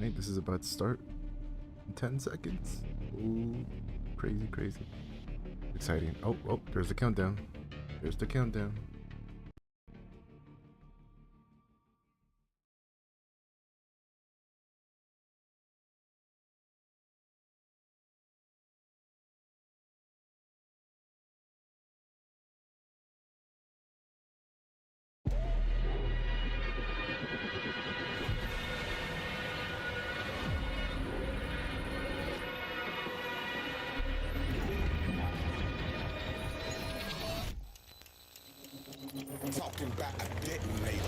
Alright, this is about to start in 10 seconds. Ooh, crazy, crazy. Exciting. Oh, there's the countdown. There's the countdown. Talking about a detonator.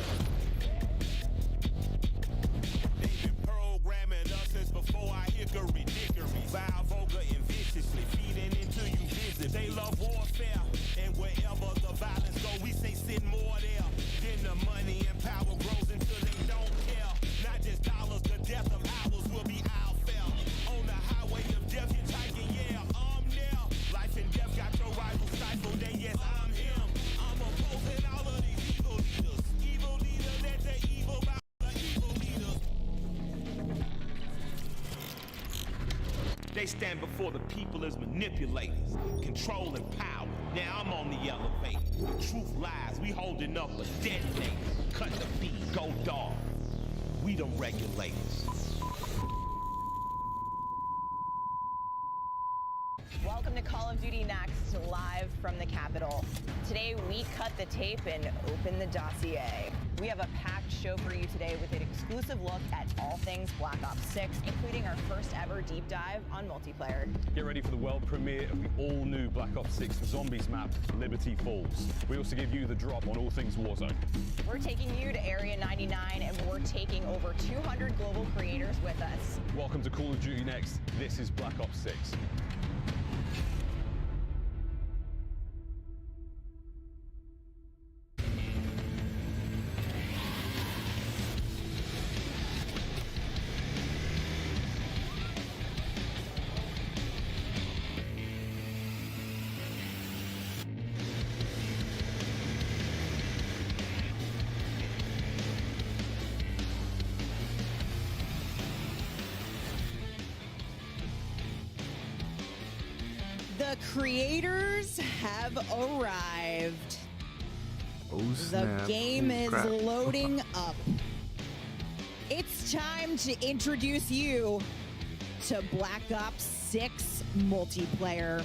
They've been programming us since before I hickory dickory. Vile, vulgar, and viciously feeding into you visits. They love warfare, and wherever the violence go, we say send more there. Then the money and power grows until they don't care. Not just dollars, the death of ours will be our fare. On the highway of death, hitchhiking, yeah, I'm there. Life and death got your rival stifled, and yes, I'm him. I'm opposing all of these evil leaders. Evil leaders that the evil by the evil leaders. They stand before the people as manipulators, controlling power. Now I'm on the elevator. The truth lies, we holding up a detonator. Cut the beat, go dark. We the regulators. Welcome to Call of Duty Next, live from the Capitol. Today we cut the tape and open the dossier. We have a packed show for you today with an exclusive look at all things Black Ops 6, including our first ever deep dive on multiplayer. Get ready for the world premiere of the all-new Black Ops 6 Zombies map, Liberty Falls. We also give you the drop on all things Warzone. We're taking you to Area 99 and we're taking over 200 global creators with us. Welcome to Call of Duty Next. This is Black Ops 6. The creators have arrived. Oh, The snap. game Oh, is crap. loading up. It's time to introduce you to Black Ops 6 multiplayer.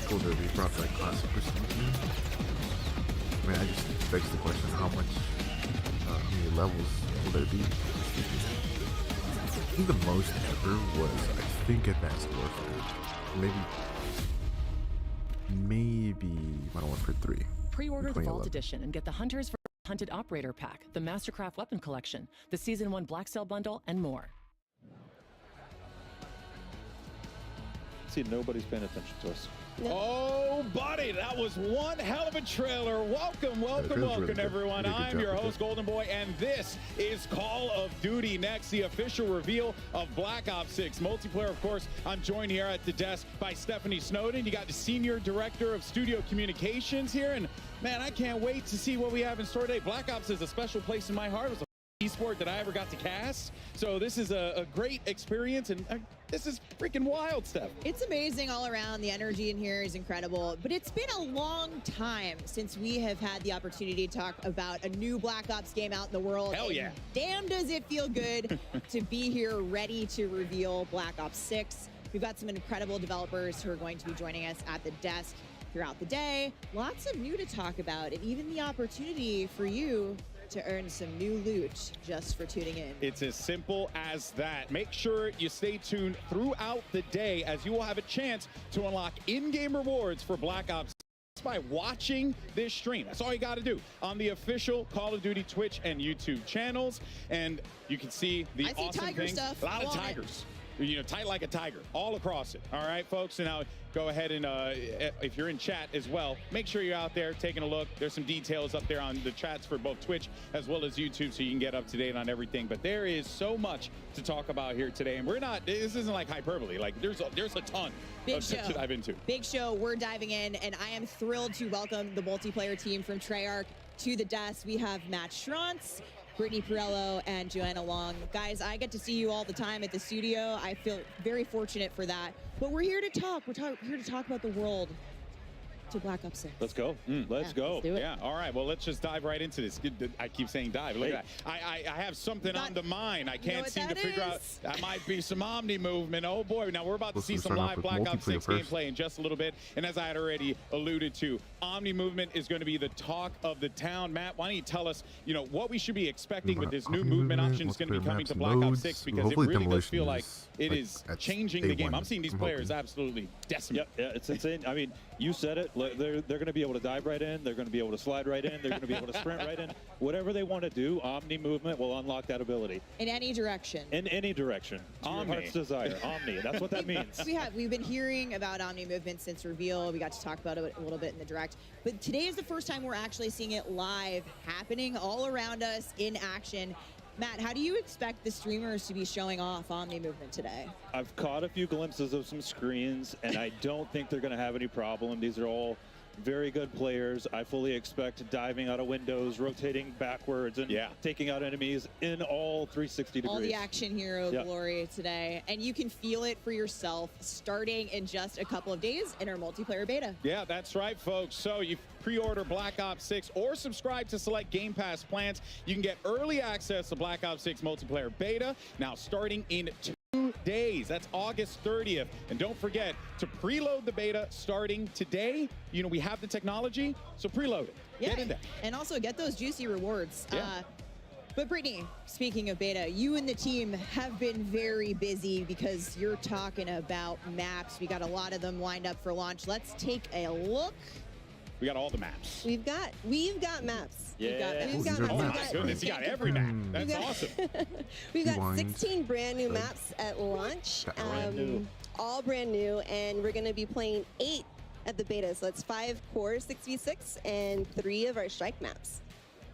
Cool to be brought back classic or something. I mean, I just begs the question, how many levels will there be? think the most ever was, I think, Advanced Warfare. Maybe Modern Warfare 3. Pre-order the Vault 2011. Edition and get the Hunters for Hunted Operator Pack, the Mastercraft Weapon Collection, the Season 1 Black Cell Bundle, and more. See, nobody's paying attention to us. Oh, buddy, that was one hell of a trailer. Welcome, really everyone. good I'm job your with host, it. Golden Boy, and this is Call of Duty Next, the official reveal of Black Ops 6 multiplayer. Of course, I'm joined here at the desk by Stephanie Snowden. You got the Senior Director of Studio Communications here, and man, I can't wait to see what we have in store today. Black Ops is a special place in my heart. It was a esport that I ever got to cast, so this is a great experience, and this is freaking wild stuff. It's amazing all around. The energy in here is incredible, but it's been a long time since we have had the opportunity to talk about a new Black Ops game out in the world. Hell yeah. And damn does it feel good to be here ready to reveal Black Ops 6. We've got some incredible developers who are going to be joining us at the desk throughout the day. Lots of new to talk about, and even the opportunity for you to earn some new loot just for tuning in. It's as simple as that. Make sure you stay tuned throughout the day, as you will have a chance to unlock in-game rewards for Black Ops by watching this stream. That's all you got to do on the official Call of Duty Twitch and YouTube channels. And you can see the I see awesome tiger things. stuff. A lot I of want it. tigers. You know, tight like a tiger all across it. All right, folks. And now go ahead and if you're in chat as well, make sure you're out there taking a look. There's some details up there on the chats for both Twitch as well as YouTube, so you can get up to date on everything. But there is so much to talk about here today, and we're not. This isn't like hyperbole. Like there's a ton of shit to dive into. Big show. We're diving in, and I am thrilled to welcome the multiplayer team from Treyarch to the desk. We have Matt Schrantz, Brittany Perello, and Joanna Long. Guys, I get to see you all the time at the studio. I feel very fortunate for that. But we're here to talk. Here to talk about the world to Black Ops 6. Let's go. Let's go. Let's do it. Yeah, all right. Well, let's just dive right into this. I keep saying dive. Look at that. I have something on the mind. I can't what seem to that figure out. is? That might be some Omni movement. Oh, boy. Now, we're about to Let's see some start off live with Black Ops 6 multiplayer first. gameplay in just a little bit. And as I had already alluded to, Omni movement is going to be the talk of the town. Matt, why don't you tell us, what we should be expecting with this new Omni movement movement, option is going to be multiplayer coming maps to and Black Ops loads. 6, because it Hopefully really does Demolition feel like is, it like, is at changing day the game. one, I'm seeing these I'm players hoping. absolutely decimate. Yeah, it's insane. I mean, you said it. They're going to be able to dive right in. They're going to be able to slide right in. They're going to be able to sprint right in. Whatever they want to do, Omni movement will unlock that ability. In any direction. In any direction. To your Omni. heart's desire. Omni. That's what that means. We've been hearing about Omni movement since reveal. We got to talk about it a little bit in the direct. But today is the first time we're actually seeing it live, happening all around us in action. Matt, how do you expect the streamers to be showing off Omni movement today? I've caught a few glimpses of some screens, and I don't think they're going to have any problem. These are all very good players. I fully expect diving out of windows, rotating backwards, and taking out enemies in all 360 degrees. All the action hero glory today. And you can feel it for yourself starting in just a couple of days in our multiplayer beta. Yeah, that's right, folks. So you pre-order Black Ops 6 or subscribe to select Game Pass plans. You can get early access to Black Ops 6 multiplayer beta now starting in 2 days. That's August 30th. And don't forget to preload the beta starting today. We have the technology, so preload it. Yeah, Get in there. and also get those juicy rewards. Yeah. But Brittany, speaking of beta, you and the team have been very busy because you're talking about maps. We got a lot of them lined up for launch. Let's take a look. We got all the maps. We've got maps. Yeah. We've got Oh, maps. Oh We've my got- goodness, you got every map. That's We've got- awesome. We've got Rewind. 16 brand new Good. maps at launch. Brand new. All brand new, and we're going to be playing 8 at the beta. So that's 5 core 6v6 and 3 of our strike maps.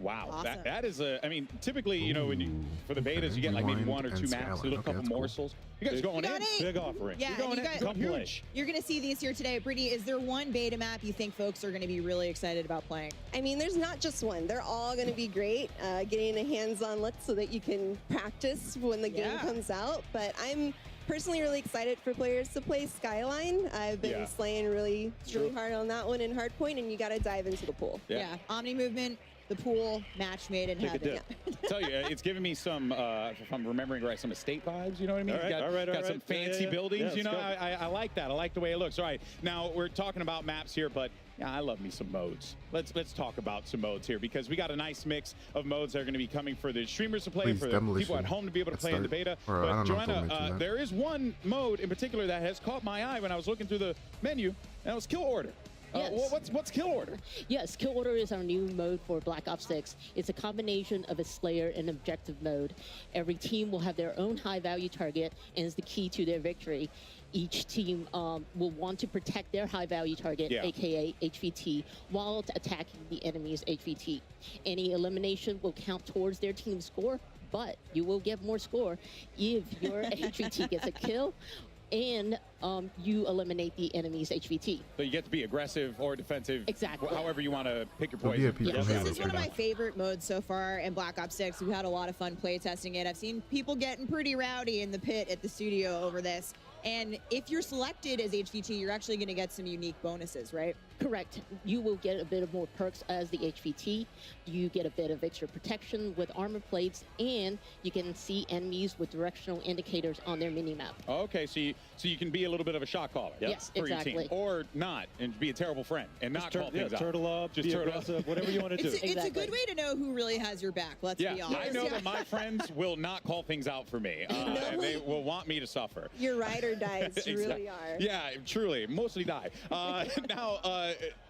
Wow, Awesome. that is a. I mean, typically, when you for the betas, Okay, you get like maybe rewind 1 or 2 and maps, a skyline. little Okay, couple that's cool. morsels. You guys going You got in? 8. Big offering. Yeah, You're going you in. guys, Come play. huge. you're going to see these here today. Brittany, is there one beta map you think folks are going to be really excited about playing? I mean, there's not just one. They're all going to be great. Getting a hands-on look so that you can practice when the game Yeah. comes out. But I'm personally really excited for players to play Skyline. I've been slaying really hard on that one in Hardpoint, and you got to dive into the pool. Yeah. Omni movement, the pool, match made in Take a heaven. dip. Tell you, it's giving me some, if I'm remembering right, some estate vibes. You know what I mean? All right, got, all right, all got some right. Yeah, fancy yeah. buildings. Yeah, let's go. I like that. I like the way it looks. All right, now we're talking about maps here, but Yeah, I love me some modes. Let's talk about some modes here, because we got a nice mix of modes that are going to be coming for the streamers to play, Please, for the Demolition. people at home to be able to play in the beta. Or, I But don't know if they'll mention Joanna, that. there is one mode in particular that has caught my eye when I was looking through the menu, and that was Kill Order. Yes. What's Kill Order? Yes, Kill Order is our new mode for Black Ops 6. It's a combination of a Slayer and objective mode. Every team will have their own high-value target, and is the key to their victory. Each team will want to protect their high-value target, aka HVT, while attacking the enemy's HVT. Any elimination will count towards their team score, but you will get more score if your HVT gets a kill and you eliminate the enemy's HVT. So you get to be aggressive or defensive. Exactly. However you want to pick your So poison. VIP from This Halo is one of for my now. favorite modes so far in Black Ops 6. We've had a lot of fun play testing it. I've seen people getting pretty rowdy in the pit at the studio over this. And if you're selected as HVT, you're actually going to get some unique bonuses, right? Correct. You will get a bit of more perks as the HVT. You get a bit of extra protection with armor plates, and you can see enemies with directional indicators on their minimap. Okay, so you can be a little bit of a shot caller. Yes, for your exactly. team, or not, and be a terrible friend and not call things out. Turtle up, Just be turtle up. aggressive, whatever you want to do. It's a good way to know who really has your back, let's be honest. I know that my friends will not call things out for me. And they will want me to suffer. You're ride or dies. You really are. Yeah, truly, mostly die. Now,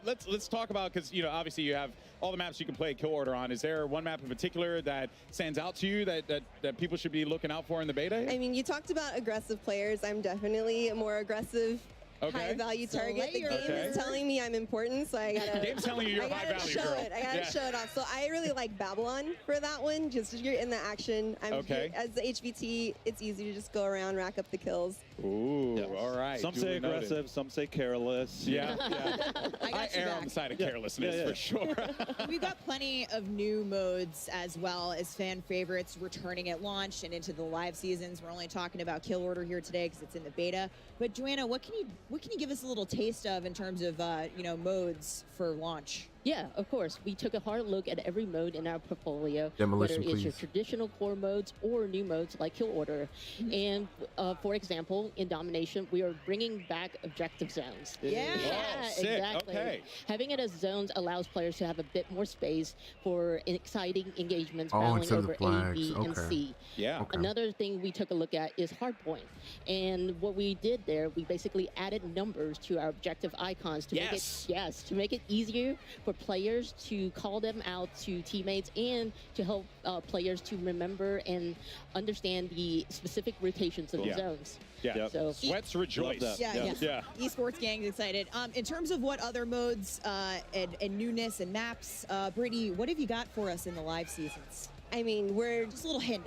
let's talk about, because obviously you have all the maps you can play Kill Order on. Is there one map in particular that stands out to you that people should be looking out for in the beta? I mean, you talked about aggressive players. I'm definitely a more aggressive, high-value target. The game is telling me I'm important, so I gotta. The game's telling you you're high value, show girl. it. I gotta show it off. So I really like Babylon for that one. Just you're in the action. As the HVT, it's easy to just go around, rack up the kills. Ooh, all right. Some say aggressive, some say careless. Yeah, I err on the side of carelessness for sure. We've got plenty of new modes as well as fan favorites returning at launch and into the live seasons. We're only talking about Kill Order here today because it's in the beta. But Joanna, what can you give us a little taste of in terms of modes for launch? Yeah, of course. We took a hard look at every mode in our portfolio, Demolition, whether it's your please. traditional core modes or new modes like Kill Order. And for example, in Domination, we are bringing back objective zones. Yeah, sick. Exactly. Okay. Having it as zones allows players to have a bit more space for exciting engagements Oh, battling instead of over A, flags. B, and Okay. C. Yeah. Okay. Another thing we took a look at is hardpoint. And what we did there, we basically added numbers to our objective icons to make it easier for players to call them out to teammates and to help players to remember and understand the specific rotations of the zones. Yeah. So Sweats rejoice. Yeah. Esports gang's excited. In terms of what other modes and newness and maps, Brittany, what have you got for us in the live seasons? I mean, we're Just a little hint,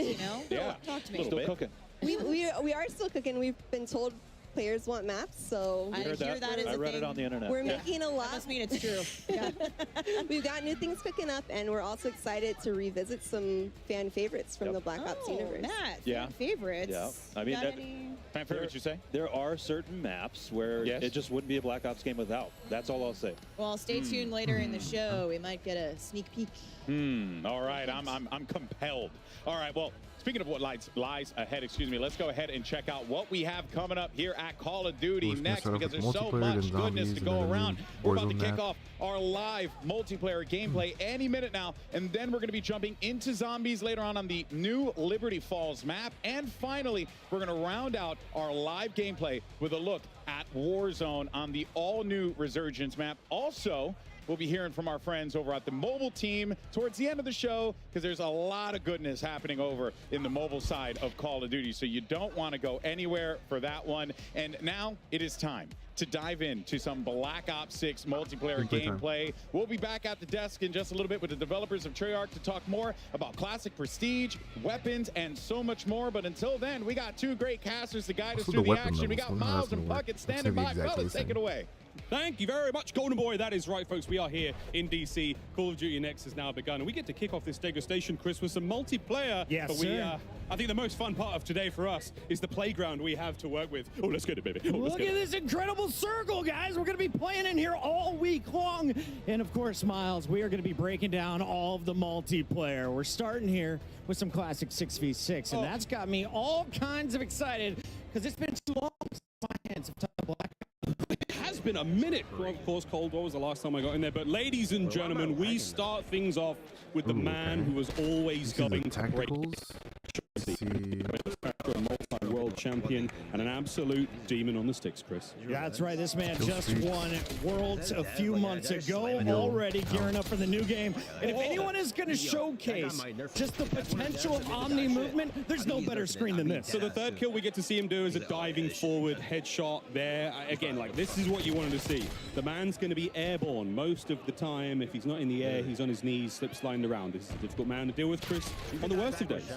Yeah. Talk to me. Still cooking. we are still cooking. We've been told players want maps, so I hear that as I a read thing. it on the internet. we're making a That lot. must mean it's true. Yeah. We've got new things cooking up, and we're also excited to revisit some fan favorites from the Black Ops universe. Matt, Yeah. fan favorites. Yeah. I mean, Got that- any? Fan favorite, you say? There are certain maps where it just wouldn't be a Black Ops game without. That's all I'll say. Well, stay tuned later in the show. We might get a sneak peek. All right, I'm compelled. All right, well, speaking of what lies ahead, let's go ahead and check out what we have coming up here at Call of Duty Who's gonna next, start off because with there's so multiplayer, much then goodness zombies, to and go then a new around. We're about to Warzone kick map. off our live multiplayer gameplay any minute now, and then we're going to be jumping into zombies later on the new Liberty Falls map, and finally, we're going to round out our live gameplay with a look at Warzone on the all-new Resurgence map. Also, we'll be hearing from our friends over at the mobile team towards the end of the show, because there's a lot of goodness happening over in the mobile side of Call of Duty, so you don't want to go anywhere for that one. And now it is time to dive into some Black Ops 6 multiplayer gameplay. We'll be back at the desk in just a little bit with the developers of Treyarch to talk more about classic prestige, weapons, and so much more. But until then, we got two great casters to guide us Also through the the weapon action. We levels, got so how Miles that's and gonna work. Puckett That's standing gonna by. be exactly Fellas, the take it same. away. Thank you very much, Golden Boy. That is right, folks. We are here in DC. Call of Duty Next has now begun, and we get to kick off this degustation, Chris, with some multiplayer. Yes, but sir. I think the most fun part of today for us is the playground we have to work with. Oh, let's get it, baby. Oh, let's Look get at it. this incredible circle, guys. We're going to be playing in here all week long. And of course, Miles, we are going to be breaking down all of the multiplayer. We're starting here with some classic 6v6, and that's got me all kinds of excited because it's been too long since my hands have touched Black. It has been a minute. Of course, Cold War was the last time I got in there. But ladies and gentlemen, we start things off with the man who was always going to break. A multi-world champion and an absolute demon on the sticks, Chris. Yeah, that's right. This man just won Worlds a few months ago, already gearing up for the new game. And if anyone is going to showcase just the potential of Omni movement, there's no better screen than this. So the third kill we get to see him do is a diving forward headshot there. Again, like, this is what you wanted to see. The man's going to be airborne most of the time. If he's not in the air, he's on his knees, slip sliding around. This is a difficult man to deal with, Chris, on the worst of days.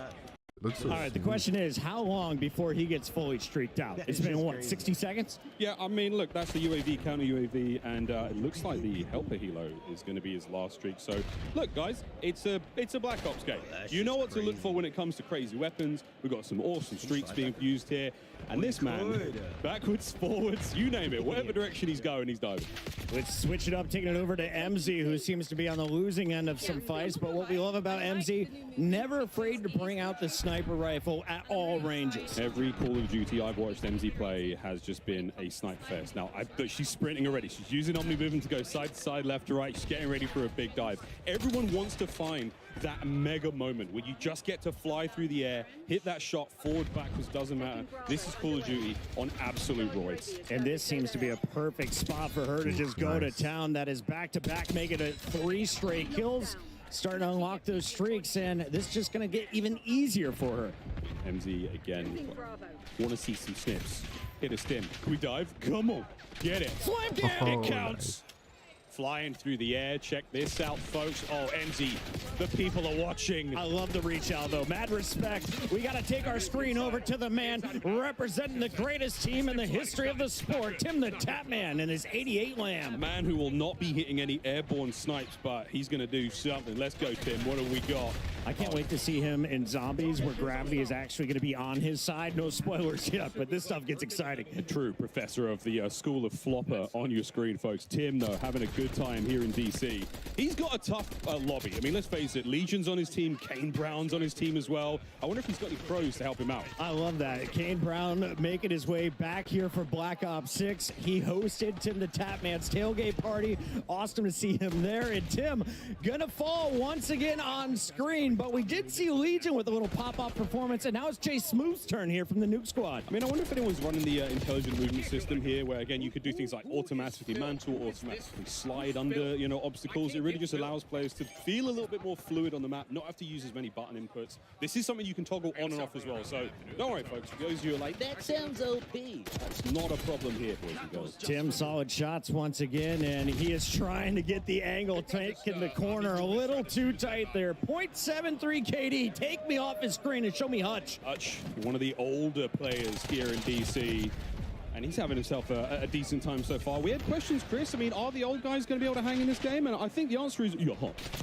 All right, the question is, how long before he gets fully streaked out? It's been, what, 60 seconds? Yeah, I mean, look, that's the UAV, counter UAV, and it looks like the helper helo is going to be his last streak. So, look, guys, it's a Black Ops game. You know what to look for when it comes to crazy weapons. We've got some awesome streaks being used here. And this man, backwards, forwards, you name it, whatever direction he's going, he's diving. Let's switch it up, taking it over to MZ, who seems to be on the losing end of some fights. But what we love about MZ, never afraid to bring out the sniper rifle at all ranges. Every Call of Duty I've watched MZ play has just been a sniper fest. Now, she's sprinting already. She's using Omni movement to go side to side, left to right. She's getting ready for a big dive. Everyone wants to find that mega moment where you just get to fly through the air, hit that shot, forward, backwards, doesn't matter. This is Call of Duty on absolute roids. And this seems to be a perfect spot for her to just go to town. That is back-to-back, making it 3 straight kills. Starting to unlock those streaks, and this is just going to get even easier for her. MZ again. Want to see some snips. Hit a stim. Can we dive? Come on. Get it. Slam down. It counts. Flying through the air. Check this out, folks. Oh, MZ, the people are watching. I love the reach out, though. Mad respect. We got to take our screen over to the man representing the greatest team in the history of the sport, Tim the Tapman and his 88 Lamb. A man who will not be hitting any airborne snipes, but he's going to do something. Let's go, Tim. What have we got? I can't wait to see him in Zombies, where gravity is actually going to be on his side. No spoilers yet, but this stuff gets exciting. A true professor of the School of Flopper on your screen, folks. Tim, though, having a good time here in DC. He's got a tough lobby. I mean, let's face it, Legion's on his team, Kane Brown's on his team as well. I wonder if he's got any pros to help him out. I love that. Kane Brown making his way back here for Black Ops 6. He hosted Tim the Tapman's tailgate party. Awesome to see him there. And Tim gonna fall once again on screen, but we did see Legion with a little pop-up performance, and now it's Jay Smooth's turn here from the Nuke Squad. I mean, I wonder if anyone's running the intelligent movement system here, where, again, you could do things like automatically mantle, automatically slide under, you know, obstacles. It really just allows players to feel a little bit more fluid on the map, not have to use as many button inputs. This is something you can toggle on and off as well, so don't worry, folks. For those of you who are like, that sounds OP, that's not a problem here, boys and girls. Tim, solid shots once again, and he is trying to get the angle, taking the corner a little too tight there. 0.73 KD, take me off his screen and show me Hutch. Hutch, one of the older players here in DC. And he's having himself a decent time so far. We had questions, Chris. I mean, are the old guys going to be able to hang in this game? And I think the answer is, yeah.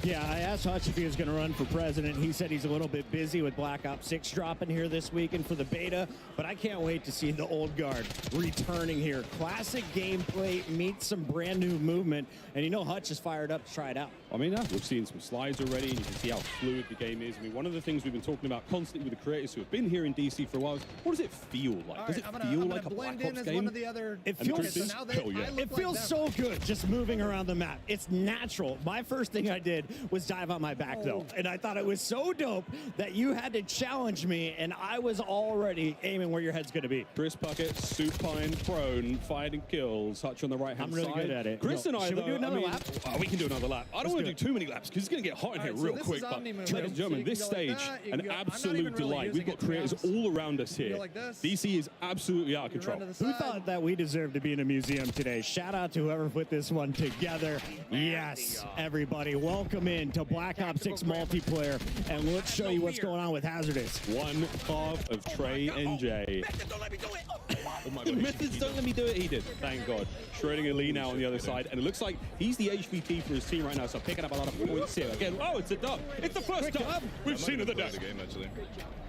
Yeah, I asked Hutch if he was going to run for president. He said he's a little bit busy with Black Ops 6 dropping here this weekend for the beta. But I can't wait to see the old guard returning here. Classic gameplay meets some brand new movement. And you know Hutch is fired up to try it out. I mean, we've seen some slides already, and you can see how fluid the game is. I mean, one of the things we've been talking about constantly with the creators who have been here in DC for a while is, what does it feel like? Does it feel like a Black Ops game? It feels so good just moving around the map. It's natural. My first thing I did was dive on my back, though. And I thought it was so dope that you had to challenge me, and I was already aiming where your head's going to be. Chris Puckett, supine, prone, fighting kills, Hutch on the right-hand side. I'm really good at it. Chris and I, should we do another lap? We can do another lap. I don't want to do too many laps because it's going to get hot in here real quick. But ladies and gentlemen, this stage, an absolute delight. We've got creators all around us here. DC is absolutely out of control. Who thought that we deserved to be in a museum today? Shout out to whoever put this one together. Yes, everybody, welcome in to Black Ops 6 multiplayer, and let's show you what's going on with Hazardous. One half of Trey and Jay. Oh my God. Methods don't let me do it. He did. Thank God. Schrodinger Lee now on the other side, and it looks like he's the HVT for his team right now, so picking up a lot of points here. Again, oh, it's a dub. It's the first dub we've seen of the day.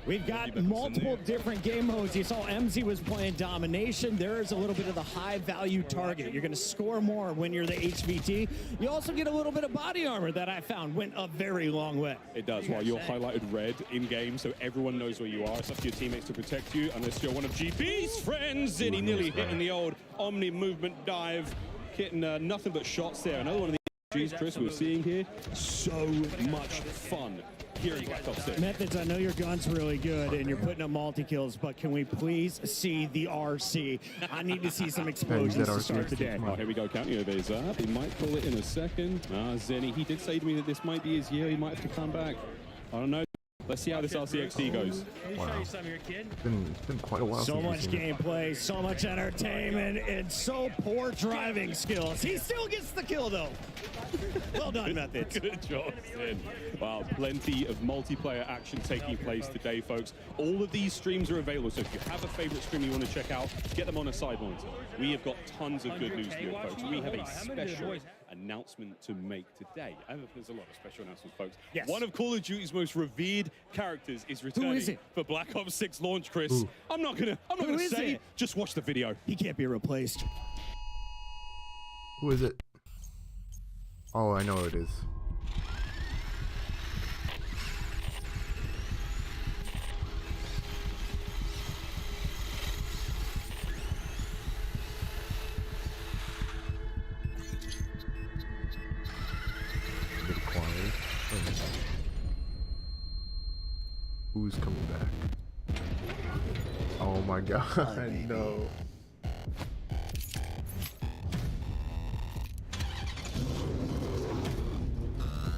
We've got multiple different game modes. You saw MZ was playing Domination. There is a little bit of the high-value target. You're going to score more when you're the HVT. You also get a little bit of body armor that I found went a very long way. It does. Well, you're highlighted red in-game, so everyone knows where you are. It's up to your teammates to protect you, unless you're one of GB's friends. And he nearly hit in the old Omni movement dive. Getting nothing but shots there. Another one of the GGs, Chris, we're seeing here. So much fun here in Black Ops 6. Methods, I know your gun's really good and you're putting up multi-kills, but can we please see the RC? I need to see some explosions to start the day. Oh, here we go, counting over his up. He might pull it in a second. Zenny, he did say to me that this might be his year. He might have to come back. I don't know. Let's see how this RCXD goes. Wow. It's been quite a while. So much gameplay, so much entertainment, and so poor driving skills. He still gets the kill, though. Well done, Methods. Good job, Sin. Wow, plenty of multiplayer action taking place today, folks. All of these streams are available, so if you have a favorite stream you want to check out, get them on a side monitor. We have got tons of good news for you, folks. We have a special announcement to make today. There's a lot of special announcements, folks. Yes. One of Call of Duty's most revered characters is returning for Black Ops 6 launch, Chris. Ooh. I'm not gonna say it. Just watch the video. He can't be replaced. Who is it? Oh, I know who it is. A bit quiet. Who's coming back? Oh my god, no.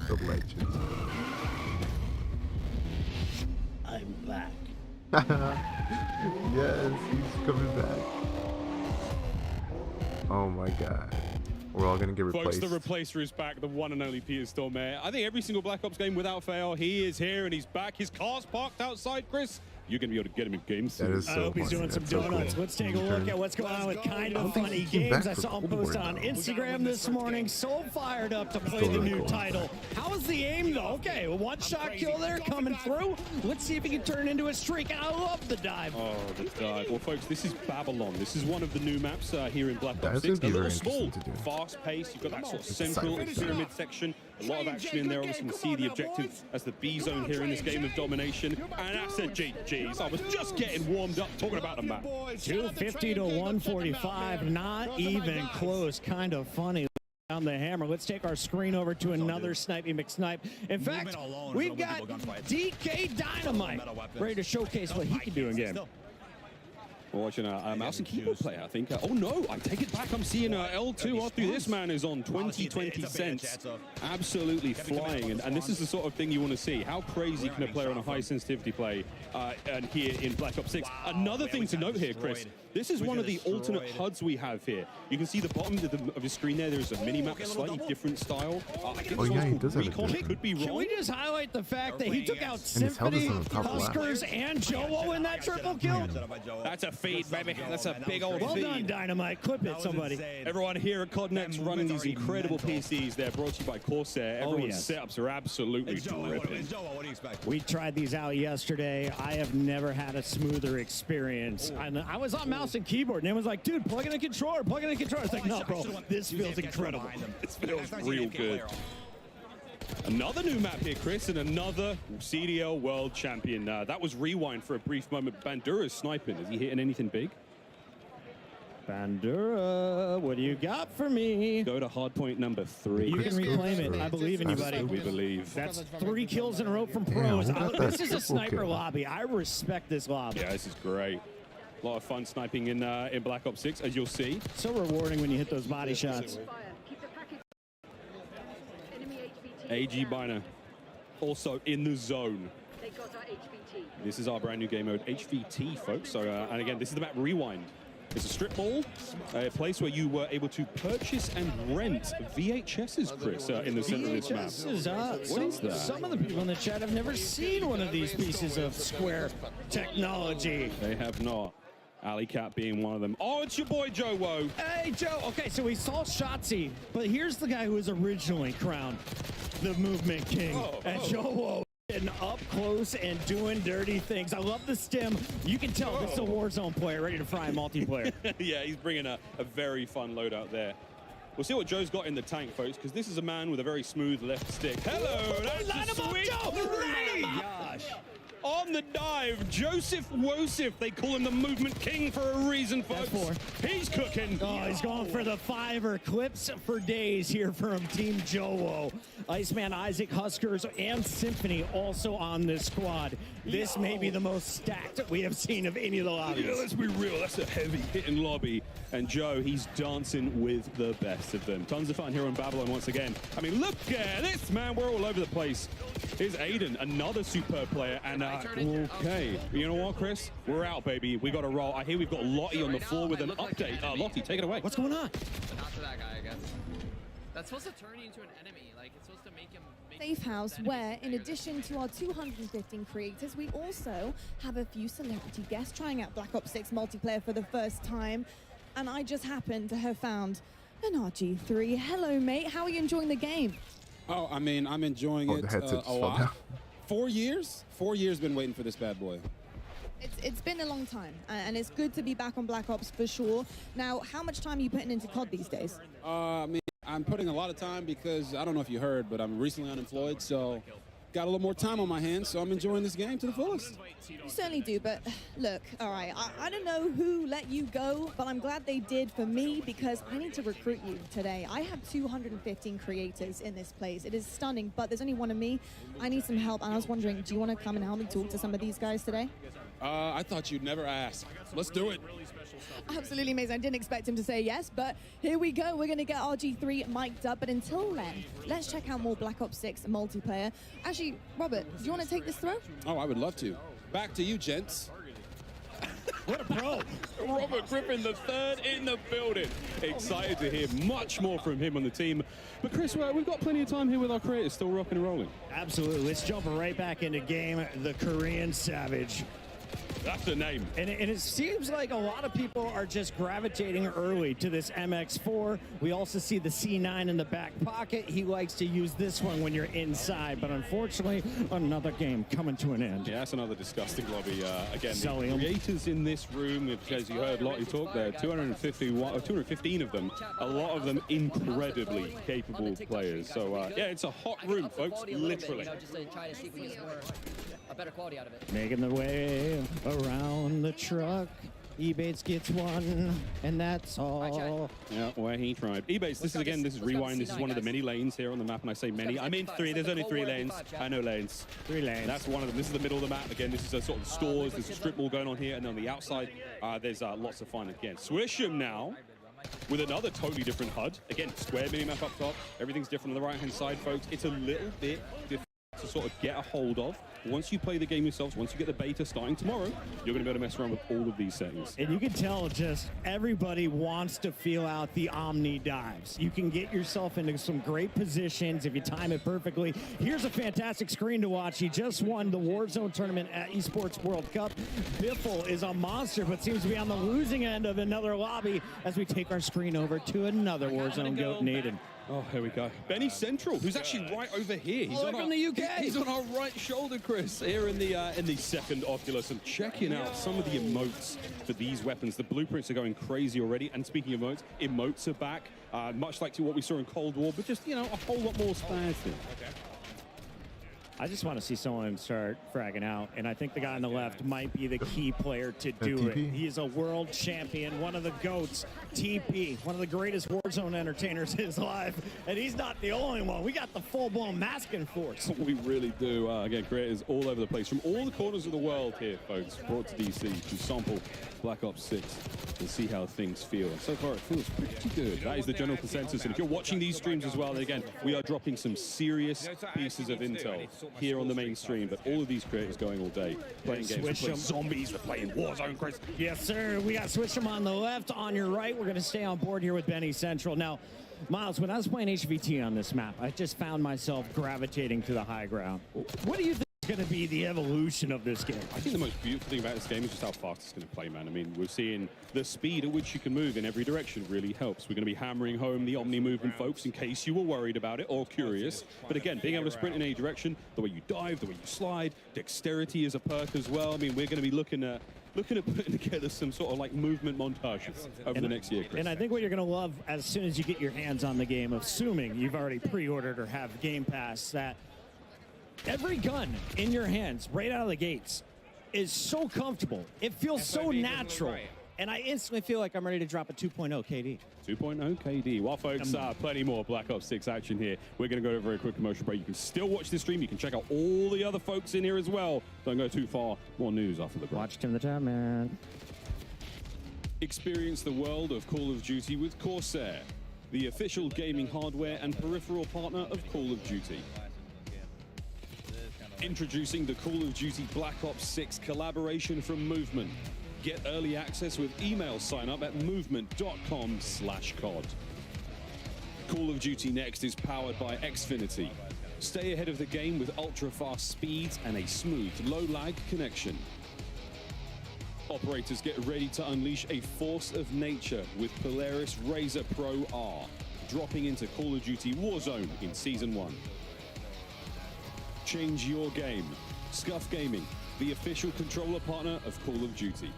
The legend. I'm back. Yes, he's coming back. Oh my god. We're all gonna get replaced. Folks, the replacer is back, the one and only Peter Stormare. I think every single Black Ops game without fail, he is here and he's back. His car's parked outside, Chris. You're going to be able to get him in games soon. That is so I hope he's doing some donuts. Let's take a look at what's going on with Kind of Funny Games. I saw him post on Instagram this morning. So fired up to play the new title. How was the aim, though? Okay, a one-shot kill there coming through. Let's see if he can turn into a streak. And I love the dive. Oh, the dive. Well, folks, this is Babylon. This is one of the new maps here in Black Ops 6. A little small, fast-paced. You've got that sort of central pyramid section. A lot of action in there. Obviously, you can see the objective as the B zone here in this game of domination. And that's a GG's. I was just getting warmed up talking about the map. 250 to 145. Not even close. Kind of funny. Down the hammer. Let's take our screen over to another Snipey McSnipe. In fact, we've got DK Dynamite ready to showcase what he can do again. We're watching a mouse and keyboard player, I think. Oh no, I take it back. I'm seeing L2 after this man is on 2020 cents. Absolutely flying. And this is the sort of thing you want to see. How crazy can a player on a high sensitivity play and here in Black Ops 6? Another thing to note here, Chris, this is one of the alternate HUDs we have here. You can see the bottom of the screen there. There's a mini-map, a slightly different style. I think he does have Recon. it. Could be wrong. Can we just highlight the fact that he took out Symphony, Huskers, and Joe in that triple kill? That's a feed, baby. That's a big old Well feed. done, Dynamite. Clip it, somebody. Everyone here at COD running these incredible PCs. They're brought to you by Corsair. Everyone's setups are absolutely dripping. We tried these out yesterday. I have never had a smoother experience. I was on mouse and keyboard, and it was like, dude, plug in the controller, plug in the controller. It's like, no, bro, this feels incredible. This feels real good. Another new map here, Chris, and another CDL World Champion. That was Rewind for a brief moment. Bandura's sniping. Is he hitting anything big? Bandura, what do you got for me? Go to hardpoint number 3. You can reclaim it. I believe in you, buddy. We believe. That's 3 kills in a row from pros. This is a sniper lobby. I respect this lobby. Yeah, this is great. A lot of fun sniping in Black Ops 6, as you'll see. So rewarding when you hit those body shots. AG Biner, also in the zone. This is our brand new game mode, HVT, folks. So, and again, this is the map Rewind. It's a strip mall, a place where you were able to purchase and rent VHSs, Chris, in the center of this map. What is that? Some of the people in the chat have never seen one of these pieces of Square technology. They have not. Alley Cat being one of them. Oh, it's your boy Joe Woe. Hey, Joe. Okay, so we saw Shotzi, but here's the guy who was originally crowned the Movement King. And Joe Woe getting up close and doing dirty things. I love the stem. You can tell this is a Warzone player ready to fry multiplayer. Yeah, he's bringing a very fun loadout there. We'll see what Joe's got in the tank, folks, because this is a man with a very smooth left stick. Hello, that's line him up, sweet. Joe! Line him up! Gosh. on the dive. Joseph Wosif, they call him the movement king for a reason, folks. He's cooking. Oh, he's going for the fiver. Clips for days here from Team Jowo. Iceman, Isaac, Huskers, and Symphony also on this squad. This may be the most stacked we have seen of any of the lobbies. Yeah, let's be real. That's a heavy hitting lobby. And Joe, he's dancing with the best of them. Tons of fun here on Babylon once again. I mean, look at this, man. We're all over the place. Here's Aiden, another superb player. And okay, you know what, Chris? We're out, baby. We got to roll. I hear we've got Lottie on the floor with an update. Lottie, take it away. What's going on? Not to that guy, I guess. That's supposed to turn you into an enemy. Like, it's supposed to make him... Safe house where, in addition to our 215 creators, we also have a few celebrity guests trying out Black Ops 6 multiplayer for the first time. And I just happened to have found an RG3. Hello, mate. How are you enjoying the game? Oh, I mean, I'm enjoying it a lot. 4 years? 4 years been waiting for this bad boy. It's been a long time, and it's good to be back on Black Ops for sure. Now, how much time are you putting into COD these days? I mean, I'm putting a lot of time because, I don't know if you heard, but I'm recently unemployed, so got a little more time on my hands, so I'm enjoying this game to the fullest. You certainly do, but look, all right, I don't know who let you go, but I'm glad they did for me because I need to recruit you today. I have 215 creators in this place. It is stunning, but there's only one of me. I need some help, and I was wondering, do you want to come and help me talk to some of these guys today? I thought you'd never ask. Let's do it. Absolutely amazing. I didn't expect him to say yes, but here we go. We're going to get RG3 mic'd up, but until then, let's check out more Black Ops 6 multiplayer. Actually, Robert, do you want to take this throw? Oh, I would love to. Back to you, gents. What a pro. Robert Griffin, the third in the building. Excited to hear much more from him on the team. But Chris, we've got plenty of time here with our creators still rocking and rolling. Absolutely. Let's jump right back into game. The Korean Savage. That's the name. And it seems like a lot of people are just gravitating early to this MX4. We also see the C9 in the back pocket. He likes to use this one when you're inside, but unfortunately, another game coming to an end. Yeah, that's another disgusting lobby. Again, Selling the creators in this room, as you heard Lottie talk there, 215 of them, a lot of them incredibly capable players. So, yeah, it's a hot room, folks, literally. Just to try to see if we can get a better quality out of it. Making the way around the truck. Ebates gets one, and that's all. Yeah, where he tried. Ebates, this is Rewind. This is one of the many lanes here on the map, and I say many. I mean three. There's only 3 lanes. I know lanes. 3 lanes. That's one of them. This is the middle of the map. Again, this is a sort of stores. There's a strip mall going on here, and on the outside, there's lots of fun. Again, Swisham now with another totally different HUD. Again, square mini-map up top. Everything's different on the right-hand side, folks. It's a little bit different to sort of get a hold of. Once you play the game yourselves, once you get the beta starting tomorrow, you're going to be able to mess around with all of these settings. And you can tell just everybody wants to feel out the Omni dives. You can get yourself into some great positions if you time it perfectly. Here's a fantastic screen to watch. He just won the Warzone tournament at Esports World Cup. Biffle is a monster, but seems to be on the losing end of another lobby as we take our screen over to another Warzone goat, Naden. Oh, here we go. Benny Central, who's actually right over here. He's from the UK. He's on our right shoulder, Chris, here in the second Oculus, and checking out some of the emotes for these weapons. The blueprints are going crazy already. And speaking of emotes are back, much like to what we saw in Cold War, but just, you know, a whole lot more spazzy. Okay. I just want to see someone start fragging out, and I think the guy on the left might be the key player to do it. He's a world champion, one of the GOATs, TP, one of the greatest Warzone entertainers is alive, and he's not the only one. We got the full-blown masking force. We really do. Again, creators all over the place, from all the corners of the world here, folks, brought to DC to sample Black Ops 6 and see how things feel. And so far, it feels pretty good. That is the general consensus. And if you're watching these streams as well, then again, we are dropping some serious pieces of intel here on the main stream, but all of these creators going all day, playing games, we're playing zombies, we're playing Warzone, Chris. Yes, sir. We got Swisham on the left. On your right, we're going to stay on board here with Benny Central. Now, Miles, when I was playing HVT on this map, I just found myself gravitating to the high ground. What do you think is going to be the evolution of this game? I think the most beautiful thing about this game is just how fast it's going to play, man. I mean, we're seeing the speed at which you can move in every direction really helps. We're going to be hammering home the Omni movement, folks, in case you were worried about it or curious. But again, being able to sprint in any direction, the way you dive, the way you slide, dexterity is a perk as well. I mean, we're going to be looking at putting together some sort of like movement montages over the next year, Chris. And I think what you're going to love as soon as you get your hands on the game, assuming you've already pre-ordered or have Game Pass, that every gun in your hands right out of the gates is so comfortable. It feels so natural. And I instantly feel like I'm ready to drop a 2.0 KD. 2.0 KD. Well, folks, plenty more Black Ops 6 action here. We're going to go to a very quick commercial break. You can still watch this stream. You can check out all the other folks in here as well. Don't go too far. More news after the break. Watch Tim the Tab, man. Experience the world of Call of Duty with Corsair, the official gaming hardware and peripheral partner of Call of Duty. Introducing the Call of Duty Black Ops 6 collaboration from Movement. Get early access with email sign up at movement.com/COD. Call of Duty Next is powered by Xfinity. Stay ahead of the game with ultra-fast speeds and a smooth, low-lag connection. Operators, get ready to unleash a force of nature with Polaris Razor Pro R, dropping into Call of Duty Warzone in Season 1. Change your game. Scuff Gaming, the official controller partner of Call of Duty.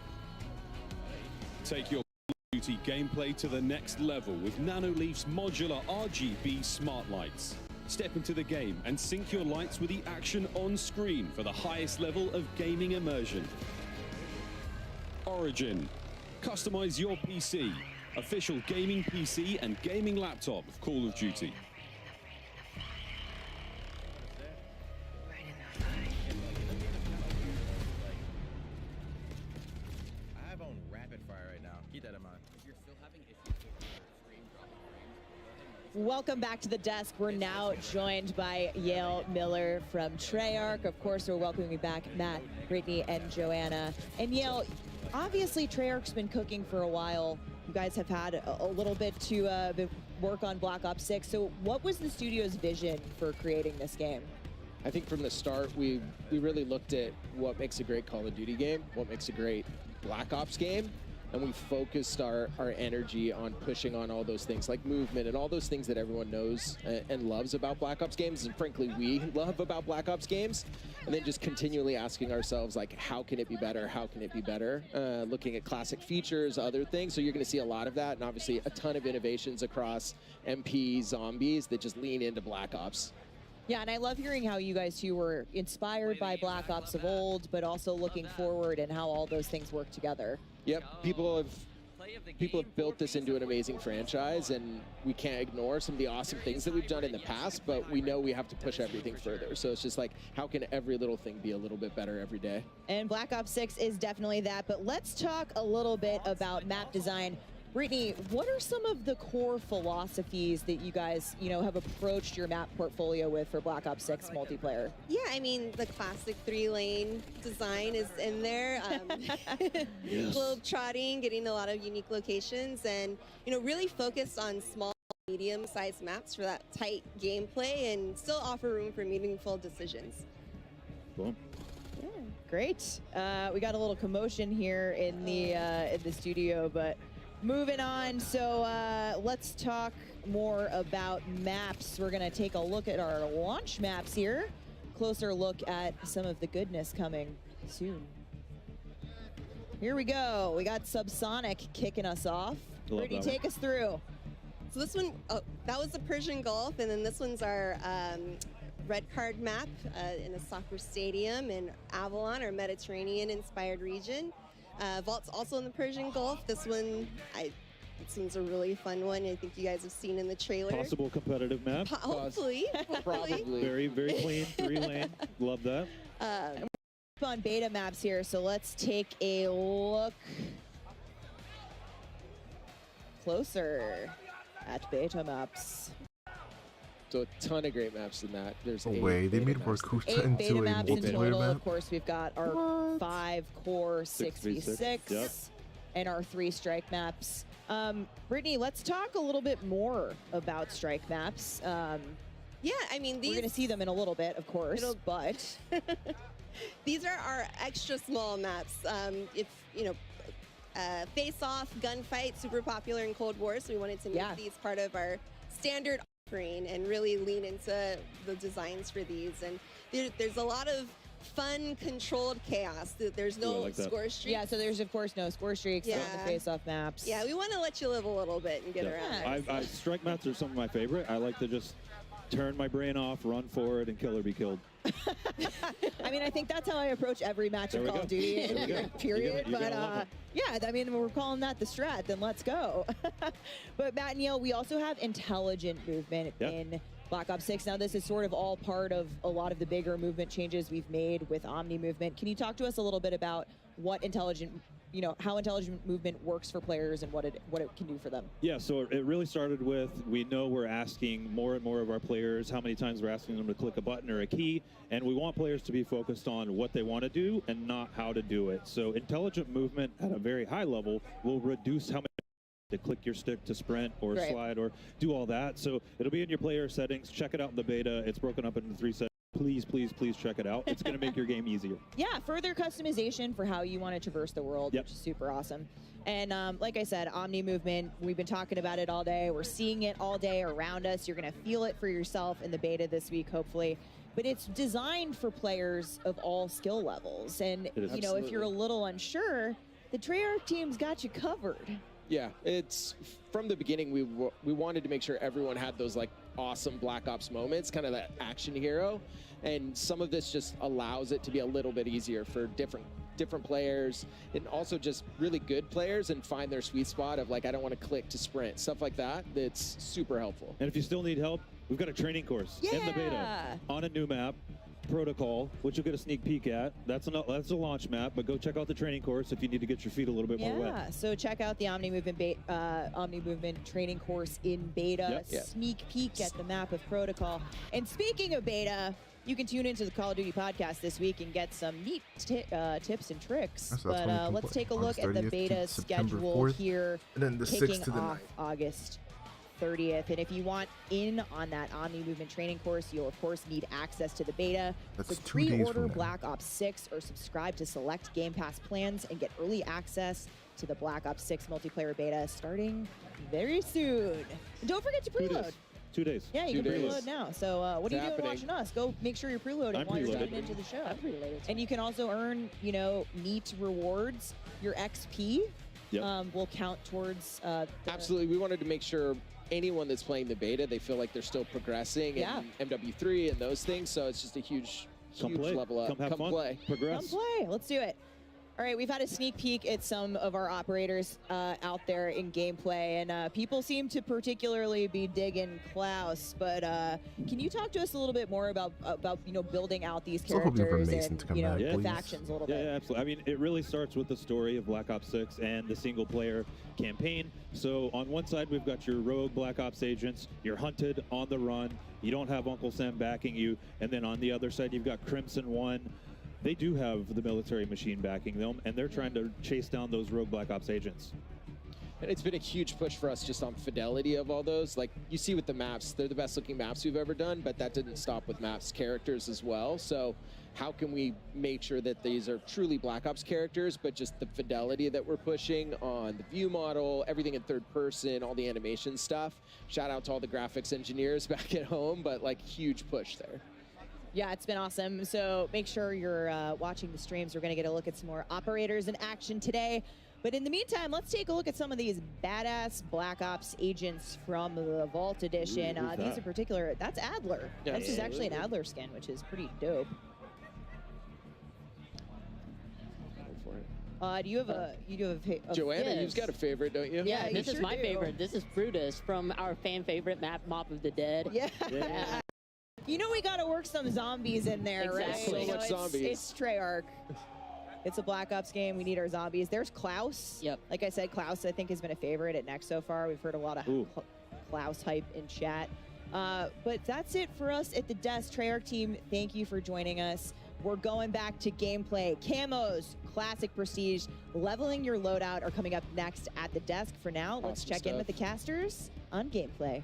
Take your Call of Duty gameplay to the next level with Nanoleaf's modular RGB smart lights. Step into the game and sync your lights with the action on screen for the highest level of gaming immersion. Origin. Customize your PC. Official gaming PC and gaming laptop of Call of Duty. I have on rapid fire right now. Keep that in mind. If you're still having issues with your stream dropping frames, Welcome back to the desk. We're now joined by Yale Miller from Treyarch. Of course, we're welcoming back Matt, Brittany, and Joanna. And Yale, obviously Treyarch's been cooking for a while. You guys have had a little bit to work on Black Ops 6. So what was the studio's vision for creating this game? I think from the start, we really looked at what makes a great Call of Duty game, what makes a great Black Ops game, and we focused our energy on pushing on all those things like movement and all those things that everyone knows and loves about Black Ops games, and frankly we love about Black Ops games, and then just continually asking ourselves, like, how can it be better, how can it be better, looking at classic features, other things. So you're going to see a lot of that, and obviously a ton of innovations across MP, zombies that just lean into Black Ops. Yeah, and I love hearing how you guys too were inspired by Black Ops of old, but also looking forward and how all those things work together. Yep, people have built this into an amazing franchise, and we can't ignore some of the awesome things that we've done in the past, but we know we have to push everything further. So it's just like, how can every little thing be a little bit better every day? And Black Ops 6 is definitely that, but let's talk a little bit about map design. Brittany, what are some of the core philosophies that you guys, have approached your map portfolio with for Black Ops 6 multiplayer? Yeah, I mean, the classic 3-lane design is in there. Globe trotting, getting a lot of unique locations, and, really focused on small, medium-sized maps for that tight gameplay and still offer room for meaningful decisions. Cool. Yeah, great. We got a little commotion here in the studio, but moving on, so let's talk more about maps. We're gonna take a look at our launch maps here. Closer look at some of the goodness coming soon. Here we go. We got Subsonic kicking us off. Brittany, take us through. So this one, that was the Persian Gulf, and then this one's our red card map in a soccer stadium in Avalon, our Mediterranean-inspired region. Vault's also in the Persian Gulf. This one, this one's a really fun one. I think you guys have seen in the trailer. Possible competitive map. Hopefully. Probably. Very, very clean, 3-lane. Love that. We're on beta maps here, so let's take a look closer at beta maps. So a ton of great maps in that. There's No way, they made Workuta into a maps in total. multiplayer map? Of course, we've got our 5 core 6v6 Yep. and our 3 strike maps. Brittany, let's talk a little bit more about strike maps. Yeah, I mean, we're going to see them in a little bit, of course, but these are our extra small maps. If face-off, gunfight, super popular in Cold War, so we wanted to make these part of our standard offering and really lean into the designs for these. And there's a lot of fun, controlled chaos. There's no score streaks. Yeah, so there's, of course, no score streaks on the face-off maps. Yeah, we want to let you live a little bit and get around. Strike maps are some of my favorite. I like to just turn my brain off, run forward, and kill or be killed. I mean, I think that's how I approach every match of Call of Duty, period. But yeah, I mean, we're calling that the strat, then let's go. But Matt and Neil, we also have intelligent movement in Black Ops 6. Now, this is sort of all part of a lot of the bigger movement changes we've made with Omni movement. Can you talk to us a little bit about what intelligent, how intelligent movement works for players and what it can do for them? Yeah, so it really started with, we know we're asking more and more of our players how many times we're asking them to click a button or a key, and we want players to be focused on what they want to do and not how to do it. So intelligent movement at a very high level will reduce how many to click your stick to sprint or slide or do all that. So it'll be in your player settings. Check it out in the beta. It's broken up into 3 settings. Please, please, please check it out. It's going to make your game easier. Yeah, further customization for how you want to traverse the world, which is super awesome. And like I said, Omni movement, we've been talking about it all day. We're seeing it all day around us. You're going to feel it for yourself in the beta this week, hopefully. But it's designed for players of all skill levels. And, if you're a little unsure, the Treyarch team's got you covered. Yeah, it's from the beginning we wanted to make sure everyone had those like awesome Black Ops moments, kind of that action hero, and some of this just allows it to be a little bit easier for different players, and also just really good players and find their sweet spot of like, I don't want to click to sprint, stuff like that. That's super helpful. And if you still need help, we've got a training course in the beta on a new map, Protocol, which you'll get a sneak peek at. That's a launch map, but go check out the training course if you need to get your feet a little bit more wet. Yeah, so check out the Omni Movement training course in beta. Sneak peek at the map of Protocol. And speaking of beta, you can tune into the Call of Duty podcast this week and get some neat tips and tricks. But let's take a look at the beta schedule 4th, here, and then the kicking 6th to the off 9th. August 30th. And if you want in on that Omni Movement training course, you'll of course need access to the beta. That's so 2 days pre-order from now. Black Ops 6 or subscribe to select Game Pass plans and get early access to the Black Ops 6 multiplayer beta starting very soon. And don't forget to preload. 2 days. Yeah, you 2 can days. preload now. So what are you doing watching us? Go make sure you're preloading I'm while you're preloaded. tuning into the show. I'm preloaded. And you can also earn, neat rewards. Your XP will count towards Absolutely. We wanted to make sure anyone that's playing the beta, they feel like they're still progressing in MW3 and those things. So it's just a huge level up. Come have fun. Play. Progress. Come play. Let's do it. All right, we've had a sneak peek at some of our operators out there in gameplay, and people seem to particularly be digging Klaus. But can you talk to us a little bit more about building out these Still hoping for characters Mason and to come the back, please. factions a little bit? Yeah, absolutely. I mean, it really starts with the story of Black Ops 6 and the single-player campaign. So on one side, we've got your rogue Black Ops agents. You're hunted on the run. You don't have Uncle Sam backing you. And then on the other side, you've got Crimson One. They do have the military machine backing them, and they're trying to chase down those rogue Black Ops agents. And it's been a huge push for us just on fidelity of all those. Like you see with the maps, they're the best looking maps we've ever done, but that didn't stop with maps characters as well. So how can we make sure that these are truly Black Ops characters, but just the fidelity that we're pushing on the view model, everything in third person, all the animation stuff. Shout out to all the graphics engineers back at home, but like huge push there. Yeah, it's been awesome. So make sure you're watching the streams. We're going to get a look at some more operators in action today. But in the meantime, let's take a look at some of these badass Black Ops agents from the Vault Edition. These in particular, that's Adler. Yeah, this is actually an Adler skin, which is pretty dope. Do you have a Joanna, you've got a favorite, don't you? Yeah, this is sure my do. favorite. This is Brutus from our fan favorite map, Mob of the Dead. Yeah. You know we got to work some zombies in there, Exactly. right? So much zombies. It's Treyarch. It's a Black Ops game. We need our zombies. There's Klaus. Yep. Like I said, Klaus I think has been a favorite at Next so far. We've heard a lot of Klaus hype in chat. But that's it for us at the desk. Treyarch team, thank you for joining us. We're going back to gameplay. Camos, classic prestige, leveling your loadout are coming up next at the desk. For now, let's Awesome check in stuff. with the casters on gameplay.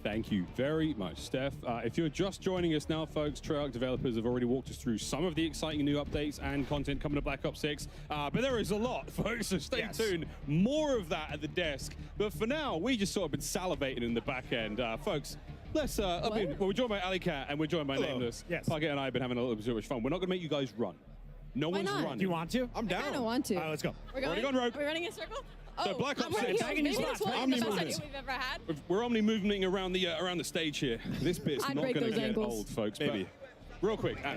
Thank you very much, Steph. If you're just joining us now, folks, Treyarch developers have already walked us through some of the exciting new updates and content coming to Black Ops 6. But there is a lot, folks, so stay tuned. More of that at the desk. But for now, we just sort of been salivating in the back end. Folks, let's, we're joined by Ali Cat and we're joined by Nameless. Yes. Target and I have been having a little bit of fun. We're not going to make you guys run. No Why one's not? running. Do you want to? I'm down. I kind of want to. All right, let's go. We're Already gone rogue. We're running in a circle? So Black Ops I'm 6. maybe that's the best idea we've ever had. We're omni moving around the stage here. This bit's I'd not break going to those get ankles. old, folks. Maybe. Real quick, how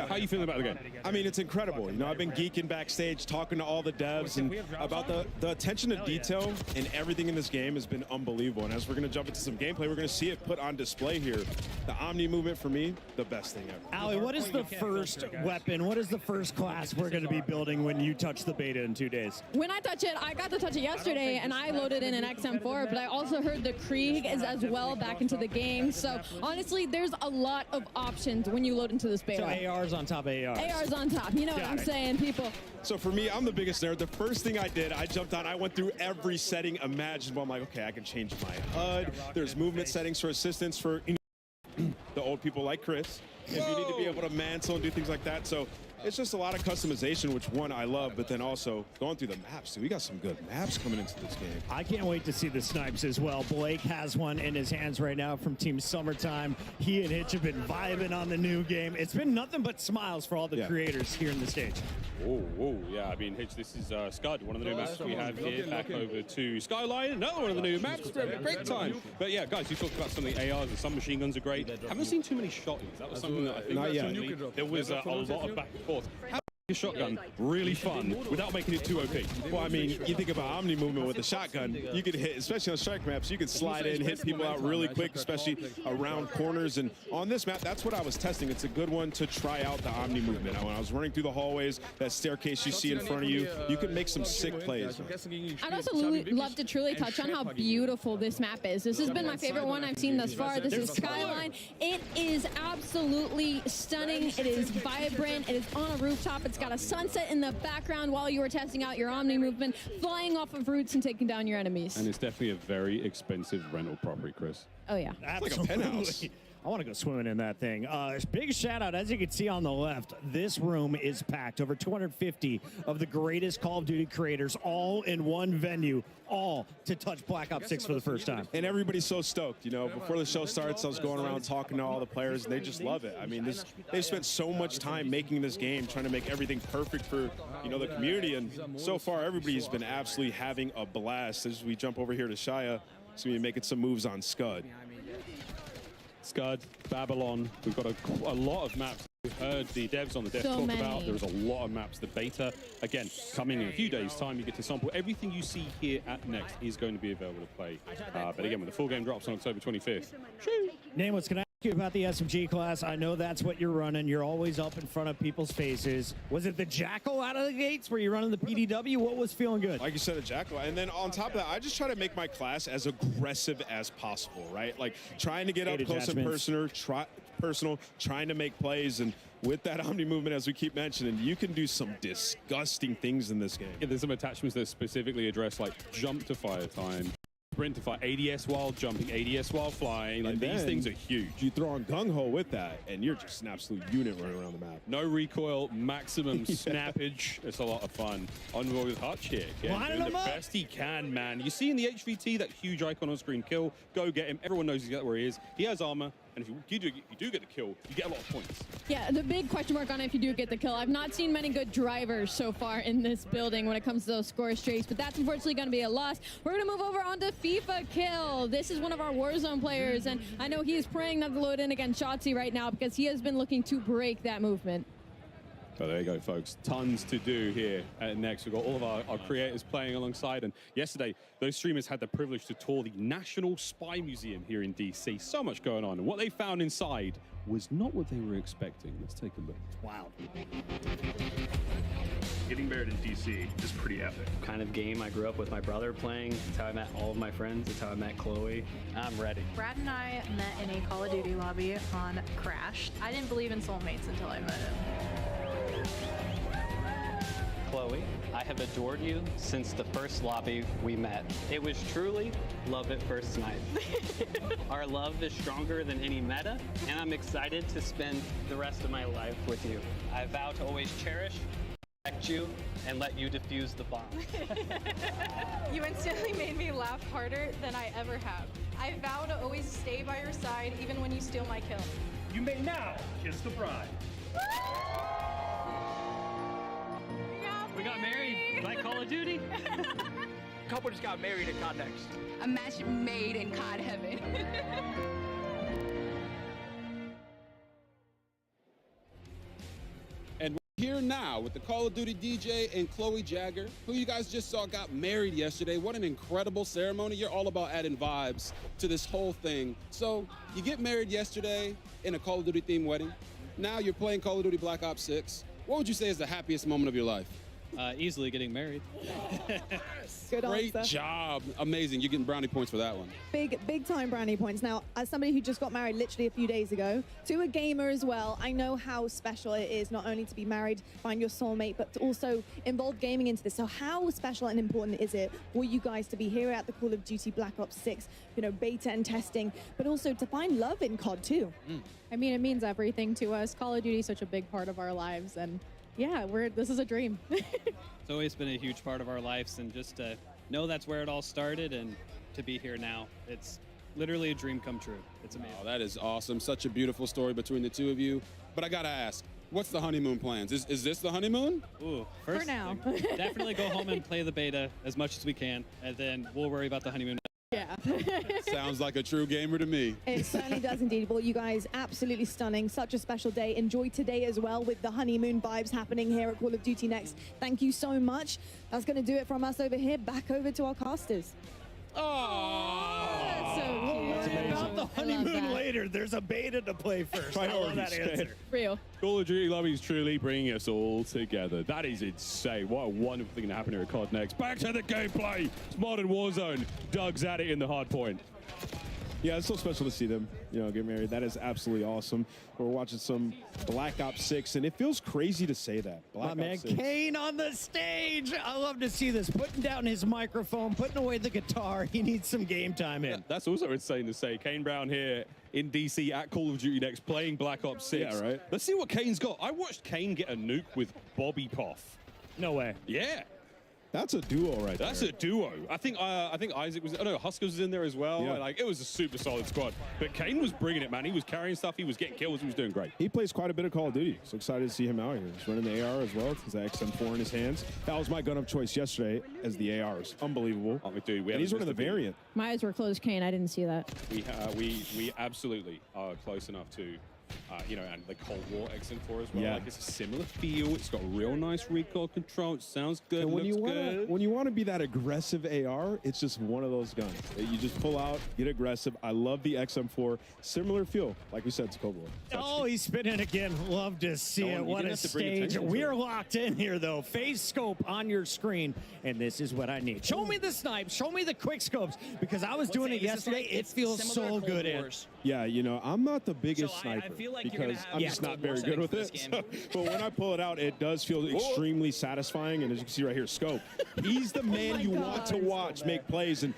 are you feeling about the game? I mean, it's incredible. You know, I've been geeking backstage, talking to all the devs, and about the attention to detail and everything in this game has been unbelievable. And as we're going to jump into some gameplay, we're going to see it put on display here. The Omni movement, for me, the best thing ever. Ali, what is the first weapon? What is the first class we're going to be building when you touch the beta in 2 days? When I touch it, I got to touch it yesterday, and I loaded in an XM4, but I also heard the Krieg is as well back into the game. So honestly, there's a lot of options when you load into this beta. So ARs on top of ARs. ARs on top. You know what I'm saying, people. So for me, I'm the biggest nerd. The first thing I did, I jumped on, I went through every setting imaginable. I'm like, okay, I can change my HUD. There's movement settings for assistance for the old people like Chris. If you need to be able to mantle and do things like that. So it's just a lot of customization, which one I love, but then also going through the maps. Dude, we got some good maps coming into this game. I can't wait to see the snipes as well. Blake has one in his hands right now from Team Summertime. He and Hitch have been vibing on the new game. It's been nothing but smiles for all the creators here in the stage. Oh, yeah. I mean, Hitch, this is Scud, one of the new maps we have here. Back over to Skyline, another one of the new maps. We're having a great time. But yeah, guys, you talked about some of the ARs and some machine guns are great. Haven't seen too many shotguns. That was something that I think recently there was a lot of back and forth. How is a shotgun really fun without making it too OP? Well, I mean, you think about Omni movement with a shotgun, you could hit, especially on strike maps, you could slide in, hit people out really quick, especially around corners. And on this map, that's what I was testing. It's a good one to try out the Omni movement. When I was running through the hallways, that staircase you see in front of you, you could make some sick plays. I'd also love to truly touch on how beautiful this map is. This has been my favorite one I've seen thus far. This is Skyline. It is absolutely stunning. It is vibrant. It is on a rooftop. It's got a sunset in the background while you were testing out your Omni movement, flying off of roofs and taking down your enemies. And it's definitely a very expensive rental property, Chris. Oh, yeah. Absolutely. Like a penthouse. I want to go swimming in that thing. Big shout out, as you can see on the left, this room is packed. Over 250 of the greatest Call of Duty creators, all in one venue, all to touch Black Ops 6 for the first time. And everybody's so stoked. You know, before the show starts, I was going around talking to all the players, and they just love it. I mean, they've spent so much time making this game, trying to make everything perfect for, you know, the community. And so far, everybody's been absolutely having a blast. As we jump over here to Shia, he's going to be making some moves on Scud. Scud, Babylon, we've got a lot of maps. We've heard the devs on the dev talk about. There's a lot of maps. The beta, again, coming in a few days' time, you get to sample. Everything you see here at Next is going to be available to play. But again, when the full game drops on October 25th. Nameless, can I ask you about the SMG class? I know that's what you're running. You're always up in front of people's faces. Was it the Jackal out of the gates? Were you running the PDW? What was feeling good? Like you said, a Jackal. And then on top of that, I just try to make my class as aggressive as possible, right? Like trying to get up close and personal, trying to make plays. And with that Omni movement, as we keep mentioning, you can do some disgusting things in this game. Yeah, there's some attachments that specifically address like jump to fire time, sprint to fire, ADS while jumping, ADS while flying. Like, these things are huge. You throw on gung-ho with that, and you're just an absolute unit running around the map. No recoil, maximum snappage. It's a lot of fun. On with Hutch here. Doing the best he can, man. You see in the HVT, that huge icon on screen, kill, go get him. Everyone knows exactly where he is. He has armor. And if you do get the kill, you get a lot of points. Yeah, the big question mark on if you do get the kill. I've not seen many good drivers so far in this building when it comes to those score streaks, but that's unfortunately going to be a loss. We're going to move over onto FIFA Kill. This is one of our Warzone players, and I know he is praying not to load in against Shotzi right now because he has been looking to break that movement. So there you go, folks. Tons to do here at Next. We've got all of our creators playing alongside. And yesterday, those streamers had the privilege to tour the National Spy Museum here in DC. So much going on. And what they found inside was not what they were expecting. Let's take a look. Wow. Getting married in DC is pretty epic. Kind of game I grew up with my brother playing. It's how I met all of my friends. It's how I met Chloe. I'm ready. Brad and I met in a Call of Duty lobby on Crash. I didn't believe in soulmates until I met him. Chloe, I have adored you since the first lobby we met. It was truly love at first sight. Our love is stronger than any meta, and I'm excited to spend the rest of my life with you. I vow to always cherish, protect you, and let you defuse the bomb. You instantly made me laugh harder than I ever have. I vow to always stay by your side, even when you steal my kill. You may now kiss the bride. We got married like Call of Duty. couple just got married in COD Next. A match made in COD heaven. And we're here now with the Call of Duty DJ and Chloe Jagger, who you guys just saw got married yesterday. What an incredible ceremony. You're all about adding vibes to this whole thing. So you get married yesterday in a Call of Duty themed wedding. Now you're playing Call of Duty Black Ops 6. What would you say is the happiest moment of your life? Easily getting married. Good Great answer. job. Amazing. You're getting brownie points for that one. Big time brownie points. Now, as somebody who just got married literally a few days ago, to a gamer as well, I know how special it is not only to be married, find your soulmate, but to also involve gaming into this. So how special and important is it for you guys to be here at the Call of Duty Black Ops 6, beta and testing, but also to find love in COD too? I mean, it means everything to us. Call of Duty is such a big part of our lives, and yeah, this is a dream. It's always been a huge part of our lives, and just to know that's where it all started and to be here now, it's literally a dream come true. It's amazing. Oh, that is awesome. Such a beautiful story between the two of you. But I gotta ask, what's the honeymoon plans? Is this the honeymoon? Ooh, first For now. thing, definitely go home and play the beta as much as we can, and then we'll worry about the honeymoon. Yeah. Sounds like a true gamer to me. It certainly does indeed. Well, you guys, absolutely stunning. Such a special day. Enjoy today as well with the honeymoon vibes happening here at Call of Duty Next. Thank you so much. That's going to do it from us over here. Back over to our casters. That's so cute. About the honeymoon later. There's a beta to play first. I love that answer. Real. Call of Duty Lobby is truly bringing us all together. That is insane. What a wonderful thing to happen here at COD Next. Back to the gameplay. It's modern Warzone. Doug's at it in the hard point. Yeah, it's so special to see them, get married. That is absolutely awesome. We're watching some Black Ops 6, and it feels crazy to say that. My man Kane on the stage. I love to see this. Putting down his microphone, putting away the guitar. He needs some game time in. Yeah, that's also insane to say. Kane Brown here in DC at Call of Duty Next playing Black Ops 6. Yeah, right. Let's see what Kane's got. I watched Kane get a nuke with Bobby Poff. No way. Yeah. That's a duo right there. That's a duo. I think Isaac was. Oh no, Huskers was in there as well. Yeah. Like, it was a super solid squad. But Kane was bringing it, man. He was carrying stuff. He was getting kills. He was doing great. He plays quite a bit of Call of Duty. So excited to see him out here. He's running the AR as well. He's the XM4 in his hands. That was my gun of choice yesterday as the ARs. Unbelievable. Oh, dude, and he's running the variant. My eyes were closed, Kane. I didn't see that. We absolutely are close enough to. And the Cold War XM4 as well. Yeah. Like, it's a similar feel. It's got real nice recoil control. It sounds good. And looks good. when you want to be that aggressive AR, it's just one of those guns that you just pull out, get aggressive. I love the XM4. Similar feel, like we said, to Cold War. Oh, he's spinning again. Love to see it. What a stage. We're locked in here, though. Phase scope on your screen, and this is what I need. Show me the snipes. Show me the quick scopes, because I was doing it yesterday. It feels so good in. Yeah, I'm not the biggest sniper. I feel like because I'm just not very good with it. So, but when I pull it out, it does feel extremely satisfying. And as you can see right here, Scope, he's the man you want to watch make plays. And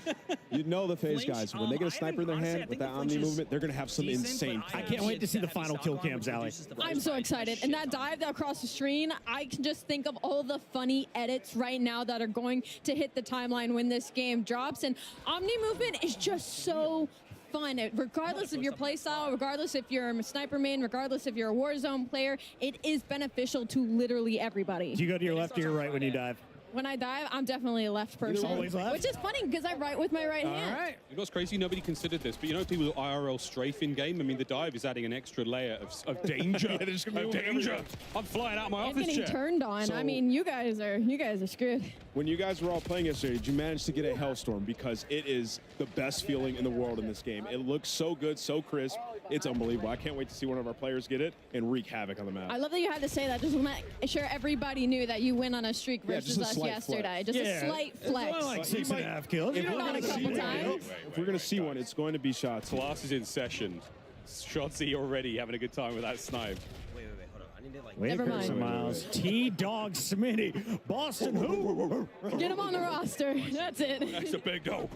the phase guys, when they get a sniper in their hand with that Omni movement, they're going to have some insane. I can't wait to see the final kill cams, Allie. I'm so excited. And that dive across the screen, I can just think of all the funny edits right now that are going to hit the timeline when this game drops. And Omni movement is just so fun, regardless of your playstyle, regardless if you're a sniper main, regardless if you're a Warzone player, it is beneficial to literally everybody. Do you go to your left or your right when you dive? When I dive, I'm definitely a left person. Always left? Which is funny because I write with my right hand. All right. You know what's crazy? Nobody considered this, but people with IRL strafe in game. I mean, the dive is adding an extra layer of danger. Of danger. I'm flying out of my And office getting chair. turned on. So- I mean, you guys are screwed. When you guys were all playing yesterday, did you manage to get a Hellstorm? Because it is the best feeling in the world in this game. It looks so good, so crisp. It's unbelievable. I can't wait to see one of our players get it and wreak havoc on the map. I love that you had to say that. Just to make sure everybody knew that you went on a streak versus just a us slight yesterday. flex. Just a slight flex. Well, like 6.5 kills. You've done it a couple times. If we're going to see one, it's going to be shots. Class is in session. Shotsy already having a good time with that snipe. Wait, hold on. I need to like. Wait, Never Carson mind. Miles. T-Dog Smitty. Boston who? Get him on the roster. That's it. That's a big dog.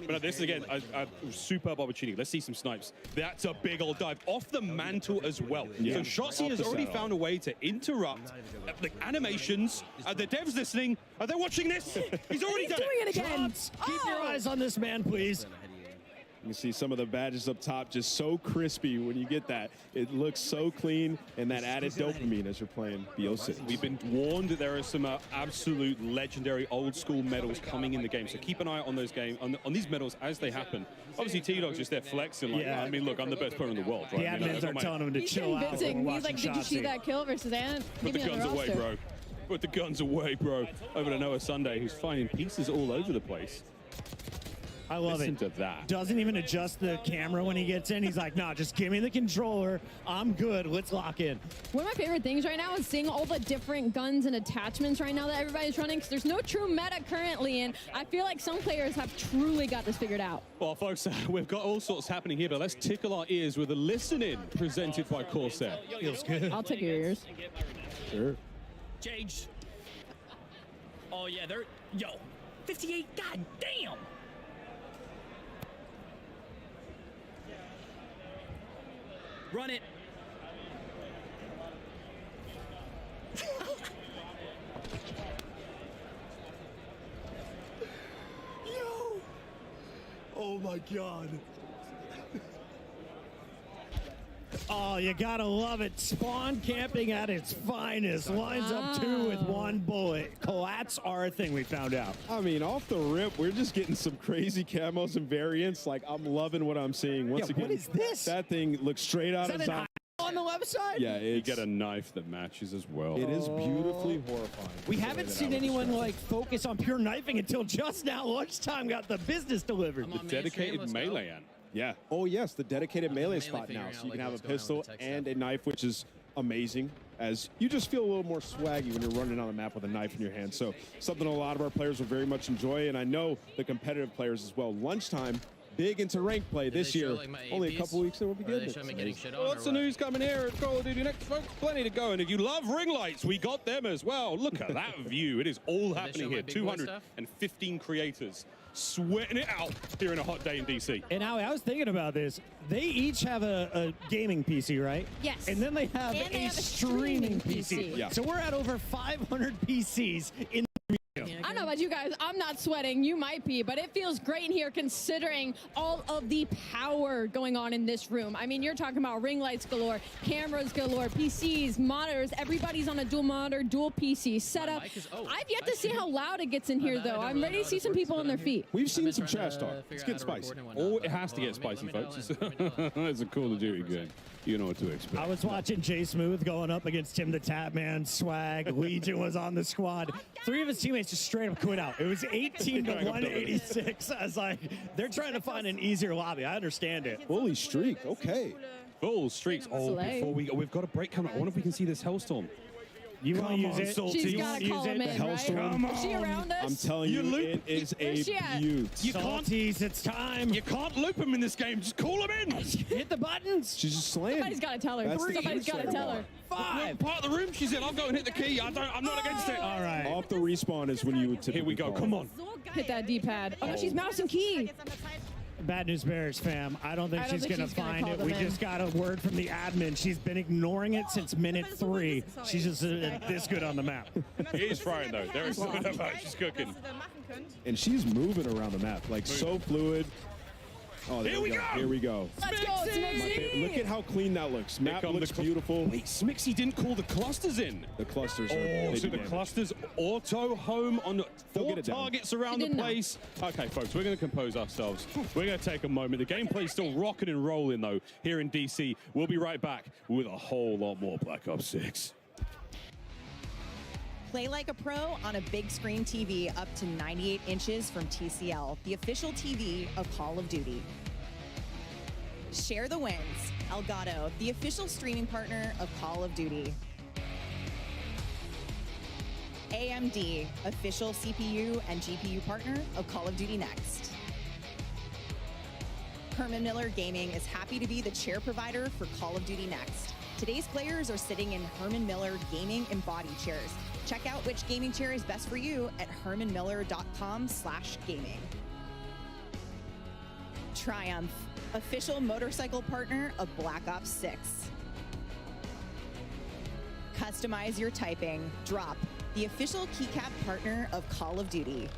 But this is, again, a superb opportunity. Let's see some snipes. That's a big old dive off the mantle as well. Yeah. So Shotsy has already found a way to interrupt the animations. Are the devs listening? Are they watching this? He's already He's done doing it again. Keep your eyes on this man, please. You can see some of the badges up top just so crispy when you get that. It looks so clean, and that added dopamine as you're playing BO6. We've been warned that there are some absolute legendary old school medals coming in the game, so keep an eye on those on these medals as they happen. Obviously, T-Dog's just there flexing like, I mean, look, I'm the best player in the world, right? The admins are telling him to chill out. He's like, did you see that kill versus Ant? Put the guns away, bro. Put the guns away, bro. Over to Noah Sunday, who's finding pieces all over the place. I love Listen it. to that. Doesn't even adjust the camera when he gets in. He's like, nah, just give me the controller. I'm good. Let's lock in. One of my favorite things right now is seeing all the different guns and attachments right now that everybody's running, because there's no true meta currently, and I feel like some players have truly got this figured out. Well, folks, we've got all sorts happening here, but let's tickle our ears with a listen-in presented by Corsair. Feels good. I'll take your ears. Sure. Jage. Oh, yeah, they're... Yo, 58, god damn! Run it. Yo! Oh my god. Oh, you gotta love it. Spawn camping at its finest. Lines up 2 with 1 bullet. Collats are a thing, we found out. I mean, off the rip, we're just getting some crazy camos and variants. Like, I'm loving what I'm seeing. Once again, what is this? That thing looks straight out of Zion. On the left side? Yeah, you get a knife that matches as well. It is beautifully horrifying. We haven't seen anyone like focus on pure knifing until just now. Lunchtime got the business delivered. The dedicated melee ant. Yeah. Oh, yes, the dedicated melee spot now. So you can have a pistol and a knife, which is amazing, as you just feel a little more swaggy when you're running on the map with a knife in your hand. So something a lot of our players will very much enjoy, and I know the competitive players as well. Lunchtime, big into rank play this year. Only a couple weeks and we'll be good. Well, lots of news coming here at Call of Duty Next, folks. Plenty to go. And if you love ring lights, we got them as well. Look at that view. It is all happening here. 215 creators sweating it out here in a hot day in DC. And Allie, I was thinking about this. They each have a gaming PC, right? Yes. And then they have, a streaming PC. Yeah. So we're at over 500 PCs in I don't know about you guys, I'm not sweating, you might be, but it feels great in here considering all of the power going on in this room. I mean, you're talking about ring lights galore, cameras galore, PCs, monitors, everybody's on a dual monitor, dual PC setup. I've yet to see how loud it gets in here though. I'm ready to see some people on their feet. We've seen some trash talk. It's getting spicy. Oh, it has to get spicy, folks. It's a Call of Duty game. You know what to expect. I was watching Jay Smooth going up against Tim the Tapman, Swag, Legion was on the squad. 3 of his teammates just straight up quit out. It was 18 to 186. I was like, they're trying to find an easier lobby. I understand it. Fully streak, okay. Full streaks. Oh, before we've got a break coming. I wonder if we can see this Hellstorm. You want to use it? Salty. She's got to call him in, right? Is she around us? I'm telling you, it is Where's she a at? beaut. Salties, it's time. You can't loop him in this game. Just call him in. Hit the buttons. She's just slaying. Somebody's got to tell her. Somebody's got to tell her. 5. Part of the room she's in. I'll go and hit the key. I'm not against it. All right. Off the respawn is when you would typically Here we go. call. Come on. Hit that D-pad. Oh, no, she's mouse and key. Bad news bears, fam. I don't think I don't she's think going to she's gonna find call it. them We in. just got a word from the admin. She's been ignoring it since minute 3. She's just this good on the map. It is frying, though. There is no doubt she's cooking. And she's moving around the map, like so fluid. Oh, there we go. Here we go. Let's go, Smixy. Look at how clean that looks. Map looks beautiful. Wait, Smixy didn't call the clusters in. The clusters are Oh, so the clusters auto home on They'll 4 get it down. targets around the place. Okay, folks, we're going to compose ourselves. We're going to take a moment. The gameplay's still rocking and rolling, though, here in DC. We'll be right back with a whole lot more Black Ops 6. Play like a pro on a big screen TV up to 98 inches from TCL, the official TV of Call of Duty. Share the wins. Elgato, the official streaming partner of Call of Duty. AMD, official CPU and GPU partner of Call of Duty Next. Herman Miller Gaming is happy to be the chair provider for Call of Duty Next. Today's players are sitting in Herman Miller Gaming embodied chairs. Check out which gaming chair is best for you at hermanmiller.com/gaming. Triumph, official motorcycle partner of Black Ops 6. Customize your typing. Drop, the official keycap partner of Call of Duty.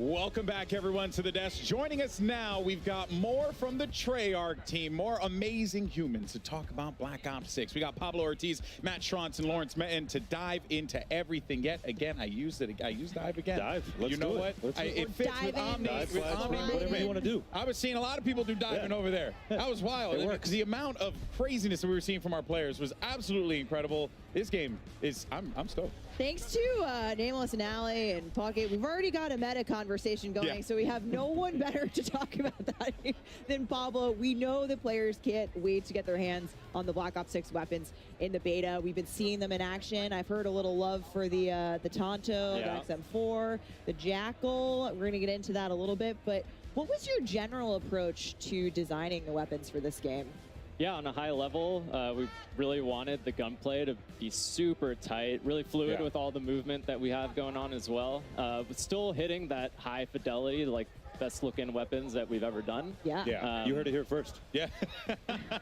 Welcome back, everyone, to the desk. Joining us now, we've got more from the Treyarch team, more amazing humans to talk about Black Ops 6. We got Pablo Ortiz, Matt Schrontz, and Lawrence Metten to dive into everything. Yet again, I used dive again. Dive. Let's you know do what? it. It fits with Omni. Whatever you want to do. I was seeing a lot of people do diving over there. That was wild. It works. The amount of craziness that we were seeing from our players was absolutely incredible. This game is, I'm stoked. Thanks to Nameless and Alley and Pocket, we've already got a meta conversation going, so we have no one better to talk about that than Pablo. We know the players can't wait to get their hands on the Black Ops 6 weapons in the beta. We've been seeing them in action. I've heard a little love for the Tonto, the XM4, the Jackal. We're going to get into that a little bit, but what was your general approach to designing the weapons for this game? Yeah, on a high level, we really wanted the gunplay to be super tight, really fluid with all the movement that we have going on as well. But still hitting that high fidelity, like best looking weapons that we've ever done. Yeah. You heard it here first. Yeah.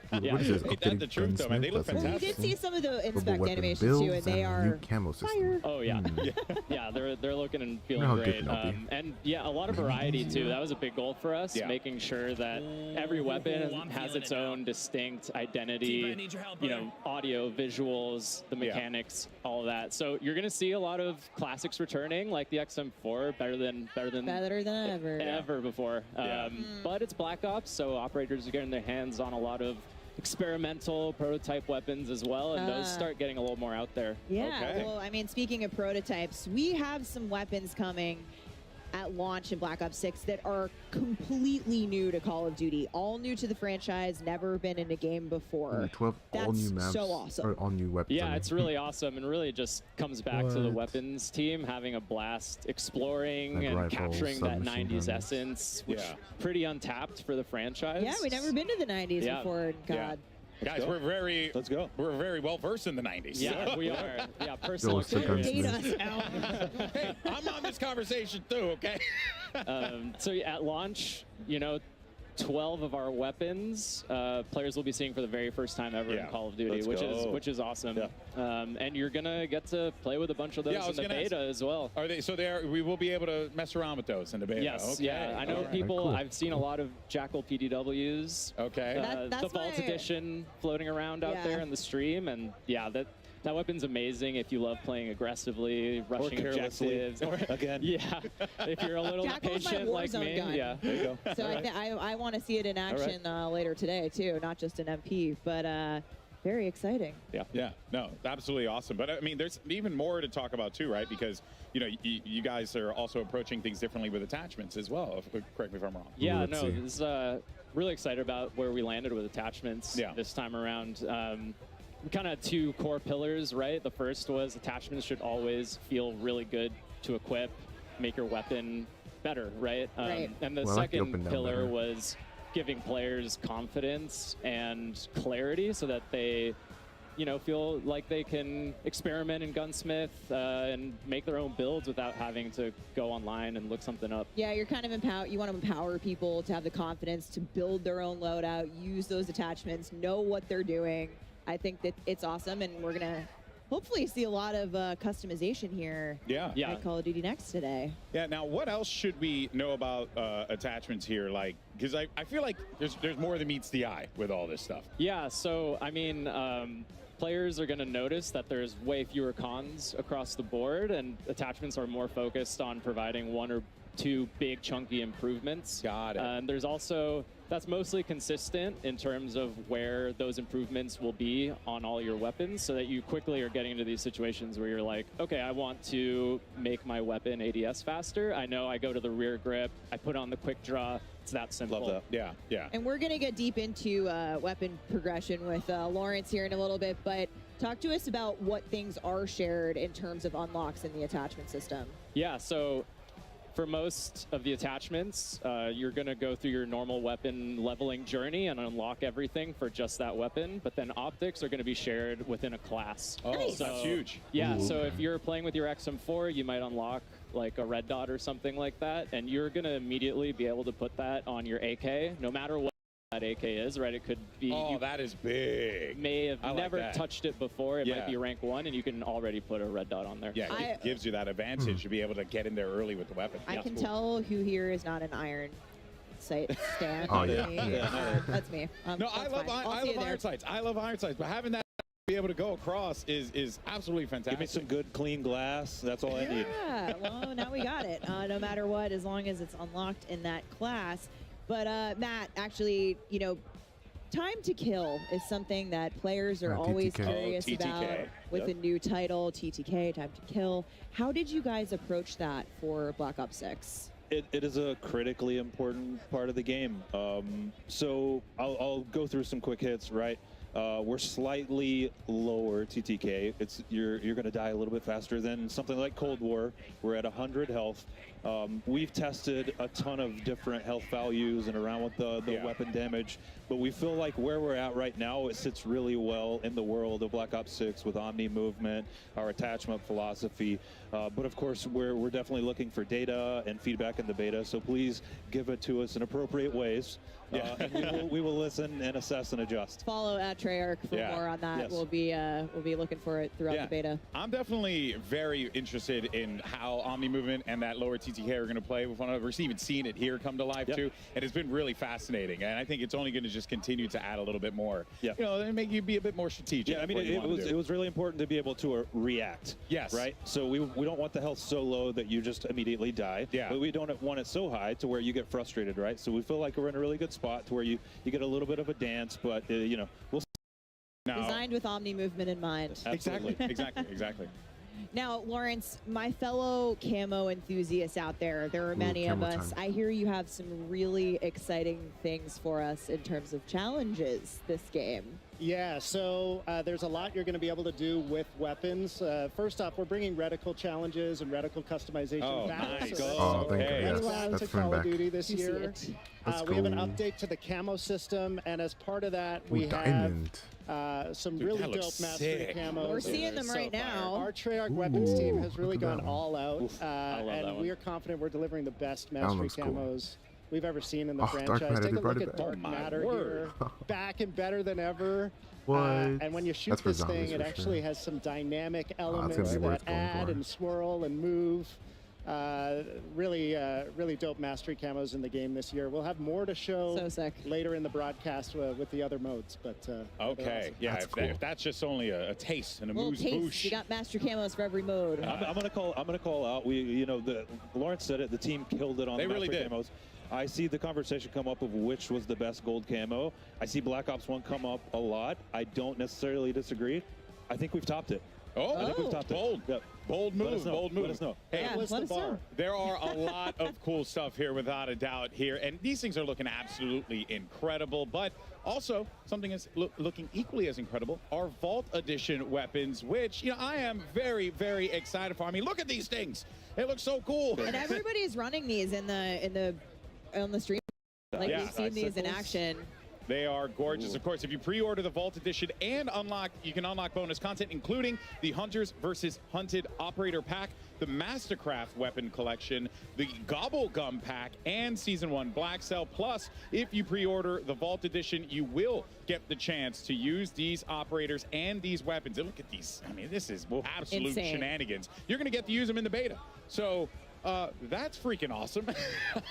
What is this? Ain't that the truth, though, man? They look Well, we fantastic. did see some of the inspect weapon animations too, and builds they and are new camo system. Oh yeah, yeah, they're looking and feeling how good great, they'll be. and yeah, a lot of variety too. That was a big goal for us, making sure that every weapon has its own distinct identity. You know, audio, visuals, the mechanics, all of that. So you're gonna see a lot of classics returning, like the XM4, better than ever before. But it's Black Ops, so operators are getting their hands on a lot of experimental prototype weapons as well, and those start getting a little more out there. Yeah, well, I mean, speaking of prototypes, we have some weapons coming at launch in Black Ops 6 that are completely new to Call of Duty, all new to the franchise, never been in a game before. 12 all new maps, so awesome. or all new weapons. Yeah, it's really awesome, and really just comes back to the weapons team having a blast exploring Like and rifles, capturing that submachine 90s guns. essence, which pretty untapped for the franchise. Yeah, we've never been to the 90s before in COD. Guys, we're very well versed in the 90s. Yeah, we are. Yeah, personal Go, stick experience. guns, man. Hey, I'm on this conversation too, okay? So at launch, you know, 12 of our weapons players will be seeing for the very first time ever in Call of Duty, which is awesome. And you're gonna get to play with a bunch of those in the beta as well. Are they? So we will be able to mess around with those in the beta. Yes. Okay. Yeah. I know people. Cool. I've seen a lot of Jackal PDWs. Okay. The Vault Edition floating around out there in the stream, and yeah, that weapon's amazing if you love playing aggressively, rushing objectives. Again. Yeah, if you're a little Jackal's my patient like Warzone me. gun. Yeah. There you go. So I want to see it in action later today too, not just an MP, but very exciting. Yeah. No, absolutely awesome. But I mean, there's even more to talk about too, right? Because you know, you guys are also approaching things differently with attachments as well. Correct me if I'm wrong. Yeah. No. This is really excited about where we landed with attachments this time around. Kind of two core pillars, right? The first was attachments should always feel really good to equip, make your weapon better, right? And the second pillar was giving players confidence and clarity so that they, you know, feel like they can experiment in Gunsmith and make their own builds without having to go online and look something up. Yeah, you're kind of you want to empower people to have the confidence to build their own loadout, use those attachments, know what they're doing. I think that it's awesome, and we're gonna hopefully see a lot of customization here at Call of Duty Next today. Yeah, now what else should we know about attachments here? Like, because I feel like there's more than meets the eye with all this stuff. Yeah, so I mean, players are going to notice that there's way fewer cons across the board, and attachments are more focused on providing one or two big chunky improvements. Got it. There's also, that's mostly consistent in terms of where those improvements will be on all your weapons, so that you quickly are getting into these situations where you're like, okay, I want to make my weapon ADS faster. I know I go to the rear grip, I put on the quick draw. It's that simple. Love that. Yeah. And we're going to get deep into weapon progression with Lawrence here in a little bit, but talk to us about what things are shared in terms of unlocks in the attachment system. Yeah, so for most of the attachments, you're going to go through your normal weapon leveling journey and unlock everything for just that weapon, but then optics are going to be shared within a class. Oh, Nice. that's huge. Yeah, Ooh. so if you're playing with your XM4, you might unlock like a red dot or something like that, and you're going to immediately be able to put that on your AK, no matter what that AK is, right? It could be. Oh, that is big. May have I like never that. touched it before. It Yeah. might be rank 1, and you can already put a red dot on there. Yeah, it gives you that advantage to be able to get in there early with the weapon. I Yeah, can cool. tell who here is not an iron sight stand. Oh, yeah. Me. Yeah. That's me. No, I That's love fine. I'll I see you love there. iron sights. I love iron sights, but having that be able to go across is absolutely fantastic. Give me some good, clean glass. That's all I need. Yeah, well, now we got it. No matter what, as long as it's unlocked in that class. But Matt, actually, you know, time to kill is something that players are always TTK. curious Oh, TTK. about with a new title, TTK, time to kill. How did you guys approach that for Black Ops 6? It is a critically important part of the game. So I'll go through some quick hits, right? We're slightly lower TTK. You're going to die a little bit faster than something like Cold War. We're at 100 health. We've tested a ton of different health values and around with the weapon damage, but we feel like where we're at right now, it sits really well in the world of Black Ops 6 with Omni movement, our attachment philosophy. But of course, we're definitely looking for data and feedback in the beta, so please give it to us in appropriate ways. And we will listen and assess and adjust. Follow at Treyarch for more on that. Yes. We'll be looking for it throughout the beta. I'm definitely very interested in how Omni Movement and that lower TTK are going to play with one another. We're even seeing it here come to life too, and it's been really fascinating. And I think it's only going to just continue to add a little bit more. You know, and make you be a bit more strategic. Yeah, I mean, it was really important to be able to react. Yes. Right? So we don't want the health so low that you just immediately die. Yeah. But we don't want it so high to where you get frustrated, right? So we feel like we're in a really good spot to where you get a little bit of a dance, but, you know, we'll see. Designed with Omni movement in mind. Exactly, exactly. Now, Lawrence, my fellow camo enthusiasts out there, there are many of camo us. time. I hear you have some really exciting things for us in terms of challenges this game. Yeah, so there's a lot you're going to be able to do with weapons. First off, we're bringing reticle challenges and reticle customization back. nice. So Oh, thank you. very Yes, loud that's to coming Call of back. Duty this You see year. it. Let's We have an go. update to the camo system, and as part of that, Ooh, we have diamond. some Dude, really that dope looks mastery sick. camos. We're seeing them right now. Our Treyarch weapons team has really look at gone that one. all out, love that and one. we are confident we're delivering the best That mastery looks cool. camos we've ever seen in the Oh, Dark franchise. Matter, Take they a brought look it at back. Dark Oh, my Matter word. here, back and better than ever. What? And when you shoot That's for this zombies thing, it for actually sure. has some dynamic gonna elements be that worth going add for. and swirl and move. Really dope mastery camos in the game this year. We'll have more to show So sick. later in the broadcast with the other modes. But Okay, awesome. yeah, That's if, cool. if that's just only a taste and a Little moose taste. boosh. You got master camos for every mode. I'm gonna call out. Lawrence said it. The team killed it on They the really master did. camos. I see the conversation come up of which was the best gold camo. I see Black Ops 1 come up a lot. I don't necessarily disagree. I think we've topped it. I think we've topped bold. it. Yep. Bold Let us move, know. bold move. Let us know. Hey, Yeah, What's let the us know. bar? there are a lot of cool stuff here, without a doubt, here. And these things are looking absolutely incredible. But also, something is looking equally as incredible are Vault Edition weapons, which, you know, I am very, very excited for. I mean, look at these things. They look so cool. And everybody's running these on the stream. Like Yeah. we've seen these in action. They are gorgeous. Of course, if you pre-order the Vault Edition and you can unlock bonus content, including the Hunters versus Hunted Operator Pack, the Mastercraft Weapon Collection, the Gobble Gum Pack, and Season 1 Black Cell. Plus, if you pre-order the Vault Edition, you will get the chance to use these operators and these weapons. And look at these. I mean, this is absolute Insane. shenanigans. You're going to get to use them in the beta. So that's freaking awesome.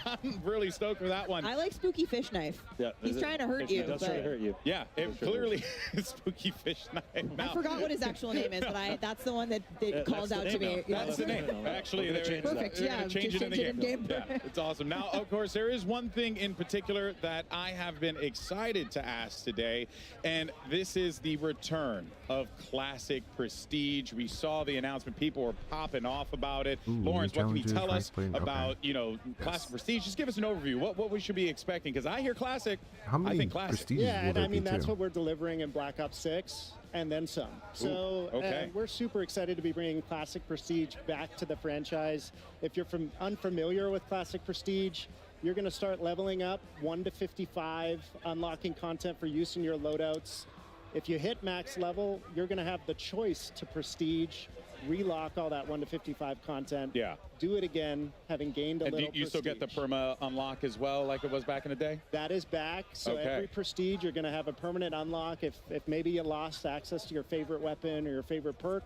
I'm really stoked for that one. I like Spooky Fish Knife. Yeah, He's trying to hurt you. He does but try to hurt you. Yeah, it That's right. clearly Spooky Fish Knife. I Now, forgot what his actual name is, but that's the one that calls that's out the to name me. now. Yeah. That's the name. Actually, We're gonna they're change that. Perfect, they're gonna yeah, change it in the change it game. in Yeah, it's awesome. Now, of course, there is one thing in particular that I have been excited to ask today, and this is the return of Classic Prestige. We saw the announcement. People were popping off about it. Ooh, Lawrence, what can you challenges, tell us rank play, about, okay. you know, Classic Prestige? Just give us an overview. What we should be expecting, because I hear Classic. How many I think Classic. prestiges Yeah, will and there I mean, be that's too? what we're delivering in Black Ops 6 and then some. So okay. we're super excited to be bringing Classic Prestige back to the franchise. If you're unfamiliar with Classic Prestige, you're going to start leveling up 1 to 55, unlocking content for use in your loadouts. If you hit max level, you're going to have the choice to prestige relock all that 1 to 55 content. Yeah. Do it again, having gained a And little you still get the perma unlock as well, like it was back in the day? That is back. So Okay. every prestige, you're going to have a permanent unlock. If maybe you lost access to your favorite weapon or your favorite perk,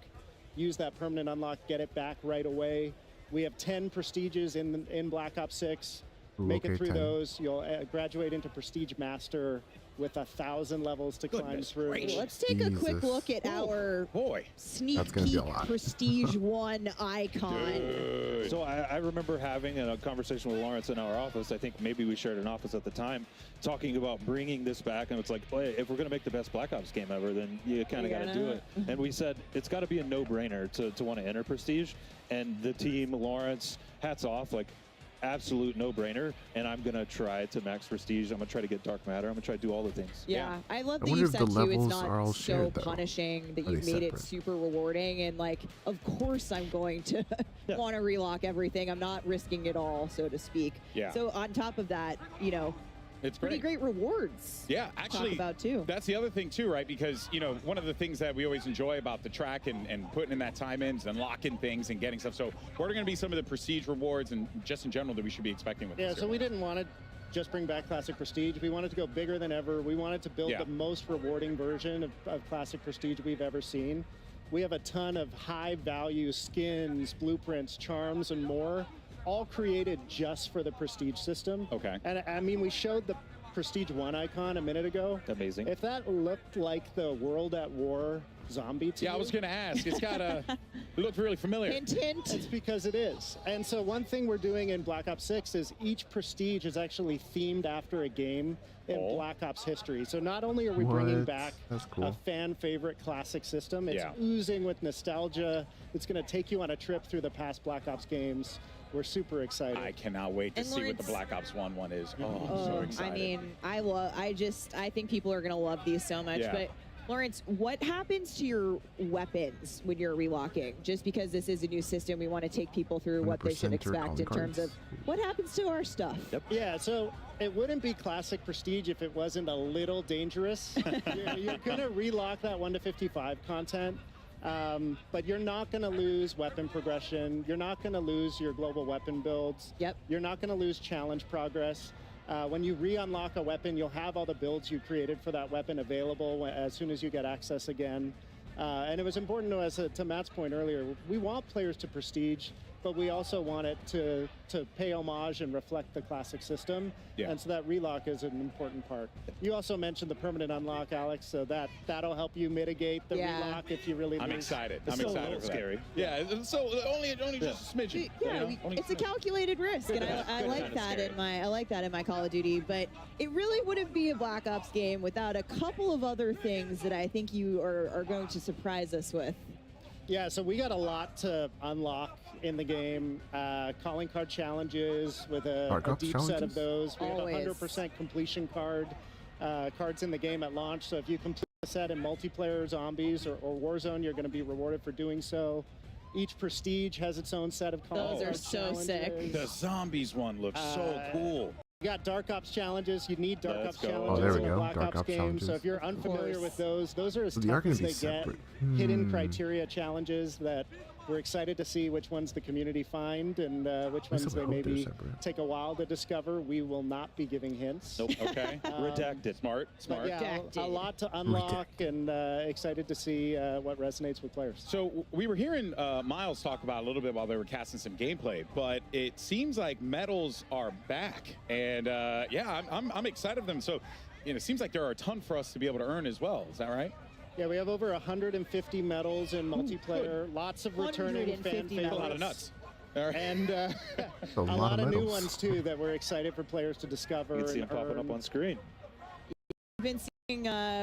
use that permanent unlock, get it back right away. We have 10 prestiges in Black Ops 6. Make it through 10. those. You'll graduate into Prestige Master with 1,000 levels to climb through. Let's take a quick look at our sneak That's gonna be peek a lot. Prestige 1 icon. So I remember having a conversation with Lawrence in our office. I think maybe we shared an office at the time, talking about bringing this back. And it's like, well, if we're going to make the best Black Ops game ever, then you kind of got to do it. And we said it's got to be a no-brainer to want to enter Prestige. And the team, Lawrence, hats off, like, absolute no-brainer, and I'm gonna try to max prestige. I'm gonna try to get dark matter. I'm gonna try to do all the things. Yeah, I love I that wonder you if said the too. It's levels not are all so shared, though. punishing that Are you they made it separate? super rewarding, and like, of course, I'm going to want to relock everything. I'm not risking it all, so to speak. Yeah. So on top of that, you know, It's pretty great rewards. Yeah, to actually, talk about too. That's the other thing too, right? Because, you know, one of the things that we always enjoy about the track and putting in that time in is unlocking things and getting stuff. So what are going to be some of the prestige rewards and just in general that we should be expecting with Yeah, this? so we didn't want to just bring back Classic Prestige. We wanted to go bigger than ever. We wanted to build the most rewarding version of Classic Prestige we've ever seen. We have a ton of high-value skins, blueprints, charms, and more, all created just for the Prestige system. Okay. And I mean, we showed the Prestige 1 icon a minute ago. Amazing. If that looked like the World at War zombie to Yeah, I you, was going to ask. It's got a look really familiar. Hint, hint. it's because it is. And so one thing we're doing in Black Ops 6 is each prestige is actually themed after a game in Black Ops history. So not only are we bringing What? back That's cool. a fan favorite classic system, it's Yeah. oozing with nostalgia. It's going to take you on a trip through the past Black Ops games. We're super excited. I cannot wait to And see what the Lawrence- Black Ops 1 is. Oh, I'm so excited. I mean, I think people are gonna love these so much. Yeah. But Lawrence, what happens to your weapons when you're relocking? Just because this is a new system, we want to take people through what they should 100% expect in calling terms of what happens to our stuff. Yeah, so it wouldn't be classic prestige if it wasn't a little dangerous. you're going to relock that 1 to 55 content, but you're not going to lose weapon progression. You're not going to lose your global weapon builds. Yep. You're not going to lose challenge progress. When you re-unlock a weapon, you'll have all the builds you created for that weapon available as soon as you get access again. And it was important to us, to Matt's point earlier, we want players to prestige, but we also want it to pay homage and reflect the classic system. Yeah. And so that relock is an important part. You also mentioned the permanent unlock, Alex, so that'll help you mitigate the Yeah. relock if you really I'm lose. excited. It's I'm still a excited little for that. scary. Yeah, so only just a smidgen. Yeah, you know, only it's a calculated risk, and I Good like kind of that scary. I like that in my Call of Duty. But it really wouldn't be a Black Ops game without a couple of other things that I think you are going to surprise us with. Yeah, so we got a lot to unlock in the game. Calling card challenges with Dark a Ops deep set of challenges? those. We Always. have 100% completion cards in the game at launch. So if you complete a set in multiplayer, zombies, or Warzone, you're going to be rewarded for doing so. Each prestige has its own set of calling Those are card so sick. challenges. The zombies one looks so cool. You got Dark Ops challenges. You need Dark Let's Ops go. challenges Oh, there we in a go. Black Dark Ops Ops game. challenges. So if you're unfamiliar with those are as So they are tough gonna as be they separate. get. Hidden criteria challenges that we're excited to see which ones the community find and which least ones I they hope they're maybe separate. take a while to discover. We will not be giving hints. Nope. Okay. Redacted. Smart. But yeah, a lot to unlock and excited to see what resonates with players. So we were hearing Miles talk about a little bit while they were casting some gameplay, but it seems like medals are back, and yeah, I'm excited for them. So, you know, it seems like there are a ton for us to be able to earn as well. Is that right? Yeah, we have over 150 medals in multiplayer. Lots of returning fan 150 favorites. A lot of nuts. All right. And a a lot lot of of new medals. ones too that we're excited for players to discover. You can see and them popping up earn. on screen. We've been seeing,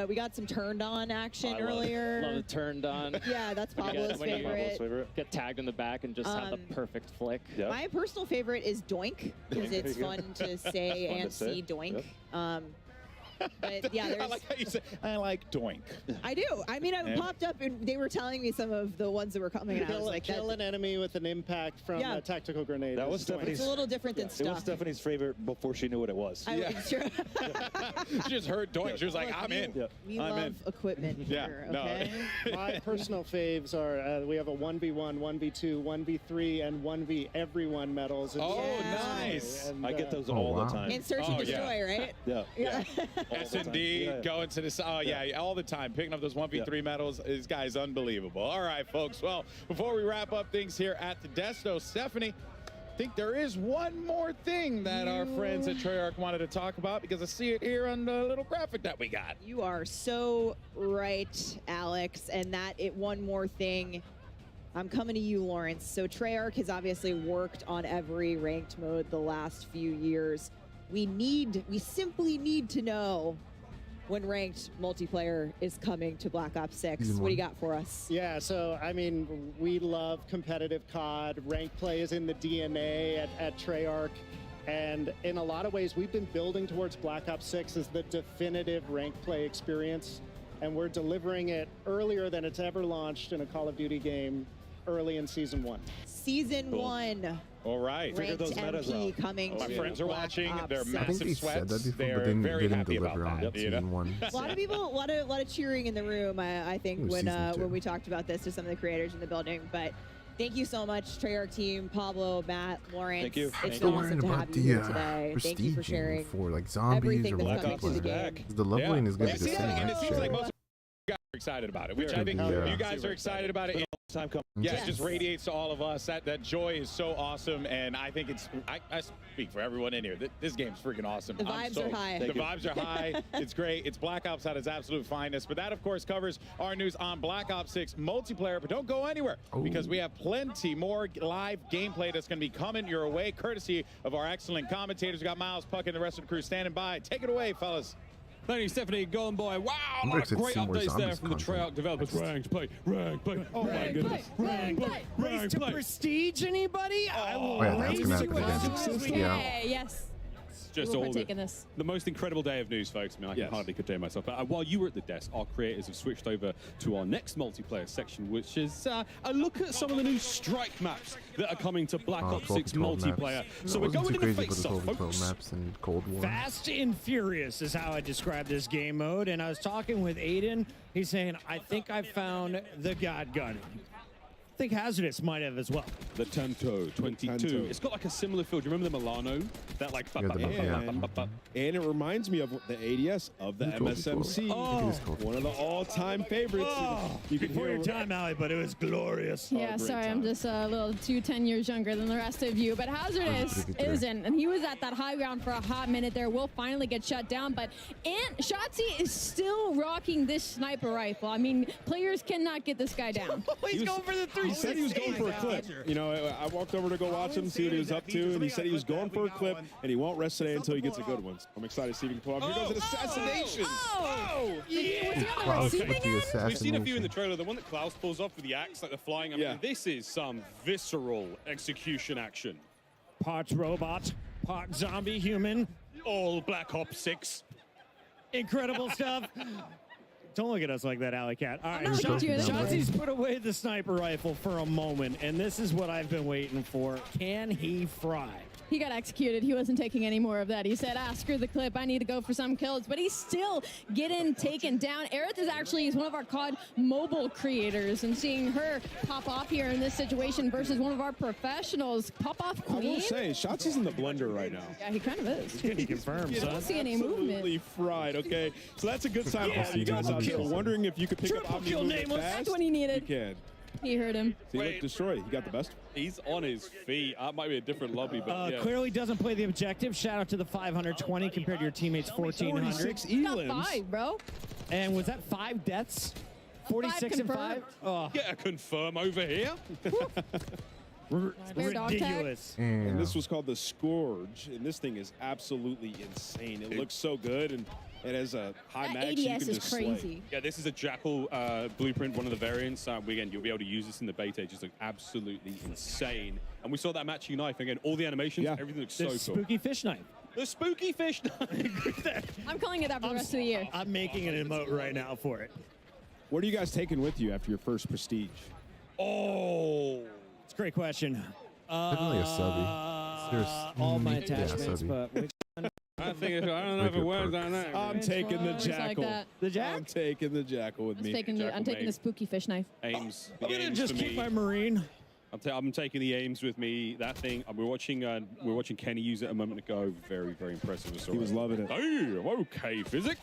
we got some turned on action I love it. earlier. Love it turned on. Yeah, that's When you Pablo's when you favorite. Get tagged in the back and just have the perfect flick. My personal favorite is Doink, because Doink. it's fun to say Fun to and say. see Doink. Yep. But yeah, I there's. like how you say, I like doink. I do. I mean, I popped up and they were telling me some of the ones that were coming, and I was like, kill an enemy with an impact from a tactical grenade. That was Is doink. Stephanie's. It's a little different than It was stuff. Stephanie's favorite before she knew what it was. Sure. She just heard doink. She was like, I'm in. We I'm love in. equipment here, no. okay? My personal faves are we have a 1v1, 1v2, 1v3, and 1v everyone medals. Nice. And, I get those all the time. And search and destroy, right? Yeah. S&D, going to this. Oh, yeah, all the time. Picking up those 1v3 medals. This guy's unbelievable. All right, folks. Well, before we wrap up things here at the desk, though, Stephanie, I think there is one more thing that our friends at Treyarch wanted to talk about, because I see it here on the little graphic that we got. You are so right, Alex. And one more thing. I'm coming to you, Lawrence. So Treyarch has obviously worked on every ranked mode the last few years. We simply need to know when ranked multiplayer is coming to Black Ops 6. What do you got for us? Yeah, so I mean, we love competitive COD. Ranked play is in the DNA at Treyarch. And in a lot of ways, we've been building towards Black Ops 6 as the definitive ranked play experience. And we're delivering it earlier than it's ever launched in a Call of Duty game, early in Season 1. Season 1. All right. Ranked MP coming My to friends are Black watching. Ops They're 6. I think they massive said that sweats. before, They're but they very didn't happy deliver about on that. Season 1. A lot of people, a lot of cheering in the room. I think It was when Season 2. we talked about this to some of the creators in the building. But thank you so much, Treyarch team, Pablo, Matt, Lawrence. Thank you. It's Still been worrying awesome to about have you here the today. Thank you for prestige sharing for like zombies everything or that's multiplayer. coming to the game. The love lane is going to be the See, same, and right? it seems like most of you guys are excited about it, which I think you guys are excited about it. Time coming. Yeah, it just radiates to all of us. That joy is so awesome, and I think I speak for everyone in here. This game's freaking awesome. The vibes are high. The vibes are high. It's great. It's Black Ops at its absolute finest. But that, of course, covers our news on Black Ops 6 multiplayer. But don't go anywhere, because we have plenty more live gameplay that's going to be coming your way, courtesy of our excellent commentators. We got Miles, Puck, and the rest of the crew standing by. Take it away, fellas. Thank you, Stephanie. Go on, boy. Wow, I'm a lot of excited to great see more updates there zombies from the content. Treyarch developers. Ranked play, ranked play. Oh my goodness. Ranked play, Race ranked to play. prestige, anybody? I will Oh, yeah, that's race gonna you happen again. as we Yeah. Okay, yes. Just We're all taking this. the most incredible day of news, folks. I mean, I can hardly contain myself. But while you were at the desk, our creators have switched over to our next multiplayer section, which is a look at some of the new strike maps that are coming to Black Ops 6 multiplayer. So we're going into face-off, folks. Maps and Cold War. Fast and furious is how I describe this game mode. And I was talking with Aiden. He's saying, I think I found the God Gun. I think Hazardous might have as well. The Tanto 22. It's got like a similar feel. Do you remember the Milano? That like... And it reminds me of the ADS of the MSMC. One of the all-time favorites. You can hear your time, Allie, but it was glorious. Yeah, sorry, I'm just a little 10 years younger than the rest of you. But Hazardous isn't, and he was at that high ground for a hot minute there. Will finally get shut down, but Shotzi is still rocking this sniper rifle. I mean, players cannot get this guy down. He's going for the 360. He said he was going for a clip. You know, I walked over to go watch him, see what he was up to, and he said he was going for a clip, and he won't rest today until he gets a good one. I'm excited to see if he can pull off. Here goes an assassination. We've seen a few in the trailer. The one that Klaus pulls off with the axe, like the flying. I mean, this is some visceral execution action. Part robot, part zombie human. All Black Ops 6. Incredible stuff. Don't look at us like that, Alley Cat. All right, not looking at you. Shotzi's put away the sniper rifle for a moment, and this is what I've been waiting for. Can he fry? He got executed. He wasn't taking any more of that. He said, screw the clip. I need to go for some kills. But he's still getting taken down. Aerith is one of our COD mobile creators, and seeing her pop off here in this situation versus one of our professionals. Pop off queen. I will say, Shotzi's in the blender right now. Yeah, he kind of is. He confirms, I don't see any movement. Absolutely fried, okay? So that's a good sign for all you guys out there. Wondering if you could pick up Omni movement fast. That's what he needed. You can. He heard him. See, look, destroyed. He got the best. He's on his feet. That might be a different lobby, but yeah. Clearly doesn't play the objective. Shout out to the 520 compared to your teammates' 1,400. 46 Got 5, bro. And was that 5 deaths? 46 and 5? Oh. Get a confirm over here. Ridiculous. And this was called the Scourge, and this thing is absolutely insane. It looks so good, and it has a high mag, so you can just slay. Yeah, this is a Jackal blueprint, one of the variants. Again, you'll be able to use this in the beta. It just looks absolutely insane. And we saw that matching knife again. All the animations, everything looks so The cool. spooky fish knife. The spooky fish knife. I'm calling it that for the rest of the year. I'm making an emote right now for it. What are you guys taking with you after your first prestige? Oh, it's a great question. Definitely a subby. Seriously. All my Yeah, attachments, subby. but which one? I think I don't know if it works on that. I'm taking the It's like jackal. that. The jack? I'm taking the jackal with me. I'm taking the spooky fish knife. Ames. I'm The gonna Ames just for keep me. my marine. I'm taking the Ames with me. That thing, we're watching Kenny use it a moment ago. Very, very impressive. He was loving it. Hey, okay, physic.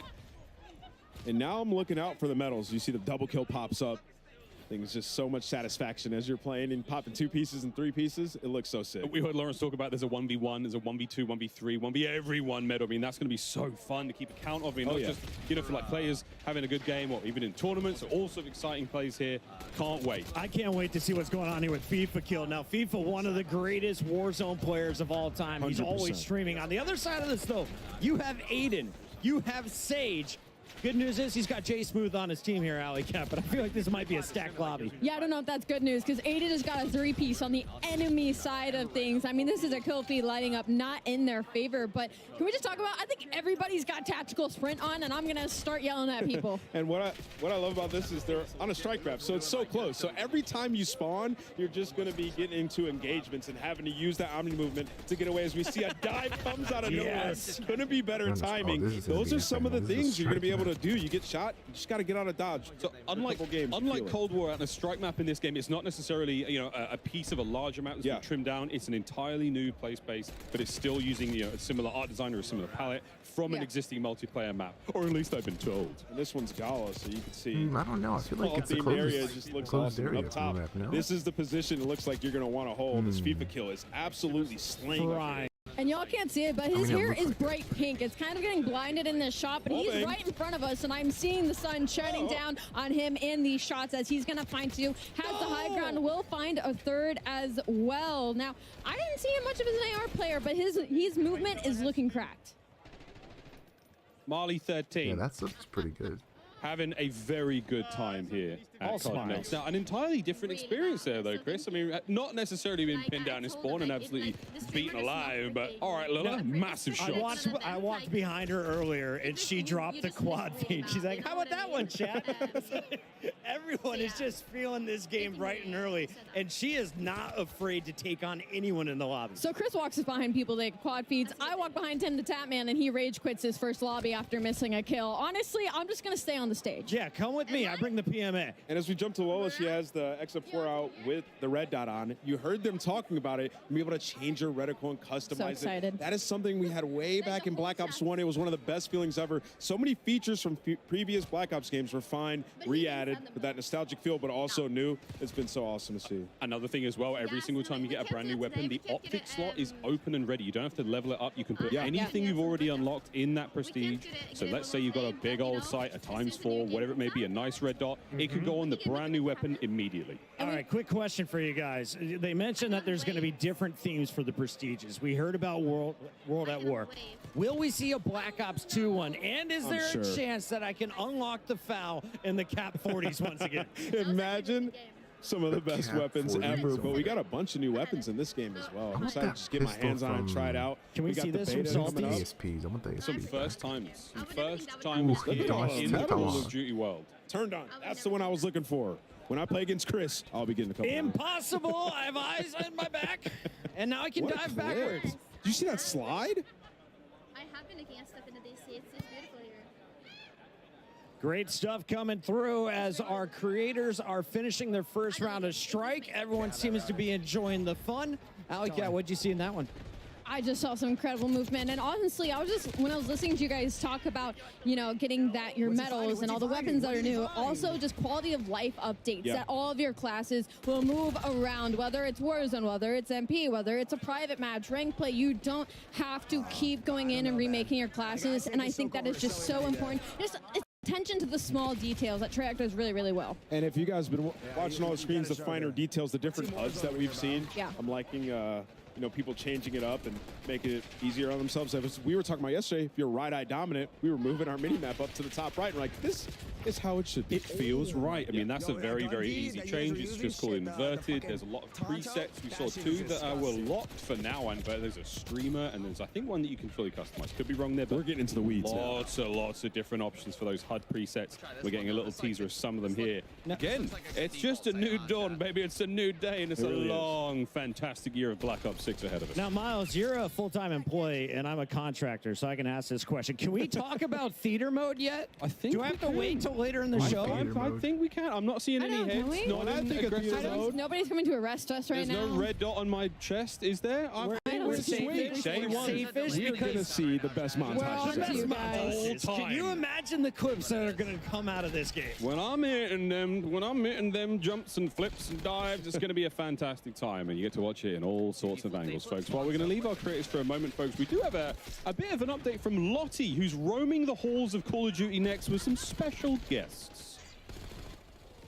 And now I'm looking out for the medals. You see the double kill pops up. I think it's just so much satisfaction as you're playing and popping 2 pieces and 3 pieces. It looks so sick. We heard Lawrence talk about there's a 1v1, there's a 1v2, 1v3, 1v everyone medal. I mean, that's going to be so fun to keep a count of. I mean, not just, for like players having a good game or even in tournaments. All sorts of exciting plays here. Can't wait. I can't wait to see what's going on here with FIFA Kill. Now, FIFA, one of the greatest Warzone players of all time. He's 100%. always streaming. On the other side of this, though, you have Aiden, you have Sage. Good news is he's got Jay Smooth on his team here, Alley Cat, but I feel like this might be a stacked lobby. Yeah, I don't know if that's good news because Aiden has got a 3-piece on the enemy side of things. I mean, this is a kill feed lighting up not in their favor, but can we just talk about, I think everybody's got tactical sprint on and I'm going to start yelling at people. And what I love about this is they're on a strike map, so it's so close. So every time you spawn, you're just going to be getting into engagements and having to use that omni movement to get away as we see a dive comes out of nowhere. It's going to be better timing. Those are some of the things you're going to be able to do. You get shot, you just got to get out of dodge. So unlike Cold War and a strike map in this game, it's not necessarily a piece of a larger map that's been trimmed down. It's an entirely new play space, but it's still using a similar art design or a similar palette from an existing multiplayer map, or at least I've been told. And this one's Gala, so you can see. I don't know. I feel like it's a themed area closed, just looks closed awesome area up top. for the map, no? This is the position it looks like you're going to want to hold. This FIFA Kill is absolutely slaying. And y'all can't see it, but his hair is bright pink. It's kind of getting blinded in this shot, but he's right in front of us, and I'm seeing the sun shining down on him in these shots as he's going to find 2. Has the high ground, will find a 3rd as well. Now, I didn't see him much of as an AR player, but his movement is looking cracked. Marley 13. Yeah, that's pretty good. Having a very good time here at COD Next. Now, an entirely different experience there, though, Chris. I mean, not necessarily been pinned down in spawn and absolutely beaten alive, but all right, Lola, massive shots. I walked behind her earlier, and she dropped the quad feed. She's like, how about that one, chat? Everyone is just feeling this game bright and early, and she is not afraid to take on anyone in the lobby. So Chris walks behind people that quad feeds. I walk behind Tim the Tapman, and he rage quits his first lobby after missing a kill. Honestly, I'm just going to stay on the stage. Yeah, come with me. I bring the PMA. And as we jump to Lola, she has the XF4 out with the red dot on. You heard them talking about it, and be able to change your reticle and customize excited. That is something we had way back in Black Ops 1. It was one of the best feelings ever. So many features from previous Black Ops games were fine, re-added with that nostalgic feel, but also new. It's been so awesome to see. Another thing as well, every single time you get a brand new weapon, the optic slot is open and ready. You don't have to level it up. You can put anything you've already unlocked in that prestige. So let's say you've got a big old sight, a ×4, whatever it may be, a nice red dot. It could go on the brand new weapon immediately. All right, quick question for you guys. They mentioned that there's going to be different themes for the prestiges. We heard about World at War. Will we see a Black Ops 2 one? And is there a chance that I can unlock the FAL and the Cap 40s once again? Imagine some of the best weapons ever, but we got a bunch of new weapons in this game as well. I'm excited to just get my hands on it and try it out. Can we see this from Salty? ASPs. I want the ASPs. Some first timers here in the Call of Duty world. Turned on. That's the one I was looking for. When I play against Chris, I'll be getting a couple. Impossible! I have eyes on my back, and now I can dive backwards. Did you see that slide? I have been against stuff in the DC. It's beautiful here. Great stuff coming through as our creators are finishing their first round of Strike. Everyone seems to be enjoying the fun. Alley Cat, what'd you see in that one? I just saw some incredible movement, and honestly, when I was listening to you guys talk about, getting your medals and all the weapons that are new, also just quality of life updates that all of your classes will move around, whether it's Warzone, whether it's MP, whether it's a private match, rank play. You don't have to keep going in and remaking your classes, and I think that is just so important. It's attention to the small details that Treyarch does really, really well. And if you guys have been watching all the screens, the finer details, the different HUDs that we've seen, I'm liking people changing it up and making it easier on themselves. As we were talking about yesterday, if you're right-eye dominant, we were moving our mini-map up to the top right. And like, this is how it should be. It feels right. I mean, that's a very, very easy change. It's just called inverted. There's a lot of presets. We saw 2 that were locked for now, and there's a streamer, and there's, I think, one that you can fully customize. Could be wrong there, but we're getting into the weeds now. Lots of different options for those HUD presets. We're getting a little teaser of some of them here. Again, it's just a new dawn, baby. It's a new day, and it's a long, fantastic year of Black Ops 6 ahead of us. Now, Miles, you're a full-time employee, and I'm a contractor, so I can ask this question. Can we talk about theater mode yet? I think Do I have to wait till later in the show? I think we can. I'm not seeing any heads. Nobody's coming to arrest us right now. There's no red dot on my chest, is there? We're safe-ish. We're going to see the best montage. Can you imagine the clips that are going to come out of this game? When I'm hitting them jumps and flips and dives, it's going to be a fantastic time, and you get to watch it in all sorts of angles, folks. While we're going to leave our creators for a moment, folks, we do have a bit of an update from Lottie, who's roaming the halls of Call of Duty Next with some special guests.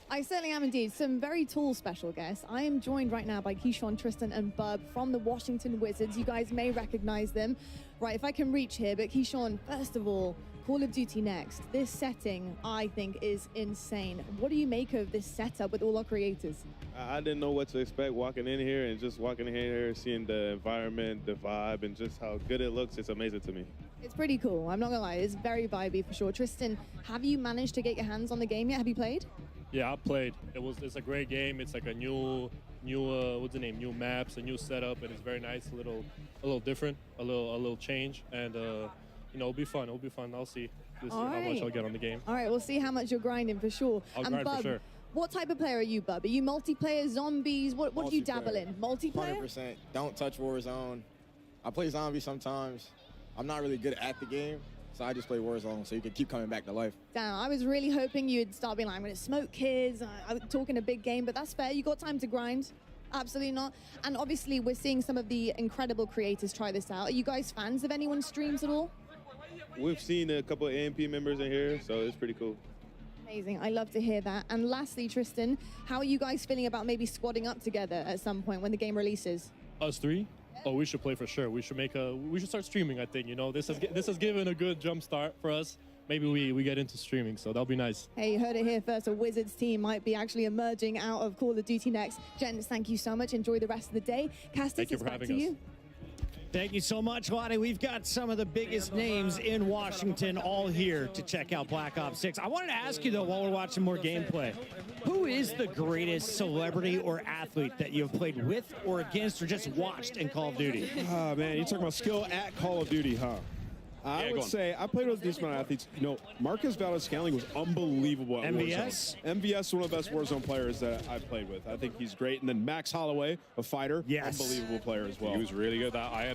I certainly am indeed. Some very tall special guests. I am joined right now by Keyshawn, Tristan, and Bub from the Washington Wizards. You guys may recognize them. Right, if I can reach here, but Keyshawn, first of all, Call of Duty Next. This setting, I think, is insane. What do you make of this setup with all our creators? I didn't know what to expect walking in here, and just walking in here, seeing the environment, the vibe, and just how good it looks, it's amazing to me. It's pretty cool. I'm not gonna lie, it's very vibey for sure. Tristan, have you managed to get your hands on the game yet? Have you played? Yeah, I played. It's a great game. It's like a new what's the name? New maps, a new setup, and it's very nice. A little different, a little change, and it'll be fun. It'll be fun. I'll see how much I'll get on the game. All right, we'll see how much you're grinding for sure. I'll and grind Bub, for sure. What type of player are you, Bub? Are you multiplayer, zombies? What do you dabble in? Multiplayer? 100%. Don't touch Warzone. I play zombies sometimes. I'm not really good at the game, so I just play Warzone so you can keep coming back to life. Damn, I was really hoping you'd start being like, I'm going to smoke kids. I'm talking a big game, but that's fair. You got time to grind. Absolutely not. And obviously, we're seeing some of the incredible creators try this out. Are you guys fans of anyone's streams at all? We've seen a couple of AMP members in here, so it's pretty cool. Amazing. I love to hear that. And lastly, Tristan, how are you guys feeling about maybe squadding up together at some point when the game releases? Us three? Oh, we should play for sure. We should start streaming, I think. You know, this has given a good jump start for us. Maybe we get into streaming, so that'll be nice. Hey, you heard it here first. A Wizards team might be actually emerging out of Call of Duty Next. Gents, thank you so much. Enjoy the rest of the day. Castis, it's back to you. Thank you so much, Lottie. We've got some of the biggest names in Washington all here to check out Black Ops 6. I wanted to ask you, though, while we're watching more gameplay, who is the greatest celebrity or athlete that you've played with or against or just watched in Call of Duty? Oh, man, you're talking about skill at Call of Duty, huh? I would say I played with a decent amount of athletes. You know, Marcus Valdez-Scantling was unbelievable at MVS? Warzone. MVS is one of the best Warzone players that I've played with. I think he's great. And then Max Holloway, a fighter, unbelievable player as well. He was really good. I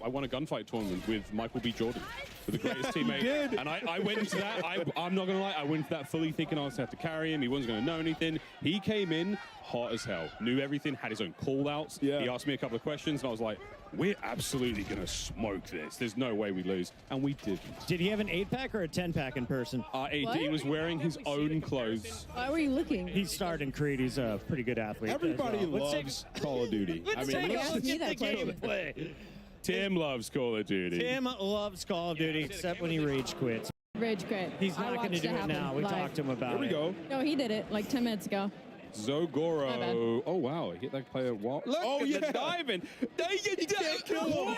won a gunfight tournament with Michael B. Jordan, with the greatest teammate. You did. And I went into that. I'm not gonna lie. I went into that fully thinking I was gonna have to carry him. He wasn't gonna know anything. He came in hot as hell, knew everything, had his own call outs. He asked me a couple of questions, and I was like, we're absolutely going to smoke this. There's no way we lose. And we didn't. Did he have an 8-pack or a 10-pack in person? He was wearing his own clothes. Why were you looking? He starred in Creed. He's a pretty good athlete. Everybody loves Call of Duty. Let's take a look at the gameplay. Tim loves Call of Duty. Tim loves Call of Duty, except when he rage quits. Rage quit. He's not going to do it now. We talked to him about it. Here we go. No, he did it like 10 minutes ago. Zogoro. Oh, wow. Hit that player. Look at the diving. There you go.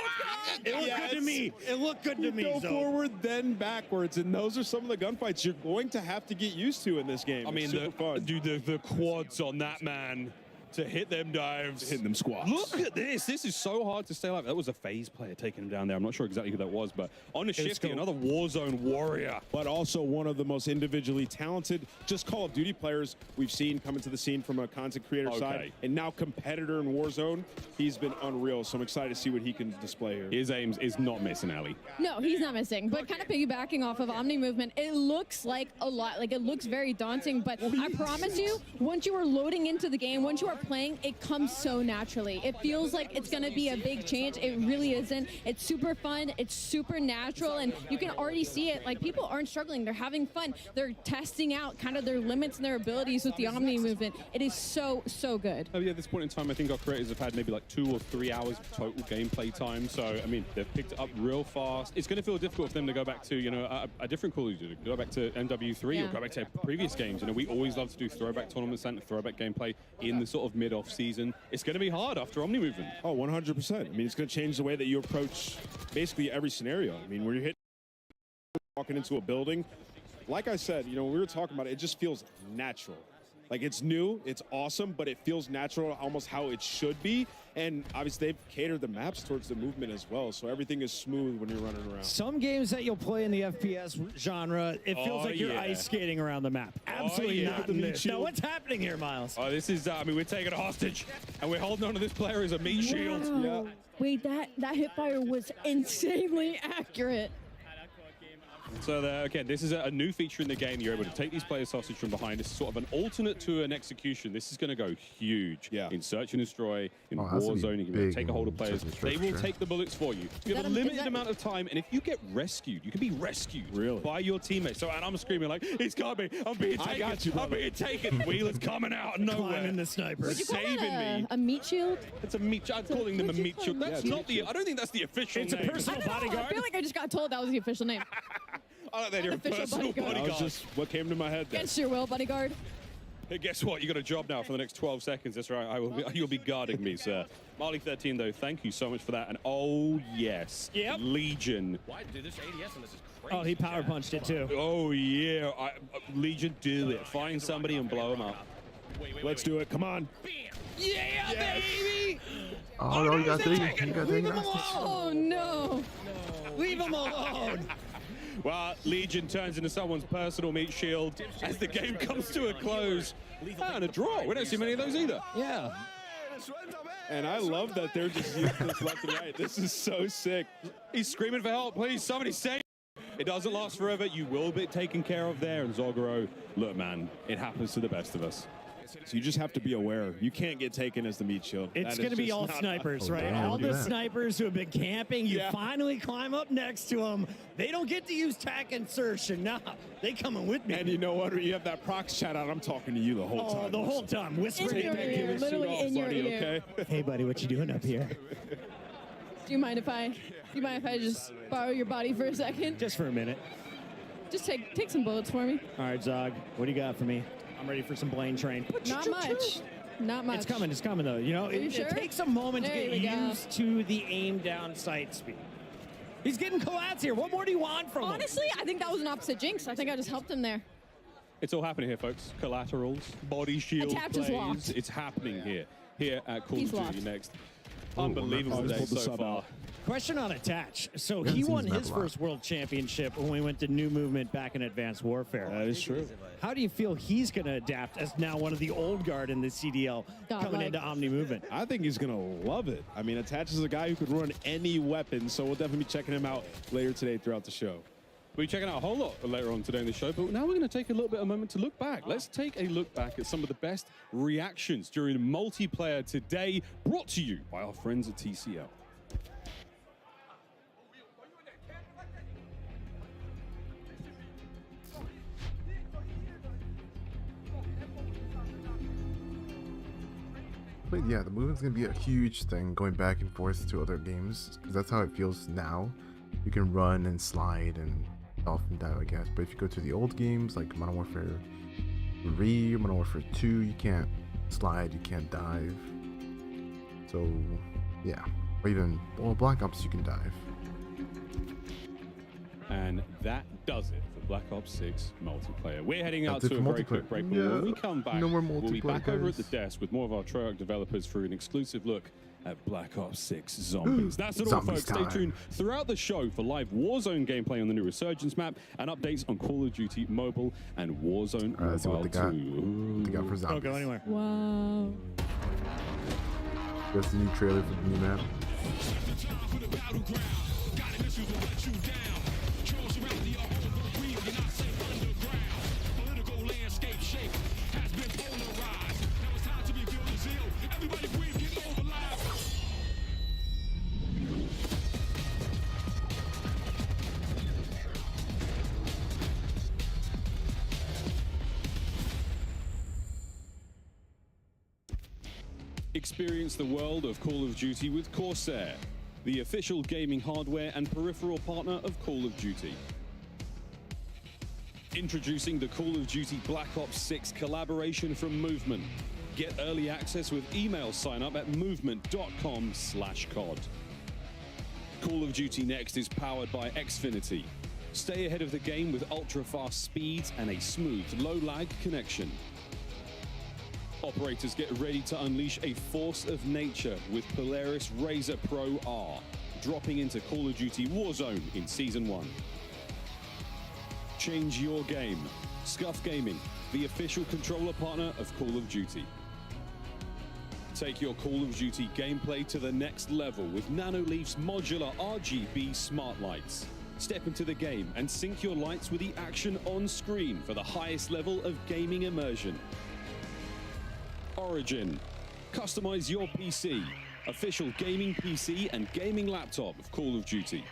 It looked good to me. It looked good to me. Go forward, then backwards. And those are some of the gunfights you're going to have to get used to in this game. I mean, the quads on that man to hit them dives. Hitting them squats. Look at this. This is so hard to stay alive. That was a phase player taking him down there. I'm not sure exactly who that was, but on a shifty, another Warzone warrior. But also one of the most individually talented, just Call of Duty players we've seen come into the scene from a content creator side. And now competitor in Warzone. He's been unreal, so I'm excited to see what he can display here. His aims is not missing, Ellie. No, he's not missing. But kind of piggybacking off of Omni movement, it looks like a lot. Like, it looks very daunting, but I promise you, once you are loading into the game, once you are playing, it comes so naturally. It feels like it's going to be a big change. It really isn't. It's super fun. It's super natural, and you can already see it. Like, people aren't struggling. They're having fun. They're testing out kind of their limits and their abilities with the Omni movement. It is so, so good. Oh yeah, at this point in time, I think our creators have had maybe like 2 or 3 hours of total gameplay time. So, I mean, they've picked it up real fast. It's going to feel difficult for them to go back to, you know, a different Call of Duty, go back to MW3 or go back to previous games. You know, we always love to do throwback tournaments and throwback gameplay in the sort of mid-off season. It's going to be hard after Omni movement. Oh, 100%. I mean, it's going to change the way that you approach basically every scenario. I mean, where you're hitting, walking into a building, like I said, you know, we were talking about it, it just feels natural. Like, it's new, it's awesome, but it feels natural, almost how it should be. And obviously, they've catered the maps towards the movement as well, so everything is smooth when you're running around. Some games that you'll play in the FPS genre, it feels like you're ice skating around the map. Absolutely not in this. Now, what's happening here, Miles? Oh, this is, I mean, we're taking a hostage, and we're holding on to this player as a meat shield. Wow. Wait, that hipfire was insanely accurate. So again, this is a new feature in the game. You're able to take these players hostage from behind. This is sort of an alternate to an execution. This is going to go huge in Search and Destroy, in Warzone. You can be able to take a hold of players. They will take the bullets for you. You have a limited amount of time, and if you get rescued, you can be rescued by your teammates. So, and I'm screaming like, he's got me. I'm being taken. I got you, I'm being taken. Wheeler's coming out of nowhere. Climbing the sniper. Would you call saving that me. a meat shield? It's a meat. I'm calling them a meat shield. That's not the. I don't think that's the official name. It's a personal bodyguard. I feel like I just got told that was the official name. I like that you're a personal bodyguard. That was just what came to my head there. Against your will, bodyguard. Hey, guess what? You got a job now for the next 12 seconds. That's right. You'll be guarding me, sir. Marley13, though, thank you so much for that. And oh, yes. Yep. Dude, Legion. this ADS on this is crazy. Oh, he power punched it, too. Oh, yeah. Legion, do it. Find somebody and blow him up. Let's do it. Come on. Yeah, baby! Oh, no, you got three. You got three. Oh, no. Leave him alone. Well, Legion turns into someone's personal meat shield as the game comes to a close. And a draw. We don't see many of those either. Yeah. And I love that they're just using this left and right. This is so sick. He's screaming for help. Please, somebody save. It doesn't last forever. You will be taken care of there. And Zogoro, look, man, it happens to the best of us. So you just have to be aware. You can't get taken as the meat shield. It's going to be all snipers, right? All the snipers who have been camping, you finally climb up next to them. They don't get to use tac insertion. Nah, they coming with me. And you know what? When you have that prox chat out, I'm talking to you the whole time. Oh, the whole time. Whisper in your ear, literally in your ear. Okay? Hey, buddy, what you doing up here? Do you mind if I just borrow your body for a second? Just for a minute. Just take some bullets for me. All right, Zog, what do you got for me? I'm ready for some Blaine train. Not much. Not much. It's coming though. You know, it takes a moment to get used to the aim down sight speed. He's getting collats here. What more do you want from him? Honestly, I think that was an opposite jinx. I think I just helped him there. It's all happening here, folks. Collaterals, body shield Attach is plays. locked. It's happening here at Call He's of Duty locked. next. Unbelievable day so far. Question on Attach. So We haven't he seen won this map his a lot. first world championship when we went to New Movement back in Advanced Warfare. That is true. How do you feel he's going to adapt as now one of the old guard in the CDL coming into Omni Movement? I think he's going to love it. I mean, Attach is a guy who could run any weapon, so we'll definitely be checking him out later today throughout the show. We'll be checking out a whole lot later on today in the show, but now we're going to take a little bit of a moment to look back. Let's take a look back at some of the best reactions during multiplayer today, brought to you by our friends at TCL. But yeah, the movement's gonna be a huge thing going back and forth to other games, because that's how it feels now. You can run and slide and off and dive, I guess. But if you go to the old games like Modern Warfare 3, Modern Warfare 2, you can't slide, you can't dive. So yeah, or even Black Ops, you can dive. And that does it for Black Ops 6 multiplayer. We're heading out That's to it a for very multiplayer. quick break, but Yeah. when we come back, No more we'll be multiplayer, back over at the guys. desk with more of our Treyarch developers for an exclusive look at Black Ops 6 Zombies. That's it all, Zombies folks. Stay time. tuned throughout the show for live Warzone gameplay on the new Resurgence map and updates on Call of Duty Mobile and Warzone Alright, let's see what Mobile they got. 2. What they got for Don't zombies. go anywhere. Wow. That's the new trailer for the new map. Experience the world of Call of Duty with Corsair, the official gaming hardware and peripheral partner of Call of Duty. Introducing the Call of Duty Black Ops 6 collaboration from Movement. Get early access with email sign up at movement.com/COD. Call of Duty Next is powered by Xfinity. Stay ahead of the game with ultra-fast speeds and a smooth, low-lag connection. Operators, get ready to unleash a force of nature with Polaris Razor Pro R, dropping into Call of Duty Warzone in Season 1. Change your game. Scuff Gaming, the official controller partner of Call of Duty. Take your Call of Duty gameplay to the next level with Nanoleaf's modular RGB smart lights. Step into the game and sync your lights with the action on screen for the highest level of gaming immersion. Origin. Customize your PC. Official gaming PC and gaming laptop of Call of Duty.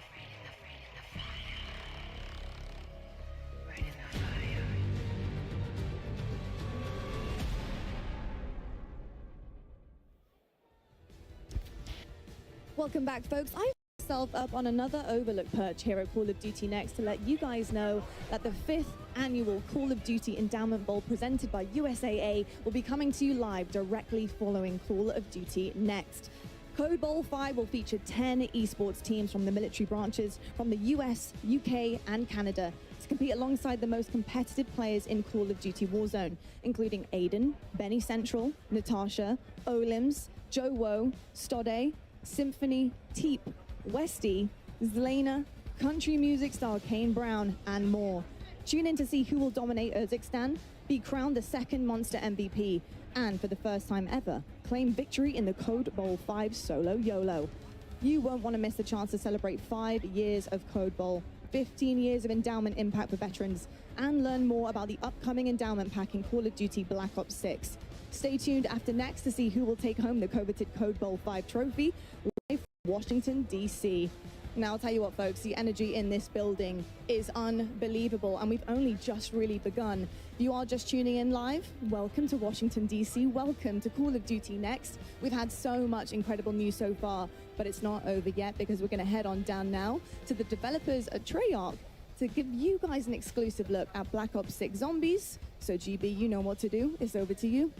Welcome back, folks. I myself up on another overlook perch here at Call of Duty Next to let you guys know that the 5th annual Call of Duty Endowment Bowl presented by USAA will be coming to you live directly following Call of Duty Next. Code Bowl 5 will feature 10 esports teams from the military branches from the US, UK, and Canada to compete alongside the most competitive players in Call of Duty Warzone, including Aiden, Benny Central, Natasha, Olims, Joe Woe, Stode, Symphony, Teep, Westy, Zelena, country music star Kane Brown, and more. Tune in to see who will dominate Urzikstan, be crowned the second Monster MVP, and for the first time ever, claim victory in the Code Bowl 5 Solo YOLO. You won't want to miss the chance to celebrate 5 years of Code Bowl, 15 years of endowment impact for veterans, and learn more about the upcoming endowment pack in Call of Duty Black Ops 6. Stay tuned after next to see who will take home the coveted Code Bowl 5 trophy live from Washington, D.C. Now, I'll tell you what, folks, the energy in this building is unbelievable, and we've only just really begun. If you are just tuning in live, welcome to Washington, D.C. Welcome to Call of Duty Next. We've had so much incredible news so far, but it's not over yet because we're going to head on down now to the developers at Treyarch to give you guys an exclusive look at Black Ops 6 Zombies. So, GB, you know what to do. It's over to you.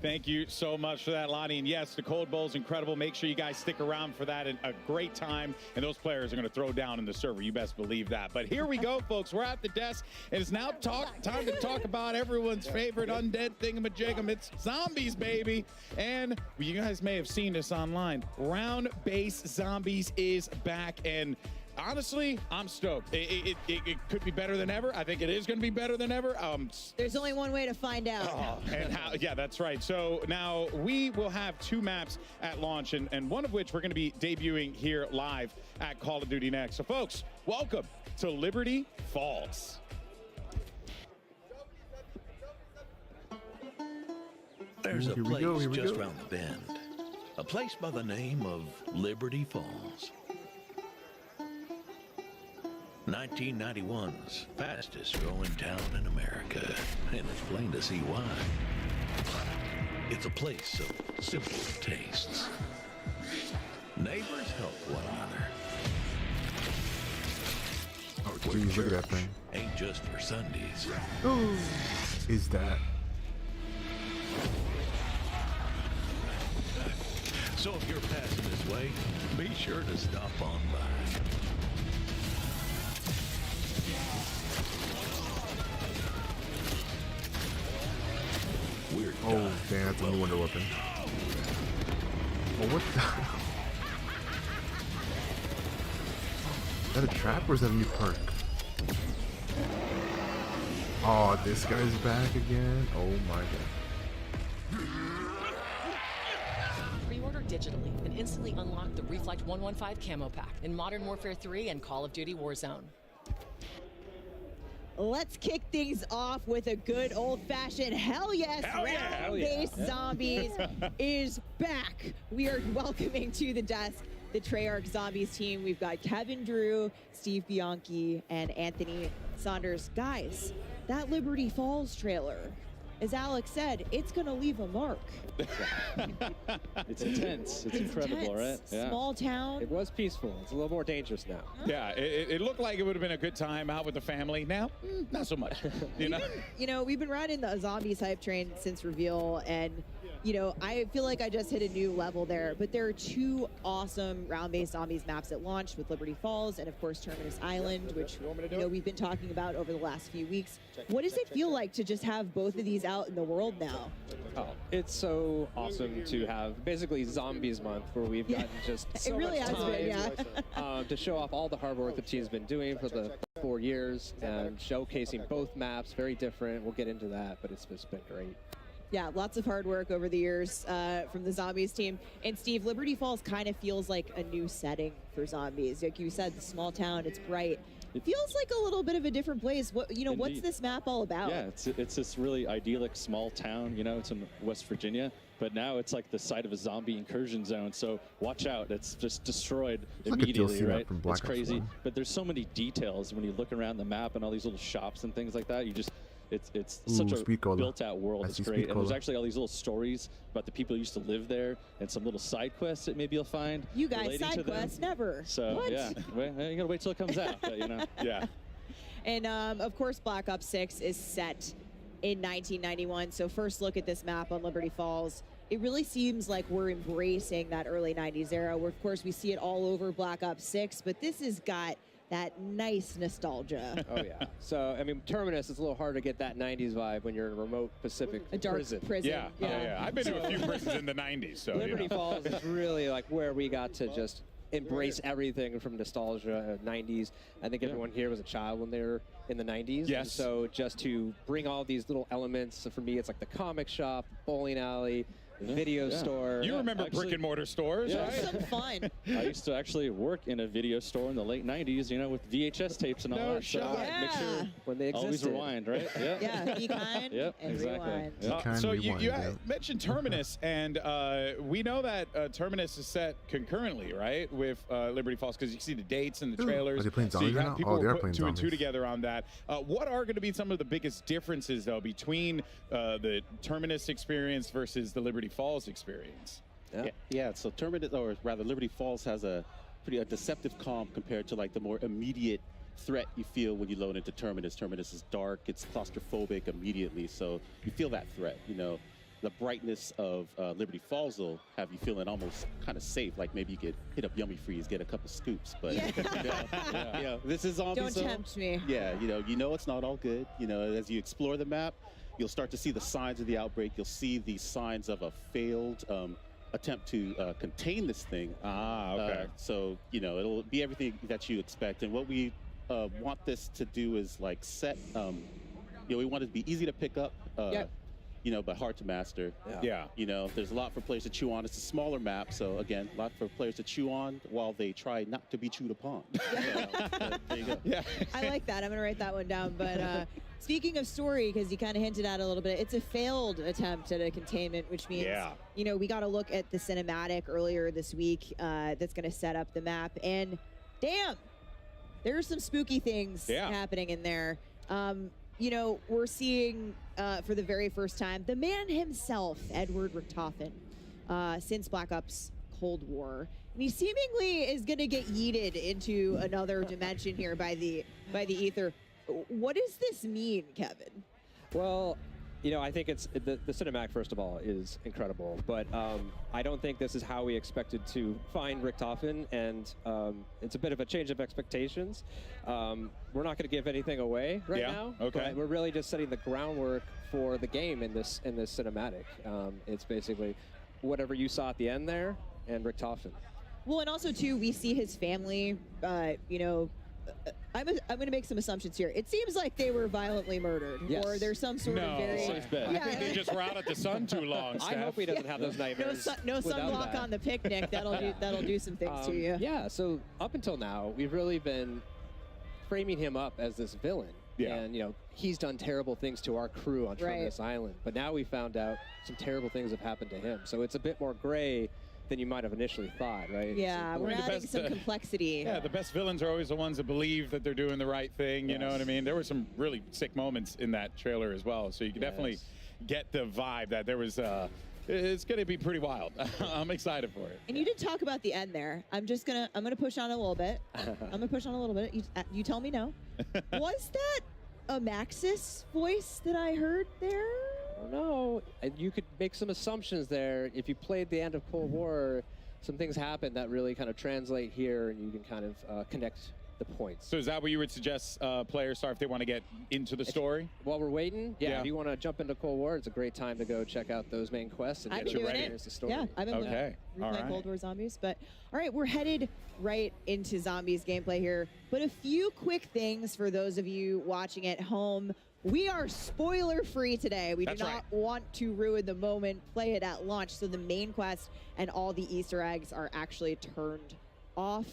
Thank you so much for that, Lonnie. And yes, the Cold Bowl is incredible. Make sure you guys stick around for that. And a great time. And those players are going to throw down in the server. You best believe that. But here we go, folks. We're at the desk. And it's now time to talk about everyone's favorite undead thingamajigam. It's zombies, baby. And you guys may have seen this online. Round-based zombies is back. And honestly, I'm stoked. It could be better than ever. I think it is going to be better than ever. There's only one way to find out. And how? Yeah, that's right. So now we will have 2 maps at launch, and one of which we're going to be debuting here live at Call of Duty Next. So, folks, welcome to Liberty Falls. There's a place just around the bend. A place by the name of Liberty Falls. 1991's fastest growing town in America, and it's plain to see why. It's a place of simple tastes. Neighbors help one another. Oh, geez, look at that thing. Ain't just for Sundays. Ooh, is that? So if you're passing this way, be sure to stop on by. Oh, damn, that's a new wonder weapon. Oh, what the? Is that a trap or is that a new perk? Oh, this guy's back again. Oh my god. Pre-order digitally and instantly unlock the Reflect 115 camo pack in Modern Warfare 3 and Call of Duty Warzone. Let's kick things off with a good old-fashioned hell yes. Round-based zombies is back. We are welcoming to the desk the Treyarch Zombies team. We've got Kevin Drew, Steve Bianchi, and Anthony Saunders. Guys, that Liberty Falls trailer, as Alex said, it's going to leave a mark. It's intense. It's incredible, intense. right? Yeah. Small town. It was peaceful. It's a little more dangerous now. Yeah, it looked like it would have been a good time out with the family. Now, not so much. You know? You know, we've been riding the zombies hype train since reveal, and you know, I feel like I just hit a new level there. But there are two awesome round-based zombies maps that launched with Liberty Falls and, of course, Terminus Island, which you know we've been talking about over the last few weeks. What does it feel like to just have both of these out in the world now? Oh, it's so awesome to have basically Zombies Month, where we've gotten just so It really much has time been, to show off all the hard work the team's been doing for the 4 years and showcasing both maps. Very different. We'll get into that, but it's just been great. Yeah, lots of hard work over the years from the Zombies team. And Steve, Liberty Falls kind of feels like a new setting for zombies. Like you said, the small town, it's bright. It feels like a little bit of a different place. What, you know, what's this map all about? Yeah, it's this really idyllic small town. You know, it's in West Virginia, but now it's like the site of a zombie incursion zone. So watch out! It's just destroyed immediately, right? It's crazy. But there's so many details when you look around the map and all these little shops and things like that. You just it's such a built-out world. It's great, and there's actually all these little stories about the people who used to live there, and some little side quests that maybe you'll find. You guys, side quests never. So what? yeah, well, you gotta wait till it comes out. But, you know, yeah. And of course, Black Ops 6 is set in 1991. So first look at this map on Liberty Falls. It really seems like we're embracing that early 90s era, where of course we see it all over Black Ops 6, but this has got that nice nostalgia. Oh yeah. So I mean, Terminus is a little hard to get that 90s vibe when you're in a remote Pacific prison. Yeah. I've been to a few prisons in the 90s. So Liberty Falls is really like where we got to just embrace everything from nostalgia, 90s. I think everyone here was a child when they were in the 90s. Yes. And so just to bring all these little elements, so for me, it's like the comic shop, bowling alley, video store. You remember brick and mortar stores, Yeah. right? Some fun. I used to actually work in a video store in the late 90s, you know, with VHS tapes and all that. So make sure when they always existed. rewind, right? Yeah. Yeah, be kind Yep, and exactly. rewind. So you mentioned Terminus, and we know that Terminus is set concurrently, right, with Liberty Falls, because you see the dates and the trailers. Are they playing so zombies you right have now? people Oh, they are put playing two and two zombies. together on that. What are going to be some of the biggest differences, though, between the Terminus experience versus the Liberty Falls experience? Yeah, so Terminus, or rather Liberty Falls, has a deceptive calm compared to like the more immediate threat you feel when you load into Terminus. Terminus is dark, it's claustrophobic immediately, so you feel that threat. You know, the brightness of Liberty Falls will have you feeling almost kind of safe, like maybe you could hit up Yummy Freeze, get a couple scoops, but this is zombie Don't zone. tempt me. Yeah, you know it's not all good. You know, as you explore the map, you'll start to see the signs of the outbreak. You'll see the signs of a failed attempt to contain this thing. Okay. So, you know, it'll be everything that you expect. And what we want this to do is like set, you know, we want it to be easy to pick up, you know, but hard to master. Yeah. You know, there's a lot for players to chew on. It's a smaller map. So again, a lot for players to chew on while they try not to be chewed upon. There you go. Yeah. I like that. I'm going to write that one down. But speaking of story, because you kind of hinted at it a little bit, it's a failed attempt at a containment, which means, you know, we got to look at the cinematic earlier this week that's going to set up the map. And damn, there's some spooky things happening in there. You know, we're seeing for the very first time the man himself, Edward Richtofen, since Black Ops Cold War. And he seemingly is going to get yeeted into another dimension here by the ether. What does this mean, Kevin? Well, you know, I think it's the cinematic, first of all, is incredible, but I don't think this is how we expected to find Richtofen, and it's a bit of a change of expectations. We're not going to give anything away right now. Okay. But we're really just setting the groundwork for the game in this cinematic. It's basically whatever you saw at the end there, and Richtofen. Well, and also too, we see his family. You know, I'm going to make some assumptions here. It seems like they were violently murdered, or there's some sort of very. I think they just were out at the sun too long. I hope he doesn't have those nightmares. No without sunblock that. on the picnic. That'll do some things to you. Yeah. So up until now, we've really been framing him up as this villain. Yeah. And, you know, he's done terrible things to our crew on Terminus Island. But now we found out some terrible things have happened to him. So it's a bit more gray than you might have initially thought, right? Yeah, we're adding some complexity. Yeah, the best villains are always the ones that believe that they're doing the right thing. You know what I mean? There were some really sick moments in that trailer as well. So you can definitely get the vibe that there was. It's going to be pretty wild. I'm excited for it. And you did talk about the end there. I'm gonna push on a little bit. I'm gonna push on a little bit. You tell me no. Was that a Maxis voice that I heard there? I don't know. You could make some assumptions there. If you played the end of Cold War, some things happen that really kind of translate here, and you can kind of connect the points. So is that what you would suggest players start if they want to get into the story? While we're waiting, if you want to jump into Cold War, it's a great time to go check out those main quests and get you ready as the story. Yeah, I've been replaying Cold War Zombies. But all right, we're headed right into Zombies gameplay here. But a few quick things for those of you watching at home. We are spoiler free today. We do not want to ruin the moment. Play it at launch. So the main quest and all the Easter eggs are actually turned off.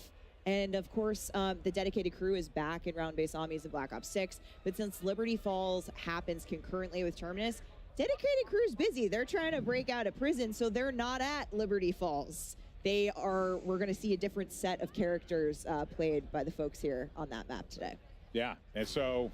And of course, the dedicated crew is back in round-based zombies in Black Ops 6. But since Liberty Falls happens concurrently with Terminus, dedicated crew is busy. They're trying to break out of prison, so they're not at Liberty Falls. We're going to see a different set of characters played by the folks here on that map today. Yeah, and so,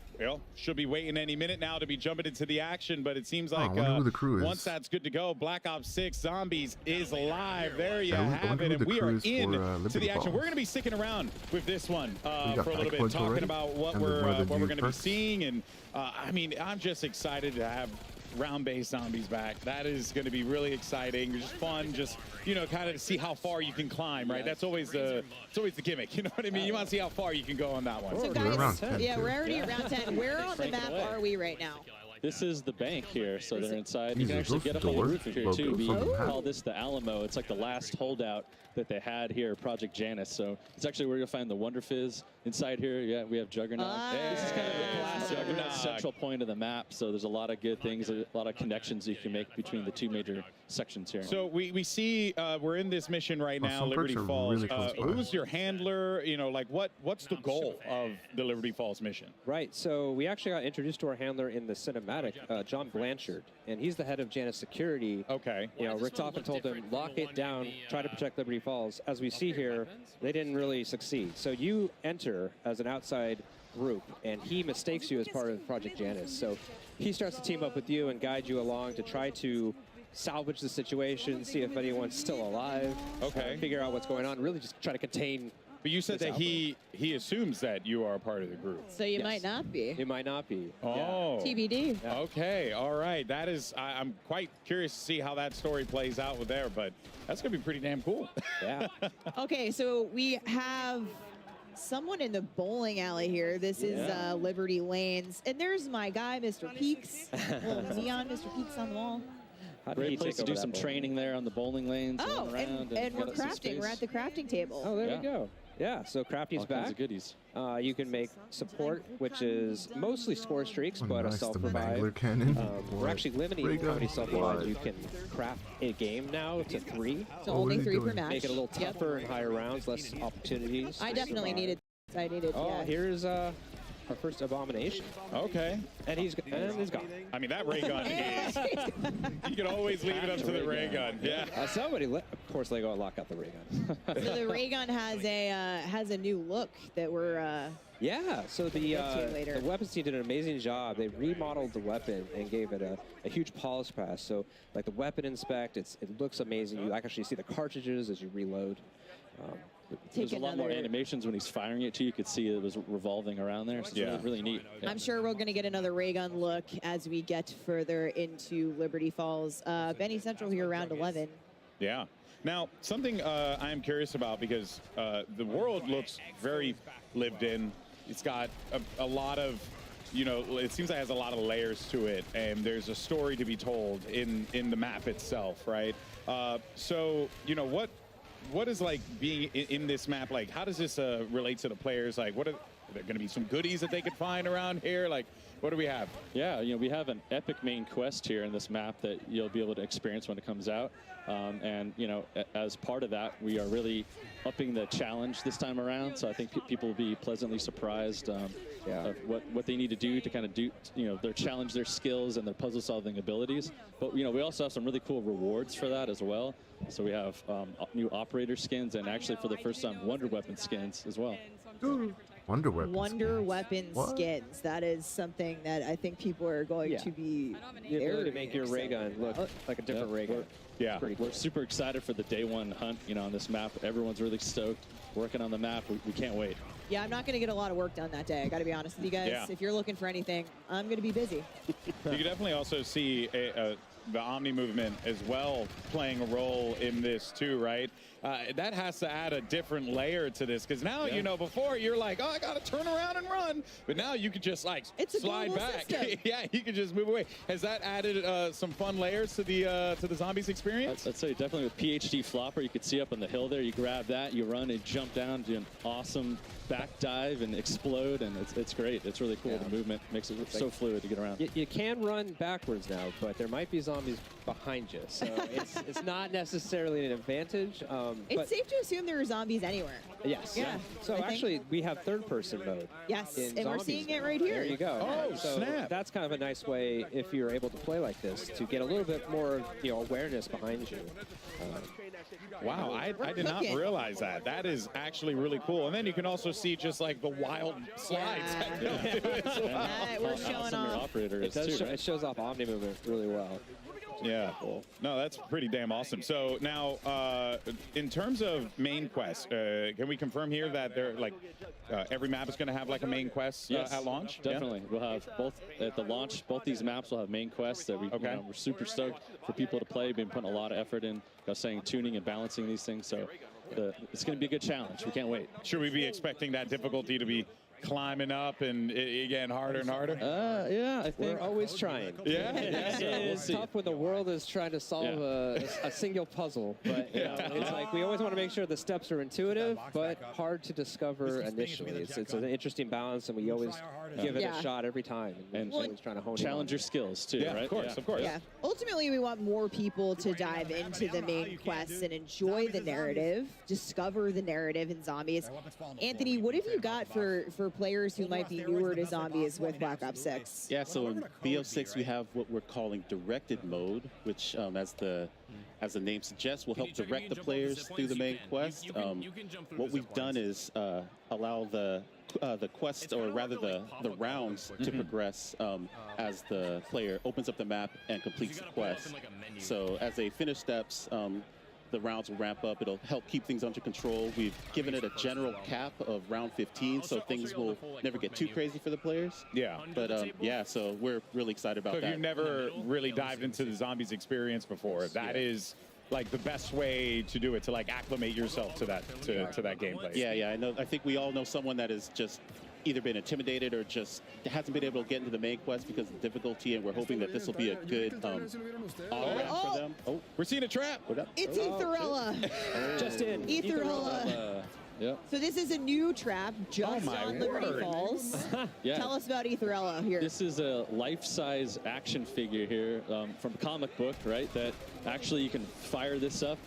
should be waiting any minute now to be jumping into the action, but it seems like I wonder who the crew is. Once that's good to go, Black Ops 6 Zombies is live. There you have it, and we are in to the action. We're going to be sticking around with this one for a little bit, talking about what we're going to be seeing, and I mean, I'm just excited to have round-based zombies back. That is going to be really exciting. Just fun, just kind of to see how far you can climb, right? That's always the gimmick. You know what I mean? You want to see how far you can go on that one. So guys, we're already at round 10. Where on the map are we right now? This is the bank here, so they're inside. You can actually get up on the roof here too. We call this the Alamo. It's like the last holdout that they had here, Project Janus. So it's actually where you'll find the Wonder Fizz inside here. Yeah, we have Juggernaut. This is kind of the classic Juggernaut central point of the map. So there's a lot of good things, a lot of connections you can make between the two major sections here. So we see we're in this mission right now, Liberty Falls. Really who's your handler? Like what's the goal of the Liberty Falls mission? Right. So we actually got introduced to our handler in the cinematic, John Blanchard, and he's the head of Janus Security. Okay. Rick Toffin told him, lock it down, try to protect Liberty Falls. As we see here, they didn't really succeed. So you enter as an outside group, and he mistakes you as part of Project Janus. So he starts to team up with you and guide you along to try to salvage the situation, see if anyone's still alive. Okay. Figure out what's going on, really just try to contain. But you said that he assumes that you are a part of the group. So you might not be. You might not be. Oh. TBD. Yeah. Okay. All right. That is, I'm quite curious to see how that story plays out with there, but that's going to be pretty damn cool. Yeah. Okay, so we have someone in the bowling alley here. This is Liberty Lanes. And there's my guy, Mr. Peaks. Little neon Mr. Peaks on the wall. Great place to do some training there on the bowling lanes. Oh, and we're crafting. We're at the crafting table. Oh, there we go. Yeah, so Crafty's back. Kinds of goodies. You can make support, which is mostly score streaks, but a self-revive. We're actually limiting how many self-revives you can craft a game now to 3. So only 3 per match. Make it a little tougher and higher rounds, less opportunities. I definitely needed. Here's our first abomination. Okay. And he's gone. I mean, that ray gun is... You can always leave it up to the ray gun. Yeah. Somebody, of course, they go and lock out the ray gun. So the ray gun has a new look that we're... Yeah, so the weapons team did an amazing job. They remodeled the weapon and gave it a huge polish pass. So, like the weapon inspect, it looks amazing. You actually see the cartridges as you reload. There's a lot more animations when he's firing it too. You could see it was revolving around there. So it's really neat. Yeah. I'm sure we're going to get another ray gun look as we get further into Liberty Falls. Benny Central here, round 11. Yeah. Now, something I'm curious about, because the world looks very lived in. It's got a lot of, it seems like it has a lot of layers to it, and there's a story to be told in the map itself, right? So, what is like being in this map? Like, how does this relate to the players? Like, what are there going to be some goodies that they could find around here? Like, what do we have? Yeah, we have an epic main quest here in this map that you'll be able to experience when it comes out. And, as part of that, we are really upping the challenge this time around. So I think people will be pleasantly surprised of what they need to do to kind of do, challenge their skills and their puzzle solving abilities. But, we also have some really cool rewards for that as well. So we have new operator skins and actually for the first time Wonder Weapon skins as well. Wonder Weapon. Wonder Weapon skins. That is something that I think people are going to be. The ability to make your ray gun look like a different ray gun. Yeah, we're super excited for the day one hunt, on this map. Everyone's really stoked, working on the map. We can't wait. Yeah, I'm not going to get a lot of work done that day. I got to be honest with you guys. Yeah. If you're looking for anything, I'm going to be busy. You can definitely also see the Omni movement as well playing a role in this too, right? That has to add a different layer to this, because now, before you're like, oh, I got to turn around and run. But now you can just slide back. Yeah, you can just move away. Has that added some fun layers to the zombies experience? I'd say definitely with PhD Flopper, you could see up on the hill there, you grab that, you run and jump down, do an awesome back dive and explode, and it's great. It's really cool. The movement makes it so fluid to get around. You can run backwards now, but there might be zombies behind you, so it's not necessarily an advantage. It's safe to assume there are zombies anywhere. Yes. Yeah. So actually, we have third-person mode. Yes, in and we're zombies seeing it now. right here. There you go. Oh, so snap. That's kind of a nice way, if you're able to play like this, to get a little bit more awareness behind you. Wow, I did not realize that. That is actually really cool. And then you can also see just like the wild slides. We're showing off. It shows off Omni movement really well. Yeah, cool. No, that's pretty damn awesome. So now, in terms of main quests, can we confirm here that they're every map is going to have like a main quest at launch? Definitely. We'll have both at the launch. Both these maps will have main quests that we're super stoked for people to play. Been putting a lot of effort in, tuning and balancing these things. So it's going to be a good challenge. We can't wait. Should we be expecting that difficulty to be climbing up and again harder and harder? Yeah, I think we're always trying. Yeah, it's tough when the world is trying to solve a single puzzle, but it's like we always want to make sure the steps are intuitive but hard to discover initially. It's an interesting balance, and we always give it a shot every time, and always trying to hone challenge your skills too. Right? Of course. Yeah. Ultimately, we want more people to dive into the main quests and enjoy the narrative, discover the narrative in zombies. Anthony, what have you got for players who might be newer to zombies with Black Ops 6? Yeah, so in BO6 we have what we're calling directed mode, which as the name suggests, will help direct the players through the main quest. What we've done is allow the quest, or rather the rounds, to progress as the player opens up the map and completes the quest. So as they finish steps, the rounds will ramp up. It'll help keep things under control. We've given it a general cap of round 15, so things will never get too crazy for the players. Yeah. But so we're really excited about So that. you've never really dived into the zombies experience before. That is like the best way to do it, to acclimate yourself to that gameplay. Yeah. I think we all know someone that is just either been intimidated or just hasn't been able to get into the main quest because of the difficulty, and we're hoping that this will be a good on-ramp for them. Oh, we're seeing a trap. It's Etherella. Just in. Etherella. Yep. So this is a new trap just on Liberty Falls. Tell us about Etherella here. This is a life-size action figure here from a comic book, right? That actually you can fire this up,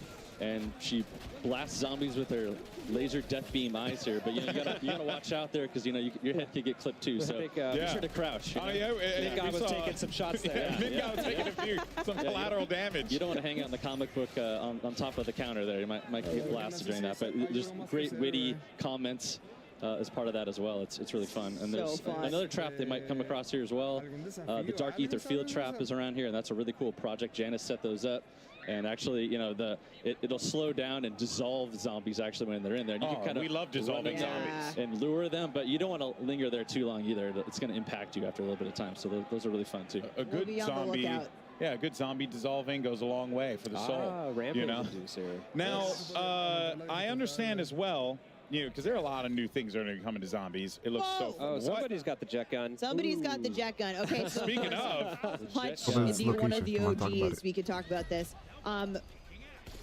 and she blasts zombies with her laser death beam eyes here. But you gotta watch out there, because your head could get clipped too. So be sure to crouch. Big guy was taking some shots there. Big guy was taking some collateral damage. You don't want to hang out in the comic book on top of the counter there. You might get blasted during that. But there's great witty comments as part of that as well. It's really fun. And there's another trap they might come across here as well. The Dark Ether Field trap is around here, and that's a really cool project. Janice set those up. And actually, it'll slow down and dissolve zombies actually when they're in there. And you can we love dissolving zombies. And lure them, but you don't want to linger there too long either. It's going to impact you after a little bit of time. So those are really fun too. A good zombie. Yeah, a good zombie dissolving goes a long way for the soul. Rampage inducer. Now, I understand as well, because there are a lot of new things that are coming to zombies. It looks so fun. Oh, somebody's got the jet gun. Somebody's got the jet gun. Okay, so speaking of, Hutch, indeed one of the OGs, we could talk about this.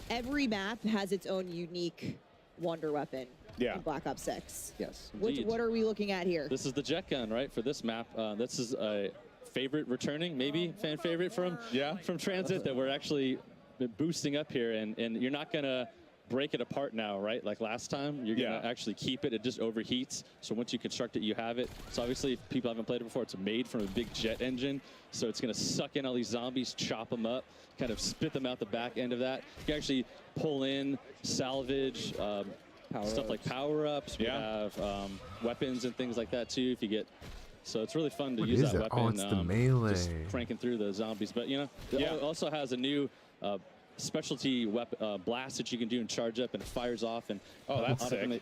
Every map has its own unique wonder weapon in Black Ops 6. Yes. What are we looking at here? This is the jet gun, right, for this map. This is a favorite returning, maybe fan favorite from Transit that we're actually boosting up here, and you're not gonna break it apart now, right? Like last time, you're gonna actually keep it. It just overheats. So once you construct it, you have it. So obviously, if people haven't played it before, it's made from a big jet engine. So it's gonna suck in all these zombies, chop them up, kind of spit them out the back end of that. You can actually pull in, salvage, stuff like power-ups. We have weapons and things like that too. If you get, so it's really fun to use that weapon. Oh, it's the melee. Just cranking through the zombies. But you know, it also has a new specialty weapon blast that you can do and charge up, and it fires off. And that's sick. Really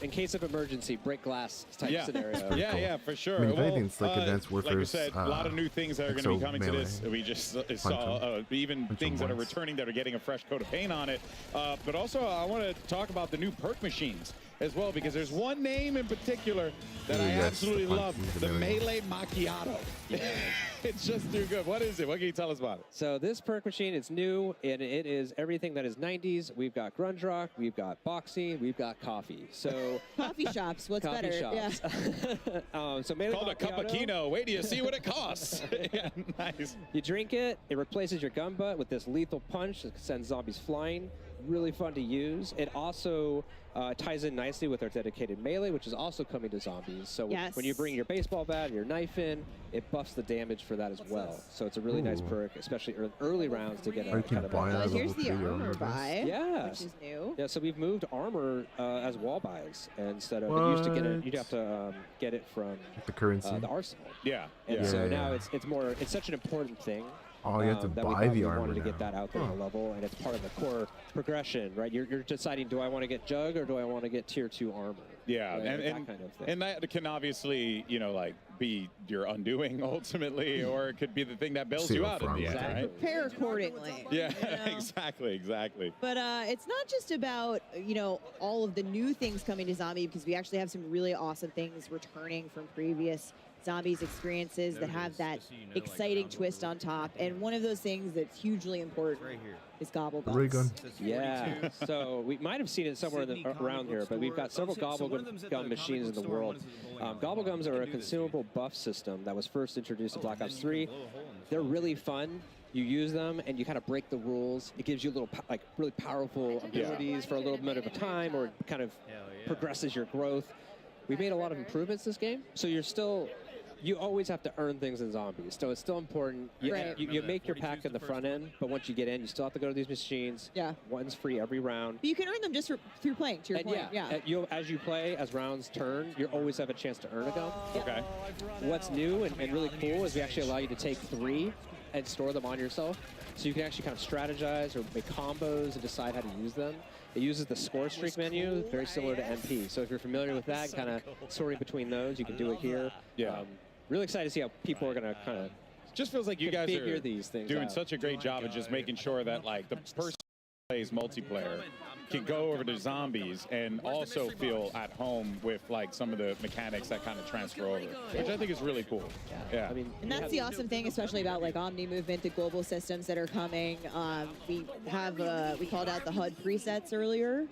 in case of emergency, break glass type scenario. Yeah, for sure. I mean, if anything, it's like Advanced Warfare's, like I said, a lot of new things that are going to be coming to this. We just saw even things that are returning that are getting a fresh coat of paint on it. But also, I want to talk about the new perk machines as well, because there's one name in particular that I absolutely love, the Melee Macchiato. It's just too good. What is it? What can you tell us about it? So this perk machine is new, and it is everything that is 90s. We've got grunge rock, we've got boxing, we've got coffee. So coffee shops, what's coffee better? Shops. Yeah. So Melee called a cup of Kino. Wait till you see what it costs. Yeah, nice. You drink it, it replaces your gun butt with this lethal punch that sends zombies flying. Really fun to use. It also ties in nicely with our dedicated melee, which is also coming to zombies. So when you bring your baseball bat and your knife in, it buffs the damage for that as well. So it's a really nice perk, especially early rounds to get a kind of here's the armor buy, which is new. Yeah, so we've moved armor as wall buys instead of it used to get it. You'd have to get it from the currency, the arsenal. Yeah. And so now it's more. It's such an important thing. Oh, you have to buy the armor wanted to now. get that out there on a level, and it's part of the core progression, right? You're deciding, do I want to get Jug or do I want to get tier 2 armor? Yeah, right? and that kind of thing. And that can obviously, you know, like be your undoing ultimately, or it could be the thing that bails you out in the end, right? Prepare accordingly. Yeah, exactly. But it's not just about, you know, all of the new things coming to Zombie, because we actually have some really awesome things returning from previous Zombies experiences that have that exciting twist on top. And one of those things that's hugely important is gobble guns. Yeah, so we might have seen it somewhere around here, but we've got several gobble gun machines in the world. Gobble gums are a consumable buff system that was first introduced in Black Ops 3. They're really fun. You use them and you kind of break the rules. It gives you little really powerful abilities for a little bit of a time, or it kind of progresses your growth. We made a lot of improvements this game, so you always have to earn things in Zombies, so it's still important. You make your pack in the front end, but once you get in, you still have to go to these machines. Yeah. One's free every round. But you can earn them just through playing, to your point. As you play, as rounds turn, you always have a chance to earn a gun. Okay. What's new and really cool is we actually allow you to take 3 and store them on yourself, so you can actually kind of strategize or make combos and decide how to use them. It uses the score streak menu, very similar to MP. So if you're familiar with that, kind of sorting between those, you can do it here. Yeah. Really excited to see how people are going to kind of just feels like you guys are these things doing such a great job of just making sure that like the person who plays multiplayer can go over to Zombies and also feel at home with like some of the mechanics that kind of transfer over, which I think is really cool. Yeah. I mean, and that's the awesome thing, especially about like Omni movement, the global systems that are coming. We called out the HUD presets earlier,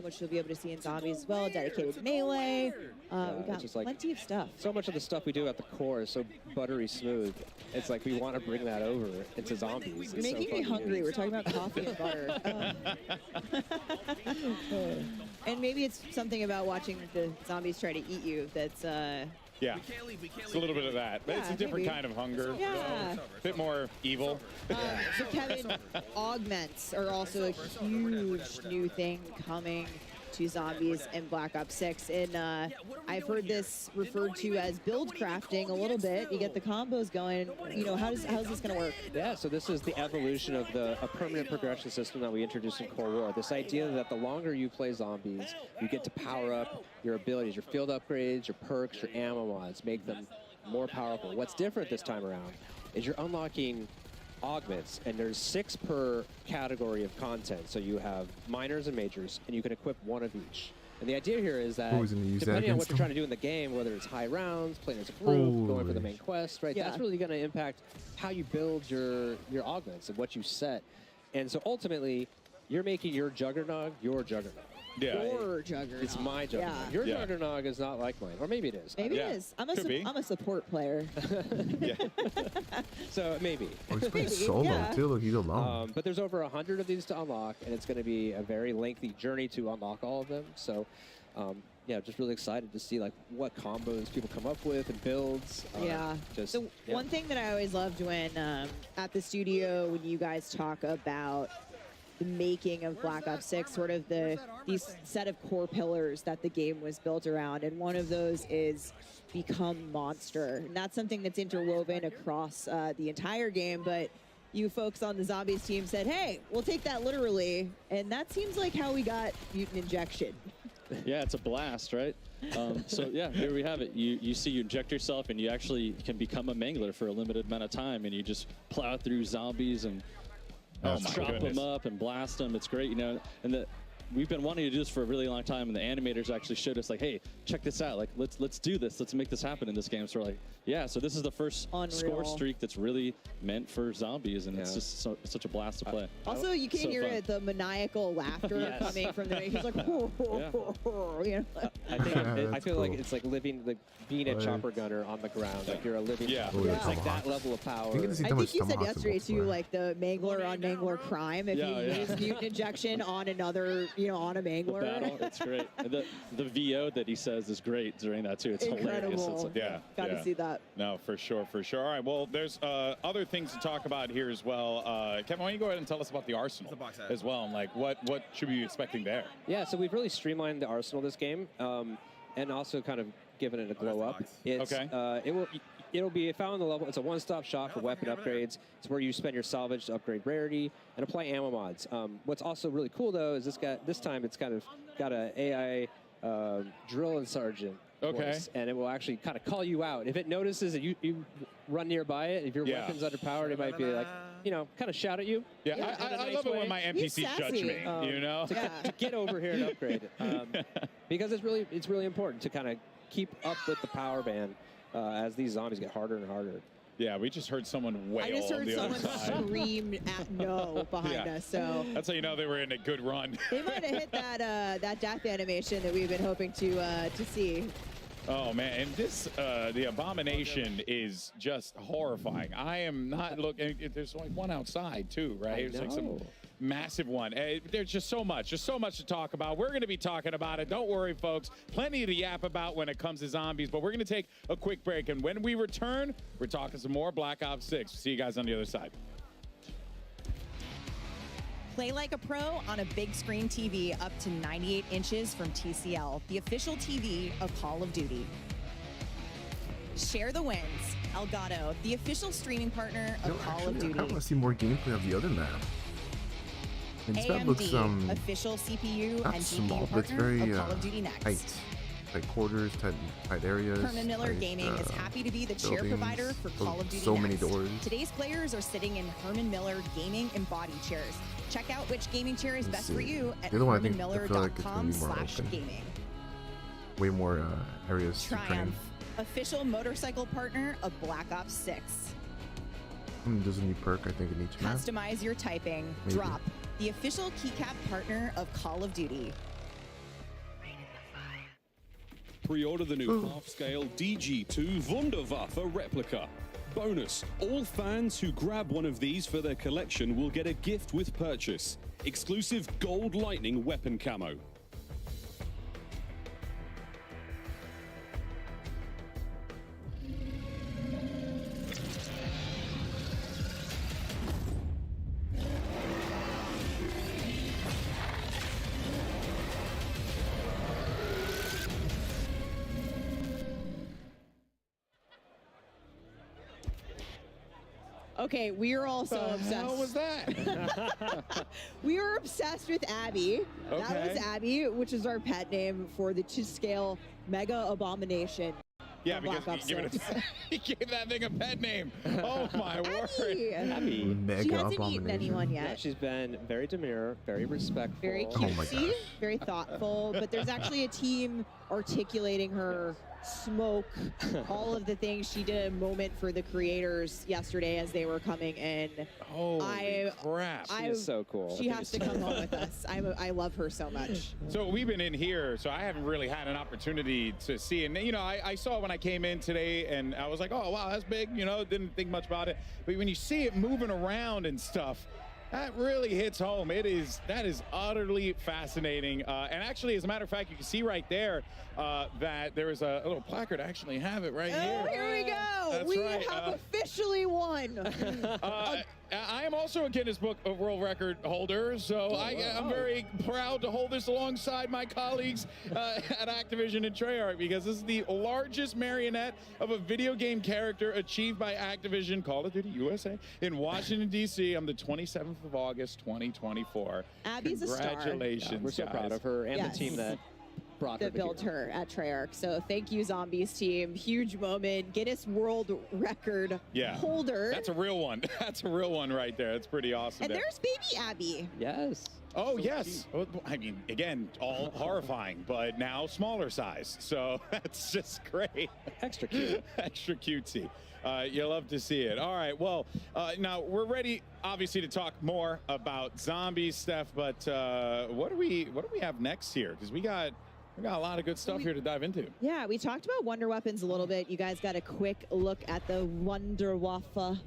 which you'll be able to see in Zombies as well. Dedicated melee. We've got plenty of stuff. So much of the stuff we do at the core is so buttery smooth. It's like we want to bring that over into Zombies. You're making me hungry. We're talking about coffee and butter. And maybe it's something about watching the zombies try to eat you that's yeah, it's a little bit of that, but it's a different kind of hunger. Yeah. A bit more evil. So Kevin, augments are also a huge new thing coming to Zombies in Black Ops 6. And I've heard this referred to as build crafting a little bit. You get the combos going. You know, how's this going to work? Yeah, so this is the evolution of a permanent progression system that we introduced in Cold War. This idea that the longer you play Zombies, you get to power up your abilities, your field upgrades, your perks, your ammo mods, make them more powerful. What's different this time around is you're unlocking augments, and there's 6 per category of content. So you have minors and majors, and you can equip 1 of each. And the idea here is that depending on what you're trying to do in the game, whether it's high rounds, playing as a group, going for the main quest, right? That's really going to impact how you build your augments and what you set. And so ultimately, you're making your Juggernog your Juggernog. Yeah. Your Juggernog. It's my Juggernog. Yeah. Your Juggernog is not like mine, or maybe it is. Maybe it is. I'm a support player. So maybe. Oh, he's playing solo too. Look, he's alone. But there's over 100 of these to unlock, and it's going to be a very lengthy journey to unlock all of them. So, yeah, just really excited to see like what combos people come up with and builds. One thing that I always loved when at the studio when you guys talk about the making of Black Ops 6, sort of these set of core pillars that the game was built around. And one of those is become monster. And that's something that's interwoven across the entire game. But you folks on the Zombies team said, hey, we'll take that literally. And that seems like how we got Mutant Injection. Yeah, it's a blast, right? So yeah, here we have it. You see, you inject yourself, and you actually can become a mangler for a limited amount of time, and you just plow through zombies and chop them up and blast them. It's great, you know. And we've been wanting to do this for a really long time, and the animators actually showed us, like, hey, check this out. Like, let's do this. Let's make this happen in this game. So we're like, yeah. So this is the first score streak that's really meant for zombies, and it's just such a blast to play. Also, you can hear it, the maniacal laughter coming from the. He's like, you know. I feel like it's like being a chopper gunner on the ground. Like you're a living. It's like that level of power. I think you said yesterday too, like the mangler on mangler crime. If you use mutant injection on another, on a mangler. Battle, it's great. And the VO that he says is great during that too. It's hilarious. It's like, got to see that. No, for sure. All right. Well, there's other things to talk about here as well. Kevin, why don't you go ahead and tell us about the Arsenal as well, and like what should we be expecting there? Yeah. So we've really streamlined the Arsenal this game, and also kind of given it a glow up. It's, it'll be found the level. It's a one-stop shop for weapon upgrades. It's where you spend your salvage to upgrade rarity and apply ammo mods. What's also really cool though is this time it's kind of got an AI drill and sergeant voice, and it will actually kind of call you out if it notices that you run nearby it. If your weapon's underpowered, it might be like, kind of shout at you. Yeah, I love it when my NPCs judge me. To get over here and upgrade it, because it's really important to kind of keep up with the power band as these zombies get harder and harder. Yeah, we just heard someone wail. I just heard someone scream at no behind us. So that's how you know they were in a good run. They might have hit that death animation that we've been hoping to see. Oh man, and this the abomination is just horrifying. I am not looking. There's like one outside too, right? There's like some massive one. There's just so much to talk about. We're going to be talking about it. Don't worry, folks. Plenty to yap about when it comes to zombies, but we're going to take a quick break. And when we return, we're talking some more Black Ops 6. See you guys on the other side. Play like a pro on a big screen TV up to 98 inches from TCL, the official TV of Call of Duty. Share the wins. Elgato, the official streaming partner of Call of Duty. I want to see more gameplay of the other map. This map looks official CPU not and small, GPU but it's partner very of Call of Duty Next. tight quarters, tight areas. Herman Miller Gaming is happy to be the chair provider for Call of Duty So Next. many doors. Today's players are sitting in Herman Miller Gaming Embody chairs. Check out which gaming chair is best for you at hermanmiller.com/gaming. Way more areas to train. Triumph, official motorcycle partner of Black Ops 6. There's a new perk, I think, in each map. Customize your typing. Maybe. Drop, the official keycap partner of Call of Duty. Pre-order the new half-scale DG2 Wunderwaffe replica. Bonus, all fans who grab one of these for their collection will get a gift with purchase. Exclusive gold lightning weapon camo. Okay, we are all so obsessed. How was that? We were obsessed with Abby. That Okay. was Abby, which is our pet name for the 2-scale Mega Abomination. Yeah, Black because Ops he gave that thing a pet name. Oh my word. Abby. Mega She hasn't eaten abomination. anyone Yeah, yet. she's been very demure, very respectful. Very Oh my cutesy, very thoughtful, but there's actually a team articulating her smoke, all of the things. She did a moment for the creators yesterday as they were coming in. Holy crap. She is so cool. She has to come home with us. I love her so much. So we've been in here, so I haven't really had an opportunity to see. And, I saw when I came in today, and I was like, oh, wow, that's big. Didn't think much about it. But when you see it moving around and stuff, that really hits home. That is utterly fascinating. And actually, as a matter of fact, you can see right there that there is a little placard. I actually have it right here. Oh, here we go. That's We right. have officially won. I am also a Guinness Book of World Record holder, so I'm very proud to hold this alongside my colleagues at Activision and Treyarch, because this is the largest marionette of a video game character achieved by Activision Call of Duty USA in Washington, D.C. on the 27th of August, 2024. Abby's a star. Congratulations, Yeah, we're so proud of her and the team that brought her built her at Treyarch. So thank you, Zombies team. Huge moment. Guinness World Record holder. That's a real one. That's a real one right there. That's pretty awesome. And there's baby Abby. Yes. Oh, so yes. Cute. I mean, again, all horrifying, but now smaller size. So that's just great. Extra cute. Extra cutesy. You love to see it. All right. Well, now we're ready, obviously, to talk more about Zombies, Steph. But what do we have next here? Because we got a lot of good stuff here to dive into. Yeah, we talked about Wonder Weapons a little bit. You guys got a quick look at the Wunderwaffe.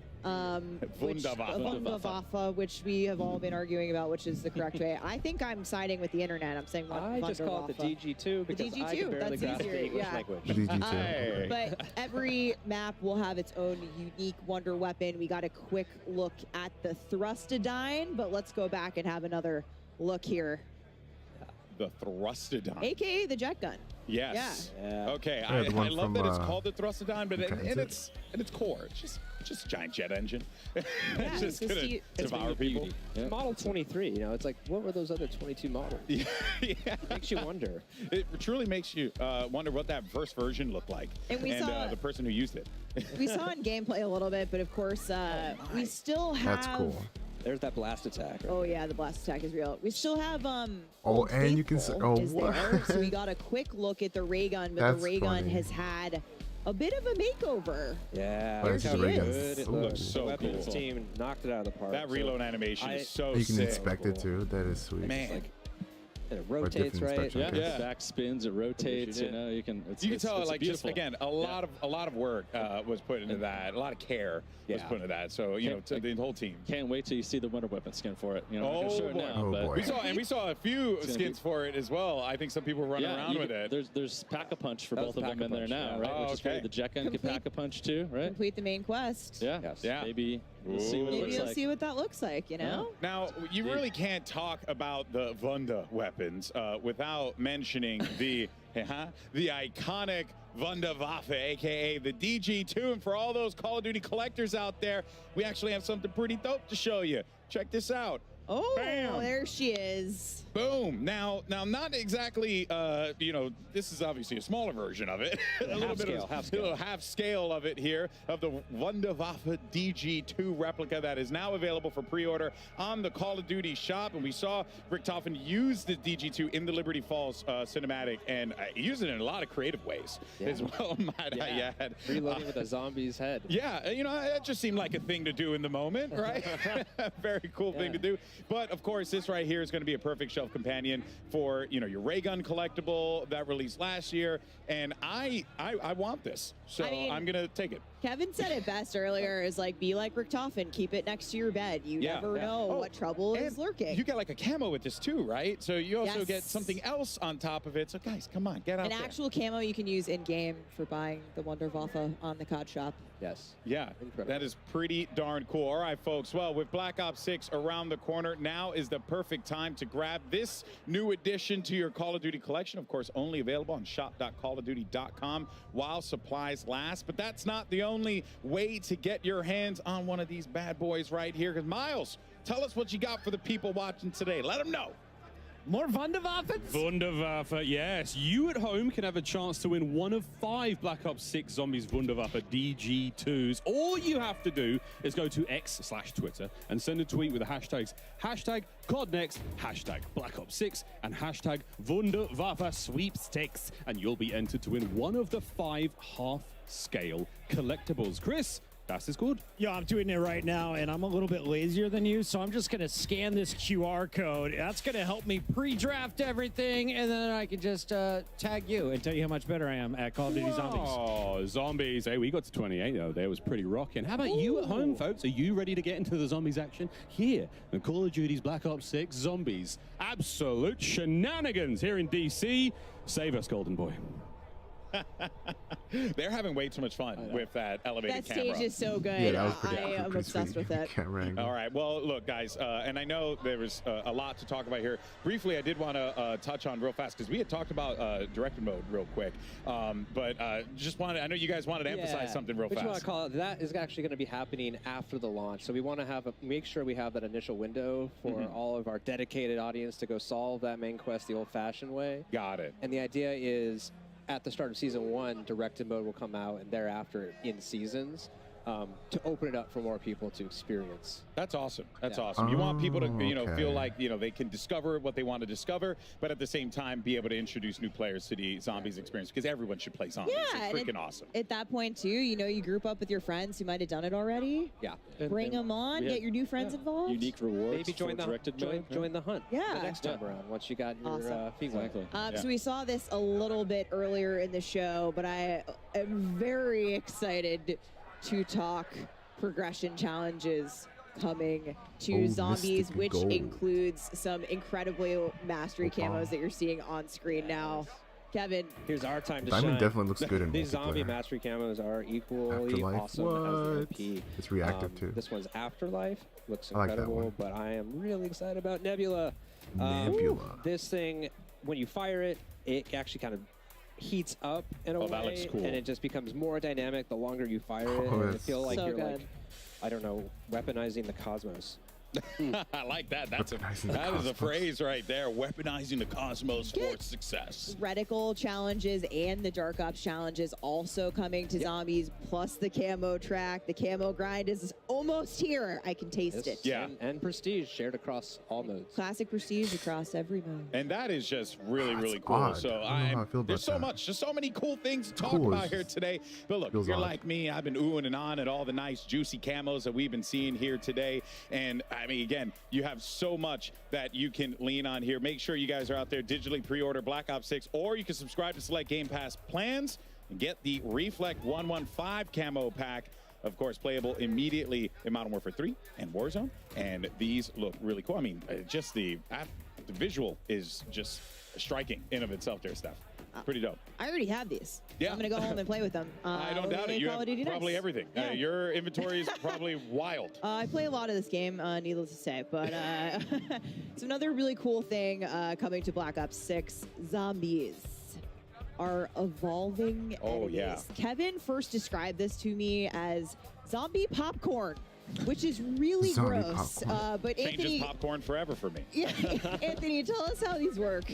Wunderwaffe, which we have all been arguing about, which is the correct way. I think I'm siding with the internet. I'm saying I just call it the DG2 because the DG2, I can barely grasp the English language. The DG2. But every map will have its own unique wonder weapon. We got a quick look at the Thrustodyne, but let's go back and have another look here. The Thrustodyne. AKA the jet gun. Yes. Yeah. Okay. I love that it's called the Thrustodyne, but in its core, it's just a giant jet engine. It's just gonna devour people. Yeah. Model 23, you know, it's like, what were those other 22 models? Yeah. It makes you wonder. It truly makes you wonder what that first version looked like, and we saw the person who used it. We saw in gameplay a little bit, but of course, we still have. That's cool. There's that blast attack. Right? Oh yeah, the blast attack is real. We still have Oh, and you can say, oh, what? There. So we got a quick look at the ray gun, but the ray gun has had a bit of a makeover. Yeah, there she is. It looks so Weapons cool. team knocked it out of the park. That reload animation is so You can sick. inspect it too. That is sweet. Man. It rotates, right? Yeah, the back spins, it rotates. You know, you can. You can tell, like, just again, a lot of work was put into that. A lot of care was put into that. So you know, to the whole team. Can't wait till you see the Wonder Weapon skin for it. You know, I'm gonna show it now, but we saw a few skins for it as well. I think some people were running around with it. There's Pack-a-Punch for both of them in there now, right? Oh, Which is great. The jet gun can Pack-a-Punch too, right? Complete the main quest. Yeah. Yeah. Maybe we'll see what it Maybe looks you'll like. see what that looks like. You know. Now you really can't talk about the Wunda weapons without mentioning the iconic Wunderwaffe, aka the DG2. And for all those Call of Duty collectors out there, we actually have something pretty dope to show you. Check this out. Oh, Bam. there she is. Boom. Now, not exactly, you know, this is obviously a smaller version of it. A little bit of half scale of it here, of the Wunderwaffe DG2 replica that is now available for pre-order on the Call of Duty shop. And we saw Richtofen use the DG2 in the Liberty Falls cinematic and use it in a lot of creative ways as well, might I add. Reloading with a zombie's head. Yeah, you know, that just seemed like a thing to do in the moment, right? Very cool thing to do. But of course, this right here is going to be a perfect shelf companion for, you know, your ray gun collectible that released last year. And I want this, so I'm going to take it. Kevin said it best earlier, is like, be like Richtofen, keep it next to your bed. You never know what trouble is lurking. You get like a camo with this too, right? So you also get something else on top of it. So guys, come on, get out there. An actual camo you can use in-game for buying the Wunderwaffe on the COD shop. Yes. Yeah, that is pretty darn cool. All right, folks. Well, with Black Ops 6 around the corner, now is the perfect time to grab this new addition to your Call of Duty collection. Of course, only available on shop.callofduty.com while supplies last. But that's not the only way to get your hands on one of these bad boys right here. Because Miles, tell us what you got for the people watching today. Let them know. More Wunderwaffen? Wunderwaffe, yes. You at home can have a chance to win one of 5 Black Ops 6 Zombies Wunderwaffe DG2s. All you have to do is go to X/Twitter and send a tweet with the hashtags #CodNext, #Black Ops 6, and #Wunderwaffe Sweepstakes, and you'll be entered to win one of the 5 half-scale collectibles. Chris, das ist gut. Yeah, I'm doing it right now, and I'm a little bit lazier than you, so I'm just going to scan this QR code. That's going to help me pre-draft everything, and then I can just tag you and tell you how much better I am at Call of Duty Zombies. Oh, Zombies. Hey, we got to 28, though. That was pretty rocking. How about you at home, folks? Are you ready to get into the Zombies action? Here, the Call of Duty's Black Ops 6 Zombies. Absolute shenanigans here in DC. Save us, Golden Boy. They're having way too much fun with that elevated That camera. stage is so good. Yeah, that was pretty, I am pretty obsessed sweet. with it. Camera angle. All right. Well, look, guys, and I know there was a lot to talk about here. Briefly, I did want to touch on real fast because we had talked about directed mode real quick, but just wanted. I know you guys wanted to emphasize something real Which fast. want to call it? That is actually going to be happening after the launch. So we want to make sure we have that initial window for all of our dedicated audience to go solve that main quest the old-fashioned way. Got it. And the idea is, at the start of Season 1, directed mode will come out, and thereafter in seasons, to open it up for more people to experience. That's awesome. That's awesome. You want people to, feel like, they can discover what they want to discover, but at the same time be able to introduce new players to the Zombies experience, because everyone should play Zombies. Yeah, It's and freaking awesome. At that point, too, you group up with your friends who might have done it already. Yeah. Bring them on, get your new friends involved. Unique rewards. Maybe join the hunt. Yeah. The next time around, once you got your feet wet. So we saw this a little bit earlier in the show, but I am very excited to talk progression challenges coming to Zombies, Mystic which Gold. includes some incredibly mastery camos that you're seeing on screen now. Kevin, here's our time to Diamond shine. definitely looks good in These zombie multiplayer. mastery camos are equally Afterlife, awesome what? as the MP. It's reactive too. This one's Afterlife. Looks I like that incredible, one. but I am really excited about Nebula. Nebula. This thing, when you fire it, it actually kind of heats up in a way, that looks cool. and it just becomes more dynamic the longer you fire it. Oh, And you that's feel like so you're good. like, I don't know, weaponizing the cosmos. I like that. That is a cosmos. phrase right there. Weaponizing the cosmos for success. reticle challenges and the Dark Ops challenges also coming to Zombies, plus the camo track. The camo grind is almost here. I can taste it. Yeah. And prestige shared across all modes. Classic prestige across every mode. And that is just really, That's really cool. odd. So I don't know how I feel there's about so that. much, just so many cool things to talk Cool about is- here today. But look, feels if you're odd. like me, I've been oohing and on at all the nice, juicy camos that we've been seeing here today. And I mean, again, you have so much that you can lean on here. Make sure you guys are out there, digitally pre-order Black Ops 6, or you can subscribe to select Game Pass plans and get the Reflect 115 camo pack. Of course, playable immediately in Modern Warfare 3 and Warzone. And these look really cool. I mean, just the visual is just striking in of itself there, Steph. Pretty dope. I already have these. Yeah. I'm going to go home and play with them. I don't doubt it. You Call have of Duty probably next. everything. Yeah. Your inventory is probably wild. I play a lot of this game, needless to say, but it's another really cool thing coming to Black Ops 6. Zombies are evolving enemies. Yeah. Kevin first described this to me as zombie popcorn, which is really Zombie gross. popcorn. But Changes Anthony, popcorn forever for me. yeah, Anthony, tell us how these work.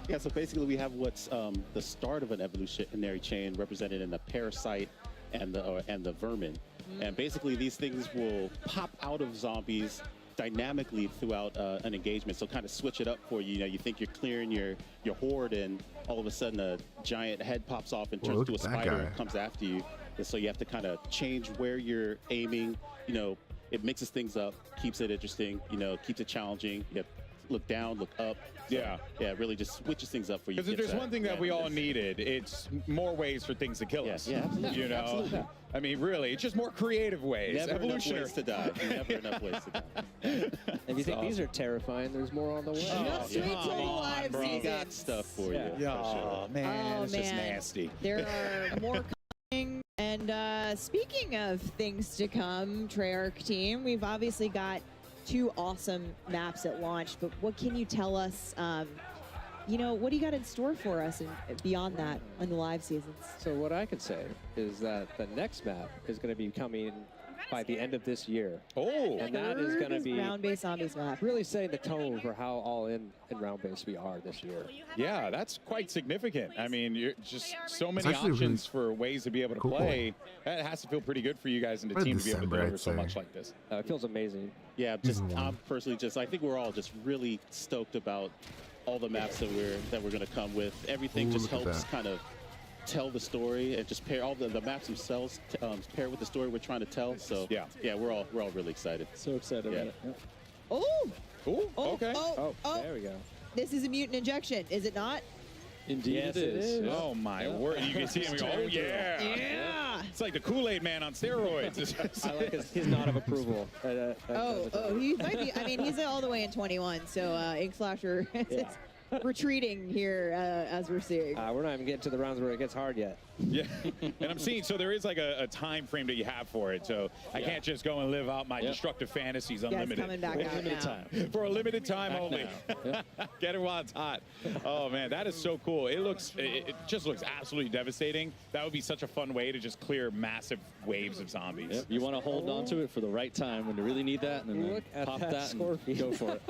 Yeah, so basically we have what's the start of an evolutionary chain represented in the parasite and the vermin. And basically these things will pop out of zombies dynamically throughout an engagement. So kind of switch it up for you. You know, you think you're clearing your horde, and all of a sudden a giant head pops off and Whoa, turns look into a at that spider guy. and comes after you. And so you have to kind of change where you're aiming. You know, it mixes things up, keeps it interesting, you know, keeps it challenging. You have to look down, look up. So, Yeah. yeah, it really just switches things up for you. Because if Gives there's that one thing that we all randomness. needed, it's more ways for things to kill us. Yeah, absolutely. You know, Absolutely. I mean, really, it's just more creative ways. Never enough Evolutionary. ways to die. Never enough ways to die. If you think these are terrifying, there's more on the way. Just wait till the live We season. got stuff for you. Yeah. for sure. Man, Oh, it's just man. nasty. There are more coming. And speaking of things to come, Treyarch team, we've obviously got 2 awesome maps at launch, but what can you tell us? You know, what do you got in store for us and beyond that in the live seasons? So what I could say is that the next map is going to be coming by the end of this year. Oh, and that is going to be round-based zombies map. really setting the tone for how all in round-based we are this year. Yeah, that's quite significant. I mean, you're just so many actually options for ways to be able to cool. play. That has to feel pretty good for you guys and the Probably team to be able to December, deliver I'd so say. much like this. It feels amazing. Yeah, just Season one. I'm personally just I think we're all just really stoked about all the maps that we're going to come with. Everything Ooh, just look at helps that. kind of tell the story and just pair all the maps themselves pair with the story we're trying to tell. So Yeah. we're all really excited. So excited Yeah. about it. Oh, Ooh, oh, okay. oh, There we go. this is a mutant injection, is it not? Indeed, Yes, it it is. is. Yeah. Oh my word! You can see him go, "Oh yeah, Yeah. It's like the Kool-Aid Man on steroids. I like his nod of approval. Oh, he might be. I mean, he's all the way in 21, so Ink Slasher. retreating here, as we're seeing. We're not even getting to the rounds where it gets hard yet. Yeah, and I'm seeing, so there is like a time frame that you have for it. So I can't just go and live out my destructive fantasies unlimited. Yeah, it's coming back out now. Time. For a limited time only. Get it while it's hot. Oh man, that is so cool. It just looks absolutely devastating. That would be such a fun way to just clear massive waves of zombies. Yep. You want to hold on to it for the right time when you really need that, and then pop that and go for it.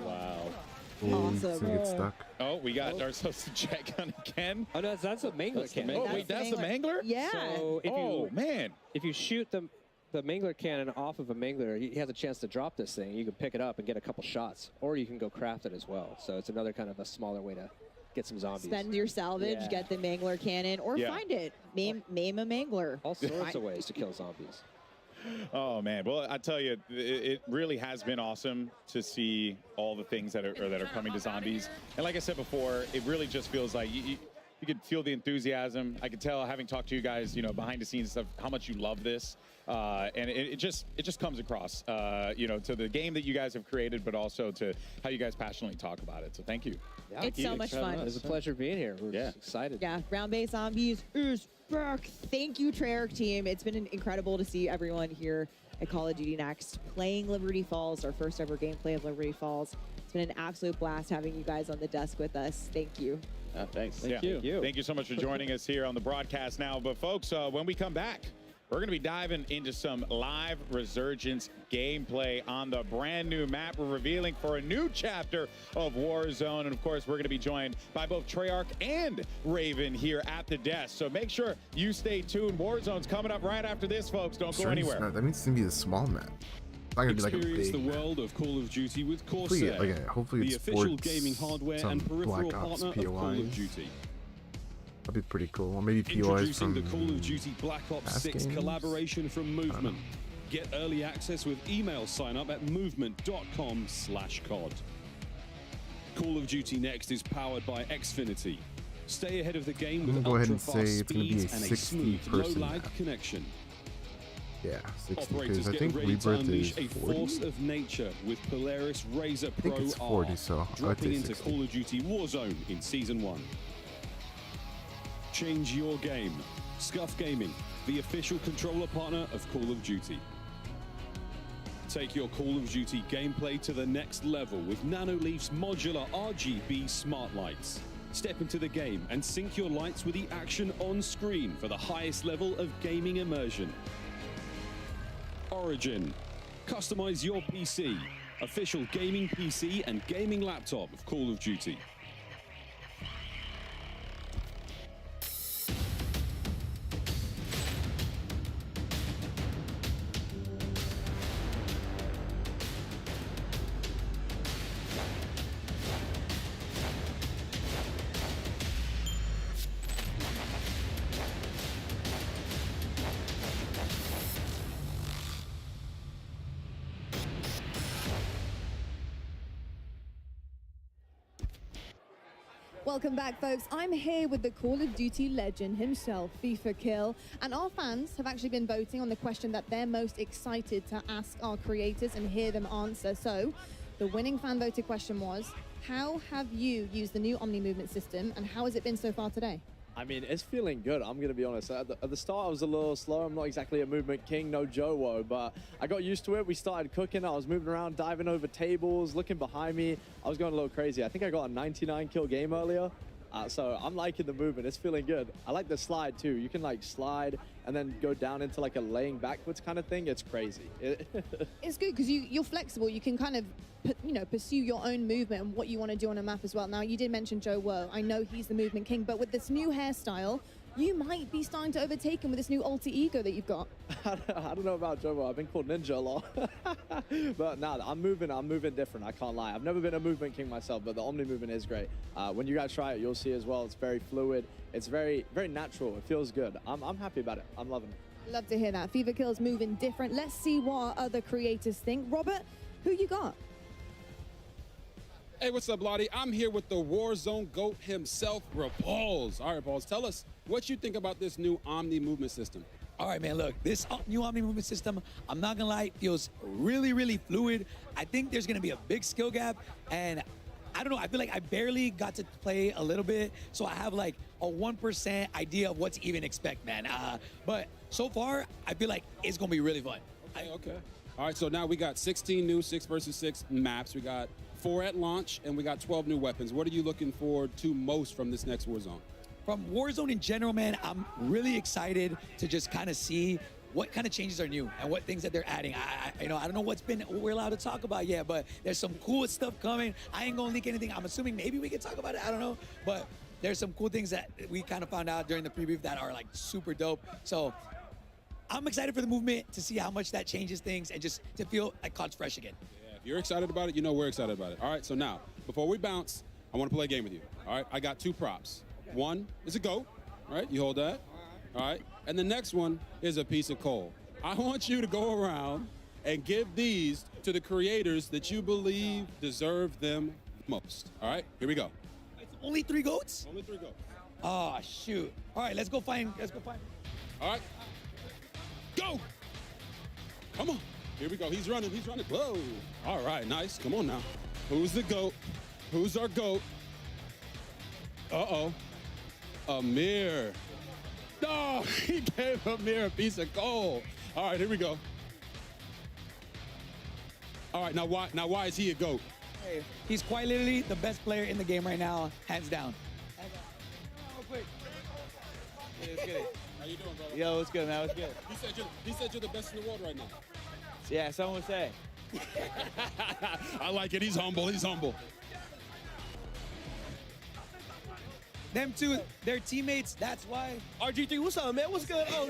Wow. Awesome. Get stuck. Oh, we got ourselves a jet gun again. Oh, no, that's a mangler cannon. Oh, wait, that's the mangler? Yeah. So if you shoot the mangler cannon off of a mangler, he has a chance to drop this thing. You can pick it up and get a couple shots, or you can go craft it as well. So it's another kind of a smaller way to get some zombies. Spend your salvage, get the mangler cannon, or find it. Maim a mangler. All sorts of ways to kill zombies. Oh man, well I tell you, it really has been awesome to see all the things that are coming to zombies. And like I said before, it really just feels like you could feel the enthusiasm. I could tell, having talked to you guys, behind the scenes stuff, how much you love this. And it just comes across, to the game that you guys have created, but also to how you guys passionately talk about it. So thank you. Yeah, it's so much fun. It was a pleasure being here. We're excited. Yeah, Round-Based Zombies is back. Thank you, Treyarch team. It's been incredible to see everyone here at Call of Duty Next playing Liberty Falls, our first ever gameplay of Liberty Falls. It's been an absolute blast having you guys on the desk with us. Thank you. Thanks. Thank you. Thank you so much for joining us here on the broadcast now. But folks, when we come back, we're going to be diving into some live Resurgence gameplay on the brand new map we're revealing for a new chapter of Warzone. And of course, we're going to be joined by both Treyarch and Raven here at the desk. So make sure you stay tuned. Warzone's coming up right after this, folks. Don't go anywhere. That means it's going to be a small map. It's not going to be like a Experience big the world of Call of Duty with Corsair, hopefully the it's official gaming hardware and peripheral Black Ops partner of Call of POIs. Duty. That'd be pretty cool. Or maybe POIs Introducing from the Call of Duty Black Ops 6 games? collaboration from Movement. Get early access with email sign up at movement.com/COD. Call of Duty Next is powered by Xfinity. Stay ahead of the game with go ahead and ultra-fast say it's gonna be a speeds and a smooth, 60-person low-lag map. connection. Yeah, 60, Operators because I get think ready to Rebirth unleash is a 40. force of nature with Polaris Razor I think Pro it's 40, R, so I would dropping say into 60. Call of Duty Warzone in Season 1. Change your game. Scuff Gaming, the official controller partner of Call of Duty. Take your Call of Duty gameplay to the next level with Nanoleaf's modular RGB smart lights. Step into the game and sync your lights with the action on screen for the highest level of gaming immersion. Origin. Customize your PC. Official gaming PC and gaming laptop of Call of Duty. Welcome back, folks. I'm here with the Call of Duty legend himself, FIFA Kill, and our fans have actually been voting on the question that they're most excited to ask our creators and hear them answer. So, the winning fan voted question was, how have you used the new Omni movement system, and how has it been so far today? I mean, it's feeling good, I'm going to be honest. At the start, I was a little slow. I'm not exactly a movement king, no Joe-Wo, but I got used to it. We started cooking. I was moving around, diving over tables, looking behind me. I was going a little crazy. I think I got a 99 kill game earlier. So I'm liking the movement. It's feeling good. I like the slide, too. You can, like, slide and then go down into, like, a laying backwards kind of thing. It's crazy. It's good because you're flexible. You can kind of, pursue your own movement and what you want to do on a map as well. Now, you did mention Joe-Wo. I know he's the movement king, but with this new hairstyle, you might be starting to overtake him with this new alter ego that you've got. I don't know about Joe-Wo. I've been called Ninja a lot. But nah, I'm moving different. I can't lie. I've never been a movement king myself, but the Omni movement is great. When you guys try it, you'll see as well. It's very fluid. It's very, very natural. It feels good. I'm happy about it. I'm loving it. Love to hear that. FIFA Kill's moving different. Let's see what our other creators think. Robert, who you got? Hey, what's up, Lottie? I'm here with the Warzone GOAT himself, Balls. All right, Balls, tell us what you think about this new Omni movement system. All right, man, look, this new Omni movement system, I'm not gonna lie, feels really, really fluid. I think there's gonna be a big skill gap, and I don't know. I feel like I barely got to play a little bit, so I have like a 1% idea of what to even expect, man. But so far, I feel like it's gonna be really fun. Okay. All right, so now we got 16 new 6 versus 6 maps. We got 4 at launch, and we got 12 new weapons. What are you looking forward to most from this next Warzone? From Warzone in general, man, I'm really excited to just kind of see what kind of changes are new and what things that they're adding. I don't know what we're allowed to talk about yet, but there's some cool stuff coming. I ain't gonna leak anything. I'm assuming maybe we can talk about it. I don't know, but there's some cool things that we kind of found out during the preview that are like super dope. So I'm excited for the movement to see how much that changes things and just to feel like COD's fresh again. Yeah, if you're excited about it, you know we're excited about it. All right, so now, before we bounce, I want to play a game with you. All right, I got 2 props. Okay. One is a goat, right? You hold that. All right, and the next one is a piece of coal. I want you to go around and give these to the creators that you believe deserve them most. All right, here we go. It's only 3 goats? Only 3 goats. Oh, shoot. All right, let's go find. All right. Go! Come on. Here we go. He's running. Whoa. All right, nice. Come on now. Who's the GOAT? Who's our GOAT? Uh-oh. Amir. No, he gave Amir a piece of coal. All right, here we go. All right, now why is he a GOAT? Hey, he's quite literally the best player in the game right now, hands down. Real quick. Yeah, it's good. How you doing, brother? Yo, what's good, man? What's good? He said you're the best in the world right now. Yeah, someone would say. I like it. He's humble. Them two, they're teammates. That's why. RG3, what's up, man? What's good? Oh,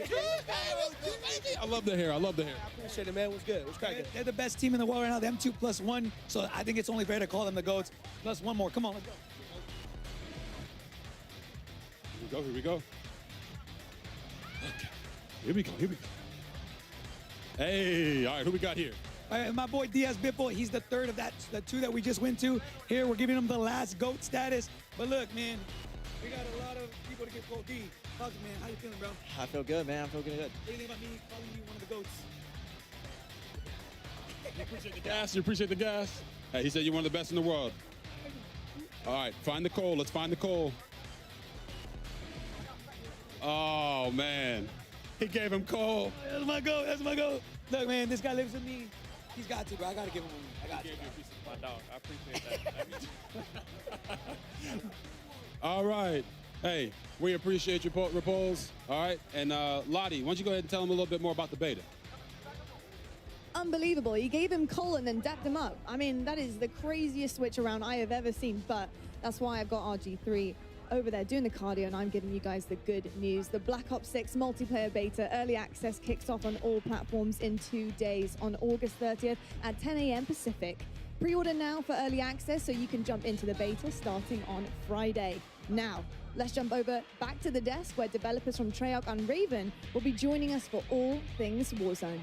I love the hair. I appreciate it, man. What's good? What's cracking? They're the best team in the world right now. Them 2 plus 1. So I think it's only fair to call them the GOATs. Plus 1 more. Come on, let's go. Here we go. Okay. Here we go. Hey, all right, who we got here? All right, my boy Diaz Bipple, he's the 3rd of the 2 that we just went to. Here, we're giving him the last GOAT status. But look, man, we got a lot of people to get GOAT D. Talk to me, man. How you feeling, bro? I feel good, man. I'm feeling good. What do you think about me calling you one of the GOATs? You appreciate the gas. Hey, he said you're one of the best in the world. All right, find the coal. Let's find the coal. Oh, man. He gave him coal. That's my GOAT. Look, man, this guy lives with me. He's got to, bro. I got to give him one. I gave you a piece of my dog. I appreciate that. All right. Hey, we appreciate your repos. All right. And Lottie, why don't you go ahead and tell him a little bit more about the beta? Unbelievable. He gave him coal and then dapped him up. I mean, that is the craziest switch around I have ever seen, but that's why I've got RG3 over there doing the cardio, and I'm giving you guys the good news. The Black Ops 6 multiplayer beta early access kicks off on all platforms in 2 days on August 30th at 10 a.m. Pacific. Pre-order now for early access so you can jump into the beta starting on Friday. Now, let's jump over back to the desk where developers from Treyarch and Raven will be joining us for all things Warzone.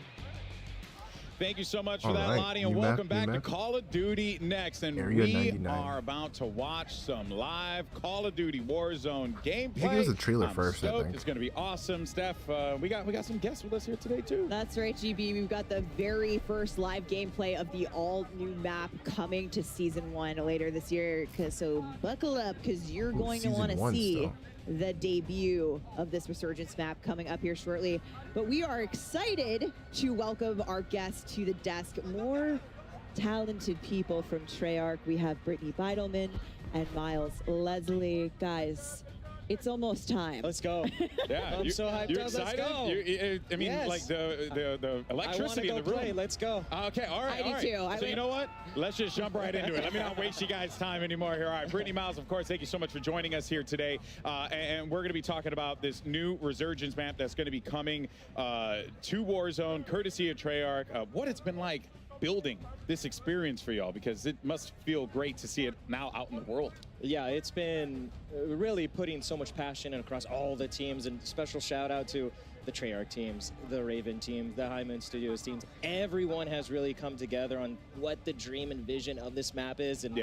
Thank you so much for that, Lottie, and welcome back to Call of Duty Next. And we are about to watch some live Call of Duty Warzone gameplay. I think it was a trailer first, I think. It's going to be awesome. Steph, we got some guests with us here today, too. That's right, GB. We've got the very first live gameplay of the all-new map coming to Season 1 later this year. So buckle up, because you're going to want to see the debut of this Resurgence map coming up here shortly. But we are excited to welcome our guests to the desk. More talented people from Treyarch. We have Brittany Beidelman and Miles Leslie. Guys, it's almost time. Let's go. Yeah, I'm so hyped you up. Excited? Let's go. I mean, like the electricity in the room. Play. Let's go. Okay, all right. I do too. So you know what? Let's just jump right into it. Let me not waste you guys' time anymore here. All right, Brittany, Miles, of course, thank you so much for joining us here today. And we're going to be talking about this new Resurgence map that's going to be coming to Warzone, courtesy of Treyarch. What it's been like building this experience for y'all, because it must feel great to see it now out in the world. Yeah, it's been really putting so much passion across all the teams, and special shout out to the Treyarch teams, the Raven team, the High Moon Studios teams. Everyone has really come together on what the dream and vision of this map is, and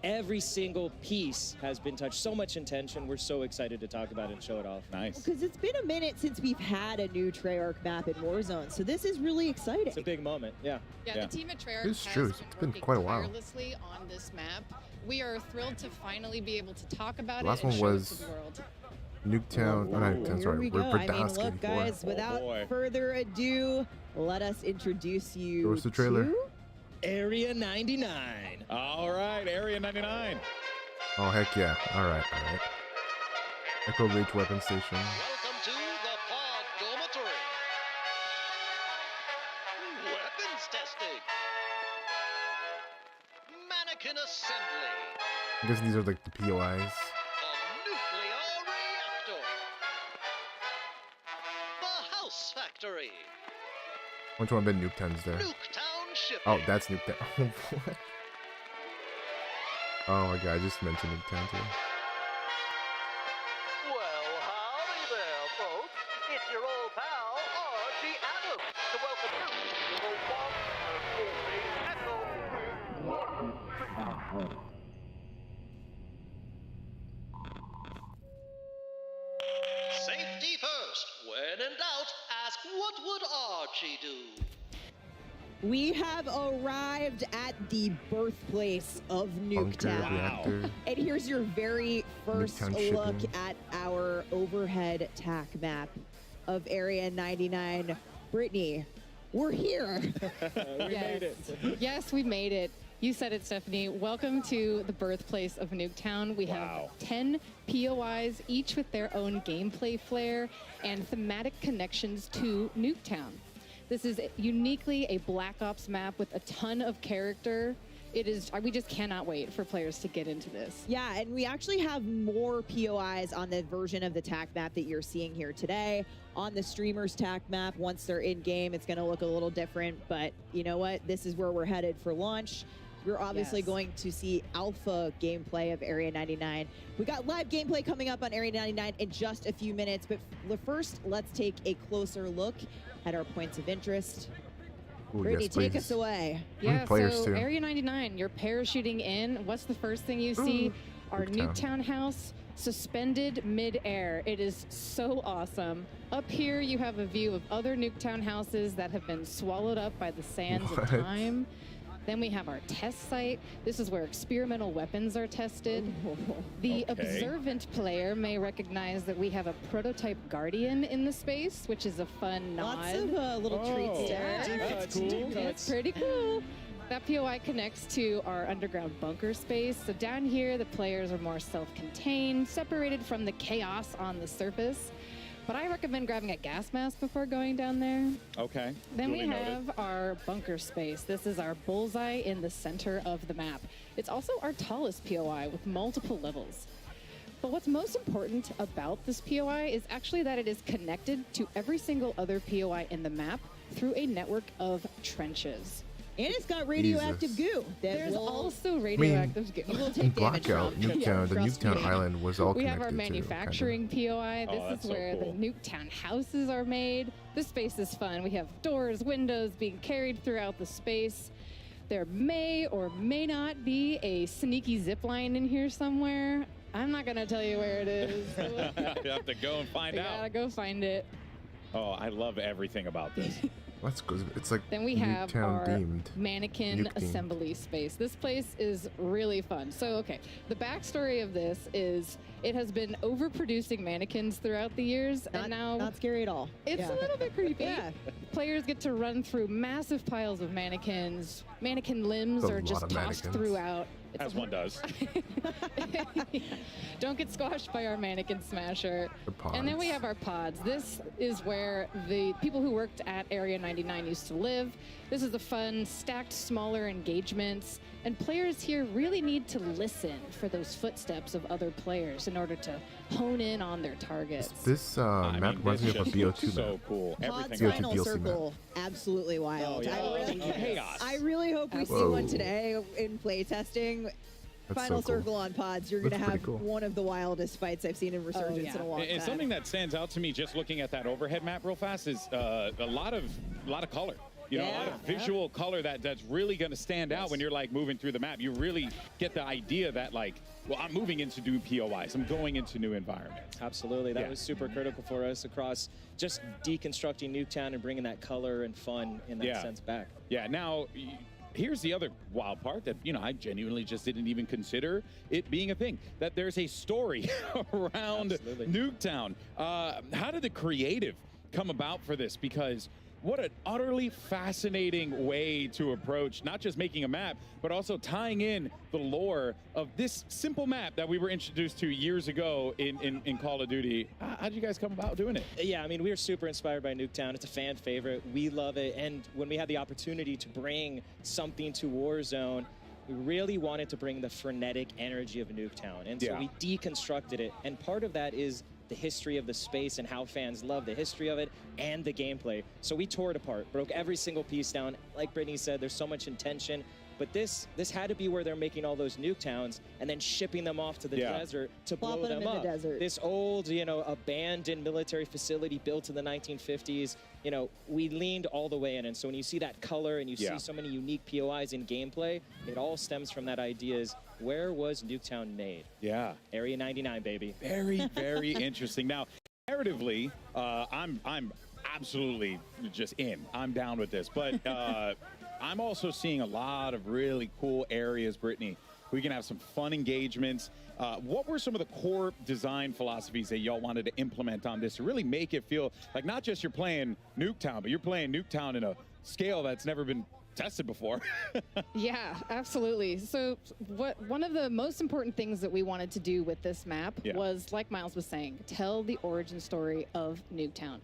every single piece has been touched. So much intention. We're so excited to talk about it and show it off. Nice. Because it's been a minute since we've had a new Treyarch map in Warzone, so this is really exciting. It's a big moment, Yeah, the team at Treyarch It's true. It's been quite a while. tirelessly on this map We are thrilled to finally be able to talk about The last it and one show it was to the world. Nuketown. Oh, not Nuketown, Here sorry. we go. We're I mean, look, guys, without further ado, let us introduce you What's the trailer? to Area 99. All right, Area 99. Oh, heck yeah. All right. Echo Ridge Weapon Station. Welcome to the Pod Dormitory. Weapons testing. Mannequin assembly. I guess these are like the POIs. A nuclear reactor. The House Factory. Which one? I bet Nuketown's there. Nuketown shipping. Oh, that's Nuketown. Oh my god, I just mentioned Nuketown too. Well, howdy there, folks. It's your old pal, Archie Adams, to welcome you to the Echo. Safety first. When in doubt, ask what would Archie do? We have arrived at the birthplace of Nuketown. Reactor. And here's your very first Nuketown look shipping. at our overhead TAC map of Area 99. Brittany, we're here. We made it. Yes, we made it. You said it, Stephanie. Welcome to the birthplace of Nuketown. We have 10 POIs, each with their own gameplay flair and thematic connections to Nuketown. This is uniquely a Black Ops map with a ton of character. It is, we just cannot wait for players to get into this. Yeah, and we actually have more POIs on the version of the TAC map that you're seeing here today. On the streamers TAC map, once they're in game, it's gonna look a little different, but you know what? This is where we're headed for launch. We're obviously going to see alpha gameplay of Area 99. We got live gameplay coming up on Area 99 in just a few minutes, but first, let's take a closer look at our points of interest. Ooh, Brittany, yes, take please. us away. Yeah, players so too. Area 99, you're parachuting in. What's the first thing you see? Our Nuketown house suspended mid-air. It is so awesome. Up here, you have a view of other Nuketown houses that have been swallowed up by the sands of time. Then we have our test site. This is where experimental weapons are tested. The observant player may recognize that we have a prototype Guardian in the space, which is a fun nod. Lots of little treats there. That's cool. That's pretty cool. That POI connects to our underground bunker space. So down here, the players are more self-contained, separated from the chaos on the surface. But I recommend grabbing a gas mask before going down there. Okay. Then we have our bunker space. This is our bullseye in the center of the map. It's also our tallest POI with multiple levels. But what's most important about this POI is actually that it is connected to every single other POI in the map through a network of trenches. And it's got radioactive goo. There's also radioactive goo. You will In take damage Blackout, from. Nuketown, the Trust Nuketown me. island was all We connected have our to, manufacturing POI. Oh, This that's is so where cool. the Nuketown houses are made. This space is fun. We have doors, windows being carried throughout the space. There may or may not be a sneaky zip line in here somewhere. I'm not gonna tell you where it is. You have to go and find We out. gotta go find it. Oh, I love everything about this. Let's go. It's like Then we have Nuketown our themed. mannequin Nuke themed. assembly space. This place is really fun. So, okay, the backstory of this is it has been overproducing mannequins throughout the years, and now Not scary at all. it's Yeah. a little bit creepy. Yeah. Players get to run through massive piles of mannequins. Mannequin limbs That's a are lot just of tossed mannequins. throughout. As one does. Don't get squashed by our mannequin smasher. The And then we pods. have our pods. This is where the people who worked at Area 99 used to live. This is a fun, stacked, smaller engagements. And players here really need to listen for those footsteps of other players in order to hone in on their targets. This map reminds me of a BO2 so map. cool. Pod's Everything final DLC map. circle, absolutely wild. Oh, yeah. Chaos. I really hope we see Whoa. one today in playtesting. That's Final so cool. circle on pods. You're going to That's have pretty cool. one of the wildest fights I've seen in Resurgence yeah. in a long And time. something that stands out to me just looking at that overhead map real fast is a lot of color. You know, a lot of visual color that's really going to stand out when you're like moving through the map. You really get the idea that like, well, I'm moving into new POIs. I'm going into new environments. Absolutely. That Yeah. was super critical for us across just deconstructing Nuketown and bringing that color and fun in that sense back. Yeah. Now, here's the other wild part that, I genuinely just didn't even consider it being a thing, that there's a story around Nuketown. How did the creative come about for this? Because what an utterly fascinating way to approach not just making a map, but also tying in the lore of this simple map that we were introduced to years ago in Call of Duty. How did you guys come about doing it? Yeah, I mean, we are super inspired by Nuketown. It's a fan favorite. We love it. And when we had the opportunity to bring something to Warzone, we really wanted to bring the frenetic energy of Nuketown. And so we deconstructed it. And part of that is the history of the space and how fans love the history of it and the gameplay. So we tore it apart, broke every single piece down. Like Brittany said, there's so much intention. But this had to be where they're making all those Nuketowns and then shipping them off to the desert to blow them up. This old, abandoned military facility built in the 1950s, we leaned all the way in. And so when you see that color and you see so many unique POIs in gameplay, it all stems from that idea is, where was Nuketown made? Yeah. Area 99, baby. Very, very interesting. Now, narratively, I'm absolutely just in. I'm down with this. But I'm also seeing a lot of really cool areas, Brittany. We can have some fun engagements. What were some of the core design philosophies that y'all wanted to implement on this to really make it feel like not just you're playing Nuketown, but you're playing Nuketown in a scale that's never been tested before? Yeah, absolutely. So one of the most important things that we wanted to do with this map was, like Miles was saying, tell the origin story of Nuketown.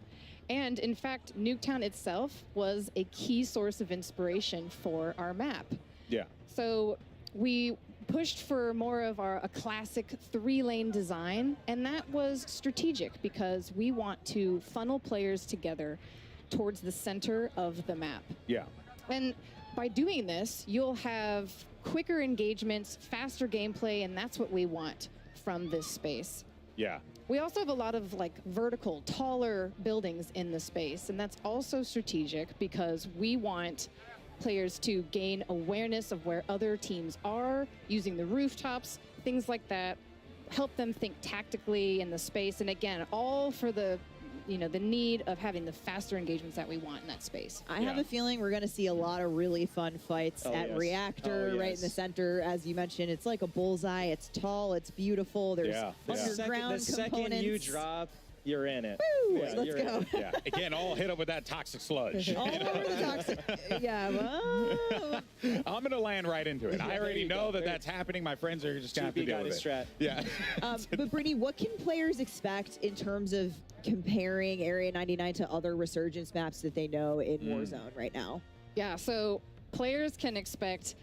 And in fact, Nuketown itself was a key source of inspiration for our map. Yeah. So we pushed for more of a classic 3-lane design, and that was strategic because we want to funnel players together towards the center of the map. Yeah. And by doing this, you'll have quicker engagements, faster gameplay, and that's what we want from this space. Yeah. We also have a lot of vertical, taller buildings in the space, and that's also strategic because we want players to gain awareness of where other teams are, using the rooftops, things like that, help them think tactically in the space, and again, all for the the need of having the faster engagements that we want in that space. I have a feeling we're going to see a lot of really fun fights at Reactor, right in the center. As you mentioned, it's like a bullseye. It's tall. It's beautiful. There's underground the second you drop, you're in it. Woo! Let's go. Yeah. Again, all hit up with that toxic sludge. All over the toxic. Yeah. Well. I'm going to land right into it. I already know that that's happening. My friends are just going to have to deal with it. Yeah. But Brittany, what can players expect in terms of comparing Area 99 to other Resurgence maps that they know in Warzone right now? Yeah, so players can expect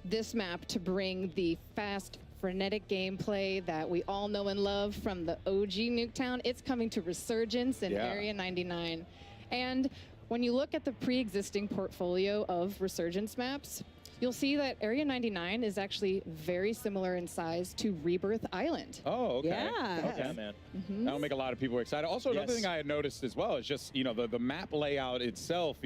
this map to bring the fast, frenetic gameplay that we all know and love from the OG Nuketown. It's coming to Resurgence in Area 99. And when you look at the pre-existing portfolio of Resurgence maps, you'll see that Area 99 is actually very similar in size to Rebirth Island. Oh, okay. Yeah. Okay, man. That'll make a lot of people excited. Also, another thing I had noticed as well is just, the map layout itself,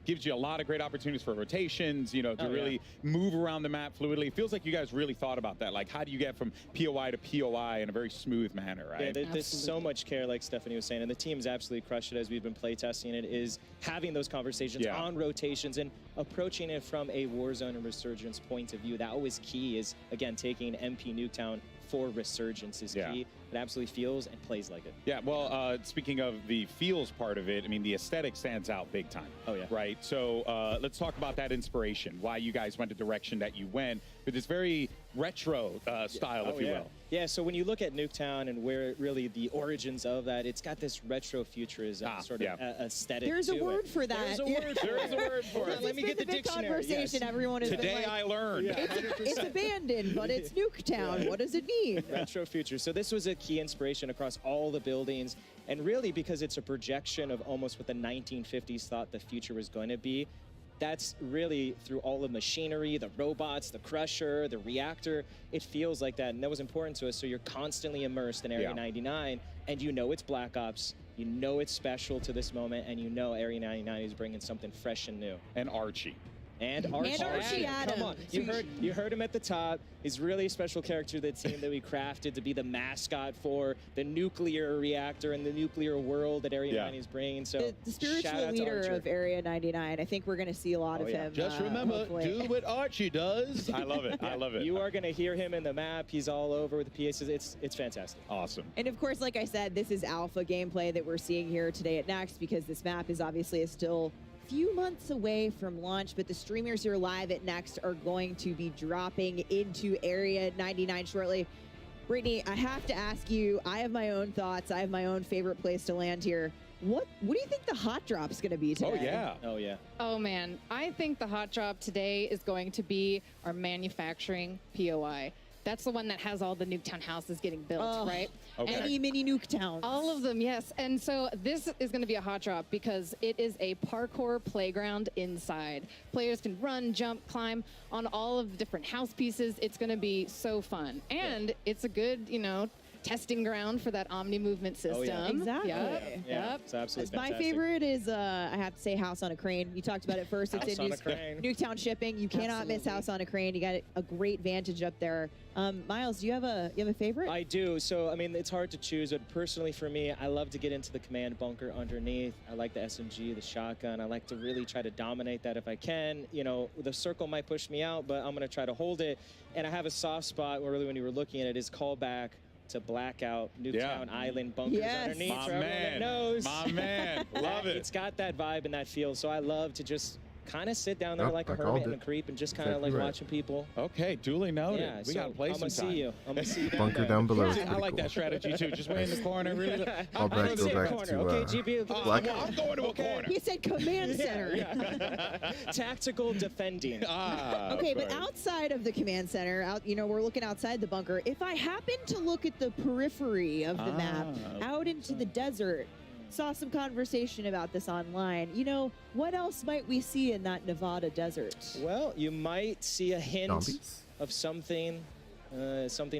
gives you a lot of great opportunities for rotations, to really move around the map fluidly. It feels like you guys really thought about that. Like, how do you get from POI to POI in a very smooth manner, right? Yeah, there's so much care, like Stephanie was saying, and the team's absolutely crushed it as we've been playtesting it, is having those conversations on rotations and approaching it from a Warzone and Resurgence point of view. That was key, is, again, taking MP Nuketown for Resurgence is key. It absolutely feels and plays like it. Yeah, well, speaking of the feels part of it, I mean, the aesthetic stands out big time. Oh, yeah. Right? So let's talk about that inspiration, why you guys went the direction that you went with this very retro style, if you will. Yeah, so when you look at Nuketown and where really the origins of that, it's got this retro futurism sort of aesthetic. There's a word for that. There's a word. There is a word for it. Let me get the dictionary. Conversation. Everyone is Today I learned. It's abandoned, but it's Nuketown. What does it mean? Retro future. So this was a key inspiration across all the buildings, and really because it's a projection of almost what the 1950s thought the future was going to be. That's really through all the machinery, the robots, the crusher, the reactor. It feels like that, and that was important to us. So you're constantly immersed in Area 99, and you know it's Black Ops. You know it's special to this moment, and you know Area 99 is bringing something fresh and new. And Archie. And Archie Adam. Come on, you heard him at the top. He's really a special character of the team that we crafted to be the mascot for the nuclear reactor and the nuclear world that Area 90 is bringing. So the spiritual leader of Area 99. I think we're going to see a lot of him. Just remember, do what Archie does. I love it. I love it. You are going to hear him in the map. He's all over with the PAs. It's fantastic. Awesome. And of course, like I said, this is alpha gameplay that we're seeing here today at Next, because this map is obviously still few months away from launch, but the streamers here live at Next are going to be dropping into Area 99 shortly. Brittany, I have to ask you, I have my own thoughts. I have my own favorite place to land here. What do you think the hot drop's going to be today? Oh, yeah. Oh, man. I think the hot drop today is going to be our manufacturing POI. That's the one that has all the Nuketown houses getting built, right? Okay. Any mini Nuketowns. All of them, yes. And so this is going to be a hot drop because it is a parkour playground inside. Players can run, jump, climb on all of the different house pieces. It's going to be so fun. And it's a good, testing ground for that Omni movement system. Oh, yeah. Exactly. Yep. It's absolutely My fantastic. favorite is, I have to say, House on a Crane. You talked about it first. It's House in on a Crane. Nuketown shipping. You cannot miss House on a Crane. You got a great vantage up there. Miles, do you have a favorite? I do. So, I mean, it's hard to choose, but personally for me, I love to get into the command bunker underneath. I like the SMG, the shotgun. I like to really try to dominate that if I can. The circle might push me out, but I'm going to try to hold it. And I have a soft spot, really, when you were looking at it, is callback to Blackout, Nuketown Island bunkers underneath. My for everyone that man. knows. My man. Love it. It's got that vibe and that feel. So I love to just kind of sit down there like a hermit and a creep and just kind of like watching people. Okay, duly noted. Yeah, We got to play I'm gonna sometime. see you. I'm gonna see you Bunker down below. I like that strategy too. Just way in the corner. Really. I'll go back to Black. I'm going to a corner. He said command center. Tactical defending. Okay, but outside of the command center, we're looking outside the bunker. If I happen to look at the periphery of the map, out into the desert, saw some conversation about this online. What else might we see in that Nevada desert? Well, you might see a hint of something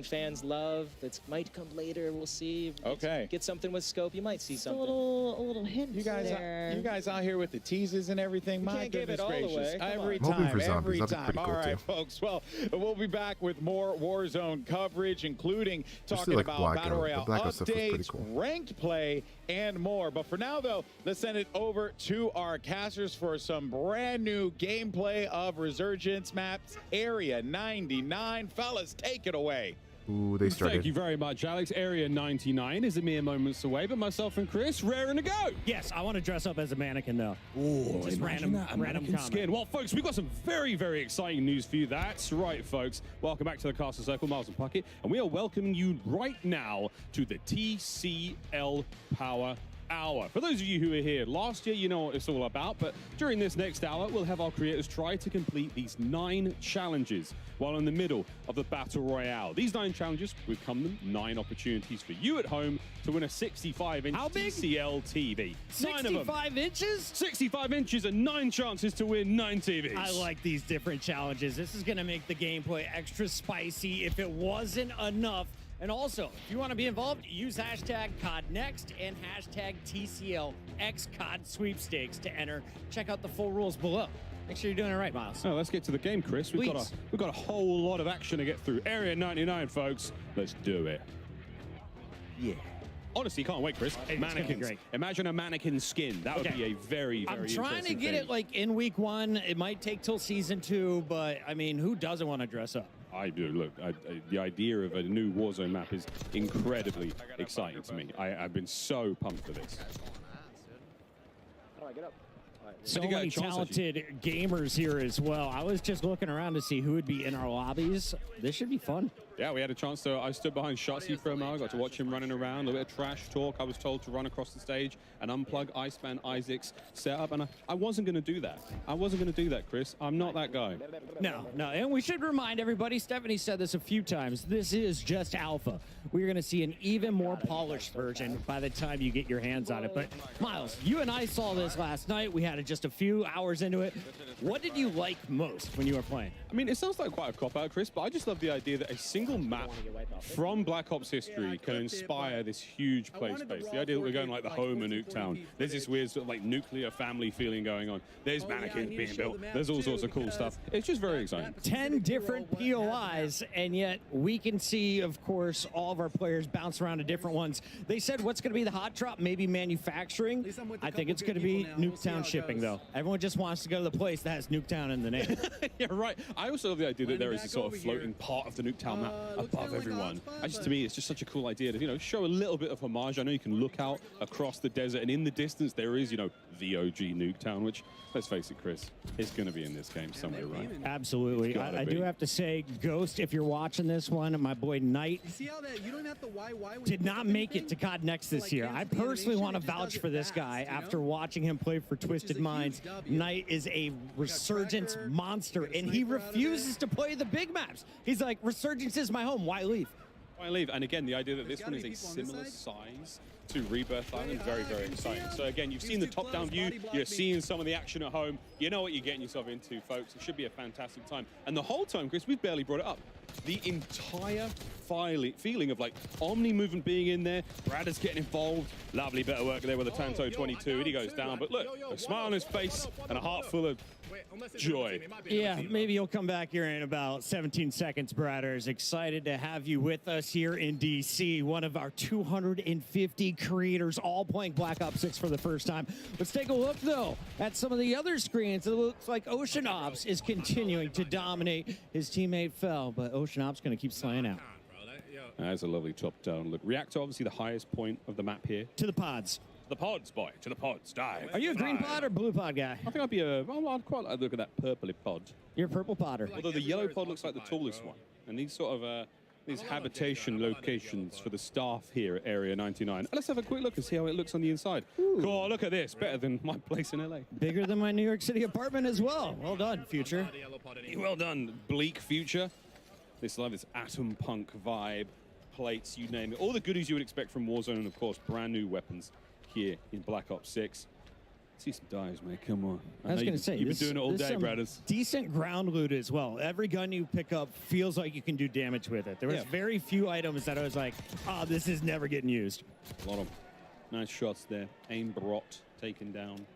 fans love that might come later. We'll see. Okay. Get something with scope. You might see something. A little hint You guys out here with the teases and everything. My can't give it goodness all gracious. away. Come Every on. time, for zombies. every That'd be time. pretty All cool, right, too. folks. Well, we'll be back with more Warzone coverage, including Especially talking like about Blackout. Battle The Royale Blackout stuff was pretty updates, cool. ranked play, and more. But for now, though, let's send it over to our casters for some brand new gameplay of Resurgence maps, Area 99. Fellas, take it away. Ooh, they started. Thank you very much, Alex. Area 99 is a mere moments away, but myself and Chris, raring to go. Yes, I want to dress up as a mannequin, though. Ooh, Just imagine that, a random mannequin comment. skin. Well, folks, we've got some very, very exciting news for you. That's right, folks. Welcome back to the Castle Circle, Miles and Puckett, and we are welcoming you right now to the TCL Power Hour. For those of you who were here last year, you know what it's all about, but during this next hour, we'll have our creators try to complete these 9 challenges while in the middle of the Battle Royale. These 9 challenges will come them 9 opportunities for you at home to win a 65-inch TCL TV. 9 of them. 65 inches? 65 inches and 9 chances to win 9 TVs. I like these different challenges. This is going to make the gameplay extra spicy if it wasn't enough. And also, if you want to be involved, use hashtag CODNEXT and hashtag TCLXCOD sweepstakes to enter. Check out the full rules below. Make sure you're doing it right, Miles. So let's get to the game, Chris. We've got a whole lot of action to get through. Area 99, folks. Let's do it. Yeah. Honestly, can't wait, Chris. It's gonna be Mannequins. great. Imagine a mannequin skin. That would be a very, very I'm trying to interesting get thing. it like in week 1. It might take till season 2, but I mean, who doesn't want to dress up? I do. Look, the idea of a new Warzone map is incredibly exciting to me. I've been so pumped for this. How do I get up? So you got a many chance, talented gamers here as well. I was just looking around to see who would be in our lobbies. This should be fun. Yeah, we had a chance to. I stood behind Shotzi for a while. I got to watch him running around. A little bit of trash talk. I was told to run across the stage and unplug Iceman Isaac's setup, and I wasn't going to do that. I wasn't going to do that, Chris. I'm not that guy. No. And we should remind everybody, Stephanie said this a few times, this is just alpha. We're going to see an even more polished version by the time you get your hands on it. But Miles, you and I saw this last night. We had it just a few hours into it. What did you like most when you were playing? I mean, it sounds like quite a cop-out, Chris, but I just love the idea that a single single map from Black Ops history can inspire this huge play space. The idea that we're going like the home of Nuketown. There's this weird sort of like nuclear family feeling going on. There's mannequins being built. There's all sorts of cool stuff. It's just very exciting. 10 different POIs, and yet we can see, of course, all of our players bounce around to different ones. They said what's going to be the hot drop, maybe manufacturing. I think it's going to be Nuketown shipping, though. Everyone just wants to go to the place that has Nuketown in the name. Yeah, right. I also love the idea that there is a sort of floating part of the Nuketown map above everyone. To me, it's just such a cool idea to, you know, show a little bit of homage. I know you can look out across the desert, and in the distance there is, you know, the OG Nuketown, which, let's face it, Chris, is going to be in this game somewhere, right? Absolutely. I do have to say, Ghost, if you're watching this one, my boy Knight did not make it to COD Next this year. I personally want to vouch for this guy after watching him play for Twisted Minds. Knight is a Resurgence monster, and he refuses to play the big maps. He's like, Resurgence is my home. Why leave? Why leave? And again, the idea that this one is a similar size to Rebirth Island, very, very exciting. So again, you've seen the top-down view, you're seeing some of the action at home. You know what you're getting yourself into, folks. It should be a fantastic time. And the whole time, Chris, we've barely brought it up. The entire feeling of like Omni movement being in there, Brad is getting involved. Lovely bit of work there with the Tanto 22, and he goes down. But look, a smile on his face and a heart full of joy. Yeah, maybe you'll come back here in about 17 seconds, Bradders. Excited to have you with us here in DC. One of our 250 creators all playing Black Ops 6 for the first time. Let's take a look, though, at some of the other screens. It looks like Ocean Ops is continuing to dominate. His teammate fell, but Ocean Ops going to keep slaying out. That's a lovely top-down look. Reactor, obviously the highest point of the map here. To the pods. The pods, boy. To the pods. Dive. Are you a green pod or blue pod guy? I think I'd be I'd quite like to look at that purpley pod. You're a purple podder. Although the yellow pod looks like the tallest one. And these sort of these habitation locations for the staff here at Area 99. Let's have a quick look and see how it looks on the inside. Cool, look at this. Better than my place in LA. Bigger than my New York City apartment as well. Well done, Future. Well done, Bleak Future. This love, this atom punk vibe, plates, you name it. All the goodies you would expect from Warzone, and of course, brand new weapons here in Black Ops 6. See some dives, mate. Come on. I was going to say, you've been doing it all day, Bradders. Decent ground loot as well. Every gun you pick up feels like you can do damage with it. There was very few items that I was like, oh, this is never getting used. A lot of nice shots there. Aim brought, taken down.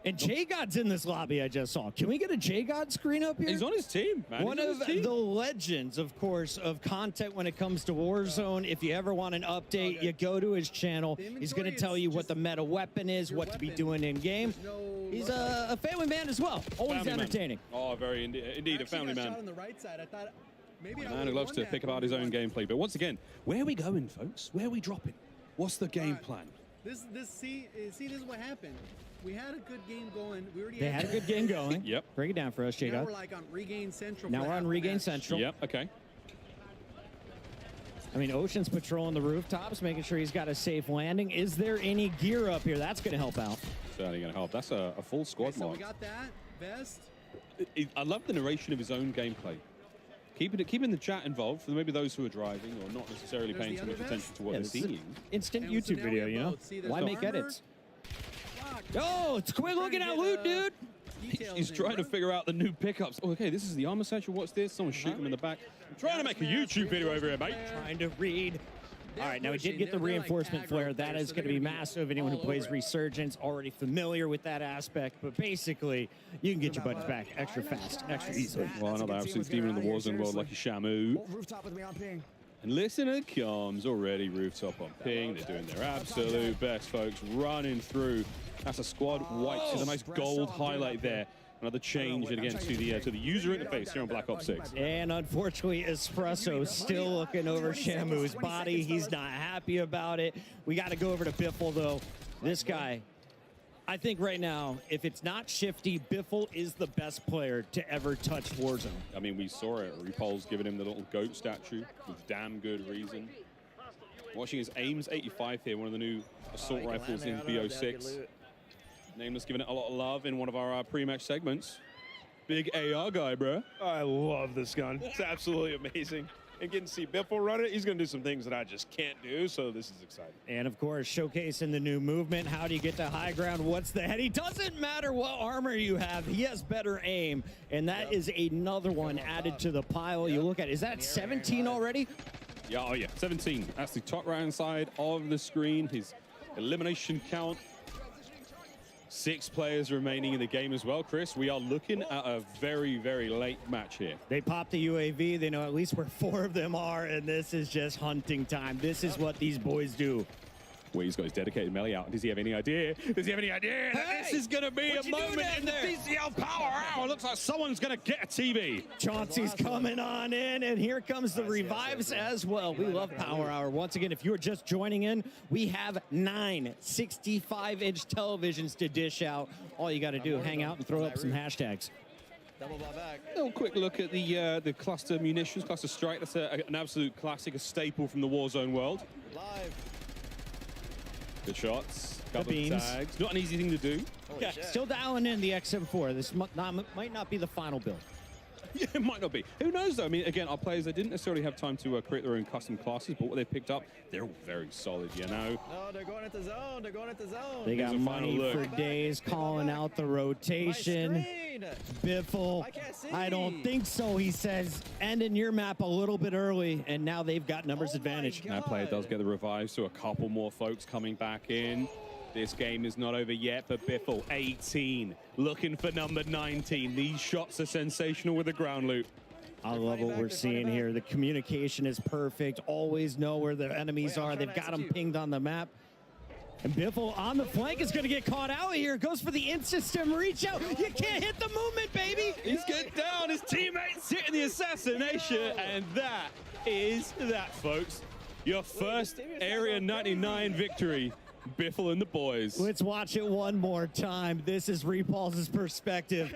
And J-God's in this lobby I just saw. Can we get a J-God screen up here? He's on his team, man. One of the legends, of course, of content when it comes to Warzone. If you ever want an update, you go to his channel. He's going to tell you what the meta weapon is, what to be doing in-game. He's a family man as well. Always entertaining. Oh, very indeed, a family man. A man who loves to pick about his own gameplay. But once again, where are we going, folks? Where are we dropping? What's the game plan? This is what happened. We had a good game going. They had a good game going. Yep. Break it down for us, J-God. Now we're like on Regain Central. Now we're on Regain Central. Yep, okay. I mean, Ocean's patrolling the rooftops, making sure he's got a safe landing. Is there any gear up here? That's going to help out. Certainly going to help. That's a full squad so mark. we got that. Vest. I love the narration of his own gameplay. Keeping the chat involved for maybe those who are driving or not necessarily paying too much attention to what they're seeing. Instant YouTube video, you know? Why make edits? Oh, it's quick looking at loot, dude. He's trying to figure out the new pickups. Oh, okay, this is the armor satchel. What's this? Someone's shooting him in the back. I'm trying to make a YouTube video over here, mate. Trying to read. All right, now we did get the reinforcement flare. That is going to be massive. Anyone who plays Resurgence already familiar with that aspect. But basically, you can get your buddies back extra fast, extra easily. Well, another absolute demon in the Warzone world, like Shamu. Rooftop with me on ping. And listen to the comms already. Rooftop on ping. They're doing their absolute best, folks. Running through. That's a squad white. See the nice gold highlight there. Another change again to the user interface here on Black Ops 6. And unfortunately, Espresso still looking over Shamu's body. He's not happy about it. We got to go over to Biffle, though. This guy, I think right now, if it's not Shifty, Biffle is the best player to ever touch Warzone. I mean, we saw it. RuPaul's giving him the little goat statue with damn good reason. Watching his Ames 85 here, one of the new assault rifles in BO6. Nameless giving it a lot of love in one of our pre-match segments. Big AR guy, bro. I love this gun. It's absolutely amazing. and getting to see Biffle run it, he's going to do some things that I just can't do, so this is exciting. And of course, showcasing the new movement. How do you get to high ground? What's the head? He doesn't matter what armor you have. He has better aim, and that is another one added to the pile. You look at, is that 17 already? Yeah, oh yeah, 17. That's the top right-hand side of the screen. His elimination count. 6 players remaining in the game as well, Chris. We are looking at a very, very late match here. They popped the UAV. They know at least where 4 of them are, and this is just hunting time. This is what these boys do. Well, he's got his dedicated melee out. Does he have any idea? Does he have any idea that this is going to be a moment in the PCL Power Hour? Looks like someone's going to get a TV. Chauncey's coming on in, and here comes the revives as well. We love Power Hour. Once again, if you're just joining in, we have 9 65-inch televisions to dish out. All you got to do, hang out and throw up some hashtags. Double ball back. A little quick look at the cluster munitions, cluster strike. That's an absolute classic, a staple from the Warzone world. Live. Good shots. Couple beams. of tags. Not an easy thing to do. Yeah, still dialing in the XM4. This might not be the final build. Yeah, it might not be. Who knows, though? I mean, again, our players, they didn't necessarily have time to create their own custom classes, but what they picked up, they're all very solid, you know? No, they're going at the zone. They're going at the zone. They got money for days, calling out the rotation. Biffle, I don't think so, he says. Ending your map a little bit early, and now they've got numbers advantage. That player does get the revive, so a couple more folks coming back in. This game is not over yet, but Biffle, 18, looking for number 19. These shots are sensational with the ground loop. I love what we're seeing here. The communication is perfect. Always know where the enemies are. They've got them pinged on the map. And Biffle on the flank is going to get caught out here. Goes for the in-system reach out. You can't hit the movement, baby. He's getting down. His teammates hitting the assassination. And that is that, folks. Your first Area 99 victory. Biffle and the boys. Let's watch it one more time. This is Repulse's perspective.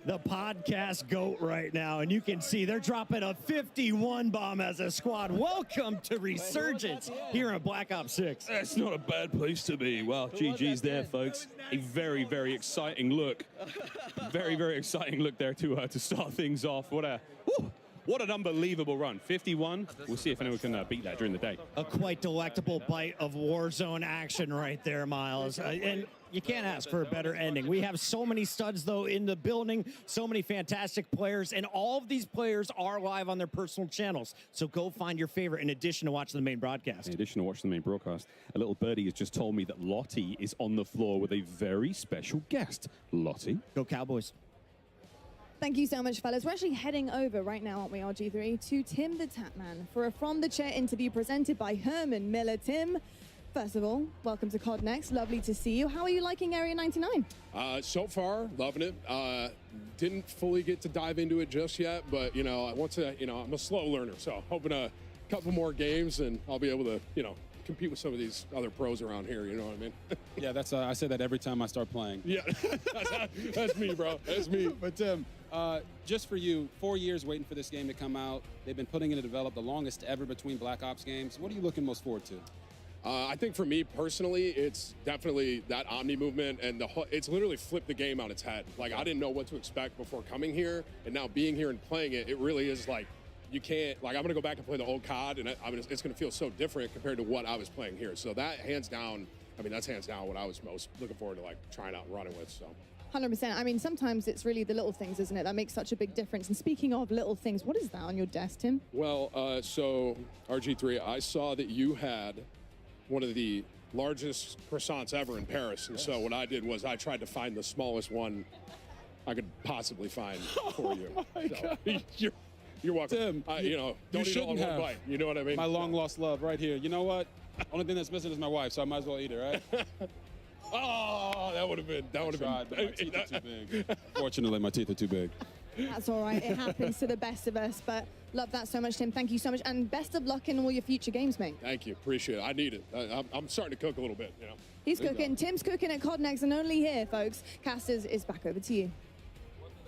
The podcast GOAT right now, and you can see they're dropping a 51 bomb as a squad. Welcome to Resurgence here in Black Ops 6. That's not a bad place to be. Well, GG's there, folks. A very, very exciting look. Very, very exciting look there to start things off. What an unbelievable run. 51. We'll see if anyone can beat that during the day. A quite delectable bite of Warzone action right there, Miles. And you can't ask for a better ending. We have so many studs, though, in the building, so many fantastic players, and all of these players are live on their personal channels. So go find your favorite in addition to watching the main broadcast. In addition to watching the main broadcast, a little birdie has just told me that Lottie is on the floor with a very special guest. Lottie. Go Cowboys. Thank you so much, fellas. We're actually heading over right now, aren't we, RG3, to Tim the Tapman for a From the Chair interview presented by Herman Miller. Tim, first of all, welcome to COD Next. Lovely to see you. How are you liking Area 99? So far, loving it. Didn't fully get to dive into it just yet, but, I want to, I'm a slow learner, so hoping a couple more games and I'll be able to, compete with some of these other pros around here, you know what I mean? Yeah, that's I say that every time I start playing. Yeah, that's me, bro. That's me. But Tim, just for you, 4 years waiting for this game to come out. They've been putting it to develop, the longest ever between Black Ops games. What are you looking most forward to? I think for me personally, it's definitely that Omni movement, and it's literally flipped the game on its head. Like, I didn't know what to expect before coming here, and now being here and playing it, it really is like, you can't, like, I'm going to go back and play the old COD, and it's going to feel so different compared to what I was playing here. So that, hands down, that's hands down what I was most looking forward to, like, trying out and running with, so. 100%. I mean, sometimes it's really the little things, isn't it, that makes such a big difference. And speaking of little things, what is that on your desk, Tim? Well, so, RG3, I saw that you had one of the largest croissants ever in Paris. And so what I did was I tried to find the smallest one I could possibly find for you. Oh my God. You're welcome. Tim, don't eat it all in one bite. You know what I mean? My long lost love right here. You know what? Only thing that's missing is my wife, so I might as well eat it, right? Oh, that would have been. But my teeth are too big. Fortunately, my teeth are too big. That's all right. It happens to the best of us. But love that so much, Tim. Thank you so much. And best of luck in all your future games, mate. Thank you. Appreciate it. I need it. I'm starting to cook a little bit, He's cooking. Tim's cooking at COD Next, and only here, folks. Casters is back over to you.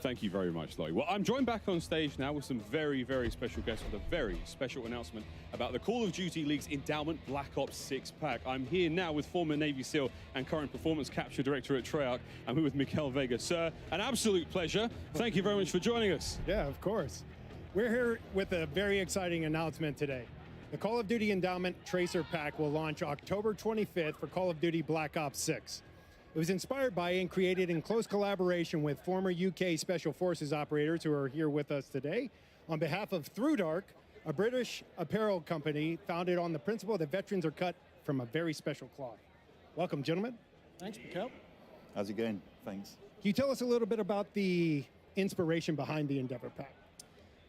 Thank you very much, Lottie. Well, I'm joined back on stage now with some very, very special guests with a very special announcement about the Call of Duty League's Endowment Black Ops 6 pack. I'm here now with former Navy SEAL and current Performance Capture Director at Treyarch. I'm here with Miguel Vega. Sir, an absolute pleasure. Thank you very much for joining us. Yeah, of course. We're here with a very exciting announcement today. The Call of Duty Endowment Tracer Pack will launch October 25th for Call of Duty Black Ops 6. It was inspired by and created in close collaboration with former UK Special Forces operators who are here with us today on behalf of Through Dark, a British apparel company founded on the principle that veterans are cut from a very special cloth. Welcome, gentlemen. Thanks, Mikhail. How's it going? Thanks. Can you tell us a little bit about the inspiration behind the Endeavor Pack?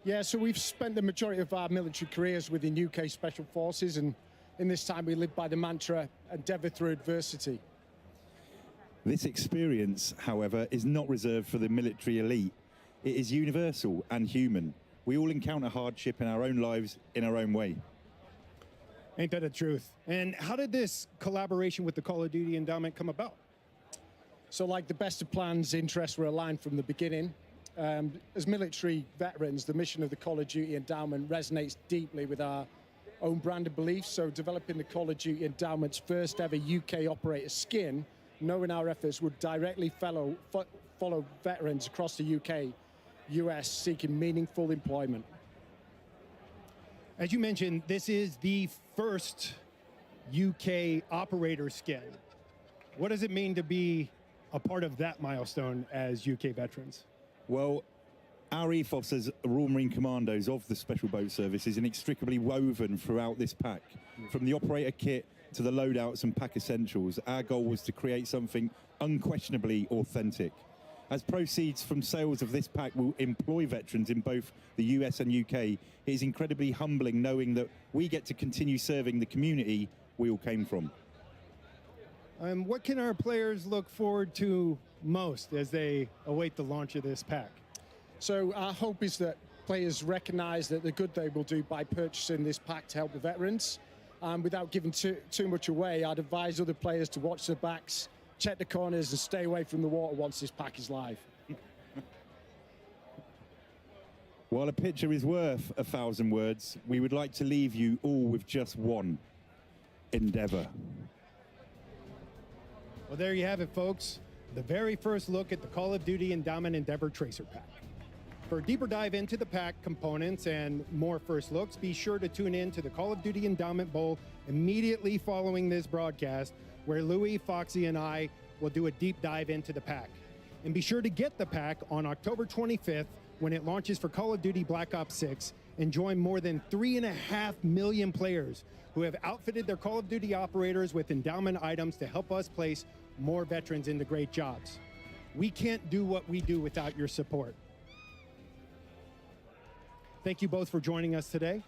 Yeah, so we've spent the majority of our military careers within UK Special Forces, and in this time we live by the mantra, endeavour through adversity. This experience, however, is not reserved for the military elite. It is universal and human. We all encounter hardship in our own lives in our own way. Ain't that the truth? And how did this collaboration with the Call of Duty Endowment come about? So like the best of plans, interests were aligned from the beginning. As military veterans, the mission of the Call of Duty Endowment resonates deeply with our own brand of beliefs. So developing the Call of Duty Endowment's first ever UK operator skin, knowing our efforts would directly follow veterans across the UK, US seeking meaningful employment. As you mentioned, this is the first UK operator skin. What does it mean to be a part of that milestone as UK veterans? Well, our ethos as Royal Marine Commandos of the Special Boat Service is inextricably woven throughout this pack. From the operator kit to the loadouts and pack essentials, our goal was to create something unquestionably authentic. As proceeds from sales of this pack will employ veterans in both the US and UK, it is incredibly humbling knowing that we get to continue serving the community we all came from. What can our players look forward to most as they await the launch of this pack? So our hope is that players recognize that the good they will do by purchasing this pack to help the veterans. Without giving too much away, I'd advise other players to watch their backs, check the corners, and stay away from the water once this pack is live. While a picture is worth 1,000 words, we would like to leave you all with just one: endeavor. Well, there you have it, folks. The very first look at the Call of Duty Endowment Endeavor Tracer Pack. For a deeper dive into the pack components and more first looks, be sure to tune in to the Call of Duty Endowment Bowl immediately following this broadcast, where Louis, Foxy, and I will do a deep dive into the pack. And be sure to get the pack on October 25th when it launches for Call of Duty Black Ops 6 and join more than 3.5 million players who have outfitted their Call of Duty operators with endowment items to help us place more veterans into great jobs. We can't do what we do without your support. Thank you both for joining us today.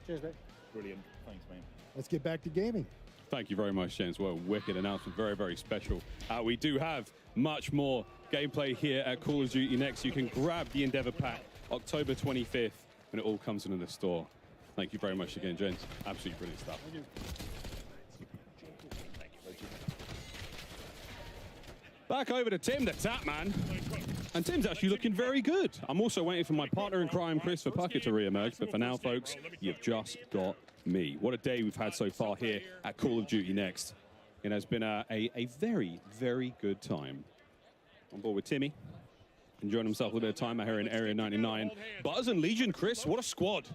Cheers, mate. Brilliant. Thanks, mate. Let's get back to gaming. Thank you very much, James. Well, wicked announcement. Very, very special. We do have much more gameplay here at Call of Duty Next. You can grab the Endeavor Pack October 25th when it all comes into the store. Thank you very much again, James. Absolutely brilliant stuff. Thank you. Back over to Tim, the Tap Man. And Tim's actually looking very good. I'm also waiting for my partner in crime, Christopher Puckett, to re-emerge. But for now, folks, you've just got me. What a day we've had so far here at Call of Duty Next. It has been a very, very good time. On board with Timmy, enjoying himself a little bit of time out here in Area 99. Buzz and Legion, Chris, what a squad.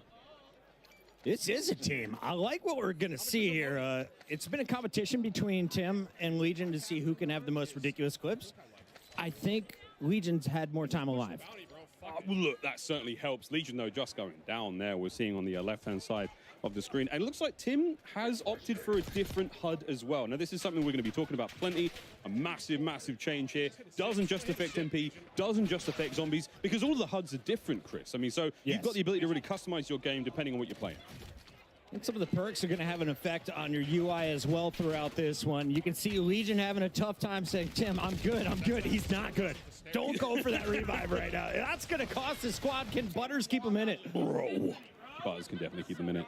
This is a team. I like what we're going to see here. It's been a competition between Tim and Legion to see who can have the most ridiculous clips. I think Legion's had more time alive. Well, look, that certainly helps. Legion, though, just going down there. We're seeing on the left-hand side of the screen. And it looks like Tim has opted for a different HUD as well. Now, this is something we're going to be talking about plenty. A massive, massive change here. Doesn't just affect MP, doesn't just affect zombies, because all the HUDs are different, Chris. I mean, so you've got the ability to really customize your game depending on what you're playing. And some of the perks are going to have an effect on your UI as well throughout this one. You can see Legion having a tough time saying, Tim, I'm good, I'm good. He's not good. Don't go for that revive right now. That's going to cost the squad. Can Butters keep him in it? Bro. Butters can definitely keep him in it.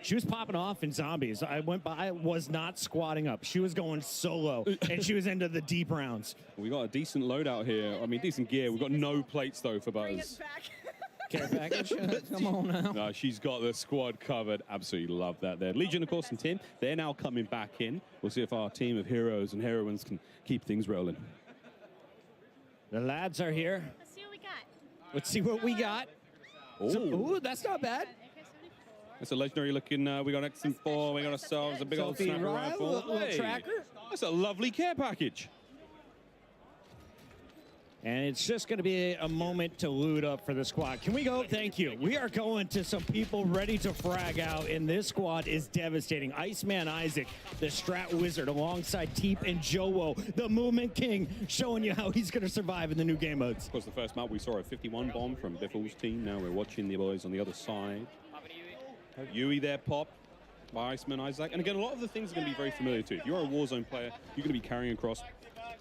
She was popping off in zombies. I went by, was not squatting up. She was going solo, and she was into the deep rounds. We got a decent loadout here. I mean, decent gear. We've got no plates, though, for Butters. Care package? Come on now. No, she's got the squad covered. Absolutely love that there. Legion, of course, and Tim, they're now coming back in. We'll see if our team of heroes and heroines can keep things rolling. The lads are here. Let's see what we got. Let's see what we got. Ooh, that's not bad. That's a legendary looking. We got X4. We got ourselves a big old Sophie sniper Ryle, rifle. little Hey, tracker. That's a lovely care package. And it's just going to be a moment to loot up for the squad. Can we go? Thank you. We are going to some people ready to frag out, and this squad is devastating. Iceman Isaac, the Strat Wizard, alongside Teep and Jowo, the Movement King, showing you how he's going to survive in the new game modes. Of course, the first map we saw a 51 bomb from Biffle's team. Now we're watching the boys on the other side. Yui there, pop by Iceman Isaac. And again, a lot of the things are going to be very familiar to you. If you're a Warzone player, you're going to be carrying across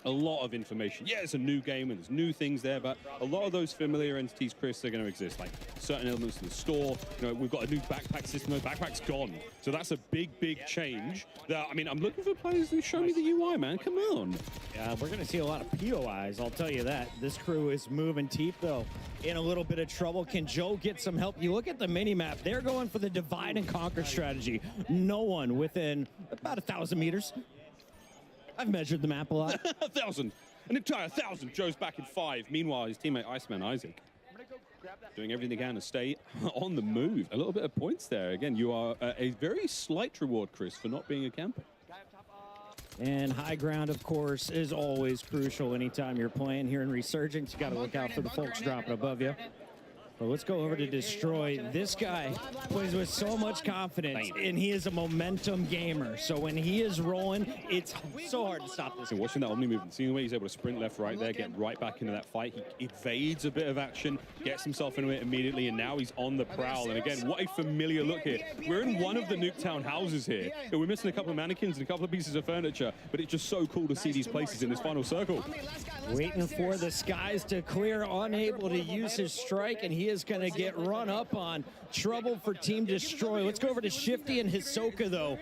a lot of information. Yeah, it's a new game and there's new things there, but a lot of those familiar entities, Chris, are going to exist. Like certain elements of the store. You know, we've got a new backpack system. The backpack's gone. So that's a big, big change. That, I mean, I'm looking for players who show me the UI, man. Come on. Yeah, we're going to see a lot of POIs, I'll tell you that. This crew is moving. Teep, though, in a little bit of trouble. Can Joe get some help? You look at the mini-map. They're going for the divide and conquer strategy. No one within about 1,000 meters. I've measured the map a lot. 1,000. An entire 1,000. Joe's back in 5. Meanwhile, his teammate Iceman Isaac doing everything they can to stay on the move. A little bit of points there. Again, you are a very slight reward, Chris, for not being a camper. And high ground, of course, is always crucial anytime you're playing here in Resurgence. You got to look out for the folks dropping above you. But let's go over to Destroy. This guy plays with so much confidence, and he is a momentum gamer. So when he is rolling, it's so hard to stop this. So watching that Omni movement, seeing the way he's able to sprint left, right there, get right back into that fight. He evades a bit of action, gets himself into it immediately, and now he's on the prowl. And again, what a familiar look here. We're in one of the Nuketown houses here. And we're missing a couple of mannequins and a couple of pieces of furniture, but it's just so cool to see these places in this final circle. Waiting for the skies to clear, unable to use his strike, and he is going to get run up on. Trouble for Team Destroy. Let's go over to Shifty and Hisoka, though.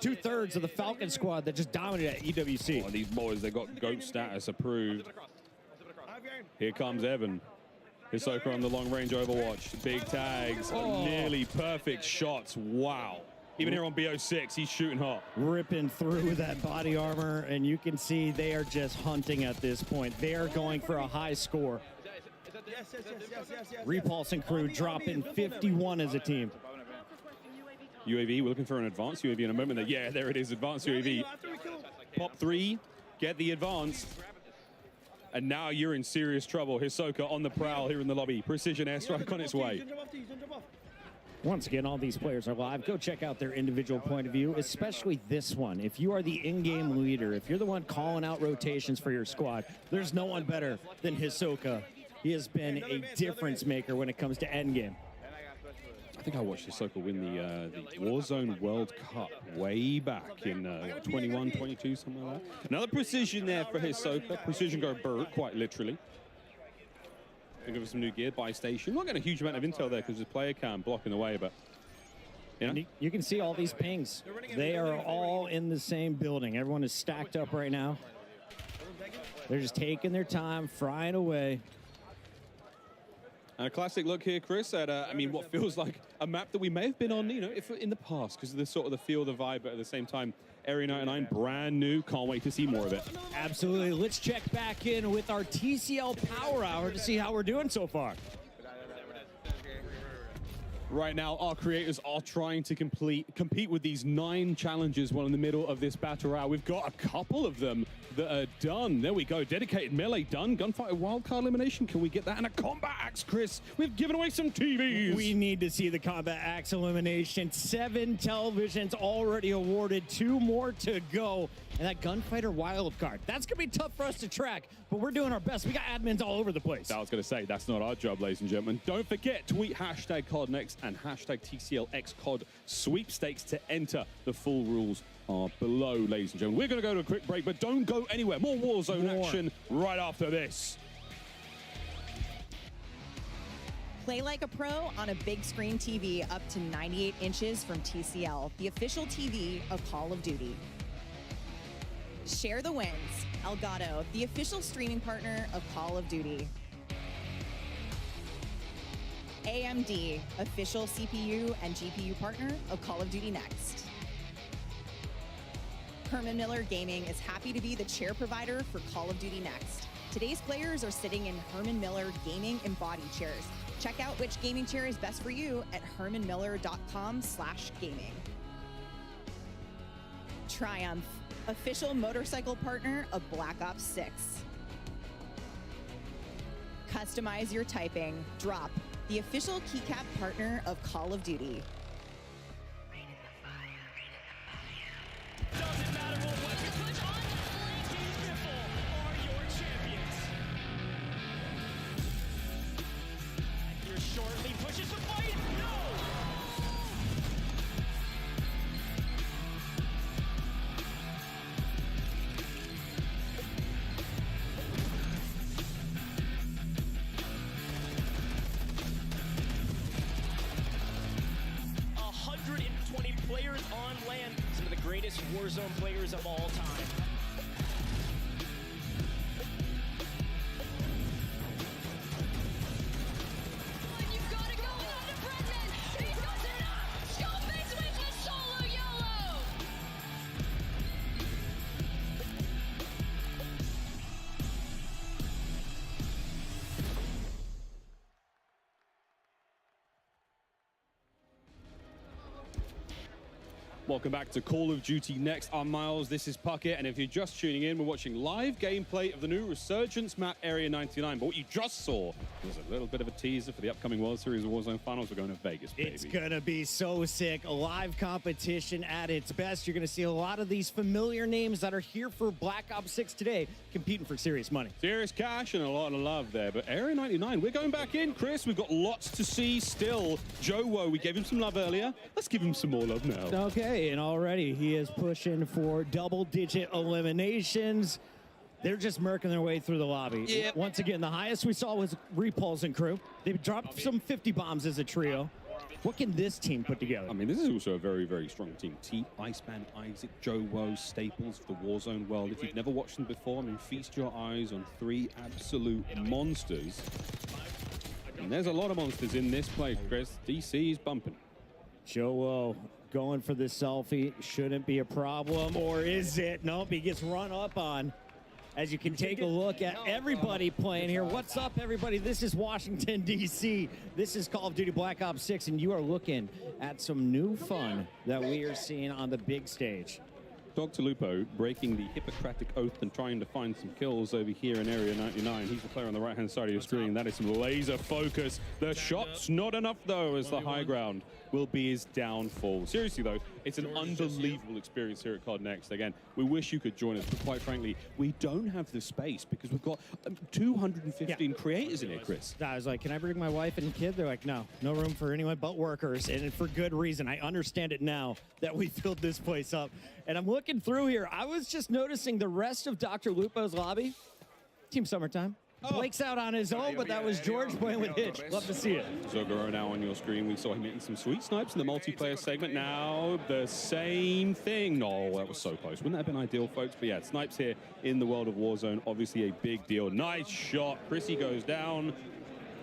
2/3 of the Falcon squad that just dominated at EWC. Oh, these boys, they got GOAT status approved. Here comes Evan. Hisoka on the long-range Overwatch. Big tags, nearly perfect shots. Wow. Even here on BO6, he's shooting hot. Ripping through that body armor, and you can see they are just hunting at this point. They are going for a high score. Repulse and crew dropping 51 as a team. UAV, we're looking for an advanced UAV in a moment. Yeah, there it is, advanced UAV. Pop 3, get the advanced. And now you're in serious trouble. Hisoka on the prowl here in the lobby. Precision airstrike on its way. Once again, all these players are live. Go check out their individual point of view, especially this one. If you are the in-game leader, if you're the one calling out rotations for your squad, there's no one better than Hisoka. He has been a difference maker when it comes to endgame. I think I watched Hisoka win the Warzone World Cup way back in 21, 22, something like that. Another precision there for Hisoka. Precision go Burt, quite literally. Give us some new gear by station. Not getting a huge amount of intel there because there's player cam blocking the way, but you can see all these pings. They are all in the same building. Everyone is stacked up right now. They're just taking their time, frying away. And a classic look here, Chris, at I mean, what feels like a map that we may have been on, you know, if in the past, because of the sort of the feel, the vibe, but at the same time, Area 99, brand new. Can't wait to see more of it. Absolutely. Let's check back in with our TCL Power Hour to see how we're doing so far. Right now, our creators are trying to compete with these 9 challenges while in the middle of this battle royale. We've got a couple of them that are done. There we go. Dedicated melee done. Gunfighter wildcard elimination. Can we get that? And a combat axe, Chris. We've given away some TVs. We need to see the combat axe elimination. 7 televisions already awarded. 2 more to go. And that gunfighter wildcard. That's going to be tough for us to track, but we're doing our best. We got admins all over the place. I was going to say, that's not our job, ladies and gentlemen. Don't forget, tweet hashtag CODNext and hashtag TCLXCOD sweepstakes to enter. The full rules are below, ladies and gentlemen. We're going to go to a quick break, but don't go anywhere. More Warzone action right after this. Play like a pro on a big screen TV up to 98 inches from TCL, the official TV of Call of Duty. Share the wins. Elgato, the official streaming partner of Call of Duty. AMD, official CPU and GPU partner of Call of Duty Next. Herman Miller Gaming is happy to be the chair provider for Call of Duty Next. Today's players are sitting in Herman Miller Gaming embodied chairs. Check out which gaming chair is best for you at hermanmiller.com/gaming. Triumph, official motorcycle partner of Black Ops 6. Customize your typing. Drop, the official keycap partner of Call of Duty. Doesn't matter what weapon put on, Flanking Ripple are your champions. Here shortly pushes the fight. No! 120 players on land, some of the greatest Warzone players of all time. You've got to go into Brendan. He does it up. Scarface wins the solo YOLO. Welcome back to Call of Duty Next. I'm Miles, this is Puckett, and if you're just tuning in, we're watching live gameplay of the new Resurgence map, Area 99. But what you just saw was a little bit of a teaser for the upcoming World Series Warzone Finals. We're going to Vegas, baby. It's going to be so sick. A live competition at its best. You're going to see a lot of these familiar names that are here for Black Ops 6 today, competing for serious money. Serious cash and a lot of love there. But Area 99, we're going back in, Chris. We've got lots to see still. Joe Woe, we gave him some love earlier. Let's give him some more love now. Okay, and already he is pushing for double-digit eliminations. They're just murking their way through the lobby. Yep. Once again, the highest we saw was Repulse and crew. They dropped some 50 bombs as a trio. What can this team put together? I mean, this is also a very, very strong team. T, Iceman, Isaac, Joe Woe, staples of the Warzone world. If you've never watched them before, I mean, feast your eyes on three absolute monsters. And there's a lot of monsters in this play, Chris. DC is bumping. Joe Woe going for the selfie. Shouldn't be a problem, or is it? Nope, he gets run up on. As you can take a look at everybody playing here. What's up, everybody? This is Washington, D.C. This is Call of Duty Black Ops 6, and you are looking at some new fun that we are seeing on the big stage. Dr. Lupo breaking the Hippocratic Oath and trying to find some kills over here in Area 99. He's the player on the right-hand side of your screen. That is some laser focus. The shot's not enough, though, as the high ground will be his downfall. Seriously, though, it's an unbelievable experience here at COD Next. Again, we wish you could join us, but quite frankly, we don't have the space because we've got 215 creators in here, Chris. I was like, can I bring my wife and kid? They're like, no room for anyone but workers, and for good reason. I understand it now that we filled this place up. And I'm looking through here. I was just noticing the rest of Dr. Lupo's lobby. Team Summertime. Blake's out on his own, but that was George playing with Hitch. Love to see it. Zogoro now on your screen. We saw him hitting some sweet snipes in the multiplayer segment. Now the same thing. No, that was so close. Wouldn't that have been ideal, folks? But yeah, snipes here in the world of Warzone, obviously a big deal. Nice shot. Chrissy goes down.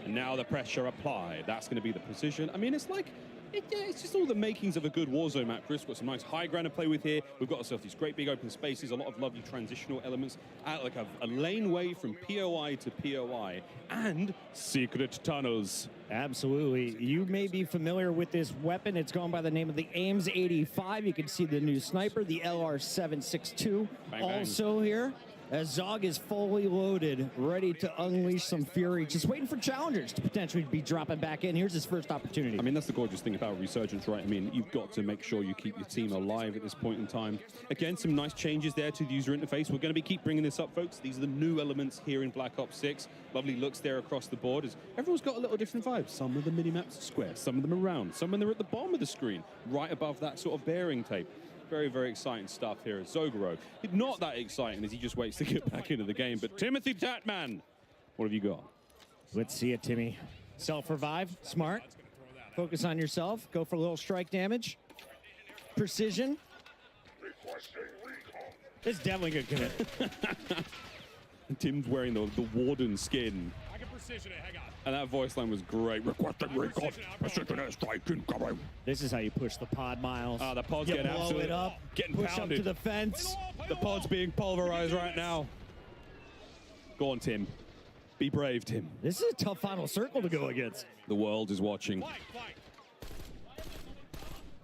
And now the pressure applied. That's going to be the precision. I mean, it's like... it's just all the makings of a good Warzone map, Chris. Got some nice high ground to play with here. We've got ourselves these great big open spaces, a lot of lovely transitional elements, like a laneway from POI to POI, and secret tunnels. Absolutely. You may be familiar with this weapon. It's gone by the name of the Ames 85. You can see the new sniper, the LR762. Bang, bang. Also here, as Zog is fully loaded, ready to unleash some fury, just waiting for challengers to potentially be dropping back in. Here's his first opportunity. I mean, that's the gorgeous thing about Resurgence, right? I mean, you've got to make sure you keep your team alive at this point in time. Again, some nice changes there to the user interface. We're going to keep bringing this up, folks. These are the new elements here in Black Ops 6. Lovely looks there across the board. As everyone's got a little different vibe. Some of the mini-maps are square, some of them are round, some of them are at the bottom of the screen, right above that sort of bearing tape. Very, very exciting stuff here at Zogoro. Not that exciting as he just waits to get back into the game. But Timothy Tatman, what have you got? Let's see it, Timmy. Self-revive, smart. Focus on yourself. Go for a little strike damage. Precision. It's definitely good commit. Tim's wearing the Warden skin. I can precision it, hang on. And that voice line was great. Requesting recon. Precision airstrike incoming. This is how you push the pod, Miles. The pod's you getting blow absolutely it up, getting push pounded. up to the fence. The pod's being pulverized right now. Go on, Tim. Be brave, Tim. This is a tough final circle to go against. The world is watching.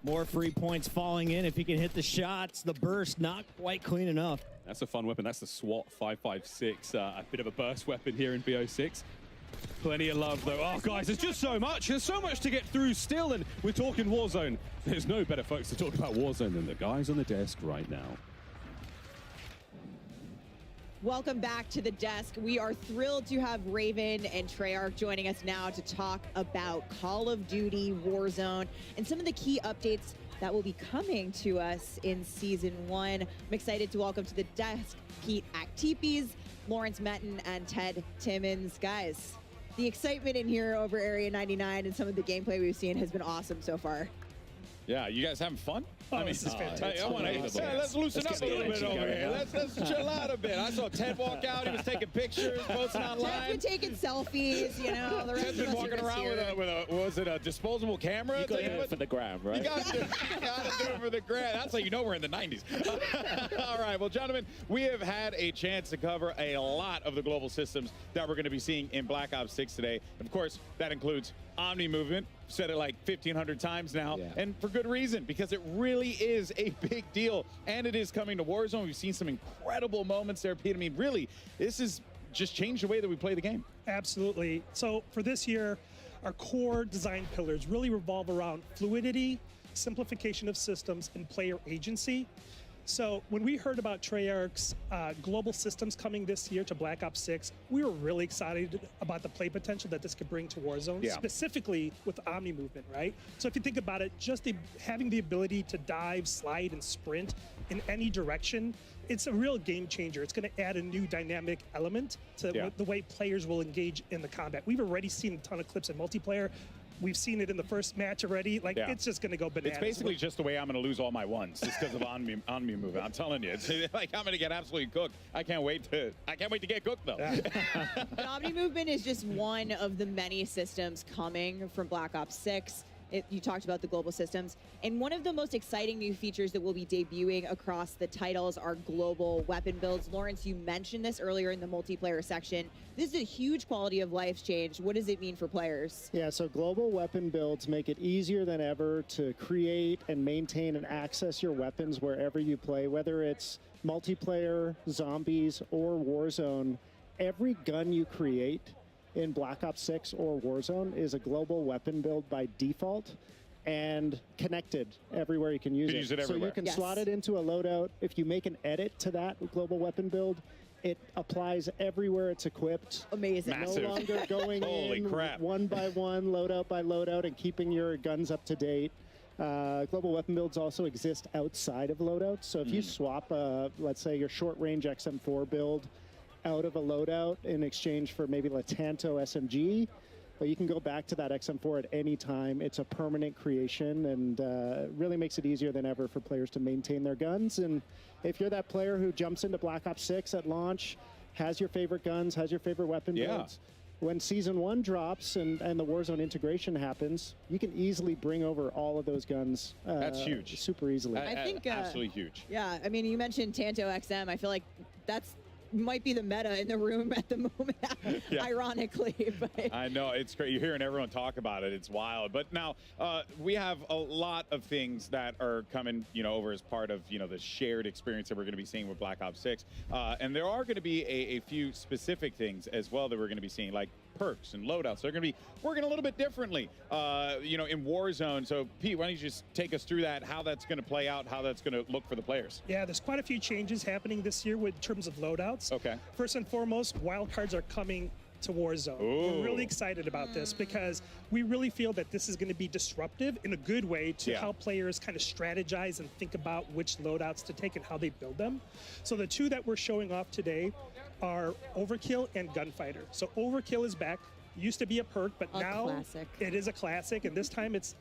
More free points falling in if he can hit the shots. The burst not quite clean enough. That's a fun weapon. That's the SWAT 556, a bit of a burst weapon here in BO6. Plenty of love, though. Oh, guys, there's just so much. There's so much to get through still, and we're talking Warzone. There's no better folks to talk about Warzone than the guys on the desk right now. Welcome back to the desk. We are thrilled to have Raven and Treyarch joining us now to talk about Call of Duty Warzone and some of the key updates that will be coming to us in Season 1. I'm excited to welcome to the desk Pete Actipes, Lawrence Metten, and Ted Timmons. Guys, the excitement in here over Area 99 and some of the gameplay we've seen has been awesome so far. Yeah, you guys having fun? Oh, I mean, this is fantastic. Let's loosen up a little bit over here. Let's chill out a bit. I saw Ted walk out. He was taking pictures, posting online. Ted's been taking selfies, you know. The rest Ted's of been us walking are around with a was it a disposable camera? You gotta do it for the gram, right? You gotta do it for the gram. That's how you know we're in the 90s. All right, well, gentlemen, we have had a chance to cover a lot of the global systems that we're going to be seeing in Black Ops 6 today. Of course, that includes Omni movement. Said it like 1,500 times now, and for good reason, because it really is a big deal, and it is coming to Warzone. We've seen some incredible moments there, Pete. I mean, really, this has just changed the way that we play the game. Absolutely. So for this year, our core design pillars really revolve around fluidity, simplification of systems, and player agency. So when we heard about Treyarch's global systems coming this year to Black Ops 6, we were really excited about the play potential that this could bring to Warzone, specifically with Omni movement, right? So if you think about it, just having the ability to dive, slide, and sprint in any direction, it's a real game changer. It's going to add a new dynamic element to the way players will engage in the combat. We've already seen a ton of clips in multiplayer. We've seen it in the first match already. Like, it's just going to go bananas. It's basically just the way I'm going to lose all my ones, just because of Omni movement. I'm telling you, it's like I'm going to get absolutely cooked. I can't wait to get cooked though. But Omni movement is just one of the many systems coming from Black Ops 6. You talked about the global systems. And one of the most exciting new features that will be debuting across the titles are global weapon builds. Lawrence, you mentioned this earlier in the multiplayer section. This is a huge quality of life change. What does it mean for players? Yeah, so global weapon builds make it easier than ever to create and maintain and access your weapons wherever you play, whether it's multiplayer, zombies, or Warzone. Every gun you create in Black Ops 6 or Warzone is a global weapon build by default and connected everywhere you can use it. So you can slot it into a loadout. If you make an edit to that global weapon build, it applies everywhere it's equipped. Amazing. No longer going in one by one, loadout by loadout, and keeping your guns up to date. Global weapon builds also exist outside of loadouts. So if you swap, let's say, your short-range XM4 build out of a loadout in exchange for maybe a Tanto SMG, but you can go back to that XM4 at any time. It's a permanent creation and really makes it easier than ever for players to maintain their guns. And if you're that player who jumps into Black Ops 6 at launch, has your favorite guns, has your favorite weapon builds, when Season 1 drops and the Warzone integration happens, you can easily bring over all of those guns. That's huge. Super easily. I think absolutely huge. Yeah, I mean, you mentioned Tanto XM. I feel like that's might be the meta in the room at the moment, ironically. But I know, it's great. You're hearing everyone talk about it. It's wild. But now we have a lot of things that are coming, over as part of, the shared experience that we're going to be seeing with Black Ops 6. And there are going to be a few specific things as well that we're going to be seeing, like perks and loadouts. They're going to be working a little bit differently, in Warzone. So, Pete, why don't you just take us through that, how that's going to play out, how that's going to look for the players? Yeah, there's quite a few changes happening this year in terms of loadouts. Okay. First and foremost, wildcards are coming to Warzone. Ooh. We're really excited about this because we really feel that this is going to be disruptive in a good way to how players kind of strategize and think about which loadouts to take and how they build them. So the two that we're showing off today are Overkill and Gunfighter. So Overkill is back. Used to be a perk, but now it is a classic, and this time it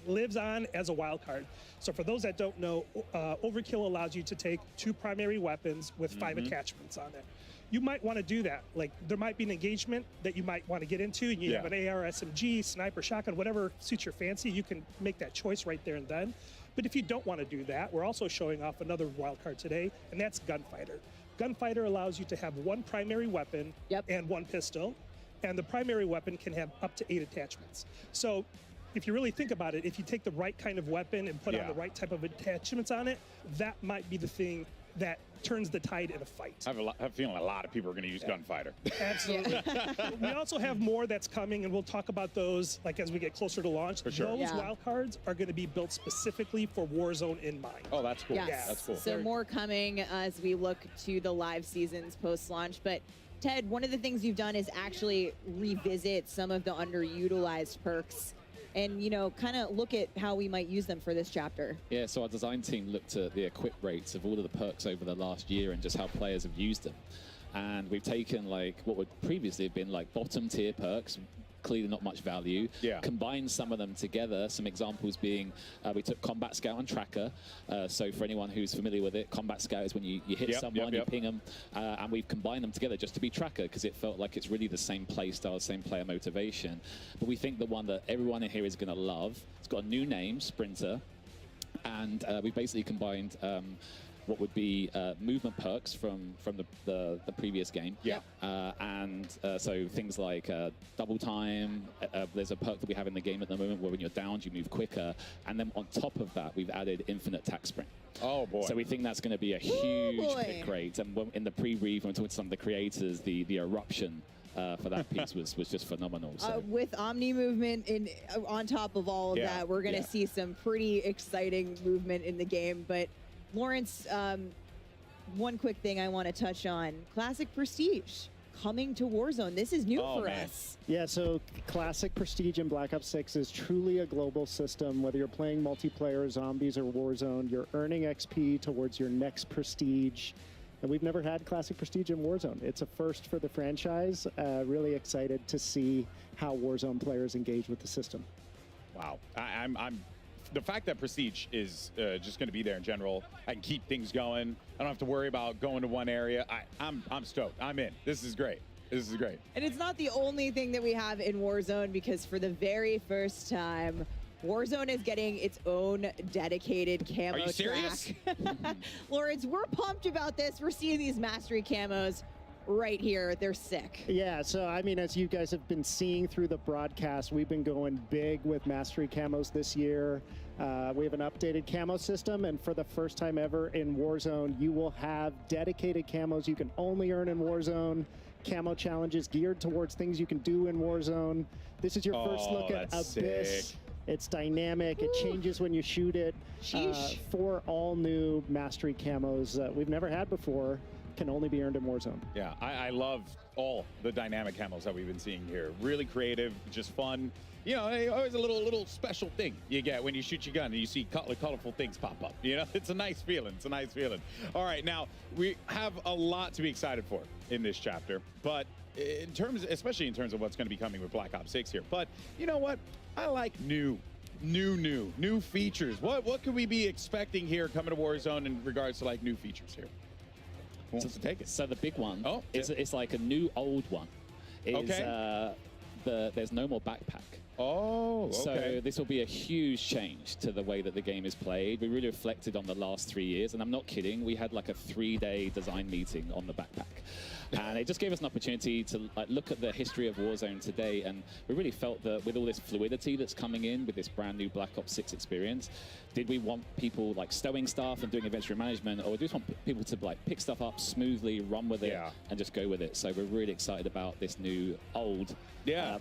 lives on as a wild card. So for those that don't know, Overkill allows you to take 2 primary weapons with 5 attachments on it. You might want to do that. Like, there might be an engagement that you might want to get into, and you have an AR, SMG, sniper, shotgun, whatever suits your fancy. You can make that choice right there and then. But if you don't want to do that, we're also showing off another wild card today, and that's Gunfighter. Gunfighter allows you to have one primary weapon and one pistol, and the primary weapon can have up to 8 attachments. So if you really think about it, if you take the right kind of weapon and put on the right type of attachments on it, that might be the thing that turns the tide in a fight. I have a feeling a lot of people are going to use Gunfighter. Absolutely. We also have more that's coming, and we'll talk about those like as we get closer to launch. For sure. Those wildcards are going to be built specifically for Warzone in mind. Oh, that's cool. Yes. That's cool. So more coming as we look to the live seasons post-launch. But Ted, one of the things you've done is actually revisit some of the underutilized perks and, you know, kind of look at how we might use them for this chapter. Yeah, so our design team looked at the equip rates of all of the perks over the last year and just how players have used them. And we've taken like what would previously have been like bottom tier perks, clearly not much value, combined some of them together. Some examples being we took Combat Scout and Tracker. So for anyone who's familiar with it, Combat Scout is when you hit someone, you ping them, and we've combined them together just to be Tracker because it felt like it's really the same play style, same player motivation. But we think the one that everyone in here is going to love, it's got a new name, Sprinter, and we basically combined what would be movement perks from the previous game. So things like double time. There's a perk that we have in the game at the moment where when you're downed, you move quicker. And then on top of that, we've added infinite tack sprint. Oh, boy. So we think that's going to be a huge pick rate. And in the pre-brief, when we talked to some of the creators, the eruption for that piece was just phenomenal. So. With Omni movement on top of all of that, we're going to see some pretty exciting movement in the game. But Lawrence, one quick thing I want to touch on. Classic Prestige coming to Warzone. This is new for us. Yeah, so Classic Prestige in Black Ops 6 is truly a global system. Whether you're playing multiplayer, zombies, or Warzone, you're earning XP towards your next Prestige. And we've never had Classic Prestige in Warzone. It's a first for the franchise. Really excited to see how Warzone players engage with the system. Wow. The fact that Prestige is just going to be there in general, I can keep things going. I don't have to worry about going to one area. I'm stoked. I'm in. This is great. This is great. And it's not the only thing that we have in Warzone, because for the very first time, Warzone is getting its own dedicated camo Are you serious? track. Lawrence, we're pumped about this. We're seeing these mastery camos right here. They're sick. Yeah, so I mean, as you guys have been seeing through the broadcast, we've been going big with mastery camos this year. We have an updated camo system, and for the first time ever in Warzone, you will have dedicated camos you can only earn in Warzone. Camo challenges geared towards things you can do in Warzone. This is your first look at Abyss. Sick. It's dynamic. It changes when you shoot it. 4 all new mastery camos that we've never had before. Can only be earned in Warzone. Yeah, I love all the dynamic camos that we've been seeing here. Really creative, just fun. You know, always a little special thing you get when you shoot your gun and you see colorful things pop up. You know, it's a nice feeling. It's a nice feeling. All right, now we have a lot to be excited for in this chapter, but especially in terms of what's going to be coming with Black Ops 6 here. But you know what? I like new features. What could we be expecting here coming to Warzone in regards to like new features here? Who wants to take it? So the big one, it's like a new old one. There's no more backpack. Oh, okay. So this will be a huge change to the way that the game is played. We really reflected on the last 3 years, and I'm not kidding. We had like a 3-day design meeting on the backpack. And it just gave us an opportunity to look at the history of Warzone today, and we really felt that with all this fluidity that's coming in with this brand new Black Ops 6 experience, did we want people like stowing stuff and doing inventory management, or do we just want people to like pick stuff up smoothly, run with it, and just go with it? So we're really excited about this new old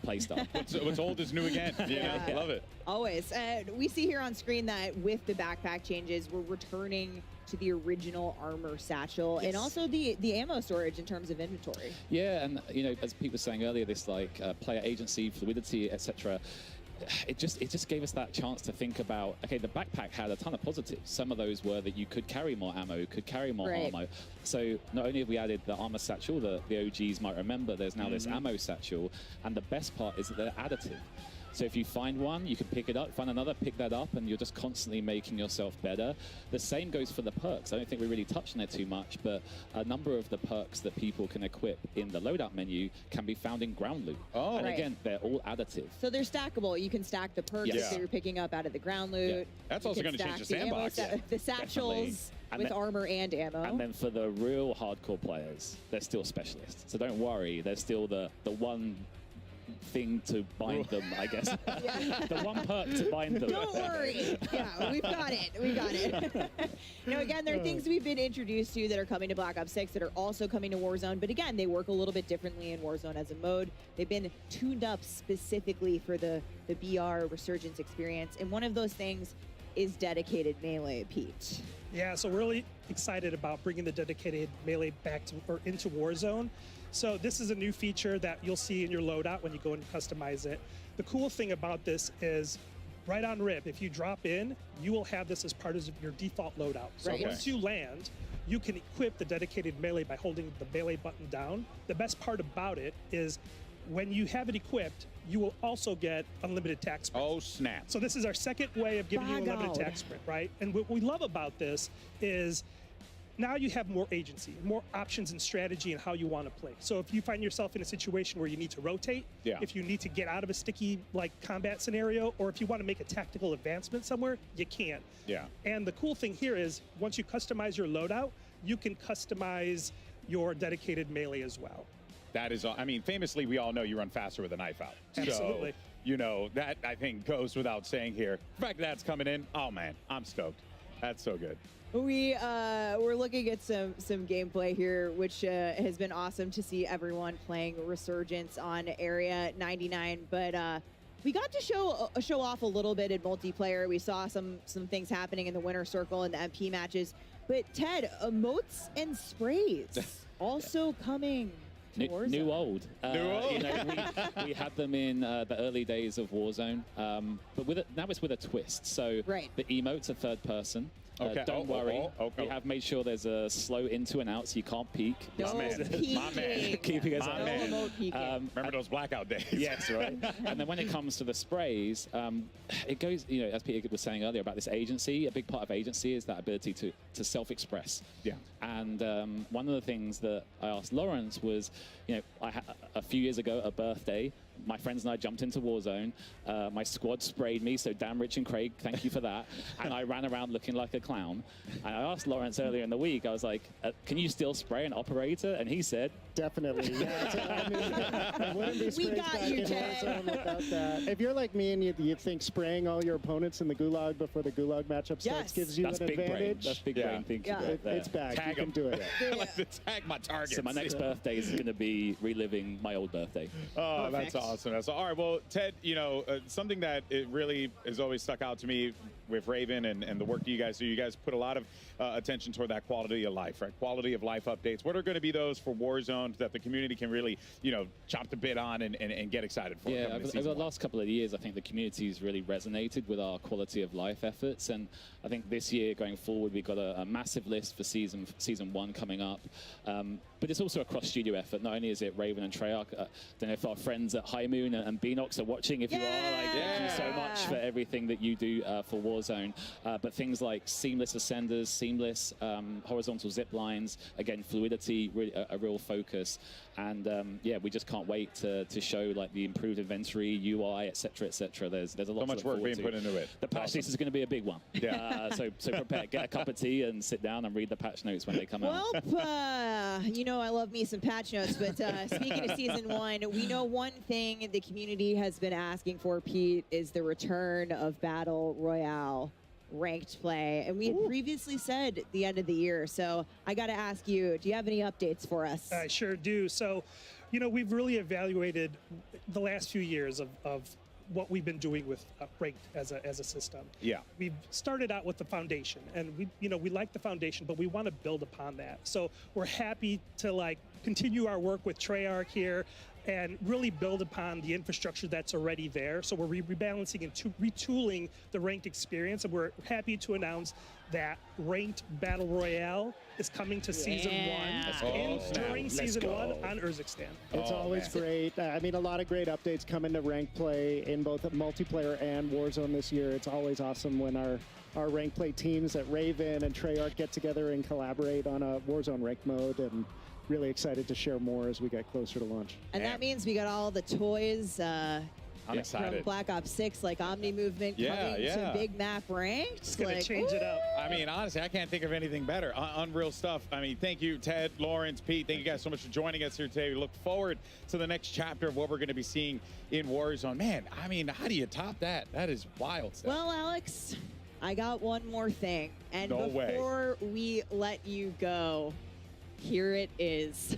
play style. What's old is new again. I love it. Always. We see here on screen that with the backpack changes, we're returning to the original armor satchel and also the ammo storage in terms of inventory. Yeah, and you know, as Pete was saying earlier, this like player agency, fluidity, etc. It just gave us that chance to think about, okay, the backpack had a ton of positives. Some of those were that you could carry more ammo, could carry more ammo. So not only have we added the armor satchel that the OGs might remember, there's now this ammo satchel, and the best part is that they're additive. So if you find one, you can pick it up, find another, pick that up, and you're just constantly making yourself better. The same goes for the perks. I don't think we really touched on it too much, but a number of the perks that people can equip in the loadout menu can be found in ground loot. Oh. And again, they're all additive. So they're stackable. You can stack the perks that you're picking up out of the ground loot. That's also going to change the sandbox. The satchels. with armor and ammo. And then for the real hardcore players, they're still specialists. So don't worry, there's still the one thing to bind them, I guess. The one perk to bind them. Don't worry. Yeah, we've got it. We got it. Now, again, there are things we've been introduced to that are coming to Black Ops 6 that are also coming to Warzone. But again, they work a little bit differently in Warzone as a mode. They've been tuned up specifically for the BR Resurgence experience. And one of those things is dedicated melee, Pete. Yeah, so we're really excited about bringing the dedicated melee back to, or into Warzone. So this is a new feature that you'll see in your loadout when you go and customize it. The cool thing about this is right on rip, if you drop in, you will have this as part of your default loadout. So once you land, you can equip the dedicated melee by holding the melee button down. The best part about it is when you have it equipped, you will also get unlimited attack sprint. Oh, snap. So this is our second way of giving you unlimited attack sprint, right? And what we love about this is now you have more agency, more options and strategy in how you want to play. So if you find yourself in a situation where you need to rotate, if you need to get out of a sticky like combat scenario, or if you want to make a tactical advancement somewhere, you can. Yeah. And the cool thing here is once you customize your loadout, you can customize your dedicated melee as well. That is, I mean, famously, we all know you run faster with a knife out. Absolutely. So, you know, that I think goes without saying here. The fact that that's coming in, oh man, I'm stoked. That's so good. We're looking at some gameplay here, which has been awesome to see everyone playing Resurgence on Area 99. But we got to show off a little bit in multiplayer. We saw some things happening in the winner circle and the MP matches. But Ted, emotes and sprays also coming. New old. New old. You know, we had them in the early days of Warzone, but now it's with a twist. So the emotes are third person. Okay. Don't worry. We have made sure there's a slow into and out, so you can't peek. No peeking. My man. Keeping us My man. No peeking. Remember those blackout days? Yes, right. And then when it comes to the sprays, it goes, you know, as Peter was saying earlier about this agency, a big part of agency is that ability to self-express. Yeah. And one of the things that I asked Lawrence was, you know, a few years ago at a birthday, my friends and I jumped into Warzone. My squad sprayed me, so damn Rich and Craig, thank you for that. And I ran around looking like a clown. And I asked Lawrence earlier in the week, I was like, can you still spray an operator? And he said, definitely. Yeah, so, I mean, it wouldn't be sprays back in Warzone without that. If you're like me and you think spraying all your opponents in the Gulag before the Gulag matchup starts gives you an big advantage. Brain. That's big brain thinking. It's back. Tag you can do it. I like to tag my targets. So my next birthday is going to be reliving my old birthday. Oh, that's awesome. That's all right. Well, Ted, you know, something that it really has always stuck out to me with Raven and the work that you guys do, you guys put a lot of attention toward that quality of life, right? Quality of life updates. What are going to be those for Warzone that the community can really, you know, chop the bit on and get excited for? Yeah, over the last couple of years, I think the community's really resonated with our quality of life efforts. And I think this year going forward, we've got a massive list for season 1 coming up. But it's also a cross-studio effort. Not only is it Raven and Treyarch, I don't know if our friends at High Moon and Beanox are watching. If you are, thank you so much for everything that you do for Warzone. But things like seamless ascenders, seamless horizontal zip lines, again, fluidity, really a real focus. And yeah, we just can't wait to show like the improved inventory, UI, etc., etc. There's a lot. So much work being put into it. The patch list is going to be a big one. Yeah. So prepare, get a cup of tea, and sit down and read the patch notes when they come out. Well, you know I love me some patch notes, but speaking of Season 1, we know one thing the community has been asking for, Pete, is the return of Battle Royale ranked play. And we had previously said at the end of the year, so I got to ask you, do you have any updates for us? I sure do. So, you know, we've really evaluated the last few years of what we've been doing with ranked as a system. Yeah. We've started out with the foundation, and we like the foundation, but we want to build upon that. So we're happy to like continue our work with Treyarch here and really build upon the infrastructure that's already there. So we're rebalancing and retooling the ranked experience, and we're happy to announce that ranked Battle Royale is coming to Season 1 during Season 1 on Urzikstan. It's always great. I mean, a lot of great updates coming to ranked play in both multiplayer and Warzone this year. It's always awesome when our ranked play teams at Raven and Treyarch get together and collaborate on a Warzone ranked mode, and really excited to share more as we get closer to launch. And that means we got all the toys I'm excited. From Black Ops 6, like Omni movement coming to big map ranked. It's going to like, change it up. I mean, honestly, I can't think of anything better. Unreal stuff. I mean, thank you, Ted, Lawrence, Pete. Thank you guys so much for joining us here today. We look forward to the next chapter of what we're going to be seeing in Warzone. Man, I mean, how do you top that? That is wild stuff. Well, Alex, I got one more thing. And No way. before we let you go, here it is.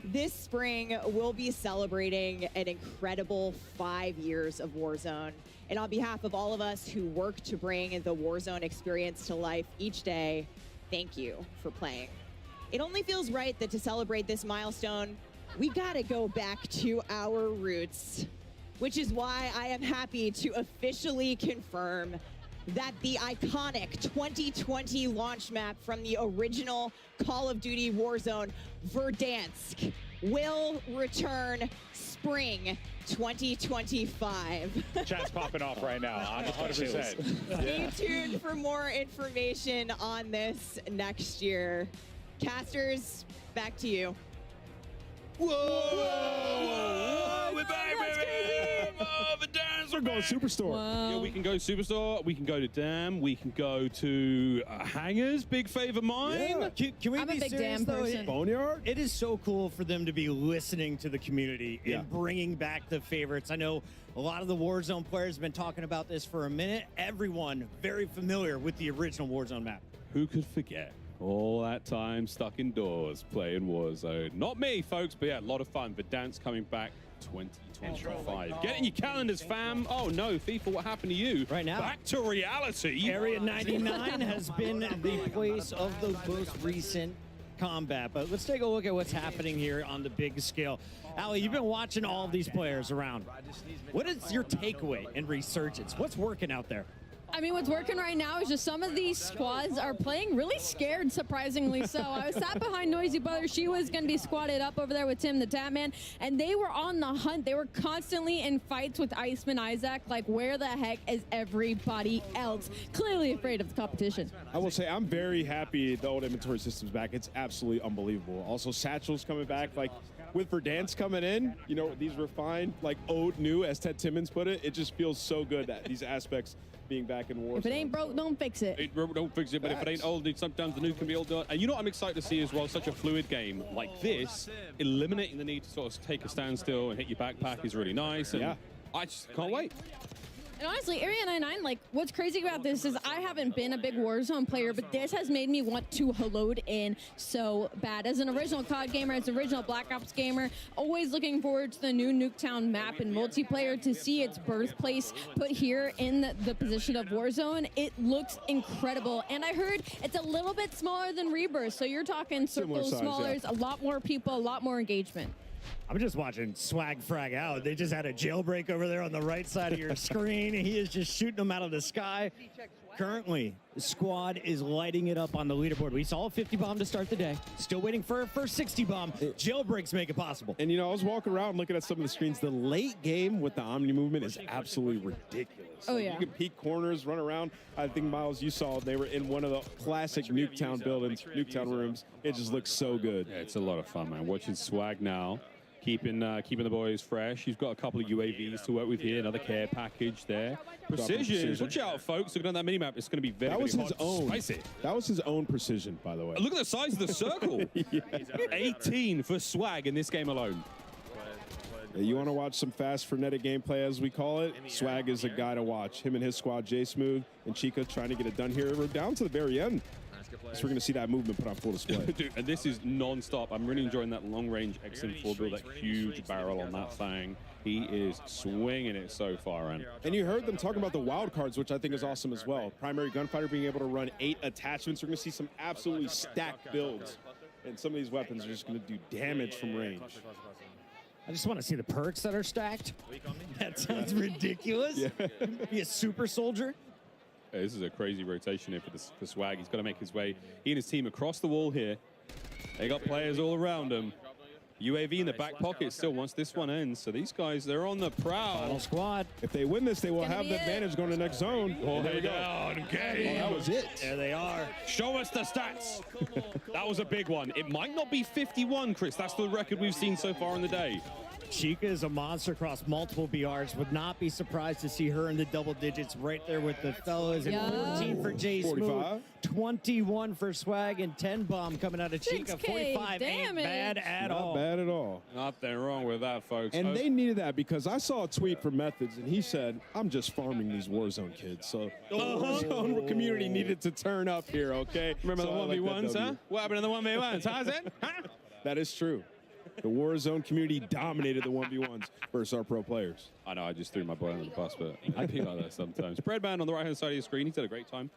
This spring, we'll be celebrating an incredible 5 years of Warzone. And on behalf of all of us who work to bring the Warzone experience to life each day, thank you for playing. It only feels right that to celebrate this milestone, we gotta go back to our roots, which is why I am happy to officially confirm that the iconic 2020 launch map from the original Call of Duty Warzone, Verdansk, will return spring 2025. Chat's popping off right now. I'm 100%. Stay tuned for more information on this next year. Casters, back to you. Whoa! We're back, baby! The dance. We're going Superstore. Yeah, we can go Superstore. We can go to Dam. We can go to Hangers. Big fave of mine. Yeah. Can we I'm a be big serious, Dam though? person. Boneyard? It is so cool for them to be listening to the community and bringing back the favorites. I know a lot of the Warzone players have been talking about this for a minute. Everyone very familiar with the original Warzone map. Who could forget all that time stuck indoors playing Warzone? Not me, folks, but yeah, a lot of fun. The dance coming back 2025. Get in your calendars, fam. Oh no, FIFA, what happened to you? Right now. Back to reality. Area 99 has been the place of the most recent combat. But let's take a look at what's happening here on the big scale. Ali, you've been watching all of these players around. What is your takeaway in Resurgence? What's working out there? I mean, what's working right now is just some of these squads are playing really scared, surprisingly so. I was sat behind Noisy Brother. She was going to be squatted up over there with Tim the Tapman, and they were on the hunt. They were constantly in fights with Iceman Isaac. Like, where the heck is everybody else? Clearly afraid of the competition. I will say I'm very happy the old inventory system's back. It's absolutely unbelievable. Also, Satchel's coming back. Like, with Verdansk coming in, you know, these refined, like, old new, as Ted Timmons put it, it just feels so good that these aspects being back in Warzone. If it ain't broke, don't fix it. Don't fix it, but if it ain't old, sometimes the new can be old. And you know what I'm excited to see as well? Such a fluid game like this, eliminating the need to sort of take a standstill and hit your backpack is really nice. And I just can't wait. And honestly, Area 99, like, what's crazy about this is I haven't been a big Warzone player, but this has made me want to load in so bad. As an original COD gamer, as an original Black Ops gamer, always looking forward to the new Nuketown map and multiplayer to see its birthplace put here in the position of Warzone. It looks incredible. And I heard it's a little bit smaller than Rebirth, so you're talking circles, smaller, a lot more people, a lot more engagement. I'm just watching Swag frag out. They just had a jailbreak over there on the right side of your screen. He is just shooting them out of the sky. Currently, the squad is lighting it up on the leaderboard. We saw a 50 bomb to start the day. Still waiting for a first 60 bomb. Jailbreaks make it possible. And, you know, I was walking around looking at some of the screens. The late game with the Omni movement is absolutely ridiculous. Oh, yeah. You can peek corners, run around. I think, Miles, you saw they were in one of the classic Nuketown buildings, Nuketown rooms. It just looks so good. Yeah, it's a lot of fun, man. Watching Swag now. Keeping the boys fresh. He's got a couple of UAVs to work with here. Another care package there. Precision. Watch out, folks. Looking at that mini map, it's going to be very, that was very his hot. own. Spicy. That was his own precision, by the way. Look at the size of the circle. 18 for Swag in this game alone. You want to watch some fast, frenetic gameplay, as we call it? Swag is a guy to watch. Him and his squad, J Smooth and Chica, trying to get it done here. We're down to the very end. So we're going to see that movement put on full display. Dude, and this is non-stop. I'm really enjoying that long-range XM4 build, that huge barrel on that thing. He is swinging it so far in. And you heard them talking about the wild cards, which I think is awesome as well. Primary gunfighter being able to run 8 attachments. We're going to see some absolutely stacked builds. And some of these weapons are just going to do damage from range. I just want to see the perks that are stacked. That sounds ridiculous. Be a super soldier. This is a crazy rotation here for Swag. He's got to make his way. He and his team across the wall here. They got players all around him. UAV in the back pocket still once this one ends. So these guys, they're on the prowl. Final squad. If they win this, they will have the advantage going to the next zone. Oh, there we go. Okay. Oh, that was it. There they are. Show us the stats. That was a big one. It might not be 51, Chris. That's the record we've seen so far in the day. Chica is a monster across multiple BRs. Would not be surprised to see her in the double digits right there with the fellas. And 14 for Jay Smooth, 21 for Swag, and 10 bomb coming out of Chica. 45 ain't bad at all. Not bad at all. Nothing wrong with that, folks. And they needed that because I saw a tweet from Methods, and he said, I'm just farming these Warzone kids. So the Warzone community needed to turn up here, okay? Remember So the 1v1s, huh? What happened in the 1v1s, huh, Zen? That is true. The Warzone community dominated the 1v1s versus our pro players. I know, I just threw my boy under the bus, but I feel like that sometimes. Breadman on the right-hand side of your screen, he's had a great time.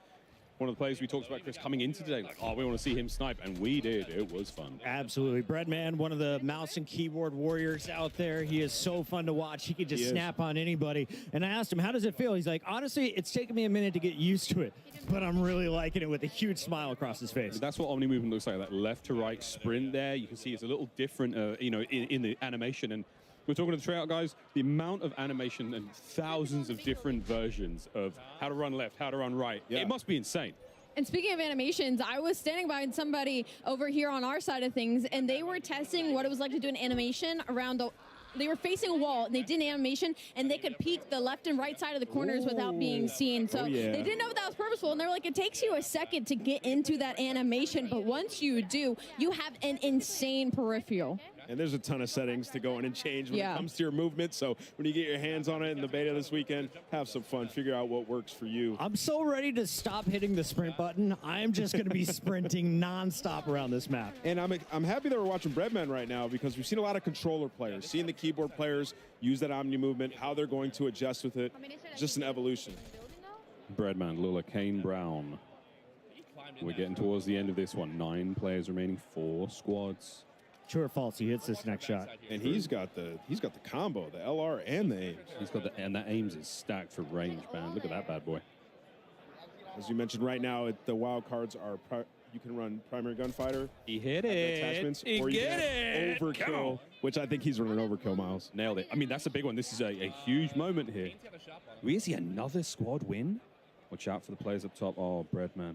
One of the players we talked about, Chris, coming into today, like, oh, we want to see him snipe, and we did. It was fun. Absolutely. Breadman, one of the mouse and keyboard warriors out there. He is so fun to watch. He can just snap on anybody. And I asked him, how does it feel? He's like, honestly, it's taken me a minute to get used to it, but I'm really liking it, with a huge smile across his face. That's what Omni movement looks like, that left to right sprint there. You can see it's a little different, you know, in the animation. And we're talking to the tryout guys, the amount of animation and thousands of different versions of how to run left, how to run right. It must be insane. And speaking of animations, I was standing behind somebody over here on our side of things, and they were testing what it was like to do an animation around the... They were facing a wall, and they did an animation, and they could peek the left and right side of the corners without being seen. So they didn't know if that was purposeful, and they're like, it takes you a second to get into that animation, but once you do, you have an insane peripheral. And there's a ton of settings to go in and change when it comes to your movement. So when you get your hands on it in the beta this weekend, have some fun. Figure out what works for you. I'm so ready to stop hitting the sprint button. I'm just going to be sprinting nonstop around this map. And I'm happy that we're watching Breadman right now, because we've seen a lot of controller players, seeing the keyboard players use that Omni movement, how they're going to adjust with it. Just an evolution. Breadman, Lula, Kane, Brown. We're getting towards the end of this one. 9 players remaining, 4 squads. True or false? He hits this next shot. And he's got the combo, the LR and the aims. He's got and that aims is stacked for range, man. Look at that bad boy. As you mentioned, right now the wild cards are you can run primary gunfighter. He hit it. Attachments, He or you get can it. overkill, which I think he's running overkill, Miles. Nailed it. I mean, that's a big one. This is a huge moment here. We see another squad win. Watch out for the players up top. Oh, Breadman.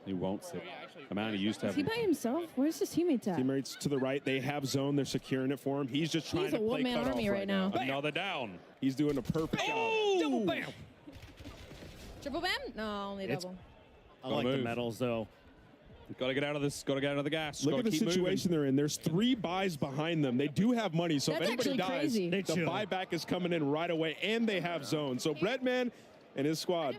He wants it. A man who used to have... Is he by himself? Where's his teammates at? Teammates to the right. They have zone. They're securing it for him. He's just trying to play one-man cutoff army right now. Another down. He's doing a perfect job. Double bam. Triple bam? No, only double. I like the medals, though. Got to get out of this. Got to get out of the gas. Look at the situation they're in. There's 3 buys behind them. They do have money, so That's if anybody dies, crazy. the buyback is coming in right away, and they have zone. So Breadman and his squad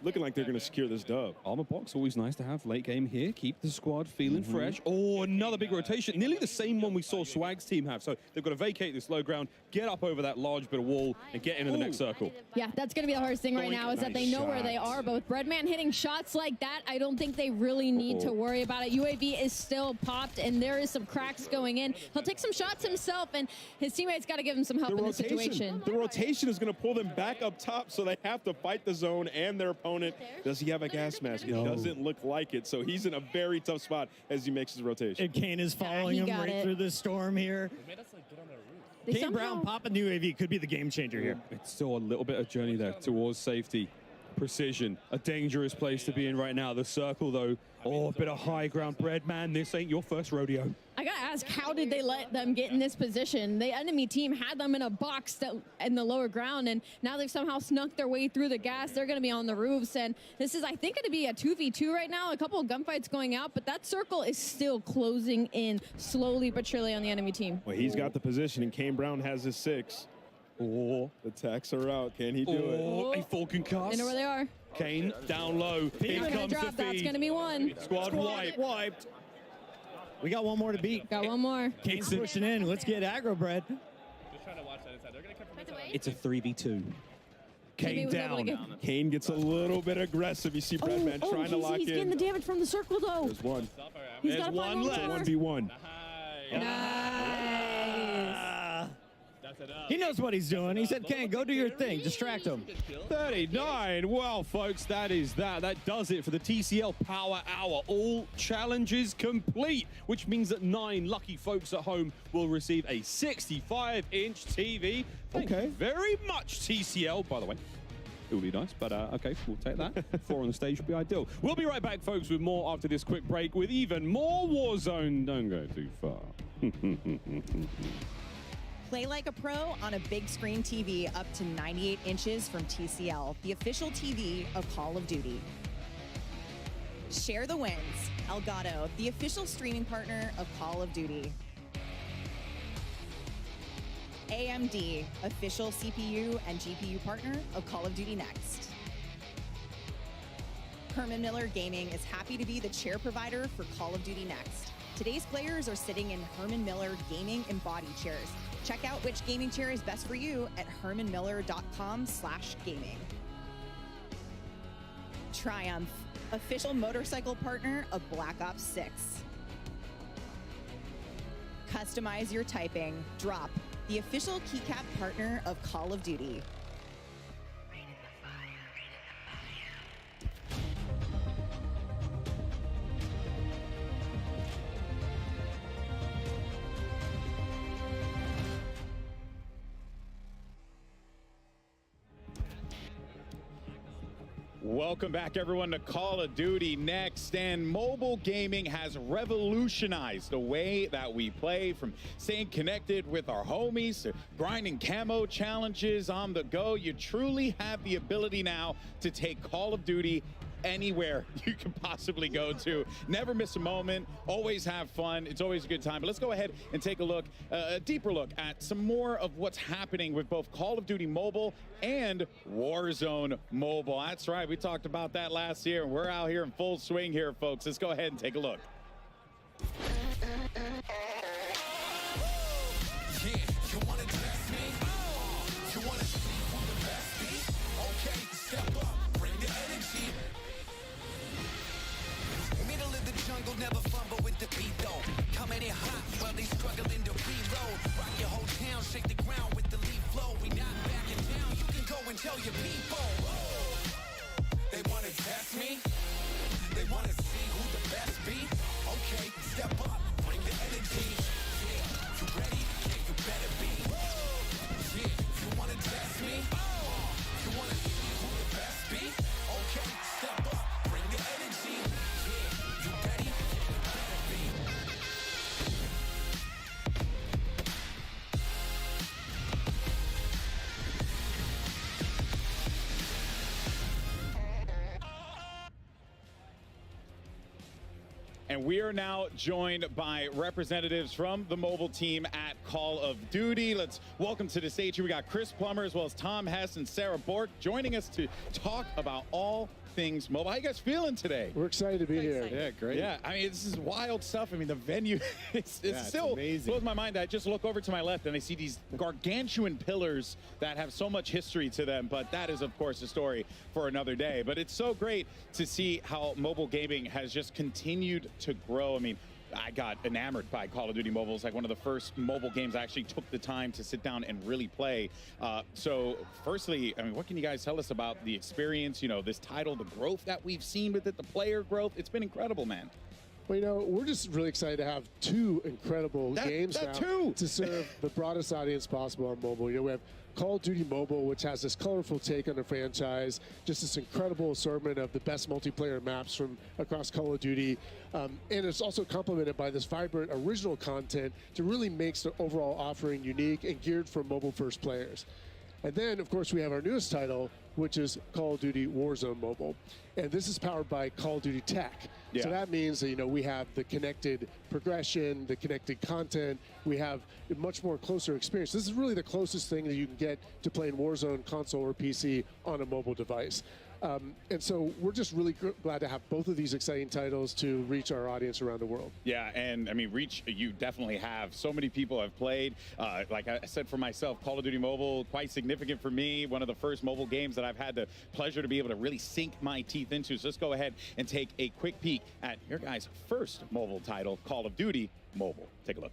looking like they're going to secure this dub. Armor box, always nice to have late game here. Keep the squad feeling fresh. Oh, another big rotation. Nearly the same one we saw Swag's team have. So they've got to vacate this low ground, get up over that large bit of wall, and get into the next circle. Yeah, that's going to be the hardest thing right now is that they know where they are. But with Breadman hitting shots like that, I don't think they really need to worry about it. UAV is still popped, and there is some cracks going in. He'll take some shots himself, and his teammates got to give him some help in this situation. The rotation is going to pull them back up top, so they have to fight the zone and their opponent. Does he have a gas mask? It doesn't look like it, so he's in a very tough spot as he makes his rotation. And Kane is following him right through the storm here. Kane Brown popping the UAV could be the game changer here. It's still a little bit of journey there towards safety. Precision, a dangerous place to be in right now. The circle, though, oh, a bit of high ground. Breadman, this ain't your first rodeo. I gotta ask, how did they let them get in this position? The enemy team had them in a box in the lower ground, and now they've somehow snuck their way through the gas. They're gonna be on the roofs, and this is, I think, gonna be a 2v2 right now. A couple of gunfights going out, but that circle is still closing in slowly but surely on the enemy team. Well, he's got the position, and Kane Brown has his 6. Oh, the attacks are out. Can he do it? A full concuss. They know where they are. Kane down low. Here comes the feed. That's gonna be one. Squad wiped. We got one more to beat. Got one more. Kane's pushing in. Let's get aggro, Bread. It's a 3v2. Kane down. Kane gets a little bit aggressive. You see Breadman trying to lock in. He's getting the damage from the circle, though. There's one. There's one left. 1v1. He knows what he's doing. He said, Kane, go do your thing. Distract him. 39. Well, folks, that is that. That does it for the TCL Power Hour. All challenges complete, which means that 9 lucky folks at home will receive a 65-inch TV. Thank you very much, TCL, by the way. It would be nice, but okay, we'll take that. 4 on the stage would be ideal. We'll be right back, folks, with more after this quick break with even more Warzone. Don't go too far. Play like a pro on a big screen TV up to 98 inches from TCL, the official TV of Call of Duty. Share the wins. Elgato, the official streaming partner of Call of Duty. AMD, official CPU and GPU partner of Call of Duty Next. Herman Miller Gaming is happy to be the chair provider for Call of Duty Next. Today's players are sitting in Herman Miller Gaming embodied chairs. Check out which gaming chair is best for you at hermanmiller.com/gaming. Triumph, official motorcycle partner of Black Ops 6. Customize your typing. Drop, the official keycap partner of Call of Duty. Welcome back, everyone, to Call of Duty Next. And mobile gaming has revolutionized the way that we play, from staying connected with our homies to grinding camo challenges on the go. You truly have the ability now to take Call of Duty anywhere you can possibly go to. Never miss a moment, always have fun. It's always a good time. But let's go ahead and take a look, a deeper look at some more of what's happening with both Call of Duty Mobile and Warzone Mobile. That's right, we talked about that last year, and we're out here in full swing here, folks. Let's go ahead and take a look. Never fumble with the beat though. Coming in hot while they struggling to reload. Rock your whole town, shake the ground with the leaf flow. We not backing down. You can go and tell your people. They wanna test me. They wanna see who the best be. Okay, step up, bring the energy. Yeah, you ready? Yeah, you better be. Yeah, you wanna test me? You wanna see who the best be? Okay, step up, bring the energy. Yeah, you ready? And we are now joined by representatives from the mobile team at Call of Duty. Let's welcome to the stage here. We got Chris Plummer as well as Tom Hess and Sarah Bork joining us to talk about all things mobile. How you guys feeling today? We're excited to be here. Yeah, great. Yeah, I mean, this is wild stuff. I mean, the venue, it's still amazing. blows my mind. I just look over to my left and I see these gargantuan pillars that have so much history to them, but that is, of course, a story for another day. But it's so great to see how mobile gaming has just continued to grow. I mean, I got enamored by Call of Duty Mobile. It's like one of the first mobile games I actually took the time to sit down and really play. So firstly, I mean, what can you guys tell us about the experience, you know, this title, the growth that we've seen with it, the player growth? It's been incredible, man. Well, you know, we're just really excited to have two incredible games now to serve the broadest audience possible on mobile. You know, we have Call of Duty Mobile, which has this colorful take on the franchise, just this incredible assortment of the best multiplayer maps from across Call of Duty. And it's also complemented by this vibrant original content to really make the overall offering unique and geared for mobile-first players. And then, of course, we have our newest title, which is Call of Duty Warzone Mobile. And this is powered by Call of Duty Tech. Yeah. So that means that, you know, we have the connected progression, the connected content. We have a much more closer experience. This is really the closest thing that you can get to playing Warzone console or PC on a mobile device. And so we're just really glad to have both of these exciting titles to reach our audience around the world. Yeah, and I mean, reach, you definitely have. So many people have played. Like I said for myself, Call of Duty Mobile, quite significant for me. One of the first mobile games that I've had the pleasure to be able to really sink my teeth into. So let's go ahead and take a quick peek at your guys' first mobile title, Call of Duty Mobile. Take a look.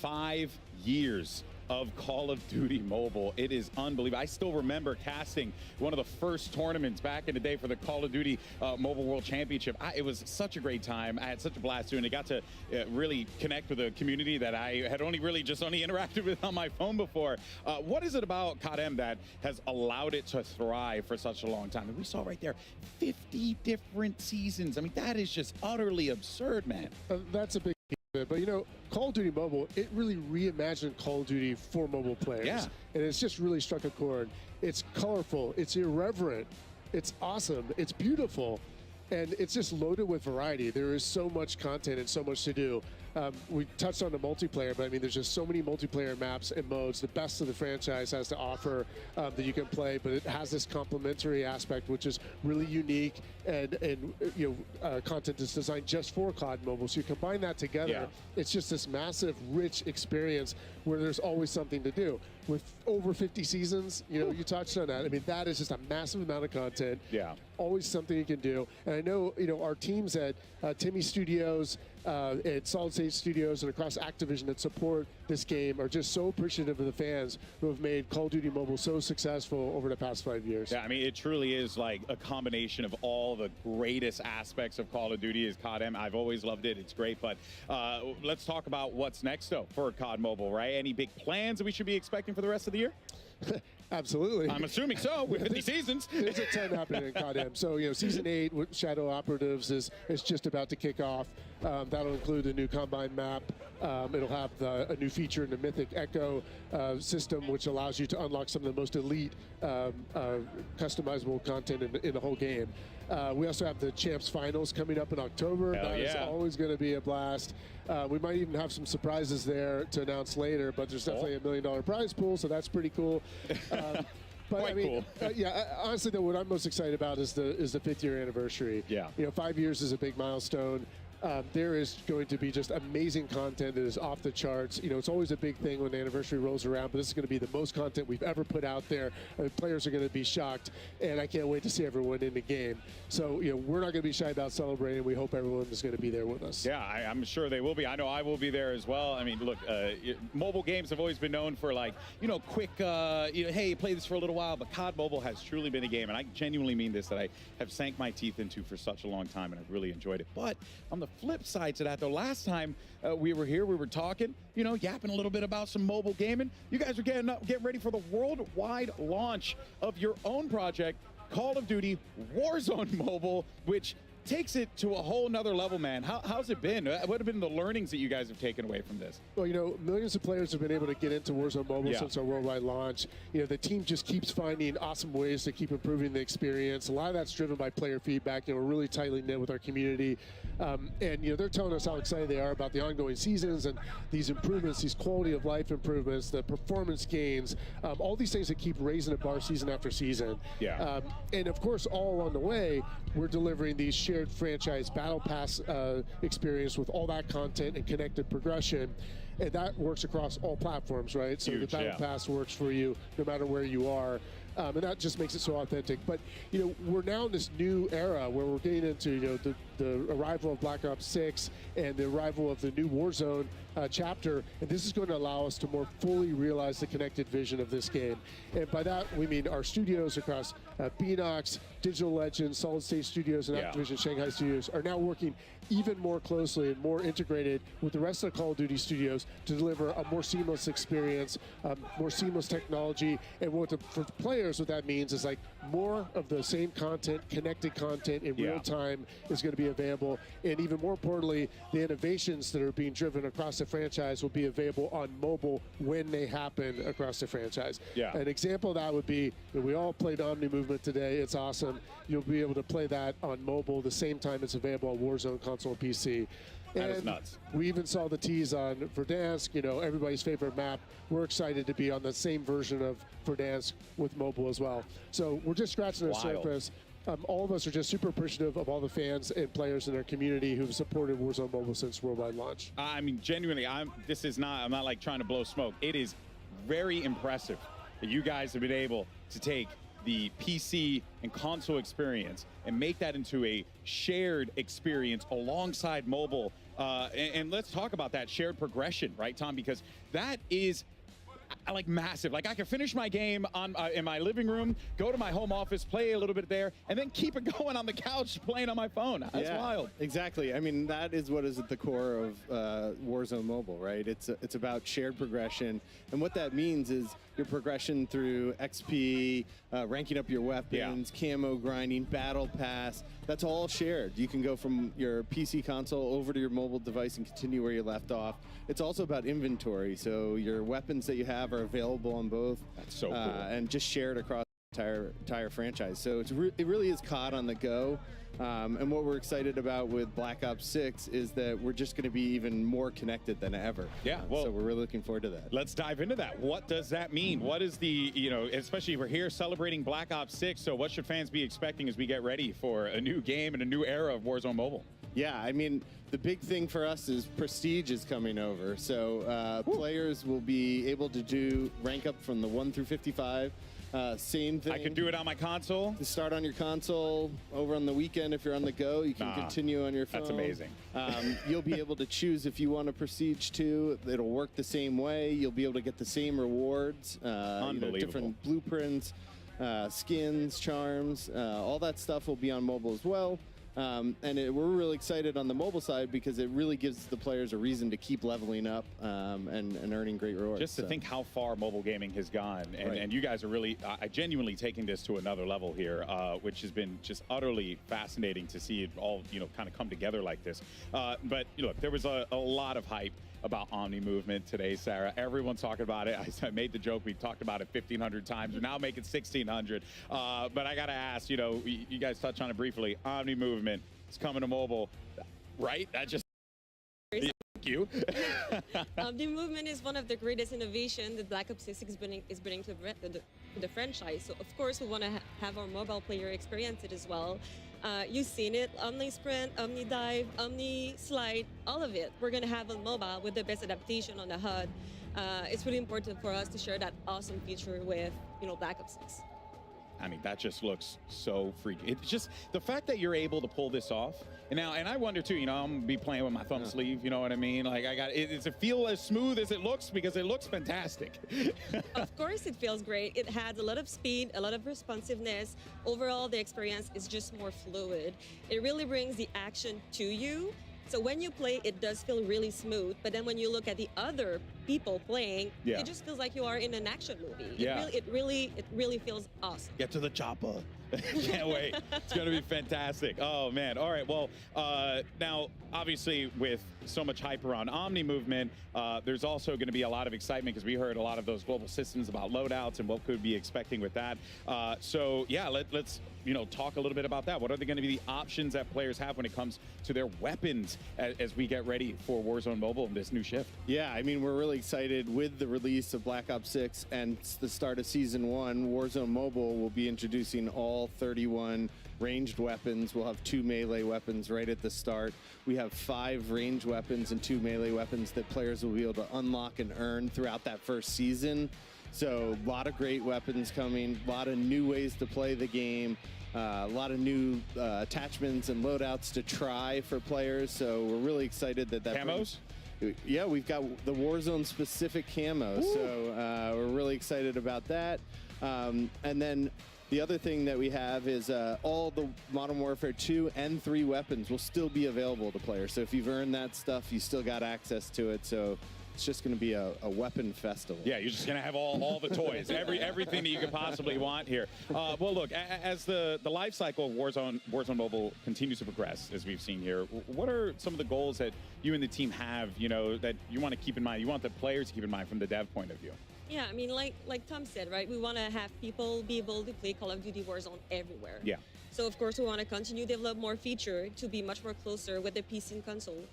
5 years of Call of Duty Mobile. It is unbelievable. I still remember casting one of the first tournaments back in the day for the Call of Duty Mobile World Championship. It was such a great time. I had such a blast doing it. I got to really connect with a community that I had only interacted with on my phone before. What is it about CODM that has allowed it to thrive for such a long time? And we saw right there 50 different seasons. I mean, that is just utterly absurd, man. That's a big piece of it. But, you know, Call of Duty Mobile, it really reimagined Call of Duty for mobile players. Yeah. And it's just really struck a chord. It's colorful. It's irreverent. It's awesome. It's beautiful. And it's just loaded with variety. There is so much content and so much to do. We touched on the multiplayer, but I mean, there's just so many multiplayer maps and modes. The best of the franchise has to offer that you can play, but it has this complementary aspect, which is really unique and you know, content that's designed just for COD Mobile. So you combine that together, it's just this massive, rich experience where there's always something to do. With over 50 seasons, you know, you touched on that. I mean, that is just a massive amount of content. Yeah. Always something you can do. And I know, you know, our teams at Timmy Studios, at Solid State Studios, and across Activision that support this game are just so appreciative of the fans who have made Call of Duty Mobile so successful over the past 5 years. Yeah, I mean, it truly is like a combination of all the greatest aspects of Call of Duty is COD. I've always loved it. It's great. But let's talk about what's next, though, for COD Mobile, right? Any big plans that we should be expecting for the rest of the year? Absolutely. I'm assuming so, with 50 seasons. There's a ton happening in COD. So, you know, Season 8 with Shadow Operatives is just about to kick off. That'll include a new Combine map. It'll have a new feature in the Mythic Echo system, which allows you to unlock some of the most elite customizable content in the whole game. We also have the Champs Finals coming up in October. That is always going to be a blast. We might even have some surprises there to announce later, but there's definitely $1 million prize pool, so that's pretty cool. But Quite I mean, cool. Honestly, though, what I'm most excited about is the 5th year anniversary. Yeah. You know, 5 years is a big milestone. There is going to be just amazing content that is off the charts. You know, it's always a big thing when the anniversary rolls around, but this is going to be the most content we've ever put out there. Players are going to be shocked, and I can't wait to see everyone in the game. So, you know, we're not going to be shy about celebrating. We hope everyone is going to be there with us. Yeah, I'm sure they will be. I know I will be there as well. I mean, look, mobile games have always been known for, like, you know, quick, you know, hey, play this for a little while, but COD Mobile has truly been a game, and I genuinely mean this, that I have sank my teeth into for such a long time, and I've really enjoyed it. But on the flip side to that, though, last time we were here, we were talking, you know, yapping a little bit about some mobile gaming. You guys are getting ready for the worldwide launch of your own project, Call of Duty Warzone Mobile, which takes it to a whole nother level, man. How's it been? What have been the learnings that you guys have taken away from this? Well, you know, millions of players have been able to get into Warzone Mobile since our worldwide launch. You know, the team just keeps finding awesome ways to keep improving the experience. A lot of that's driven by player feedback. You know, we're really tightly knit with our community. And, you know, they're telling us how excited they are about the ongoing seasons and these improvements, these quality of life improvements, the performance gains, all these things that keep raising the bar season after season. Yeah. And, of course, all along the way, we're delivering these shared franchise battle pass experience with all that content and connected progression, and that works across all platforms, right? So the battle pass works for you no matter where you are, and that just makes it so authentic. But, you know, we're now in this new era where we're getting into, you know, the arrival of Black Ops 6 and the arrival of the new Warzone chapter, and this is going to allow us to more fully realize the connected vision of this game. And by that, we mean our studios across Beanox, Digital Legends, Solid State Studios, and Activision Shanghai Studios are now working even more closely and more integrated with the rest of the Call of Duty studios to deliver a more seamless experience, more seamless technology. And for the players, what that means is like more of the same content, connected content in real time is going to be available. And even more importantly, the innovations that are being driven across the franchise will be available on mobile when they happen across the franchise. Yeah. An example of that would be, we all played Omni Movement today. It's awesome. You'll be able to play that on mobile the same time it's available on Warzone console and PC. That is nuts. We even saw the tease on Verdansk, you know, everybody's favorite map. We're excited to be on the same version of Verdansk with mobile as well. So we're just scratching the surface. All of us are just super appreciative of all the fans and players in our community who've supported Warzone Mobile since worldwide launch. I mean, genuinely, I'm not like trying to blow smoke. It is very impressive that you guys have been able to take the PC and console experience and make that into a shared experience alongside mobile. And let's talk about that shared progression, right, Tom? Because that is like massive. Like I can finish my game on in my living room, go to my home office, play a little bit there, and then keep it going on the couch playing on my phone. That's wild. Exactly. I mean, that is what is at the core of Warzone Mobile, right? It's about shared progression, and what that means is your progression through XP, ranking up your weapons, camo grinding, battle pass. That's all shared. You can go from your PC console over to your mobile device and continue where you left off. It's also about inventory, so your weapons that you have are available on both. That's so cool. And just shared across the entire franchise. So it really is COD on the go. And what we're excited about with Black Ops 6 is that we're just going to be even more connected than ever. Yeah, well, so we're really looking forward to that. Let's dive into that. What does that mean? What is the, especially we're here celebrating Black Ops 6, so what should fans be expecting as we get ready for a new game and a new era of Warzone Mobile? Yeah, I mean, the big thing for us is Prestige is coming over. So players will be able to do rank up from the 1 through 55. Same thing. I can do it on my console? Start on your console. Over on the weekend, if you're on the go, you can continue on your phone. That's amazing. You'll be able to choose if you want a Prestige 2. It'll work the same way. You'll be able to get the same rewards. Unbelievable. Different blueprints, skins, charms. All that stuff will be on mobile as well. We're really excited on the mobile side because it really gives the players a reason to keep leveling up and earning great rewards. Just to think how far mobile gaming has gone, and you guys are really genuinely taking this to another level here, which has been just utterly fascinating to see it all kind of come together like this. But look, there was a lot of hype about Omni movement today, Sarah. Everyone's talking about it. I made the joke, we've talked about it 1,500 times. We're now making 1,600. But I got to ask, you guys touched on it briefly. Omni movement is coming to mobile, right? That just... Thank you. The movement is one of the greatest innovations that Black Ops 6 is bringing to the franchise. So of course we want to have our mobile player experience it as well. You've seen it, Omni Sprint, Omni Dive, Omni Slide, all of it. We're going to have on mobile with the best adaptation on the HUD. It's really important for us to share that awesome feature with Black Ops 6. I mean, that just looks so freaky. It's just the fact that you're able to pull this off. And I wonder too, I'm gonna be playing with my thumb sleeve, you know what I mean? Like does it feel as smooth as it looks? Because it looks fantastic. Of course it feels great. It has a lot of speed, a lot of responsiveness. Overall, the experience is just more fluid. It really brings the action to you. So when you play, it does feel really smooth. But then when you look at the other people playing, it just feels like you are in an action movie. Yeah. It really feels awesome. Get to the chopper. Can't wait. It's going to be fantastic. Oh, man. All right. Well, now, obviously, with so much hype around Omni movement, there's also going to be a lot of excitement because we heard a lot of those global systems about loadouts and what could be expecting with that. So, yeah, let's talk a little bit about that. What are going to be the options that players have when it comes to their weapons as we get ready for Warzone Mobile and this new shift? Yeah, I mean, we're really excited with the release of Black Ops 6 and the start of Season 1. Warzone Mobile will be introducing all 31 ranged weapons. We'll have 2 melee weapons right at the start. We have 5 ranged weapons and 2 melee weapons that players will be able to unlock and earn throughout that first season. So a lot of great weapons coming, a lot of new ways to play the game, a lot of new attachments and loadouts to try for players. So we're really excited that Camos? Yeah, we've got the Warzone specific camo. So we're really excited about that. And then the other thing that we have is all the Modern Warfare 2 and 3 weapons will still be available to players. So if you've earned that stuff, you still got access to it. So it's just going to be a weapon festival. Yeah, you're just going to have all the toys, everything that you could possibly want here. Well, look, as the life cycle of Warzone Mobile continues to progress, as we've seen here, what are some of the goals that you and the team have, that you want to keep in mind, you want the players to keep in mind from the dev point of view? Yeah, I mean, like Tom said, right? We want to have people be able to play Call of Duty Warzone everywhere. Yeah. So, of course, we want to continue to develop more feature to be much more closer with the PC and console.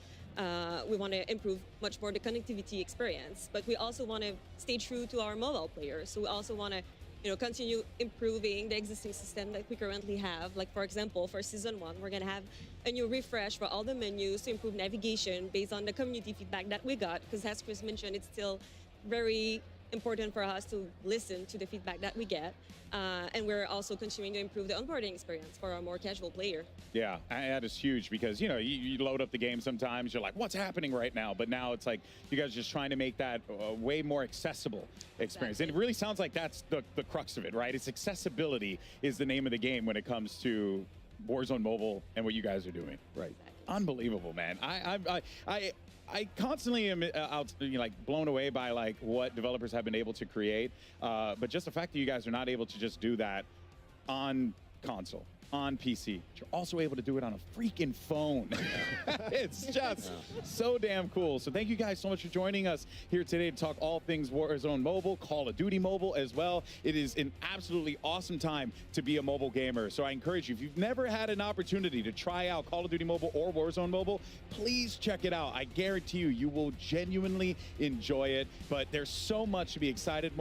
We want to improve much more the connectivity experience, but we also want to stay true to our mobile players. So we also want to, continue improving the existing system that we currently have. Like, for example, for Season 1, we're going to have a new refresh for all the menus to improve navigation based on the community feedback that we got, because as Chris mentioned, it's still very important for us to listen to the feedback that we get. And we're also continuing to improve the onboarding experience for our more casual player. Yeah, that is huge because, you know, you load up the game sometimes, you're like, what's happening right now? But now it's like you guys are just trying to make that a way more accessible experience. And it really sounds like that's the crux of it, right? It's accessibility is the name of the game when it comes to Warzone Mobile and what you guys are doing. Right. Unbelievable, man. I constantly am like blown away by like what developers have been able to create, but just the fact that you guys are not able to just do that on console, on PC, but you're also able to do it on a freaking phone. It's just so damn cool. So thank you guys so much for joining us here today to talk all things Warzone Mobile, Call of Duty Mobile as well. It is an absolutely awesome time to be a mobile gamer. So I encourage you, if you've never had an opportunity to try out Call of Duty Mobile or Warzone Mobile, please check it out. I guarantee you, you will genuinely enjoy it. But there's so much to be excited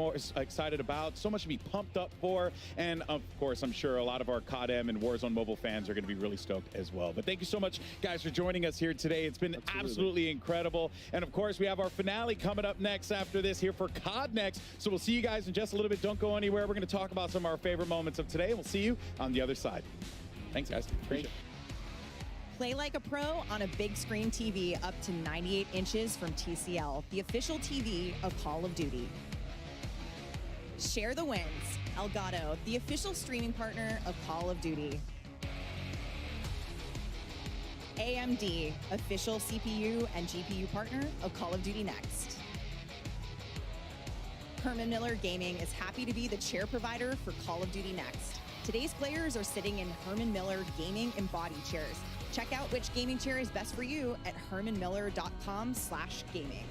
about, so much to be pumped up for. And of course, I'm sure a lot of our COD-M and Warzone Mobile fans are going to be really stoked as well. But thank you so much, guys, for joining us here today. It's been absolutely incredible. And of course, we have our finale coming up next after this here for COD Next. So we'll see you guys in just a little bit. Don't go anywhere. We're going to talk about some of our favorite moments of today. We'll see you on the other side. Thanks, guys. Great. Play like a pro on a big screen TV up to 98 inches from TCL, the official TV of Call of Duty. Share the wins. Elgato, the official streaming partner of Call of Duty. AMD, official CPU and GPU partner of Call of Duty Next. Herman Miller Gaming is happy to be the chair provider for Call of Duty Next. Today's players are sitting in Herman Miller gaming and body chairs. Check out which gaming chair is best for you at hermanmiller.com/gaming.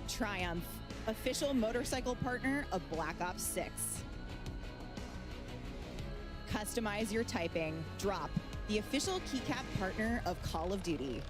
Triumph, official motorcycle partner of Black Ops 6. Customize your typing. Drop, the official keycap partner of Call of Duty.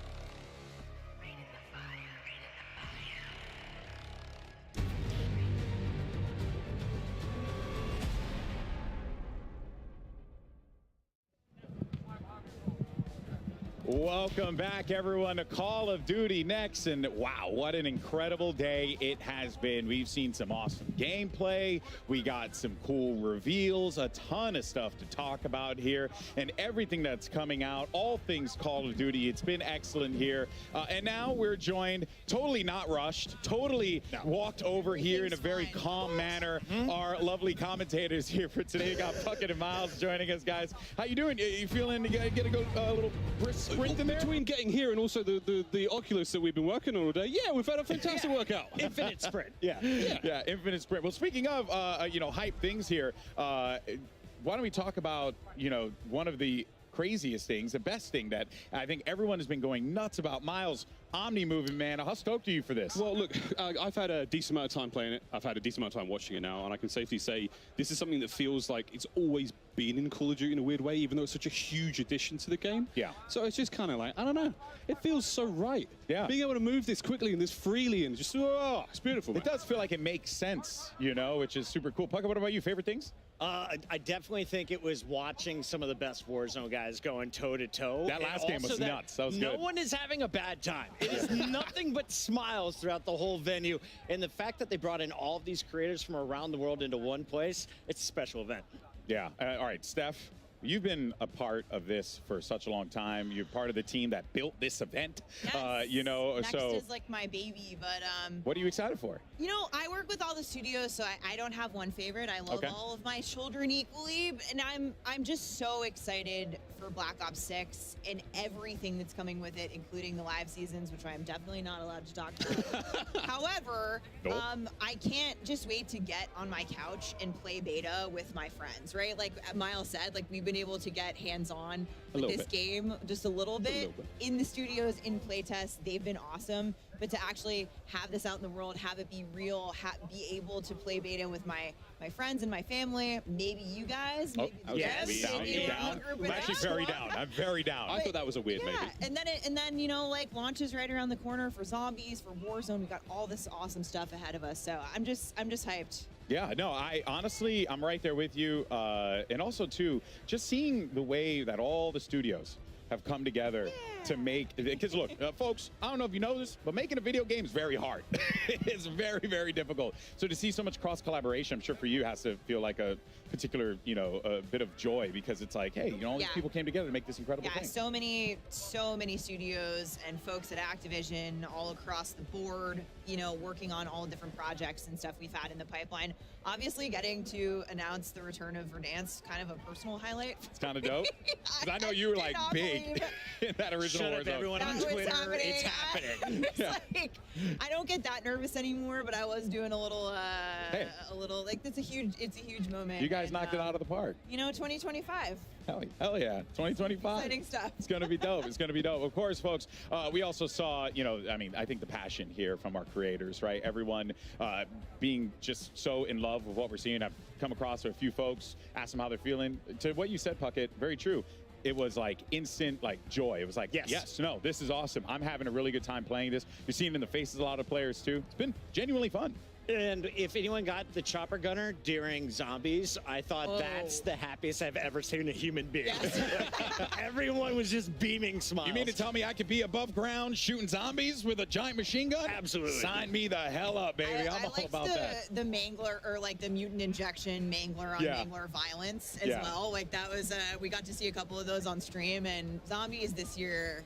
Welcome back, everyone, to Call of Duty Next. And wow, what an incredible day it has been. We've seen some awesome gameplay. We got some cool reveals, a ton of stuff to talk about here, and everything that's coming out, all things Call of Duty. It's been excellent here. And now we're joined, totally not rushed, totally walked over here in a very calm manner. Our lovely commentators here for today. Got Puckett and Miles joining us, guys. How you doing? You feeling to get a little brisk sprint in there? Between getting here and also the Oculus that we've been working on all day, yeah, we've had a fantastic workout. Infinite sprint. Yeah, infinite sprint. Well, speaking of, hype things here, why don't we talk about, one of the craziest things, the best thing that I think everyone has been going nuts about. Miles, Omni moving, man. How stoked are you for this? Well, look, I've had a decent amount of time playing it. I've had a decent amount of time watching it now, and I can safely say this is something that feels like it's always been in Call of Duty in a weird way, even though it's such a huge addition to the game. Yeah. So it's just kind of like, I don't know. It feels so right. Yeah. Being able to move this quickly and this freely and just, it's beautiful, man. It does feel like it makes sense, which is super cool. Puckett, what about you? Favorite things? I definitely think it was watching some of the best Warzone guys going toe-to-toe. That last game was nuts. That was good. No one is having a bad time. It is nothing but smiles throughout the whole venue. And the fact that they brought in all of these creators from around the world into one place, it's a special event. Yeah. All right, Steph, you've been a part of this for such a long time. You're part of the team that built this event. Next so is like my baby, but what are you excited for? I work with all the studios, so I don't have one favorite. I love all of my children equally, and I'm just so excited for Black Ops 6 and everything that's coming with it, including the live seasons, which I am definitely not allowed to talk about. However, I can't just wait to get on my couch and play beta with my friends, right? Like Miles said, like we've been able to get hands-on with this game just a little bit in the studios, in playtests. They've been awesome, but to actually have this out in the world, have it be real, be able to play beta with my friends and my family, maybe you guys, maybe I'm actually very down. I'm very down. I thought that was a weird maybe. And then like launches right around the corner for Zombies, for Warzone. We got all this awesome stuff ahead of us, so I'm just hyped. Yeah, no, I'm right there with you. And also, too, just seeing the way that all the studios have come together to make, because look, folks, I don't know if you know this, but making a video game is very hard. It's very, very difficult. So to see so much cross collaboration, I'm sure for you has to feel like a particular, you know, a bit of joy, because it's like, hey, you know, all these people came together to make this incredible Yeah, thing. so many studios and folks at Activision all across the board, you know, working on all different projects and stuff we've had in the pipeline. Obviously, getting to announce the return of Verdansk, kind of a personal highlight. It's kind of dope. Because I know you were like big in that original Shut up, Warzone. everyone on Twitter. It's happening. It's like, I don't get that nervous anymore, but I was doing a little, like it's a huge moment. You guys knocked it out of the park. You know, 2025. Hell yeah, 2025. Exciting stuff. It's going to be dope. It's going to be dope. Of course, folks, we also saw, you know, I mean, I think the passion here from our creators, right? Everyone being just so in love with what we're seeing. I've come across a few folks, asked them how they're feeling. To what you said, Puckett, very true. It was like instant like joy. It was like, yes, no, this is awesome. I'm having a really good time playing this. You're seeing it in the faces of a lot of players too. It's been genuinely fun. And if anyone got the chopper gunner during Zombies, I thought that's the happiest I've ever seen a human being. Yes. Everyone was just beaming smiles. You mean to tell me I could be above ground shooting zombies with a giant machine gun? Absolutely. Sign me the hell up, baby. I'm all about that. The mangler, or like the mutant injection mangler on mangler violence as well. Like that was, we got to see a couple of those on stream, and Zombies this year.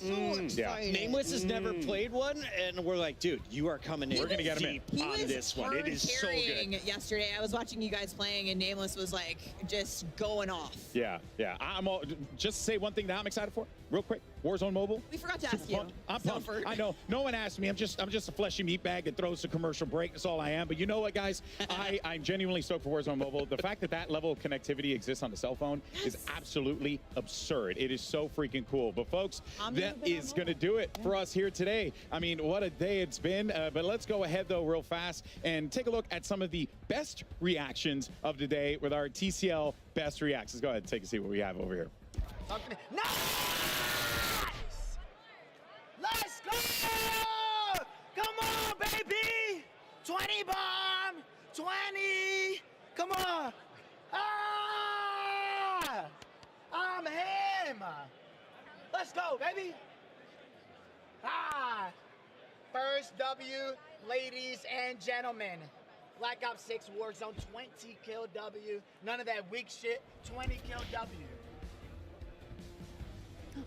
Nameless has never played one, and we're like, dude, you are coming in. We're gonna get him in on this one. It is so good. Yesterday, I was watching you guys playing, and Nameless was like just going off. Yeah. I'm all, just say one thing that I'm excited for, real quick. Warzone Mobile. We forgot to ask you. I'm pumped. I know. No one asked me. I'm just a fleshy meat bag that throws a commercial break. That's all I am. But you know what, guys? I'm genuinely stoked for Warzone Mobile. The fact that that level of connectivity exists on the cell phone is absolutely absurd. It is so freaking cool. But folks, that is going to do it for us here today. I mean, what a day it's been. But let's go ahead though real fast and take a look at some of the best reactions of the day with our TCL best reacts. Let's go ahead and take a see what we have over here. Let's go! Come on, baby! 20 bomb! 20! Come on! Ah! I'm him! Let's go, baby! Ah! First W, ladies and gentlemen. Black Ops 6 Warzone, 20 kill W. None of that weak shit. 20 kill W.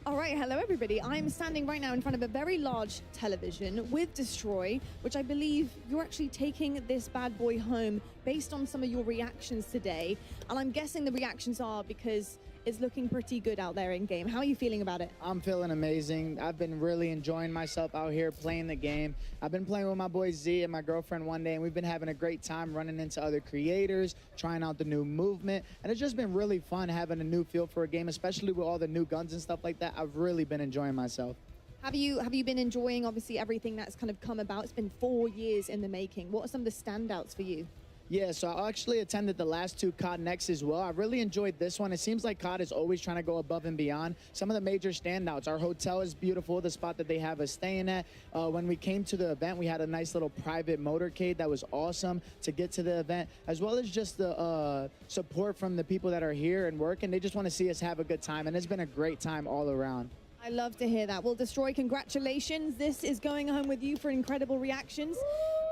All right, hello everybody. I'm standing right now in front of a very large television with Destroy, which I believe you're actually taking this bad boy home based on some of your reactions today. And I'm guessing the reactions are because it's looking pretty good out there in game. How are you feeling about it? I'm feeling amazing. I've been really enjoying myself out here playing the game. I've been playing with my boy Z and my girlfriend one day, and we've been having a great time running into other creators, trying out the new movement, and it's just been really fun having a new feel for a game, especially with all the new guns and stuff like that. I've really been enjoying myself. Have you been enjoying, obviously, everything that's kind of come about? It's been 4 years in the making. What are some of the standouts for you? Yeah, so I actually attended the last two COD Next as well. I really enjoyed this one. It seems like COD is always trying to go above and beyond. Some of the major standouts, our hotel is beautiful, the spot that they have us staying at. When we came to the event, we had a nice little private motorcade that was awesome to get to the event, as well as just the support from the people that are here and working. They just want to see us have a good time, and it's been a great time all around. I love to hear that. Well, Destroy, congratulations. This is going home with you for incredible reactions.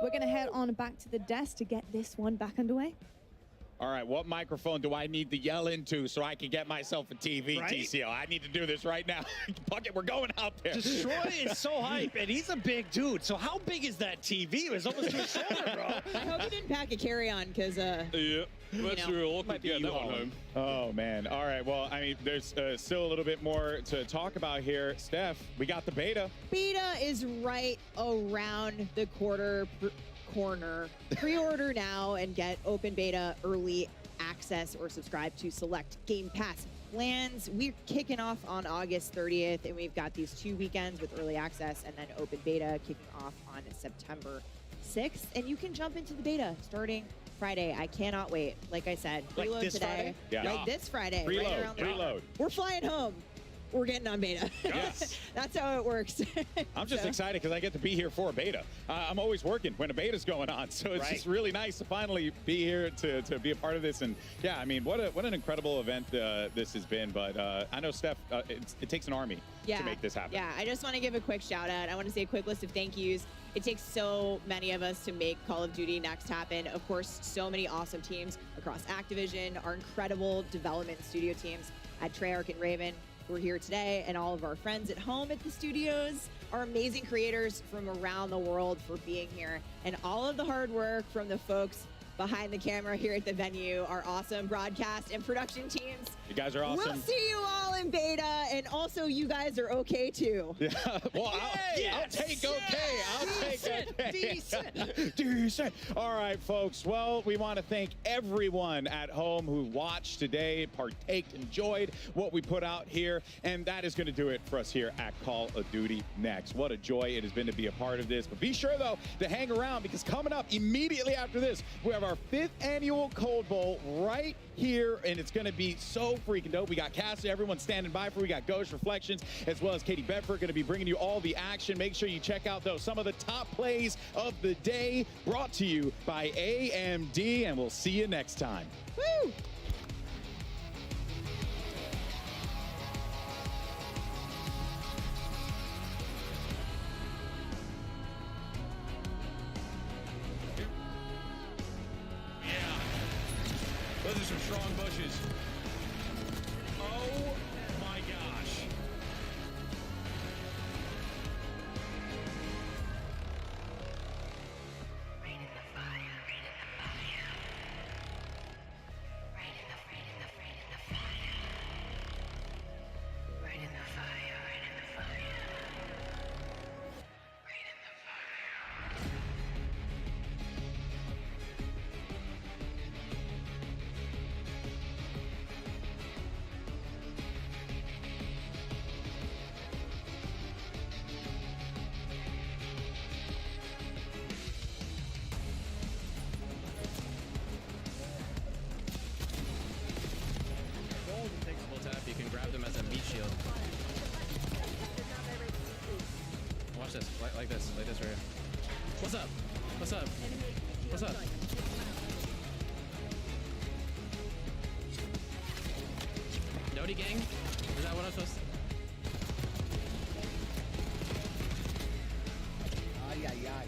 We're going to head on back to the desk to get this one back underway. All right, what microphone do I need to yell into so I can get myself a TV, right? TCL? I need to do this right now. Puckett, we're going out there. Destroy is so hype, and he's a big dude. So how big is that TV? It was almost to his shoulder, bro. I hope you didn't pack a carry-on, because, yeah, that's real. Might get that one home. Oh, man. All right, well, I mean, there's still a little bit more to talk about here. Steph, we got the beta. Beta is right around the corner. Pre-order now and get open beta early access or subscribe to select Game Pass plans. We're kicking off on August 30th, and we've got these 2 weekends with early access and then open beta kicking off on September 6th. And you can jump into the beta starting Friday. I cannot wait. Like I said, like preload this today. Friday? Yeah. Like this Friday. Preload. Right around the corner. We're flying home. we're getting on beta. Yes. That's how it works. I'm just excited because I get to be here for a beta. I'm always working when a beta's going on, so it's just really nice to finally be here to be a part of this. And yeah, I mean, what an incredible event this has been. But I know, Steph, it takes an army to make this happen. Yeah, I just want to give a quick shout out. I want to say a quick list of thank yous. It takes so many of us to make Call of Duty Next happen. Of course, so many awesome teams across Activision, our incredible development studio teams at Treyarch and Raven who are here today, and all of our friends at home at the studios, our amazing creators from around the world for being here, and all of the hard work from the folks behind the camera here at the venue, our awesome broadcast and production teams. You guys are awesome. We'll see you all in beta, and also you guys are okay too. Yeah, well, I'll take okay. I'll take okay. Decent. All right, folks. Well, we want to thank everyone at home who watched today, partaked, enjoyed what we put out here, and that is going to do it for us here at Call of Duty Next. What a joy it has been to be a part of this. But be sure, though, to hang around, because coming up immediately after this, we have our 5th annual Cold Bowl right here, and it's going to be so freaking dope. We got Cassie, everyone standing by for. We got Ghost Reflections, as well as Katie Bedford, going to be bringing you all the action. Make sure you check out, though, some of the top plays of the day, brought to you by AMD, and we'll see you next time. Woo! Those are some strong bushes. Oh my gosh. You can grab them as a meat shield. Watch this, like this right here. What's up? What's up? What's up? Nody gang? Is that what I'm supposed to? Ay, ay, ay.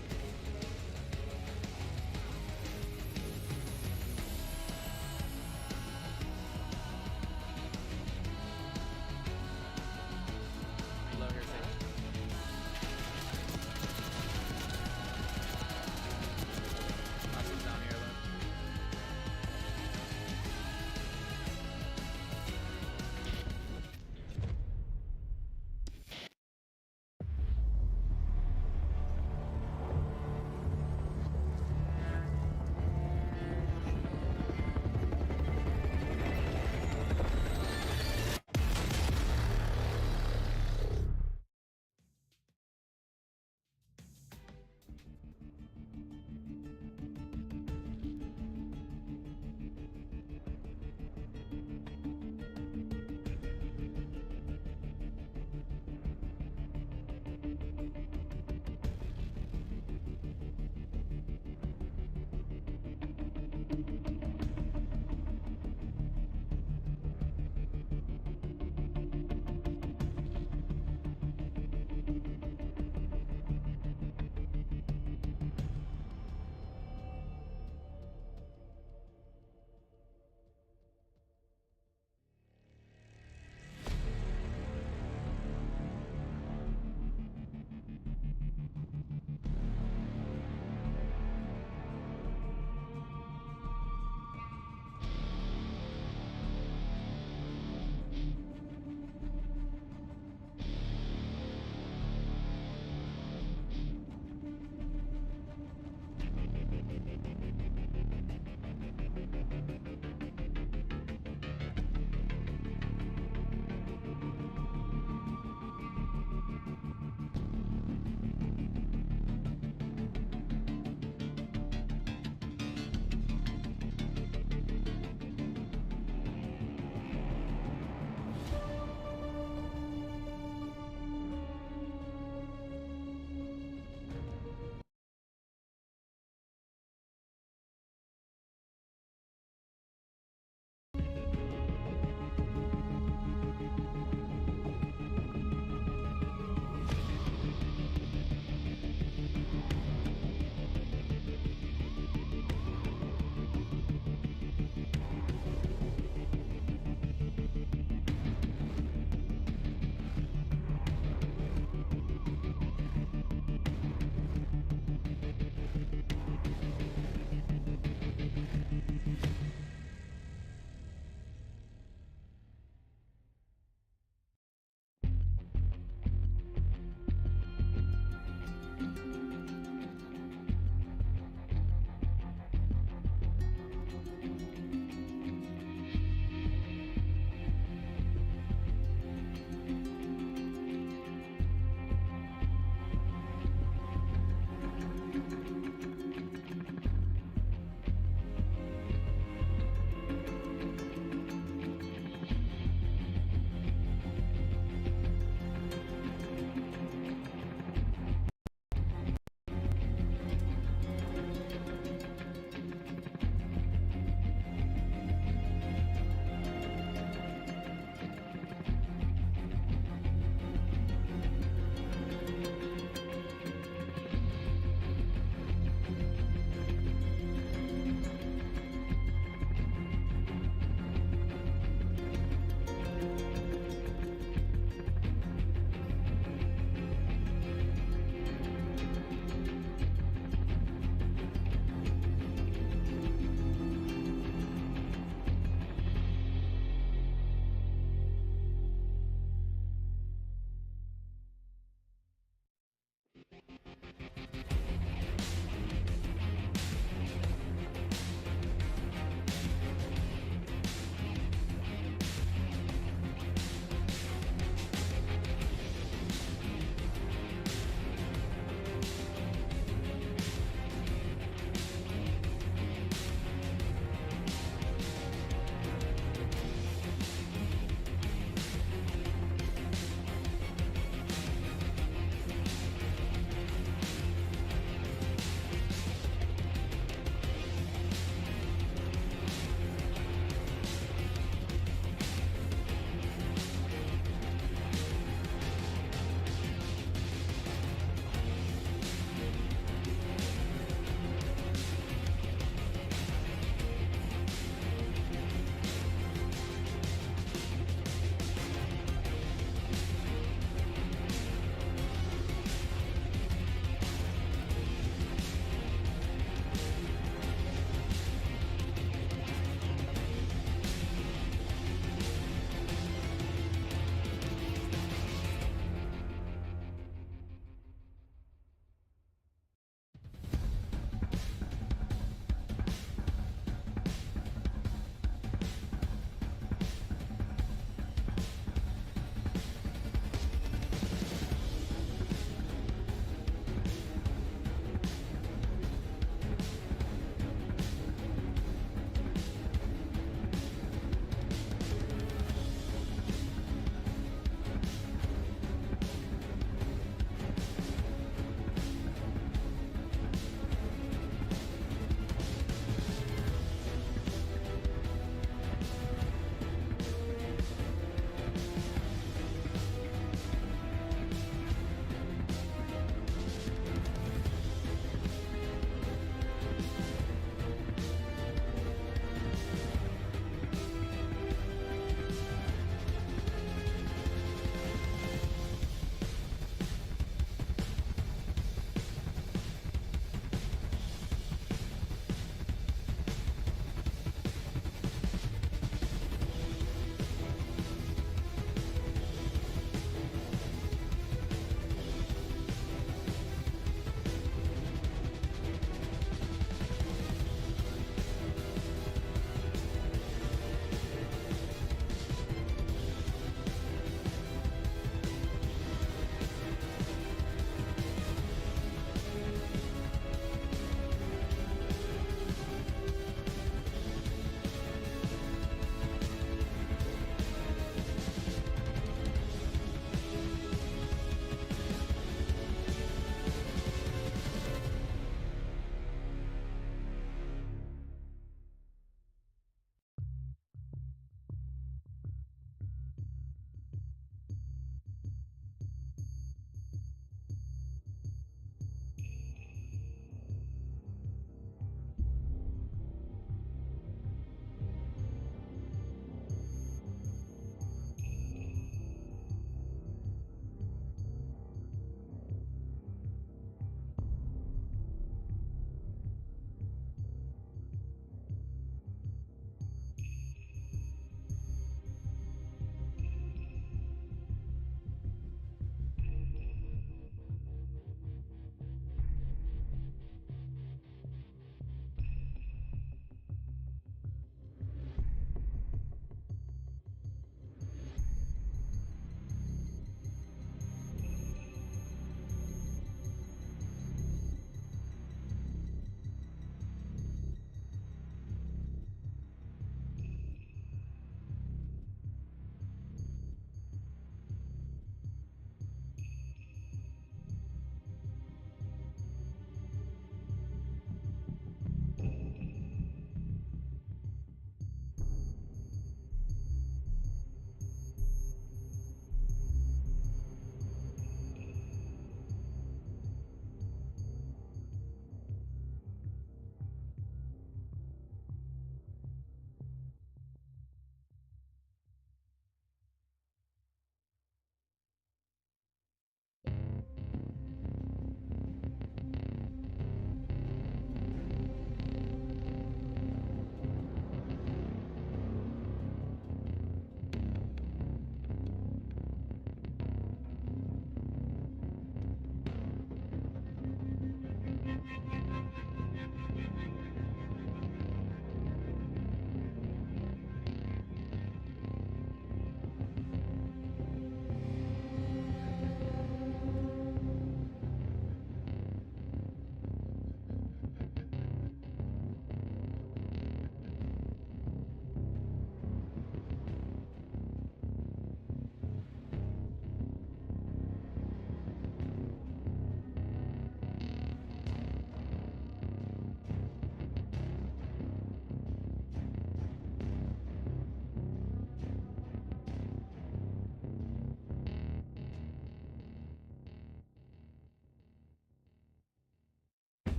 Low here, too. Austin's down here, though.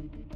Bye.